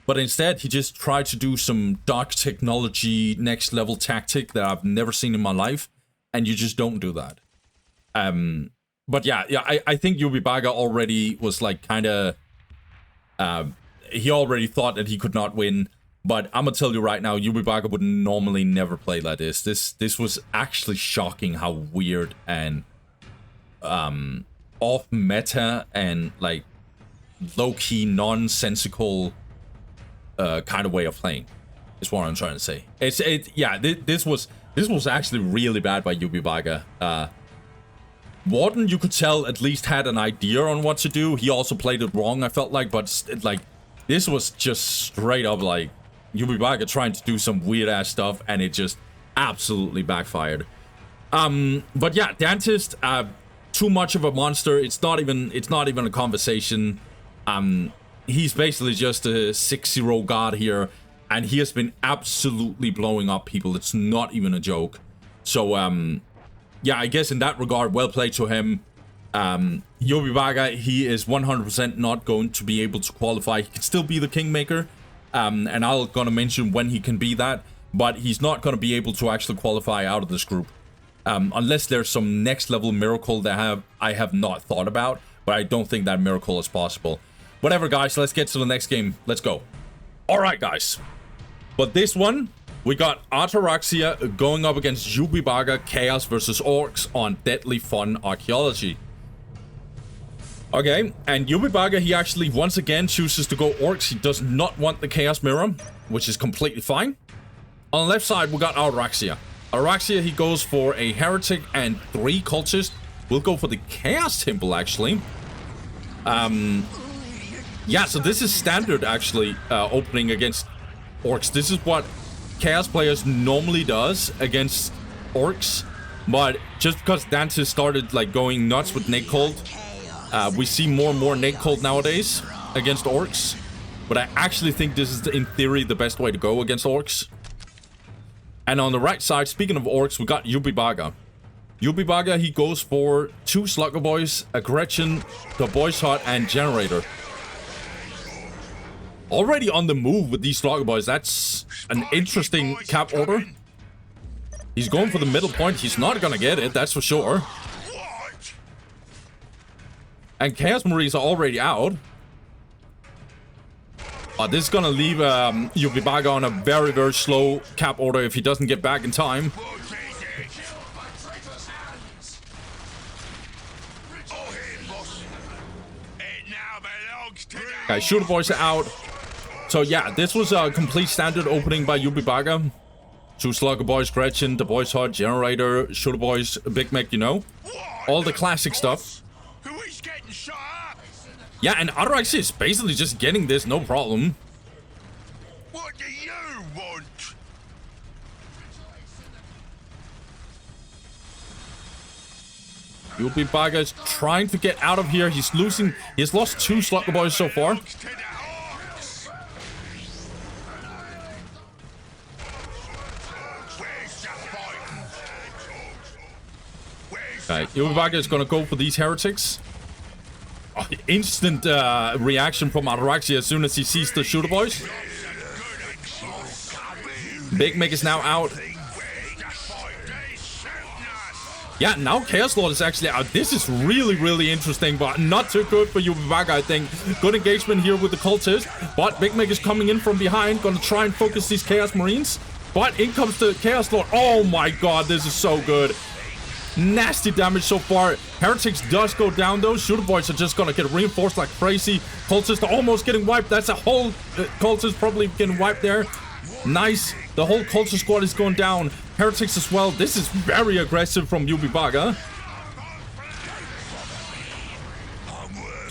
But instead, he just tried to do some dark technology, next level tactic that I've never seen in my life, and you just don't do that. But yeah, I think Ybubaka already was like kind of, he already thought that he could not win. But I'm gonna tell you right now, Ybubaka would normally never play like this. This was actually shocking how weird and off meta and like low-key nonsensical kind of way of playing is what I'm trying to say. This was actually really bad by Ybubaka. Warden, you could tell, at least had an idea on what to do. He also played it wrong, I felt like, but like this was just straight up like Ybubaka trying to do some weird ass stuff, and it just absolutely backfired. But yeah, Dantist, too much of a monster. It's not even a conversation. He's basically just a 6-0 god here, and he has been absolutely blowing up people. It's not even a joke. So yeah, I guess in that regard, well played to him. Ybubaka, he is 100% not going to be able to qualify. He can still be the Kingmaker, and I'm gonna mention when he can be that, but he's not gonna be able to actually qualify out of this group. Unless there's some next level miracle that I have not thought about, but I don't think that miracle is possible. Whatever, guys, let's get to the next game. Let's go. Alright, guys. But this one, we got Ataraxia going up against Ybubaka, Chaos versus Orcs on Deadly Fun Archaeology. Okay, and Ybubaka, he actually once again chooses to go Orcs. He does not want the Chaos Mirror, which is completely fine. On the left side, we got Ataraxia. Ataraxia, he goes for a Heretic and 3 Cultists. We'll go for the Chaos Temple, actually. Yeah, so this is standard, actually, opening against Orcs. This is what Chaos players normally does against Orcs. But just because Dantist started like going nuts with Nate Cold, we see more and more Nate Cold nowadays against orcs. But I actually think this is, in theory, the best way to go against orcs. And on the right side, speaking of orcs, we got Ybubaka. Ybubaka, he goes for 2 Slugger Boys, a Gretchen, the Boys Hut, and Generator. Already on the move with these Slugger Boys. That's an interesting cap order. He's going for the middle point. He's not gonna get it, that's for sure. And Chaos Marines are already out. This is gonna leave Ybubaka on a very, very slow cap order if he doesn't get back in time. Okay, Shooter Boys are out. So yeah, this was a complete standard opening by Ybubaka. 2 Slugger Boys, Gretchen, the Boys Hut, Generator, Shooter Boys, Big Mac, you know. All the classic stuff. Yeah, and Ataraxia is basically just getting this, no problem. What do you want? Ybubaka is trying to get out of here. He's losing. He's lost 2 Slugger Boys so far. Okay, Ybubaka is gonna go for these heretics. Oh, instant reaction from Ataraxia as soon as he sees the Shooter Boys. Big Mick is now out. Yeah, now Chaos Lord is actually out. This is really, really interesting, but not too good for Ybubaka, I think. Good engagement here with the cultist, but Big Mick is coming in from behind, gonna try and focus these Chaos Marines. But in comes the Chaos Lord. Oh my god, this is so good. Nasty damage so far. Heretics does go down though. Shooter Boys are just gonna get reinforced like crazy. Cultists are almost getting wiped. That's a whole cultist probably getting wiped there. Nice. The whole cultist squad is going down. Heretics as well. This is very aggressive from Ybubaka.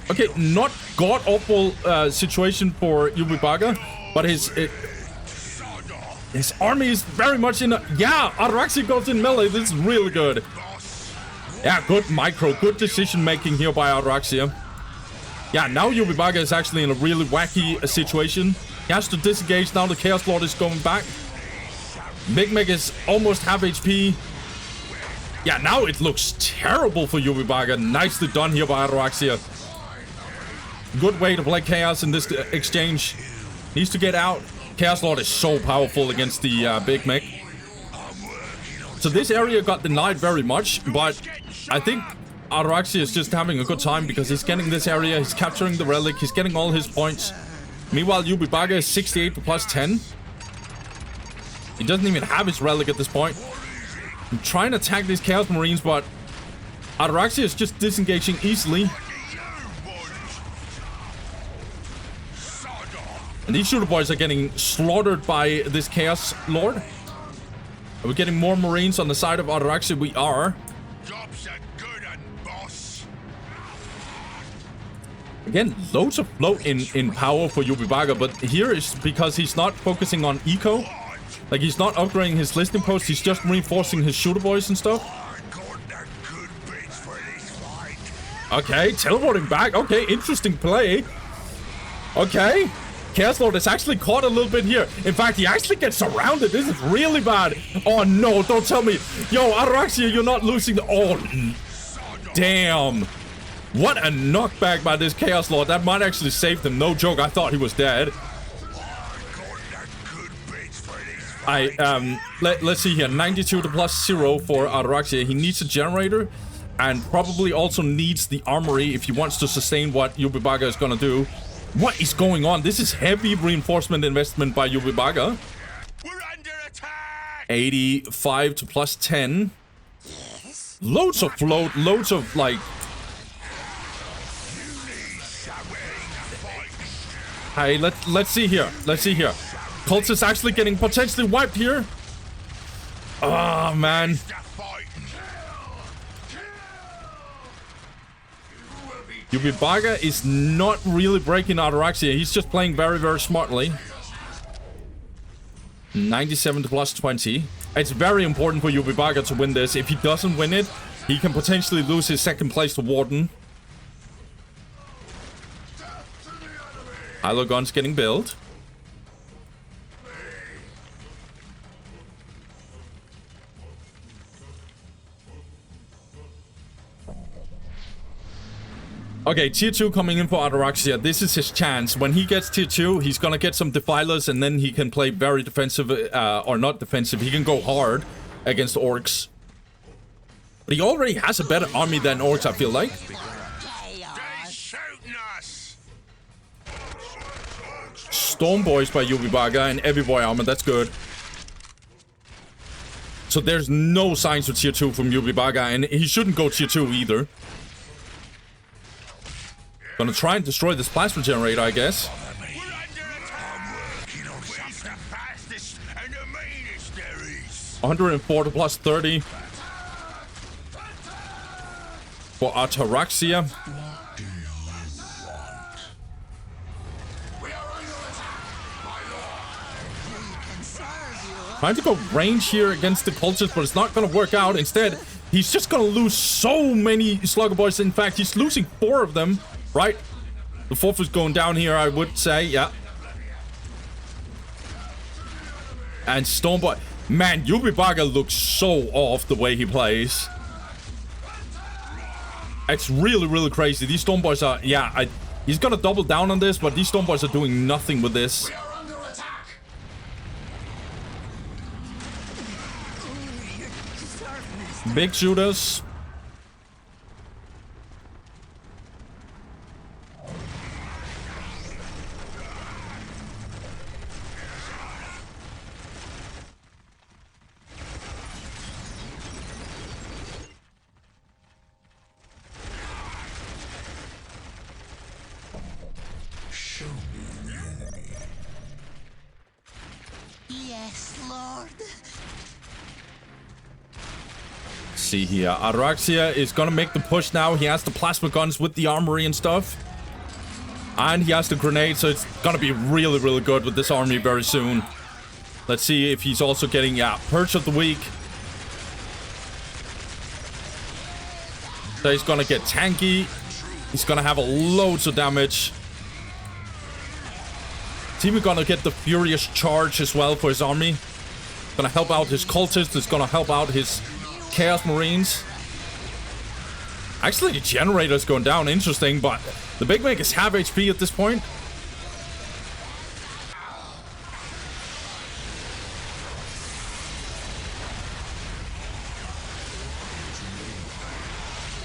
Okay, not god-awful situation for Ybubaka, but his army is very much in a... Yeah, Ataraxia goes in melee. This is really good. Yeah, good micro. Good decision-making here by Ataraxia. Yeah, now Ybubaka is actually in a really wacky situation. He has to disengage. Now the Chaos Lord is going back. Big Meg is almost half HP. Yeah, now it looks terrible for Ybubaka. Nicely done here by Ataraxia. Good way to play Chaos in this exchange. Needs to get out. Chaos Lord is so powerful against the Big Meg. So this area got denied very much, but I think Ataraxia is just having a good time because he's getting this area, he's capturing the relic, he's getting all his points. Meanwhile, Ybubaka is 68 for plus 10. He doesn't even have his relic at this point. I'm trying to attack these Chaos Marines, but Ataraxia is just disengaging easily. And these Shooter Boys are getting slaughtered by this Chaos Lord. Are we getting more Marines on the side of Ataraxia? We are. Again, loads of float in power for Ybubaka, but here is because he's not focusing on eco. Like, he's not upgrading his listening post, he's just reinforcing his Shooter Boys and stuff. Okay, teleporting back. Okay, interesting play. Okay. Chaos Lord is actually caught a little bit here. In fact, he actually gets surrounded. This is really bad. Oh, no, don't tell me. Yo, Ataraxia, you're not losing the... Oh, damn. What a knockback by this Chaos Lord. That might actually save them. No joke, I thought he was dead. Let's see here. 92 to plus 0 for Ataraxia. He needs a generator and probably also needs the armory if he wants to sustain what Ybubaka is going to do. What is going on? This is heavy reinforcement investment by Ybubaka. We're under attack. 85 to plus 10. Loads of float, loads of like... Hey, let's see here. Let's see here. Cults is actually getting potentially wiped here. Oh, man. Ybubaka is not really breaking Ataraxia. He's just playing very, very smartly. 97 to plus 20. It's very important for Ybubaka to win this. If he doesn't win it, he can potentially lose his second place to Warden. Hilo gun's getting built. Okay, tier 2 coming in for Ataraxia. This is his chance. When he gets tier 2, he's gonna get some defilers, and then he can play very defensive, or not defensive. He can go hard against orcs. But he already has a better army than orcs, I feel like. They're shooting us. Storm Boys by Ybubaka and Heavy Boy armor, that's good. So there's no signs for tier 2 from Ybubaka, and he shouldn't go tier 2 either. Gonna try and destroy this plasma generator, I guess. We're under attack. We're the fastest and the meanest there is. 104 to plus 30. For Ataraxia. Trying to go range here against the cultists, but it's not gonna work out. Instead, he's just gonna lose so many Slugger Boys. In fact, he's losing 4 of them. Right? The 4th is going down here, I would say. Yeah. And Stormboy. Man, Ybubaka looks so off the way he plays. It's really, really crazy. These Stormboys are... Yeah, he's gonna double down on this, but these Stormboys are doing nothing with this. Big shooters. Yes, Lord. See here, Ataraxia is gonna make the push now. He has the plasma guns with the armory and stuff. And he has the grenade, so it's gonna be really, really good with this army very soon. Let's see if he's also getting, yeah, Purge of the Week. So he's gonna get tanky. He's gonna have loads of damage. Team is gonna get the Furious Charge as well for his army. Gonna help out his cultists. It's gonna help out his Chaos Marines. Actually, the generator's going down. Interesting, but the Big Meg is half HP at this point.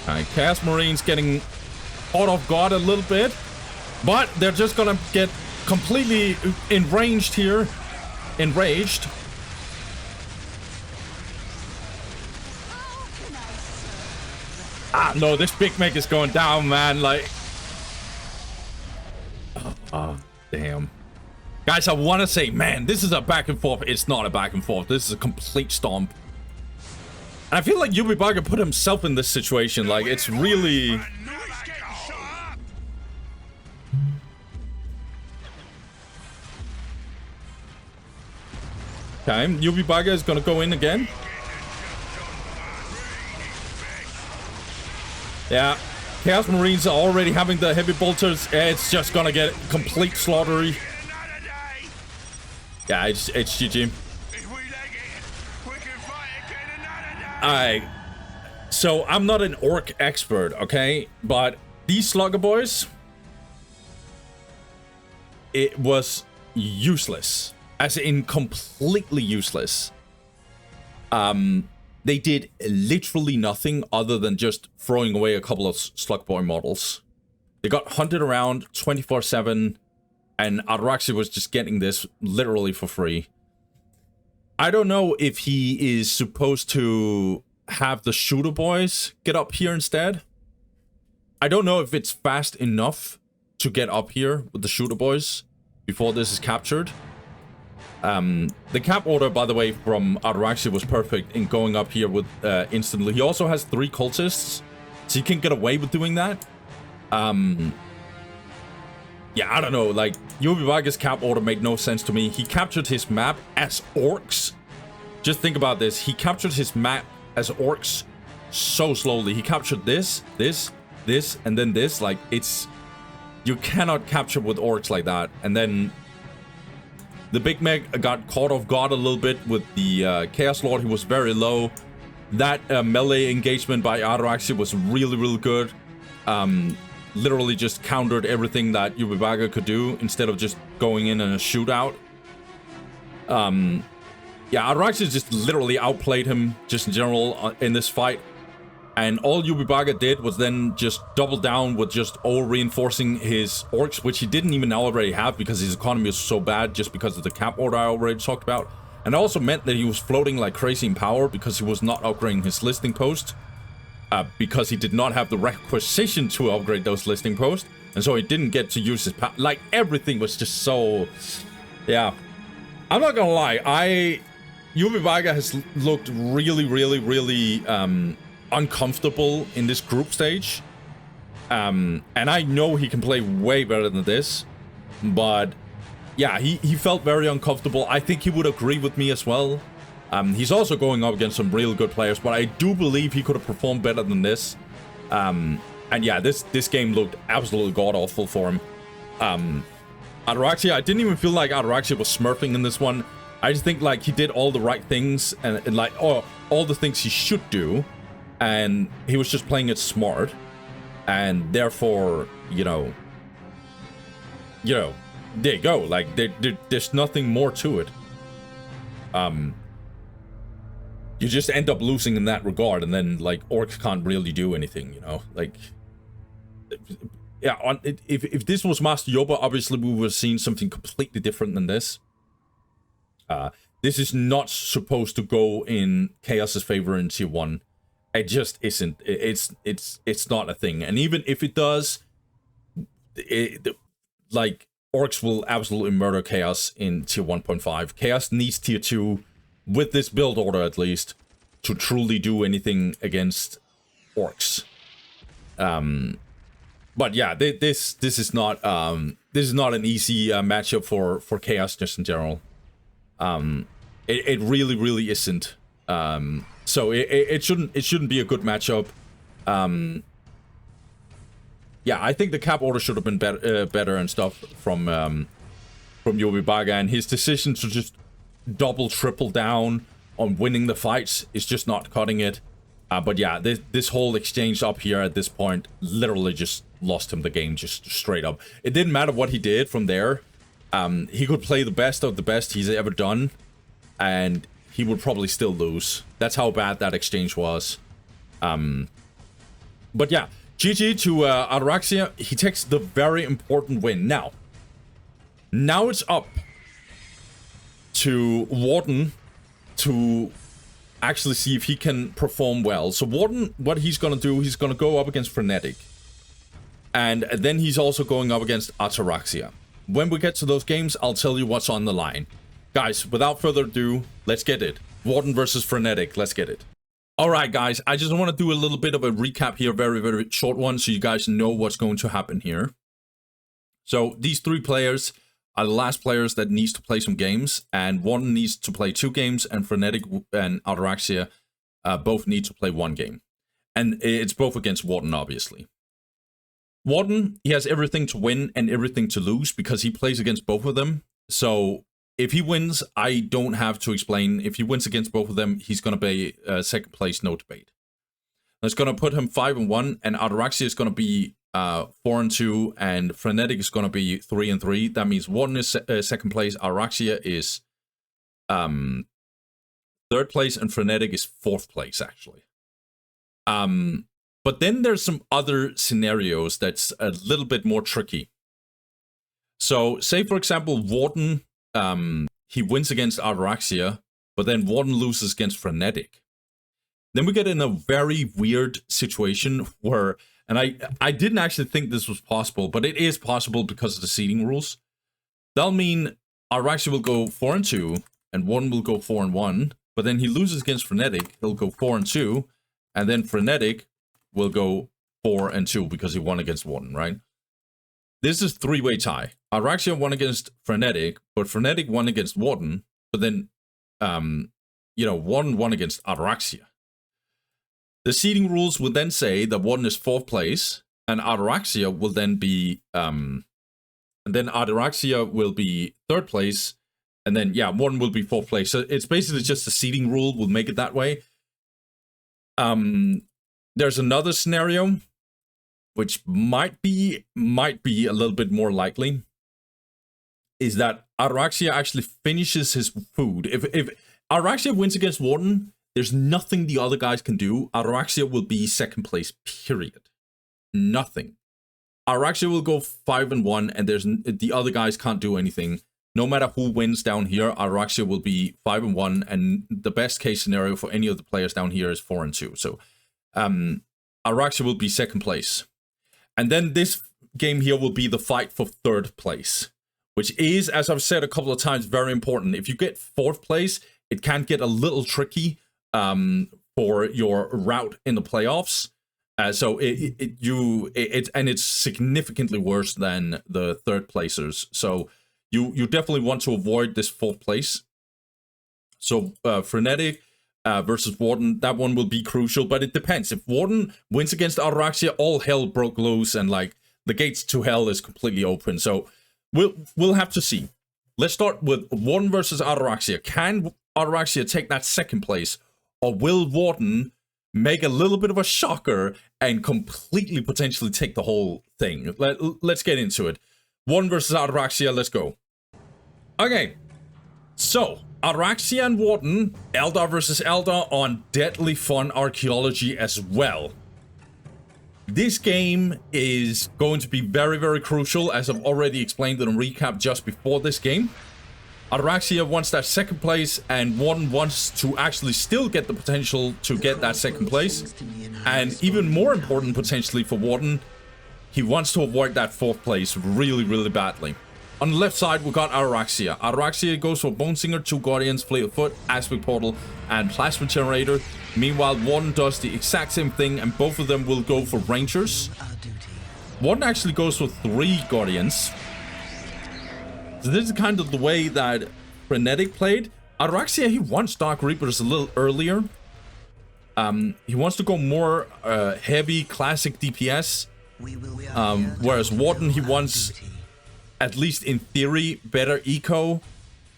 Alright, Chaos Marines getting caught off guard a little bit. But they're just gonna get completely enraged here. Enraged. Ah, no, this Big Meg is going down, man. Like... Oh, damn. Guys, I want to say, man, this is a back and forth. It's not a back and forth. This is a complete stomp. And I feel like Ybubaka put himself in this situation. Like, it's really... Okay, Ybubaka is gonna go in again. Yeah, Chaos Marines are already having the heavy bolters. It's just gonna get complete slaughtery. Yeah, it's GG. Alright, so I'm not an orc expert, okay? But these Slugger Boys, it was useless. As in completely useless. They did literally nothing other than just throwing away a couple of Slug Boy models. They got hunted around 24/7, and Ataraxia was just getting this literally for free. I don't know if he is supposed to have the Shooter Boys get up here instead. I don't know if it's fast enough to get up here with the Shooter Boys before this is captured. The cap order, by the way, from Ataraxia was perfect in going up here with instantly. He also has 3 cultists, so he can get away with doing that. Yeah, I don't know. Like, Ybubaka's cap order made no sense to me. He captured his map as orcs, just think about this. He captured his map as orcs so slowly. He captured this, and then this. Like, it's... You cannot capture with orcs like that. And then the Big Meg got caught off guard a little bit with the Chaos Lord. He was very low. That melee engagement by Ataraxia was really, really good. Literally just countered everything that Ybubaka could do instead of just going in a shootout. Yeah, Ataraxia just literally outplayed him just in general in this fight. And all Ybubaka did was then just double down with just over-reinforcing his orcs, which he didn't even already have because his economy was so bad just because of the cap order I already talked about. And it also meant that he was floating like crazy in power because he was not upgrading his listing post. Because he did not have the requisition to upgrade those listing posts. And so he didn't get to use his power. Like, everything was just so... Yeah. I'm not gonna lie. Ybubaka has looked really, really, really uncomfortable in this group stage. And I know he can play way better than this. But, yeah, he felt very uncomfortable. I think he would agree with me as well. He's also going up against some real good players, but I do believe he could have performed better than this. And yeah, this game looked absolutely god-awful for him. Ataraxia, I didn't even feel like Ataraxia was smurfing in this one. I just think, like, he did all the right things and like, all the things he should do. And he was just playing it smart. And therefore, you know, there you go. Like, there's nothing more to it. You just end up losing in that regard, and then, like, orcs can't really do anything, you know? Like, yeah, if this was Master Yoba, obviously we would have seen something completely different than this. This is not supposed to go in Chaos's favor in Tier 1. It just isn't. It's not a thing. And even if it does, like, orcs will absolutely murder Chaos in Tier 1.5. Chaos needs Tier 2, with this build order at least, to truly do anything against orcs. But yeah, this is not an easy matchup for Chaos just in general. It really isn't. So it shouldn't be a good matchup. Yeah, I think the cap order should have been better and stuff from Ybubaka, and his decision to just triple down on winning the fights is just not cutting it. But yeah, this whole exchange up here at this point literally just lost him the game, just straight up. It didn't matter what he did from there. He could play the best of the best he's ever done, and he would probably still lose. That's how bad that exchange was. But yeah, GG to Ataraxia. He takes the very important win. Now it's up to Warden to actually see if he can perform well. So Warden, what he's gonna do, he's gonna go up against Frenetic. And then he's also going up against Ataraxia. When we get to those games, I'll tell you what's on the line. Guys, without further ado, let's get it. Warden versus Frenetic, let's get it. Alright guys, I just want to do a little bit of a recap here, very short one, so you guys know what's going to happen here. So these three players are the last players that needs to play some games, and Warden needs to play 2 games, and Frenetic and Ataraxia both need to play 1 game. And it's both against Warden, obviously. Warden, he has everything to win and everything to lose because he plays against both of them. So if he wins, I don't have to explain. If he wins against both of them, he's going to be second place, no debate. That's going to put him 5-1, and Ataraxia is going to be 4-2, and Frenetic is going to be 3-3. That means Warden is second place, Ataraxia is 3rd place, and Frenetic is 4th place, actually. But then there's some other scenarios that's a little bit more tricky. So, say for example, Warden, he wins against Ataraxia, but then Warden loses against Frenetic. Then we get in a very weird situation where, and I didn't actually think this was possible, but it is possible because of the seeding rules. That'll mean Ataraxia will go 4-2, and Warden will go 4-1, but then he loses against Frenetic, he'll go 4-2, and then Frenetic will go 4-2 because he won against Warden, right? This is 3-way tie. Ataraxia won against Frenetic, but Frenetic won against Warden, but then 1-1 against Ataraxia. The seeding rules will then say that Warden is 4th place, and Ataraxia will then be, and then Ataraxia will be 3rd place, and then, Warden will be 4th place. So it's basically just the seeding rule will make it that way. There's another scenario, which might be a little bit more likely, is that Ataraxia actually finishes his food. If Ataraxia wins against Warden, there's nothing the other guys can do. Ataraxia will be 2nd place, period. Nothing. Ataraxia will go 5-1, and the other guys can't do anything. No matter who wins down here, Ataraxia will be 5-1, and the best case scenario for any of the players down here is 4-2. So, Ataraxia will be 2nd place. And then this game here will be the fight for 3rd place, which is, as I've said a couple of times, very important. If you get 4th place, it can get a little tricky for your route in the playoffs. So it's significantly worse than the 3rd placers. So you definitely want to avoid this 4th place. So Frenetic versus Warden, that one will be crucial, but it depends. If Warden wins against Ataraxia, all hell broke loose, and like the gates to hell is completely open. So we'll have to see. Let's start with Warden versus Ataraxia. Can Ataraxia take that 2nd place, or will Warden make a little bit of a shocker and completely potentially take the whole thing? Let's get into it. Warden versus Ataraxia, let's go. Okay, so Ataraxia and Warden, Eldar versus Eldar on deadly fun archaeology as well. This game is going to be very, very crucial, as I've already explained in a recap just before this game. Ataraxia wants that 2nd place, and Warden wants to actually still get the potential to get that 2nd place. And even more important, potentially, for Warden, he wants to avoid that 4th place really, really badly. On the left side, we got Ataraxia. Ataraxia goes for Bone Singer, 2 Guardians, Fleet of Foot, Aspect Portal, and Plasma Generator. Meanwhile, Warden does the exact same thing, and both of them will go for Rangers. Warden actually goes for 3 Guardians. So this is kind of the way that Frenetic played. Ataraxia, he wants Dark Reapers a little earlier. He wants to go more heavy, classic DPS. Whereas Warden, he wants, at least in theory, better eco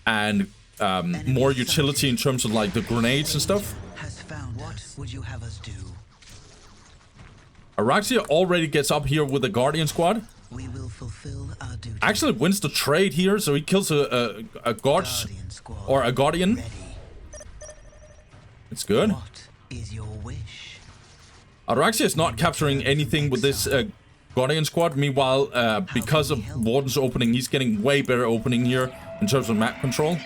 and more utility in terms of like the grenades and stuff. Ataraxia already gets up here with the Guardian squad. We will fulfill our duty. Actually wins the trade here, so he kills a guard or a Guardian. It's good. What is your wish? Ataraxia is not capturing anything with this Guardian squad. Meanwhile, because of Warden's opening, he's getting way better opening here in terms of map control.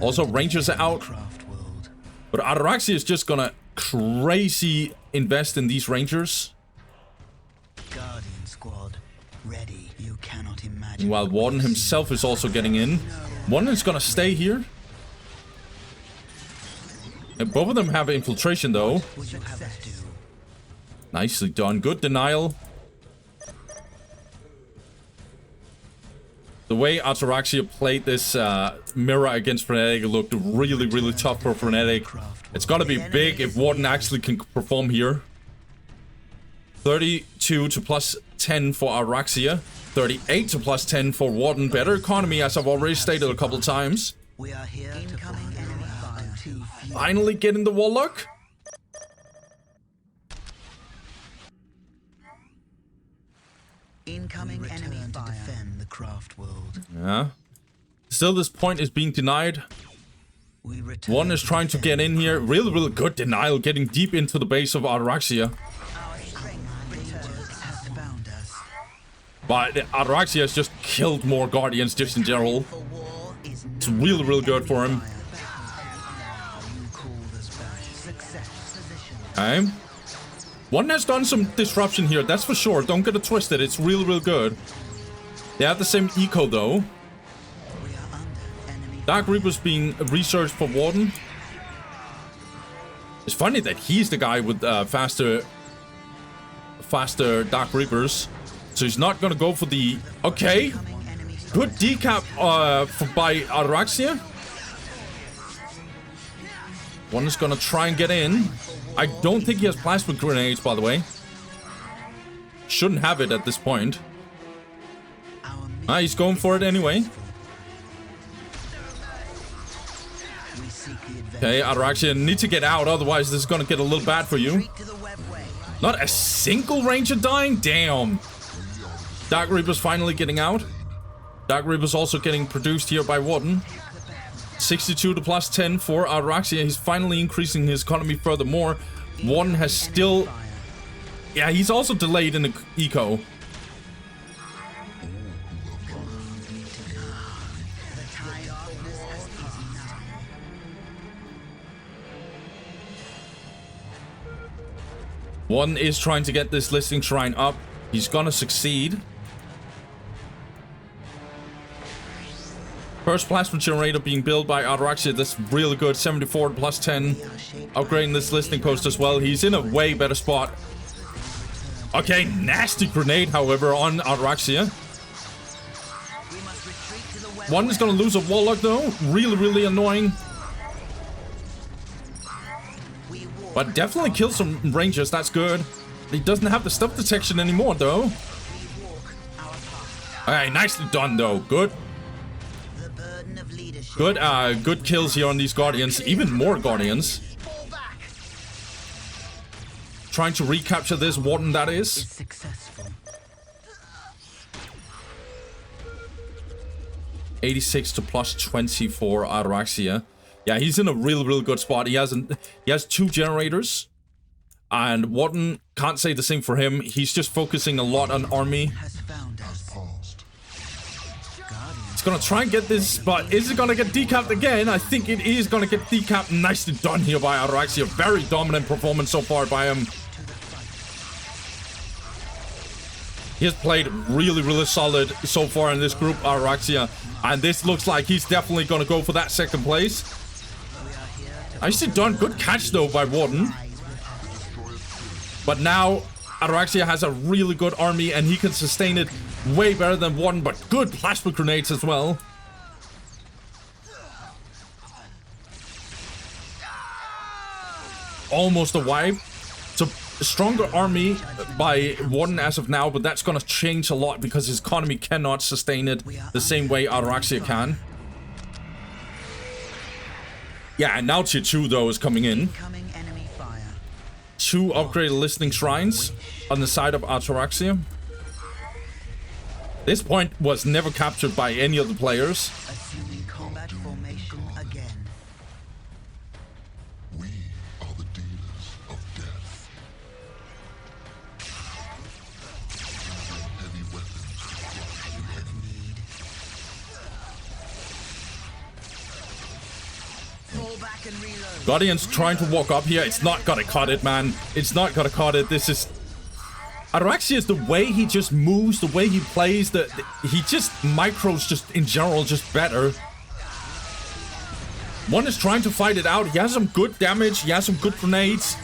Also, Rangers are out. But Ataraxia is just gonna crazy invest in these Rangers. Guardian squad ready. You cannot imagine. While Warden himself is also getting in. Warden is gonna stay here. And both of them have infiltration though. Nicely done. Good denial. The way Ataraxia played this mirror against Frenetic looked really, really tough for Frenetic. It's gotta be big if Warden actually can perform here. 32 to plus 10 for Ataraxia. 38 to plus 10 for Warden. Better economy, as I've already stated a couple times. We are here to fulfill our duty. Finally getting the Warlock. Incoming enemy fire. To defend the craft world. Yeah. Still, this point is being denied. One is trying to get in here. Really, really good denial, getting deep into the base of Ataraxia. But Ataraxia has just killed more Guardians just in general. It's really, really good for him. Okay. One has done some disruption here, that's for sure. Don't get it twisted. It's really, really good. They have the same eco, though. Dark Reaper's being researched for Warden. It's funny that he's the guy with faster Dark Reapers. So he's not gonna go for the... Okay. Good decap by Ataraxia. One is gonna try and get in. I don't think he has plasma grenades, by the way. Shouldn't have it at this point. He's going for it anyway. Okay, Ataraxia, need to get out, otherwise this is gonna get a little bad for you. Not a single ranger dying? Damn. Dark Reaper's finally getting out. Dark Reaper's also getting produced here by Warden. 62 to plus 10 for Ataraxia. He's finally increasing his economy furthermore. Warden has still... Yeah, he's also delayed in the eco. One is trying to get this listing shrine up. He's gonna succeed. First plasma generator being built by Ataraxia. That's really good. 74 plus 10. Upgrading this listing post as well. He's in a way better spot. Okay, nasty grenade, however, on Ataraxia. One is gonna lose a Warlock though. Really, really annoying. But definitely kill some Rangers, that's good. He doesn't have the stuff detection anymore, though. Alright, nicely done, though. Good. Good kills here on these Guardians. Even more Guardians. Trying to recapture this Warden, that is. 86 to plus 20 for Ataraxia. Yeah, he's in a really good spot. He has 2 generators. And Warden, can't say the same for him. He's just focusing a lot on army. He's gonna try and get this, but is it gonna get decapped again? I think it is gonna get decapped. Nicely done here by Ataraxia. Very dominant performance so far by him. He has played really solid so far in this group, Ataraxia. And this looks like he's definitely gonna go for that second place. Nicely done. Good catch, though, by Warden. But now, Ataraxia has a really good army, and he can sustain it way better than Warden, but good plasma grenades as well. Almost a wipe. It's a stronger army by Warden as of now, but that's going to change a lot because his economy cannot sustain it the same way Ataraxia can. Yeah, and now tier 2, though, is coming in. 2 upgraded listening shrines on the side of Ataraxia. This point was never captured by any of the players. Assuming combat formation again. We are the dealers of death. Heavy weapons. Fall back and reload. Guardian's trying to walk up here. It's not gonna cut it, man. It's not gonna cut it. This is... Ataraxia is the way he just moves, the way he plays, he just micros just in general just better. One is trying to fight it out. He has some good damage. He has some good grenades.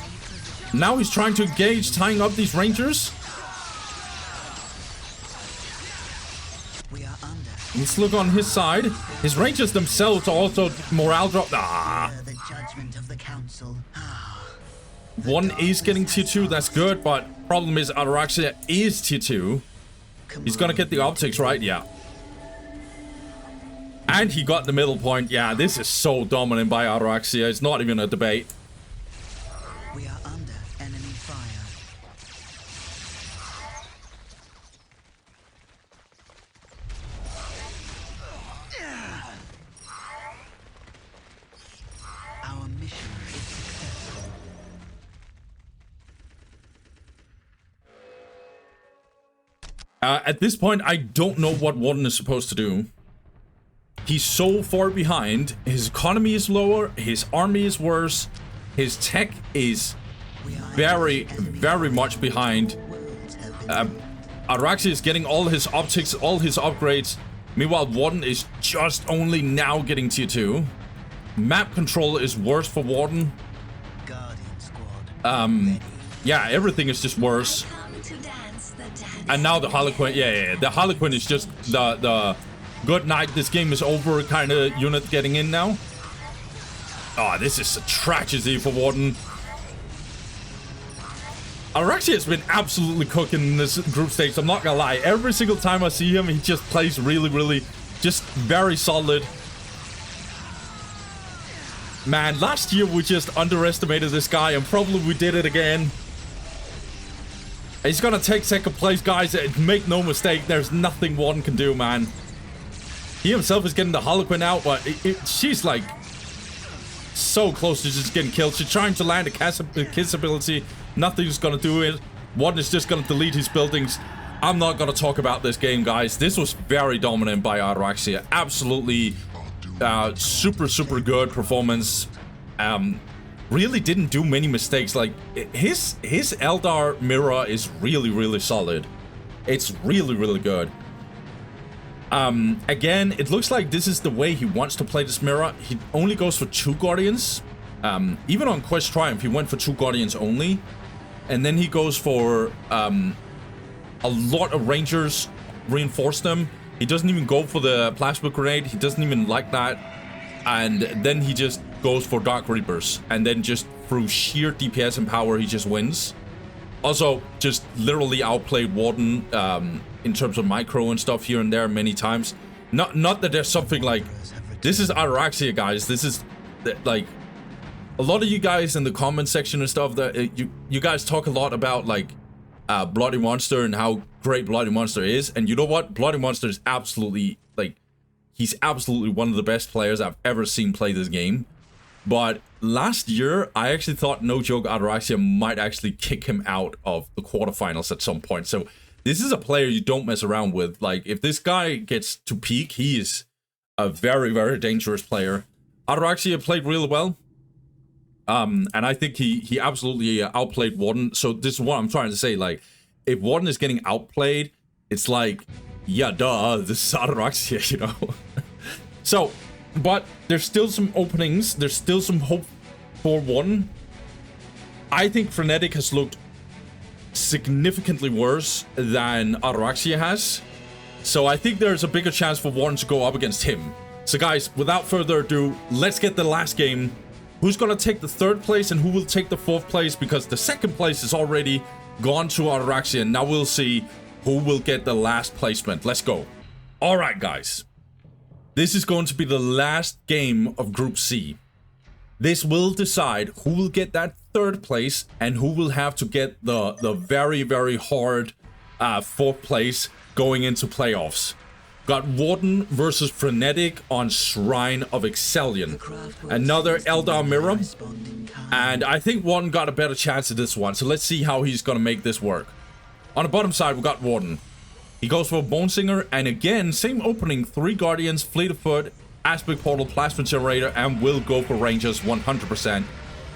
Now he's trying to engage, tying up these Rangers. Let's look on his side. His Rangers themselves are also morale drop. The judgment of the council. One is getting tier 2, that's good, but problem is Ataraxia is tier 2. He's gonna get the optics, right? Yeah. And he got the middle point. Yeah, this is so dominant by Ataraxia. It's not even a debate. We are under enemy fire. Our mission is successful. At this point, I don't know what Warden is supposed to do. He's so far behind. His economy is lower. His army is worse. His tech is very much behind. Ataraxia is getting all his optics, all his upgrades. Meanwhile, Warden is just only now getting tier 2. Map control is worse for Warden. Guardian squad. Yeah, everything is just worse. And now the Harlequin, yeah, the Harlequin is just the good night, this game is over kind of unit getting in now. Oh, this is a tragedy for Warden. Ataraxia has been absolutely cooking in this group stage. I'm not gonna lie. Every single time I see him, he just plays really, just very solid. Man, last year we just underestimated this guy, and probably we did it again. He's gonna take second place, guys. Make no mistake, there's nothing Warden can do, man. He himself is getting the Harlequin out, but she's like so close to just getting killed. She's trying to land a kiss ability. Nothing's gonna do it. Warden is just gonna delete his buildings. I'm not gonna talk about this game, guys. This was very dominant by Ataraxia. Absolutely super good performance. Really didn't do many mistakes. Like his Eldar mirror is really solid. It's really good. Again, it looks like this is the way he wants to play this mirror. He only goes for 2 Guardians. Even on Quest Triumph, he went for 2 Guardians only. And then he goes for a lot of Rangers, reinforce them. He doesn't even go for the Plasma Grenade. He doesn't even like that. And then he just goes for Dark Reapers. And then just through sheer DPS and power, he just wins. Also, just literally outplayed Warden in terms of micro and stuff here and there many times. Not that there's something like... This is Ataraxia, guys. This is like... A lot of you guys in the comment section and stuff, that you guys talk a lot about like Bloody Monster and how great Bloody Monster is. And you know what? Bloody Monster is absolutely like... He's absolutely one of the best players I've ever seen play this game. But last year, I actually thought, no joke, Ataraxia might actually kick him out of the quarterfinals at some point. So this is a player you don't mess around with. Like, if this guy gets to peak, he is a very dangerous player. Ataraxia played really well. And I think he absolutely outplayed Warden. So this is what I'm trying to say. Like, if Warden is getting outplayed, it's like, yeah, duh, this is Ataraxia, you know? So... But there's still some openings. There's still some hope for Warden. I think Frenetic has looked significantly worse than Ataraxia has. So I think there's a bigger chance for Warden to go up against him. So guys, without further ado, let's get the last game. Who's going to take the 3rd place and who will take the 4th place? Because the 2nd place is already gone to Ataraxia. And now we'll see who will get the last placement. Let's go. All right, guys. This is going to be the last game of Group C. This will decide who will get that 3rd place and who will have to get the very hard 4th place going into playoffs. Got Warden versus Frenetic on Shrine of Excellion. Another Eldar mirror. And I think Warden got a better chance at this one. So let's see how he's going to make this work. On the bottom side, we got Warden. He goes for Bone Singer, and again, same opening, 3 Guardians, Fleet of Foot, Aspect Portal, Plasma Generator, and will go for Rangers 100%.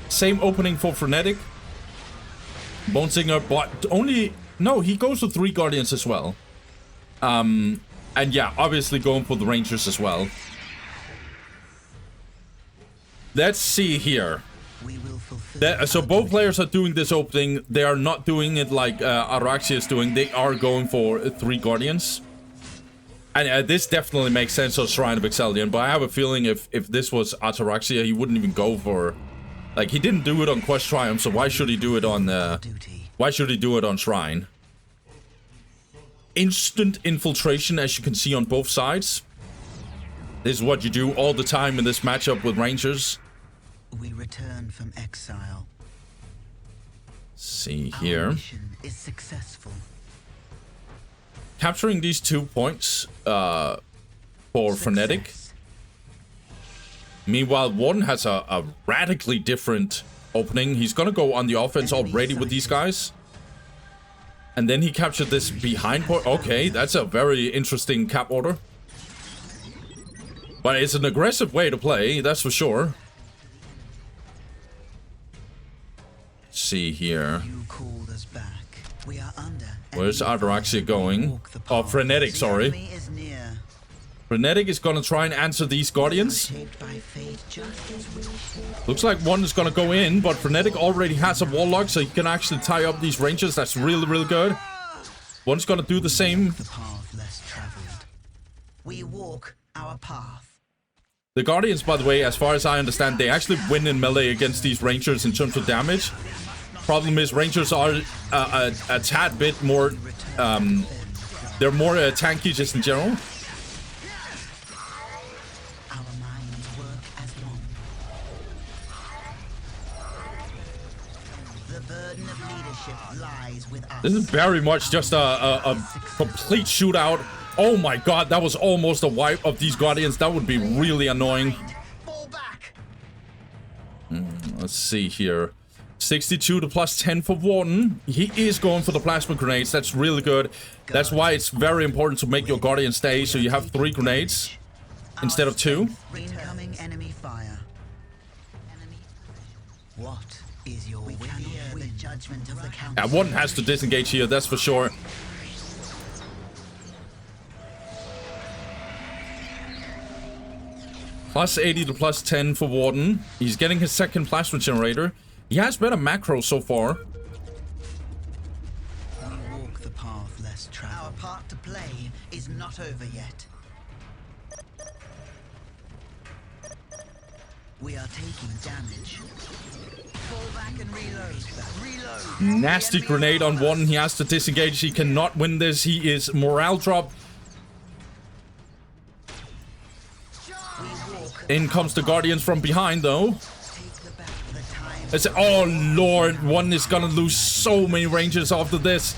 Same opening for Frenetic. Bone Singer, but only... No, he goes for 3 Guardians as well. And yeah, obviously going for the Rangers as well. Let's see here. So both players are doing this opening. They are not doing it like Ataraxia is doing. They are going for 3 Guardians. And this definitely makes sense on Shrine of Excellion. But I have a feeling if this was Ataraxia, he wouldn't even go for... Like, he didn't do it on Quest Triumph, so why should he do it on... why should he do it on Shrine? Instant infiltration, as you can see on both sides. This is what you do all the time in this matchup with Rangers. We return from exile. See here. Our mission is successful. Capturing these 2 points for Frenetic. Meanwhile, Warden has a radically different opening. He's gonna go on the offense already with these guys. And then he captured this behind point. Okay, that's a very interesting cap order. But it's an aggressive way to play, that's for sure. See here. Where's Ataraxia going? Oh, Frenetic, sorry. Frenetic is gonna try and answer these Guardians. Looks like one is gonna go in, but Frenetic already has a Warlock, so he can actually tie up these Rangers. That's really good. One's gonna do the same. We walk our path. The Guardians, by the way, as far as I understand, they actually win in melee against these Rangers in terms of damage. Problem is, Rangers are a tad bit more... they're more tanky just in general. Our minds work as one. The burden of leadership lies with us. This is very much just a complete shootout. Oh my god, that was almost a wipe of these Guardians. That would be really annoying. Fall back. Let's see here. 62 to plus 10 for Warden. He is going for the plasma grenades. That's really good. That's why it's very important to make your Guardian stay, so you have 3 grenades instead of 2. Incoming enemy fire. What is your will? The judgment of the council. Yeah, Warden has to disengage here, that's for sure. Plus 80 to plus 10 for Warden. He's getting his second plasma generator. He has better macro so far. We walk the path less traveled. Our part to play is not over yet. We are taking damage. Fall back and reload. Reload. Nasty grenade on Warden. He has to disengage. He cannot win this. He is morale drop. In comes the Guardians from behind, though. It's, oh lord, One is gonna lose so many Rangers after this.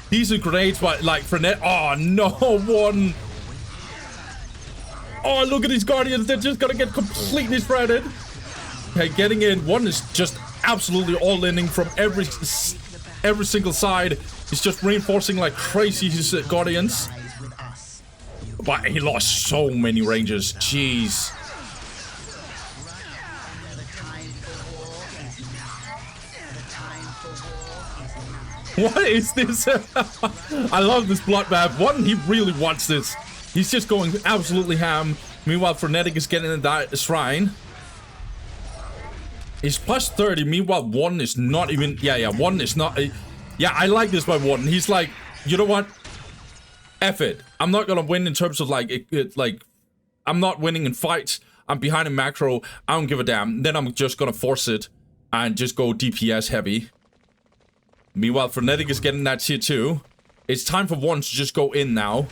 Decent grenades, but like Frenetic. Oh no, One. Oh, look at these Guardians. They're just gonna get completely shredded. Okay, getting in. One is just absolutely all-inning from every single side. He's just reinforcing like crazy his Guardians. But he lost so many Rangers. Jeez. What is this? I love this bloodbath. One, he really wants this. He's just going absolutely ham. Meanwhile, Frenetic is getting in that shrine. He's plus 30. Meanwhile, Warden is not even... Yeah, Warden is not... Yeah, I like this by Warden. He's like, you know what? F it. I'm not gonna win in terms of like... I'm not winning in fights. I'm behind in macro. I don't give a damn. Then I'm just gonna force it and just go DPS heavy. Meanwhile, Frenetic is getting that tier 2. It's time for Warden to just go in now.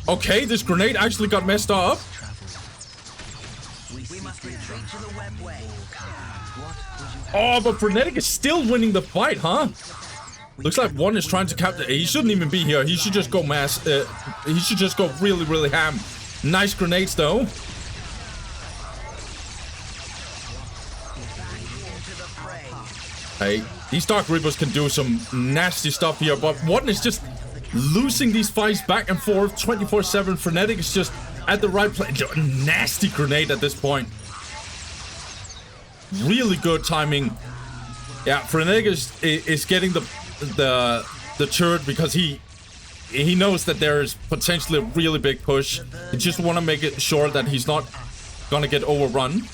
Okay, this grenade actually got messed up. Oh, but Frenetic is still winning the fight, huh? Looks like Warden is trying to capture. He shouldn't even be here. He should just go mass. He should just go really, really ham. Nice grenades, though. Hey, these Dark Reapers can do some nasty stuff here, but Warden is just losing these fights back and forth 24/7. Frenetic is just at the right place. Nasty grenade at this point. Really good timing. Yeah, Frenetic is getting the turret because he knows that there is potentially a really big push. He just want to make it sure that he's not gonna get overrun.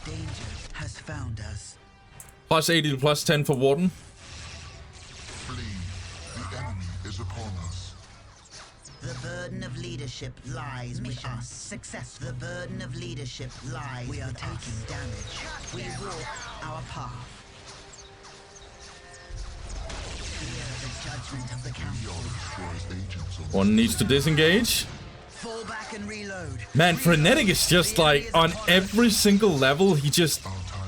Danger has found us. Plus 80 to plus 10 for Warden. Flee. The enemy is upon us. The burden of leadership lies with us. Success. The burden of leadership lies. We are taking damage. We walk our path. Fear the judgment of the council. One needs to disengage. Fall back and reload. Man, Frenetic is just like on every single level. He just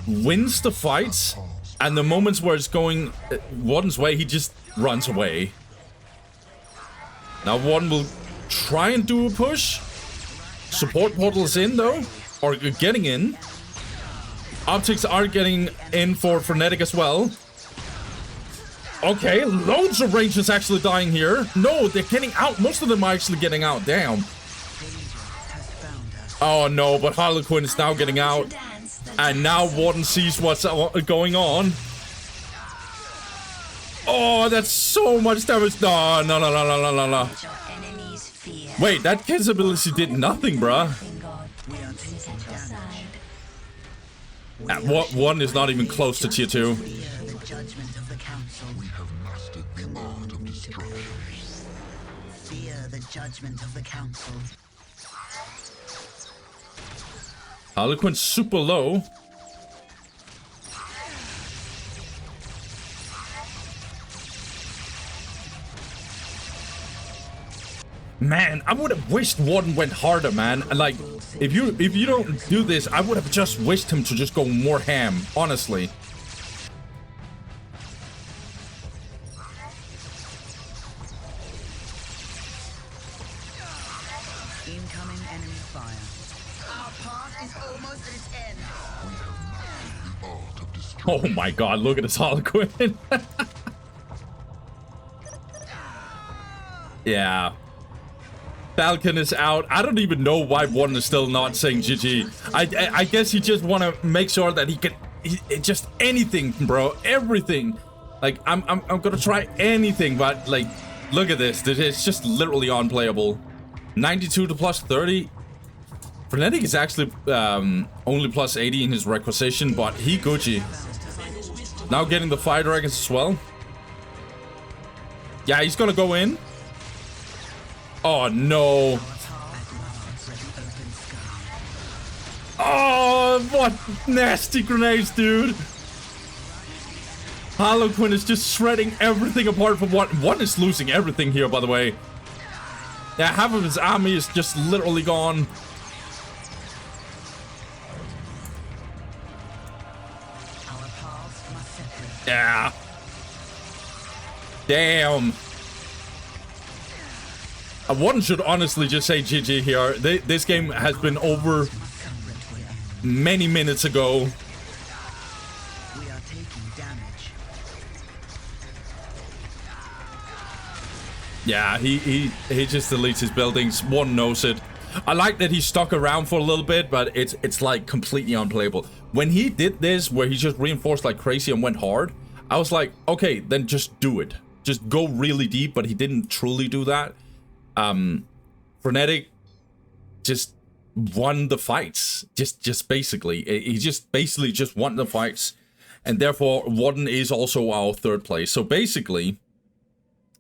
wins the fights, and the moments where it's going Warden's way, he just runs away. Now Warden will try and do a push. Support portals in though, or getting in. Optics are getting in for Frenetic as well. Okay, loads of Rangers actually dying here. No, they're getting out. Most of them are actually getting out. Damn. Oh no, but Harlequin is now getting out. And now Warden sees what's going on. Oh, that's so much damage. No. Wait, that kid's ability did nothing, bruh. One is not even close to tier 2. We have mastered the art of destruction. Fear the judgment of the council. Harlequin's super low. Man, I would have wished Warden went harder, man. Like, if you don't do this, I would have just wished him to just go more ham, honestly. Incoming enemy fire. Our path is almost at its end. Oh my god, look at this Harlequin. Yeah. Falcon is out. I don't even know why Warden is still not saying GG. I guess he just want to make sure that he can just anything, bro, everything. Like I'm gonna try anything, but like, look at this. It's just literally unplayable. 92 to plus 30. Frenetic is actually only plus 80 in his requisition, but he Gucci. Now getting the fire dragons as well. Yeah, he's gonna go in. Oh no. Oh, what nasty grenades, dude. Harlequin is just shredding everything apart from what One is losing everything here, by the way. Yeah, half of his army is just literally gone. Yeah. Damn. One should honestly just say GG here. This game has been over many minutes ago. We are taking damage. Yeah, he just deletes his buildings. One knows it. I like that he stuck around for a little bit, but it's like completely unplayable. When he did this, where he just reinforced like crazy and went hard, I was like, okay, then just do it. Just go really deep, but he didn't truly do that. Frenetic just won the fights. Just basically. He just basically just won the fights. And therefore, Warden is also our third place. So basically,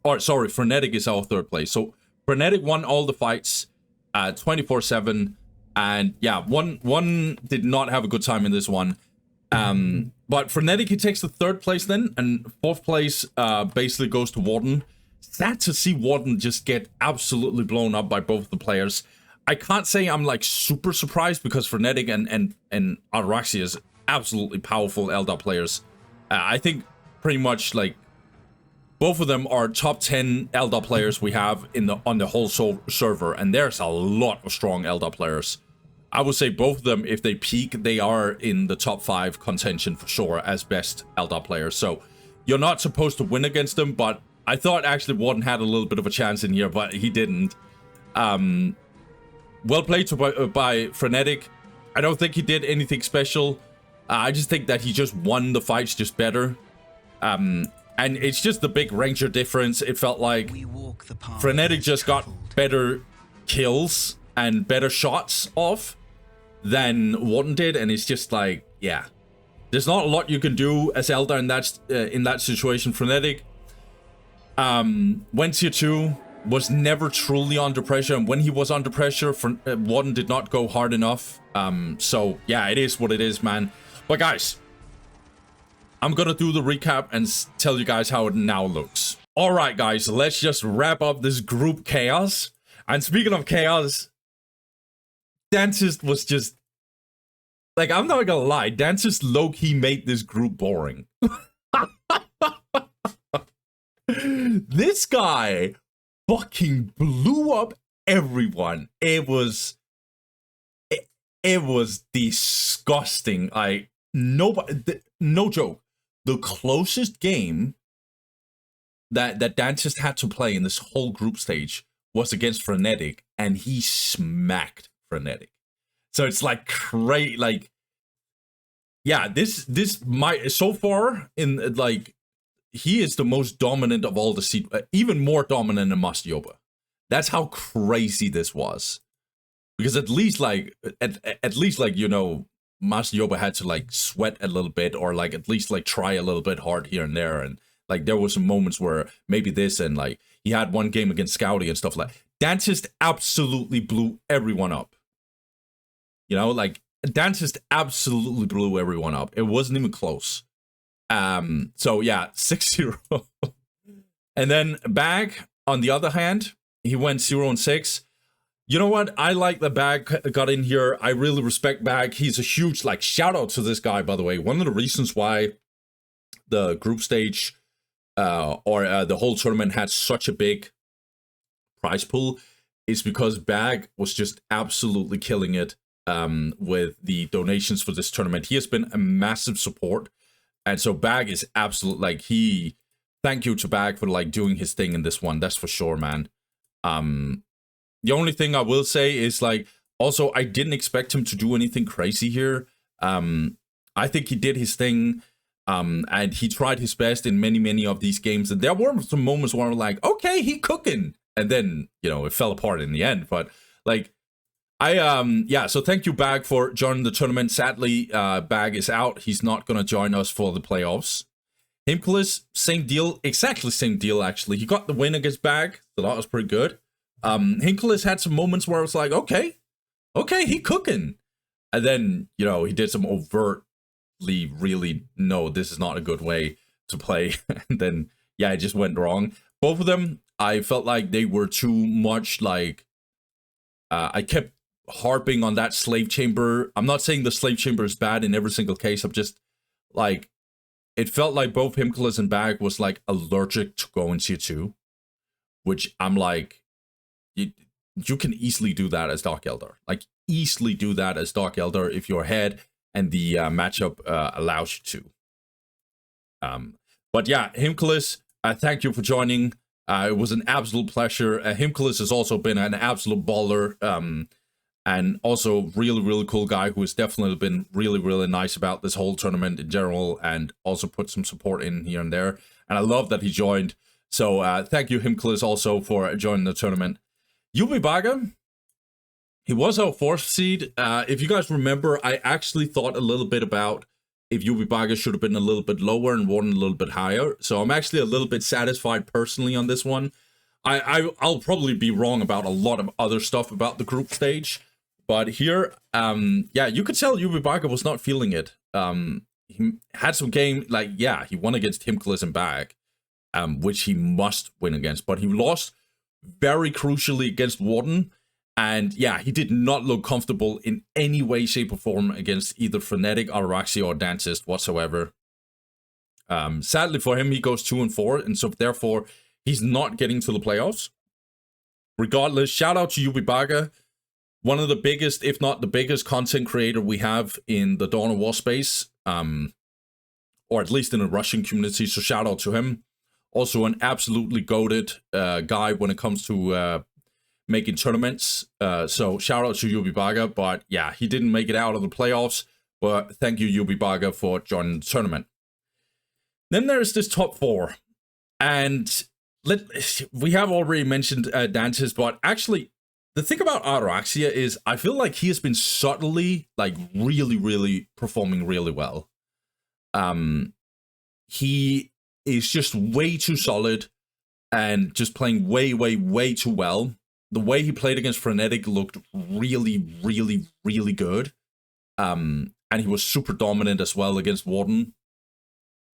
or sorry, Frenetic is our third place. So Frenetic won all the fights 24/7. And yeah, one did not have a good time in this one. But Frenetic, he takes the third place then. And fourth place basically goes to Warden. Sad to see Warden just get absolutely blown up by both the players. I can't say I'm like super surprised because Frenetic and Ataraxia is absolutely powerful Eldar players. I think pretty much like both of them are top 10 Eldar players we have on the whole server, and there's a lot of strong Eldar players. I would say both of them, if they peak, they are in the top 5 contention for sure as best Eldar players. So you're not supposed to win against them, but I thought actually Warden had a little bit of a chance in here, but he didn't. Well played by Frenetic. I don't think he did anything special. I just think that he just won the fights just better. And it's just the big ranger difference. It felt like Frenetic just got better kills and better shots off than Warden did, and it's just like, yeah. There's not a lot you can do as Eldar in that situation. Frenetic went tier 2, was never truly under pressure, and when he was under pressure, Warden did not go hard enough. So yeah, it is what it is, man. But guys, I'm gonna do the recap and tell you guys how it now looks. All right, guys, let's just wrap up this group chaos. And speaking of chaos, Dantist was just like, I'm not gonna lie, Dantist low-key made this group boring. This guy fucking blew up everyone. It was disgusting. No joke. The closest game that Dantist had to play in this whole group stage was against Frenetic, and he smacked Frenetic. So it's like crazy. Like, yeah, this might so far in like. He is the most dominant of all the seed, even more dominant than Ybubaka. That's how crazy this was. Because at least like, you know, Ybubaka had to like sweat a little bit, or like at least like try a little bit hard here and there. And like there were some moments where maybe this, and like he had one game against Scouty and stuff like that. Dantist absolutely blew everyone up. You know, like Dantist absolutely blew everyone up. It wasn't even close. So yeah, 6-0. And then Bag, on the other hand, he went 0-6. You know what? I like that Bag got in here. I really respect Bag. He's a huge, like, shout out to this guy, by the way. One of the reasons why the group stage or the whole tournament had such a big prize pool is because Bag was just absolutely killing it with the donations for this tournament. He has been a massive support. And so Bag is absolute, like, thank you to Bag for, like, doing his thing in this one. That's for sure, man. The only thing I will say is, like, also, I didn't expect him to do anything crazy here. I think he did his thing, and he tried his best in many, many of these games. And there were some moments where I'm like, okay, he cooking. And then, you know, it fell apart in the end. But, like, yeah, so thank you, Bag, for joining the tournament. Sadly, Bag is out. He's not going to join us for the playoffs. Himcules, same deal. Exactly same deal, actually. He got the win against Bag, so that was pretty good. Himcules had some moments where it was like, okay, he cooking. And then, you know, he did some overtly really, no, this is not a good way to play. And then, yeah, it just went wrong. Both of them, I felt like they were too much like, I kept harping on that slave chamber. I'm not saying the slave chamber is bad in every single case. I'm just like, it felt like both Himcules and Bag was like allergic to going tier 2, which I'm like, you can easily do that as Dark Eldar. Like, easily do that as Dark Eldar if you're ahead and the matchup allows you to. But yeah, Himcules, thank you for joining. It was an absolute pleasure. Himcules has also been an absolute baller. And also really, really cool guy who has definitely been really, really nice about this whole tournament in general and also put some support in here and there. And I love that he joined. So thank you, Himcules, also for joining the tournament. Ybubaka, he was our 4th seed. If you guys remember, I actually thought a little bit about if Ybubaka should have been a little bit lower and Warden a little bit higher. So I'm actually a little bit satisfied personally on this one. I'll probably be wrong about a lot of other stuff about the group stage. But here, yeah, you could tell Ybubaka was not feeling it. He had some game, like, yeah, he won against Himcules and Bag, which he must win against. But he lost very crucially against Warden. And yeah, he did not look comfortable in any way, shape, or form against either Frenetic, Ataraxia, or Dantist whatsoever. Sadly for him, he goes 2-4, and so therefore, he's not getting to the playoffs. Regardless, shout out to Ybubaka. One of the biggest, if not the biggest, content creator we have in the Dawn of War space, or at least in the Russian community, so shout out to him. Also an absolutely goated guy when it comes to making tournaments, so shout out to Ybubaka, but yeah, he didn't make it out of the playoffs, but thank you, Ybubaka, for joining the tournament. Then there's this top 4, and we have already mentioned Dantist, but actually, the thing about Ataraxia is I feel like he has been subtly, like, really, really performing really well. He is just way too solid and just playing way, way, way too well. The way he played against Frenetic looked really, really, really good. And he was super dominant as well against Warden.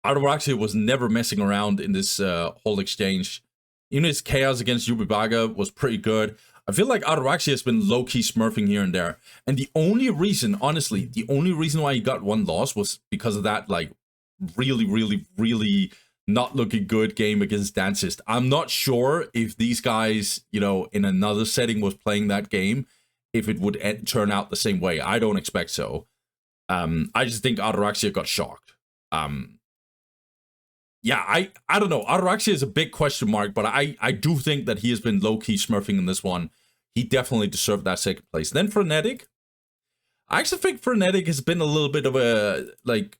Ataraxia was never messing around in this whole exchange. Even his chaos against Ybubaka was pretty good. I feel like Ataraxia has been low-key smurfing here and there. And the only reason, honestly, the only reason why he got 1 loss was because of that, like, really, really, really not looking good game against Dantist. I'm not sure if these guys, you know, in another setting was playing that game, if it would turn out the same way. I don't expect so. I just think Ataraxia got shocked. Yeah, I don't know. Ataraxia is a big question mark, but I do think that he has been low-key smurfing in this one. He definitely deserved that 2nd place. Then Frenetic. I actually think Frenetic has been a little bit of a, like,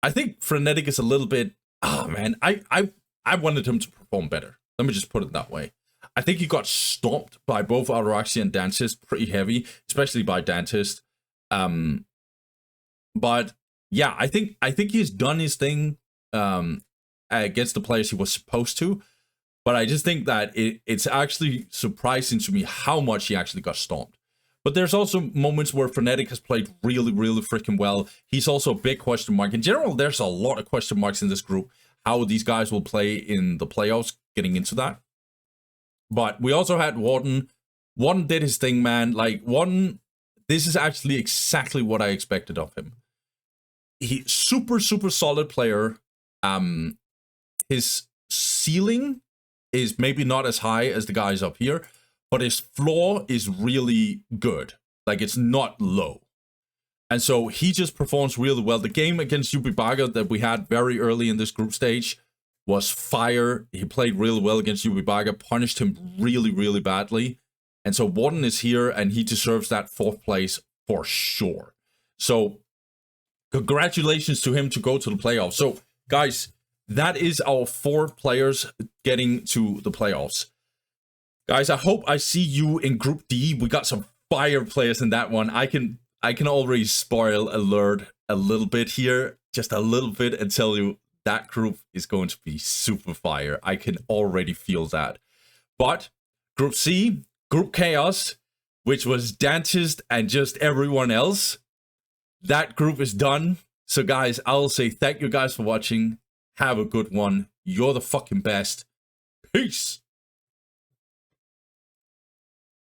I think Frenetic is a little bit, oh man, I wanted him to perform better. Let me just put it that way. I think he got stomped by both Ataraxia and Dantist pretty heavy, especially by Dantist. But yeah, I think he's done his thing against the players he was supposed to. But I just think that it's actually surprising to me how much he actually got stomped. But there's also moments where Frenetic has played really, really freaking well. He's also a big question mark. In general, there's a lot of question marks in this group. How these guys will play in the playoffs, getting into that. But we also had Warden. Warden did his thing, man. Like, Warden, this is actually exactly what I expected of him. He super, super solid player. His ceiling is maybe not as high as the guys up here, but his floor is really good. Like, it's not low. And so he just performs really well. The game against Ybubaka that we had very early in this group stage was fire. He played really well against Ybubaka, punished him really, really badly. And so Warden is here, and he deserves that 4th place for sure. So congratulations to him to go to the playoffs. So, guys, that is our 4 players getting to the playoffs. Guys, I hope I see you in Group D. We got some fire players in that one. I can already spoil alert a little bit here, just a little bit, and tell you that group is going to be super fire. I can already feel that. But Group C, Group Chaos, which was Dantist and just everyone else, that group is done. So guys, I'll say thank you guys for watching. Have a good one. You're the fucking best. Peace.